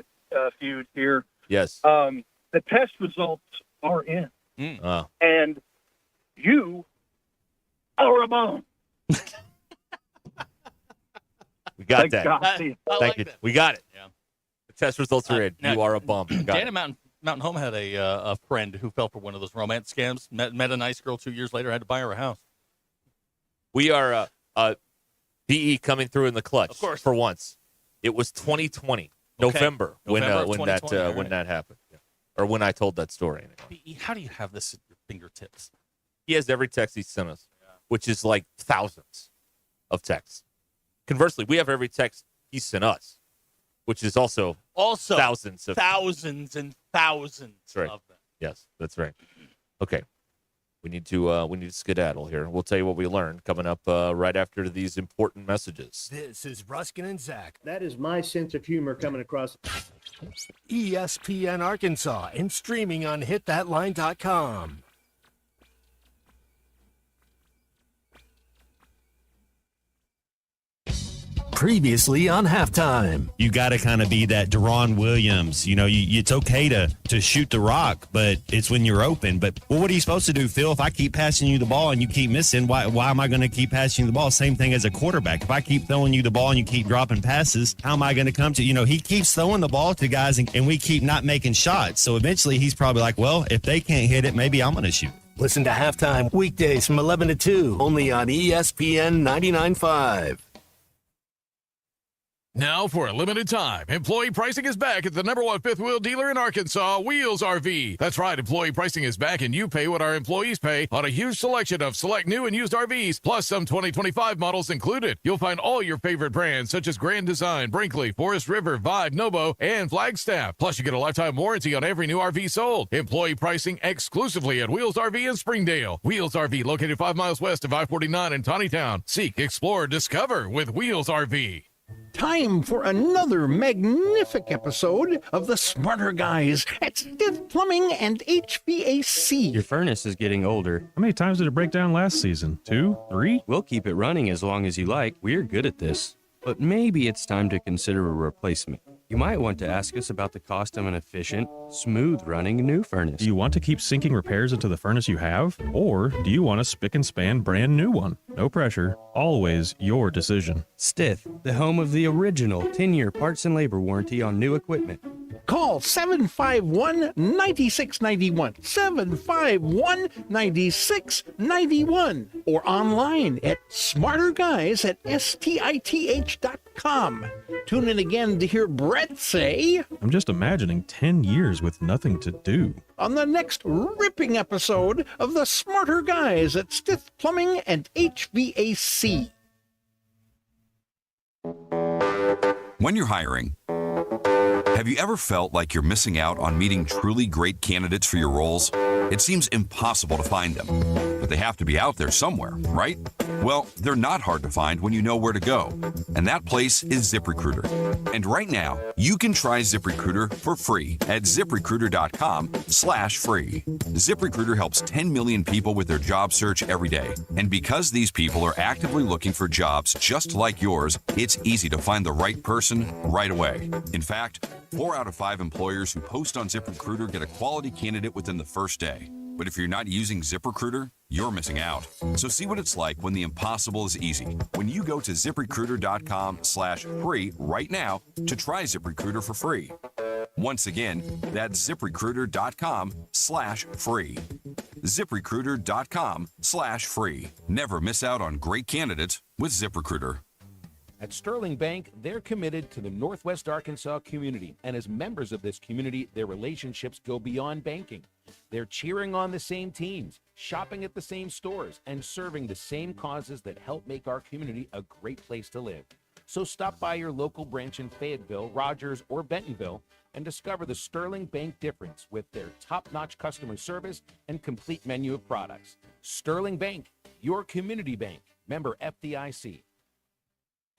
feud here. Yes. The test results are in, and you are a bum. We got Thank that. God. See you. Thank you. We got it. Yeah. The test results are in. now, You are a bum. Got Dan it. at Mountain Home had a friend who fell for one of those romance scams. Met a nice girl 2 years later. Had to buy her a house. We are BE coming through in the clutch. Of course. For once. It was 2020, Okay. November when November of when 2020, all right. that happened, or when I told that story. Anyway. B.E., how do you have this at your fingertips? He has every text he sent us, which is like thousands of texts. Conversely, we have every text he sent us, which is also thousands of thousands and thousands That's right. of them. Yes, that's right. Okay. We need to skedaddle here. We'll tell you what we learned coming up right after these important messages. This is Ruskin and Zach. That is my sense of humor coming across. ESPN Arkansas and streaming on hitthatline.com. Previously on Halftime. You got to kind of be that Deron Williams. You know, it's okay to shoot the rock, but it's when you're open. But what are you supposed to do, Phil? If I keep passing you the ball and you keep missing, why am I going to keep passing you the ball? Same thing as a quarterback. If I keep throwing you the ball and you keep dropping passes, how am I going to come to? You know, he keeps throwing the ball to guys and we keep not making shots. So eventually he's probably like, well, if they can't hit it, maybe I'm going to shoot. Listen to Halftime weekdays from 11 to 2, only on ESPN 99.5. Now, for a limited time, employee pricing is back at the #1 fifth wheel dealer in Arkansas, Wheels RV. That's right, employee pricing is back, and you pay what our employees pay on a huge selection of select new and used RVs, plus some 2025 models included. You'll find all your favorite brands, such as Grand Design, Brinkley, Forest River, Vibe, Nobo, and Flagstaff. Plus, you get a lifetime warranty on every new RV sold. Employee pricing exclusively at Wheels RV in Springdale. Wheels RV, located 5 miles west of I-49 in Tawnytown. Seek, explore, discover with Wheels RV. time for another magnificent episode of the Smarter Guys at Stiff Plumbing and HVAC. Your furnace is getting older. How many times did it break down last season? 2? 3? We'll keep it running as long as you like. We're good at this. But maybe it's time to consider a replacement. You might want to ask us about the cost of an efficient, smooth-running new furnace. Do you want to keep sinking repairs into the furnace you have? Or do you want a spick-and-span brand new one? No pressure. Always your decision. Stith, the home of the original 10-year parts and labor warranty on new equipment. Call 751-9691, 751-9691, or online at smarterguys@stith.com. Tune in again to hear Brett say, I'm just imagining 10 years with nothing to do. on the next ripping episode of the Smarter Guys at Stith Plumbing and HVAC. When you're hiring, have you ever felt like you're missing out on meeting truly great candidates for your roles? It seems impossible to find them, but they have to be out there somewhere, right? Well, they're not hard to find when you know where to go, and that place is ZipRecruiter. And right now, you can try ZipRecruiter for free at ZipRecruiter.com/free. ZipRecruiter helps 10 million people with their job search every day, and because these people are actively looking for jobs just like yours, it's easy to find the right person right away. In fact, 4 out of 5 employers who post on ZipRecruiter get a quality candidate within the first day. But if you're not using ZipRecruiter, you're missing out. So see what it's like when the impossible is easy. When you go to ZipRecruiter.com/free right now to try ZipRecruiter for free. Once again, that's ZipRecruiter.com/free. ZipRecruiter.com/free. Never miss out on great candidates with ZipRecruiter. At Sterling Bank, they're committed to the Northwest Arkansas community, and as members of this community, their relationships go beyond banking. They're cheering on the same teams, shopping at the same stores, and serving the same causes that help make our community a great place to live. So stop by your local branch in Fayetteville, Rogers, or Bentonville and discover the Sterling Bank difference with their top-notch customer service and complete menu of products. Sterling Bank, your community bank. Member FDIC.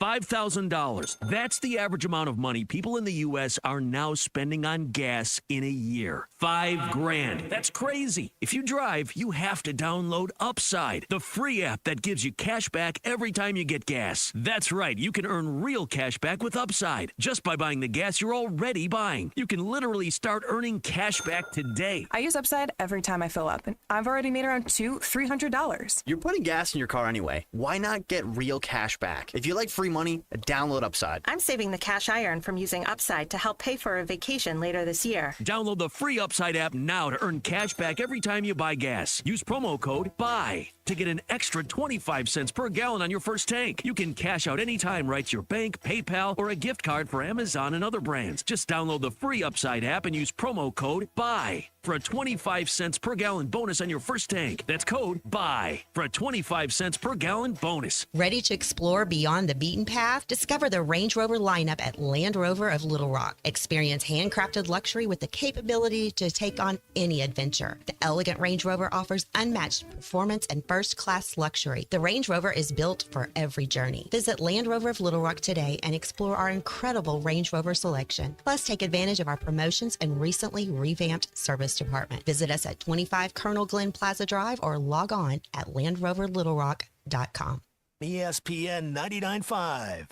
$5,000. That's the average amount of money people in the U.S. are now spending on gas in a year. $5,000. That's crazy. If you drive, you have to download Upside, the free app that gives you cash back every time you get gas. That's right. You can earn real cash back with Upside just by buying the gas you're already buying. You can literally start earning cash back today. I use Upside every time I fill up, and I've already made around $200-$300. You're putting gas in your car anyway. Why not get real cash back? If you like free money, download Upside. I'm saving the cash I earn from using Upside to help pay for a vacation later this year. Download the free Upside app now to earn cash back every time you buy gas. Use promo code BUY to get an extra 25 cents per gallon on your first tank. You can cash out anytime right to your bank, PayPal, or a gift card for Amazon and other brands. Just download the free Upside app and use promo code BUY for a 25 cents per gallon bonus on your first tank. That's code BUY for a 25 cents per gallon bonus. Ready to explore beyond the beaten path? Discover the Range Rover lineup at Land Rover of Little Rock. Experience handcrafted luxury with the capability to take on any adventure. The elegant Range Rover offers unmatched performance and first-class luxury. The Range Rover is built for every journey. Visit Land Rover of Little Rock today and explore our incredible Range Rover selection. Plus, take advantage of our promotions and recently revamped service department. Visit us at 25 Colonel Glenn Plaza Drive or log on at LandRoverLittleRock.com. ESPN 99.5.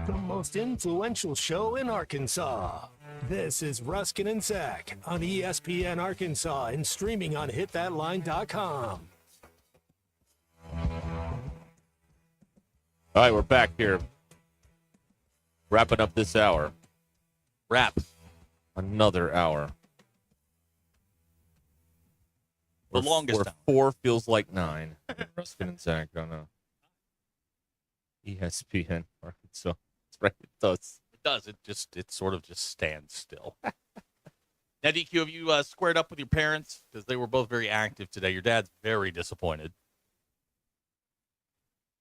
The most influential show in Arkansas. This is Ruscin and Zach on ESPN Arkansas and streaming on hitthatline.com. All right, we're back here. Wrapping up this hour. Wrap. Another hour. The longest where hour. 4 feels like 9. Ruskin and Zach on ESPN Arkansas. That's right, it does. It does. It sort of just stands still. Now, DQ, have you squared up with your parents? Because they were both very active today. Your dad's very disappointed.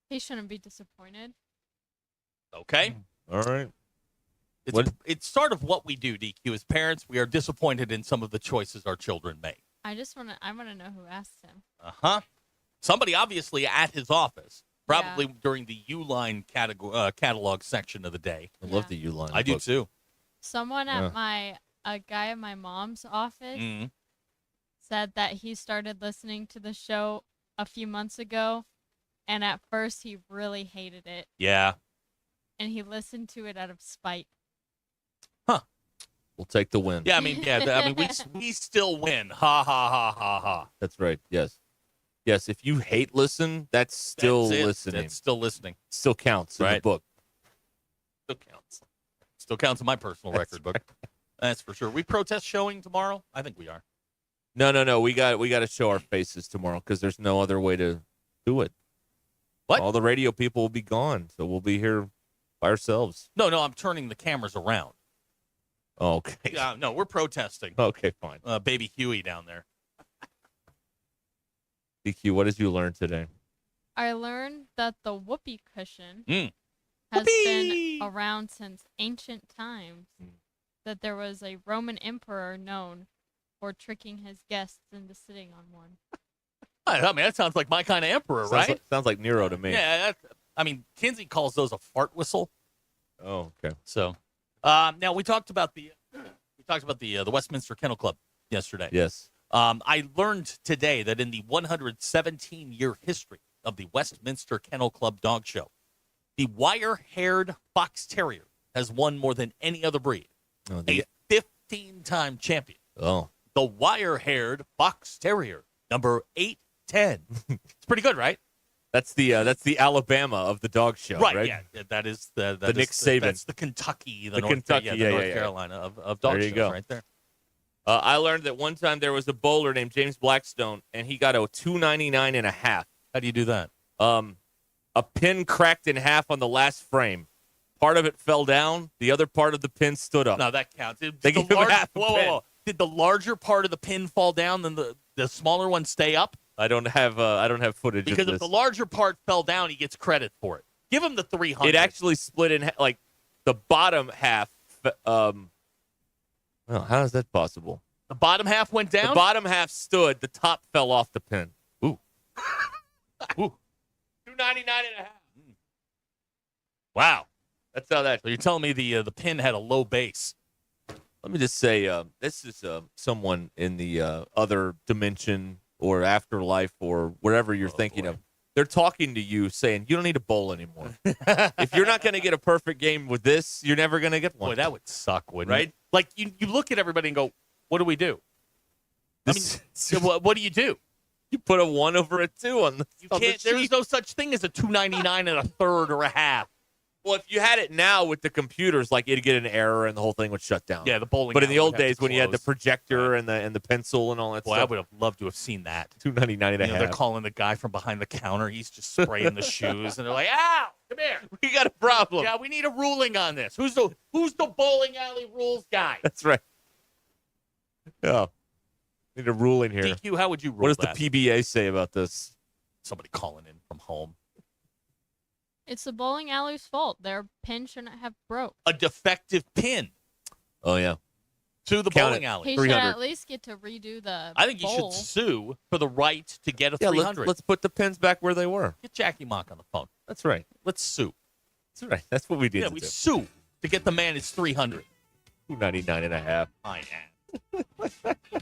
He shouldn't be disappointed. Okay. All right. It's sort of what we do, DQ. As parents, we are disappointed in some of the choices our children make. I want to know who asked him. Uh-huh. Somebody obviously at his office, probably during the Uline catalog section of the day. I love the Uline. I do too. Someone at a guy in my mom's office said that he started listening to the show a few months ago, and at first he really hated it. Yeah. And he listened to it out of spite. We'll take the win. Yeah, I mean, we still win. Ha, ha, ha, ha, ha. That's right. Yes. Yes, if you hate listen, that's still listening. That's still listening. Still counts in the book. Still counts. Still counts in my personal record book. That's for sure. We protest showing tomorrow? I think we are. No. We got to show our faces tomorrow because there's no other way to do it. What? All the radio people will be gone, so we'll be here by ourselves. No, I'm turning the cameras around. Oh, okay. Yeah, no, we're protesting. Okay, fine. Baby Huey down there. DQ, what did you learn today? I learned that the whoopee cushion Mm. has been around since ancient times. That there was a Roman emperor known for tricking his guests into sitting on one. I mean, that sounds like my kind of emperor, right? Sounds like Nero to me. Yeah, Kinsey calls those a fart whistle. Oh, okay. So, now we talked about the Westminster Kennel Club yesterday. Yes. I learned today that in the 117-year history of the Westminster Kennel Club Dog Show, the wire-haired fox terrier has won more than any other breed. Oh, a 15-time champion. Oh. The wire-haired fox terrier, number 810. It's pretty good, right? That's the Alabama of the dog show, right? Yeah, that is the Nick Saban. That's the Kentucky, the North Kentucky, North Carolina of dog there you shows go. right there. I learned that one time there was a bowler named James Blackstone, and he got a 299 and a half. How do you do that? A pin cracked in half on the last frame. Part of it fell down. The other part of the pin stood up. No, that counts. They gave him half a pin. Whoa. Did the larger part of the pin fall down, then the smaller one stay up? I don't have footage because of this. If the larger part fell down, he gets credit for it. Give him the 300. It actually split in like the bottom half. Well, how is that possible? The bottom half went down? The bottom half stood. The top fell off the pin. Ooh. 299 and a half. Wow. That's how that. So you're telling me the pin had a low base. Let me just say, this is someone in the other dimension or afterlife or wherever you're thinking of. They're talking to you saying, you don't need to bowl anymore. If you're not going to get a perfect game with this, you're never going to get one. Boy, that would suck, wouldn't right? it? Like, you look at everybody and go, what do we do? I mean, what do you do? You put a 1 over a 2 on the There's no such thing as a 299 and a third or a half. Well, if you had it now with the computers, like it'd get an error and the whole thing would shut down. Yeah, the bowling. But in the alley old would have days, to when you had the close. projector and the pencil and all that Boy, stuff, I would have loved to have seen that. 299 and a half. They're calling the guy from behind the counter. He's just spraying the shoes, and they're like, "Ow, come here, we got a problem. Yeah, we need a ruling on this. Who's the bowling alley rules guy?" That's right. Yeah, need a ruling here. DQ, how would you rule What does that? the PBA say about this? Somebody calling in from home. It's the bowling alley's fault. Their pin shouldn't have broke. A defective pin Oh yeah, to the bowling alley. He should at least get to redo the I think you bowl. should sue for the right to get a yeah. 300. Let's put the pins back where they were. Get Jackie Mock on the phone. That's right. Let's sue. That's right. That's what we did. Yeah, we sue to get the man his 300. 299 and a half. I am.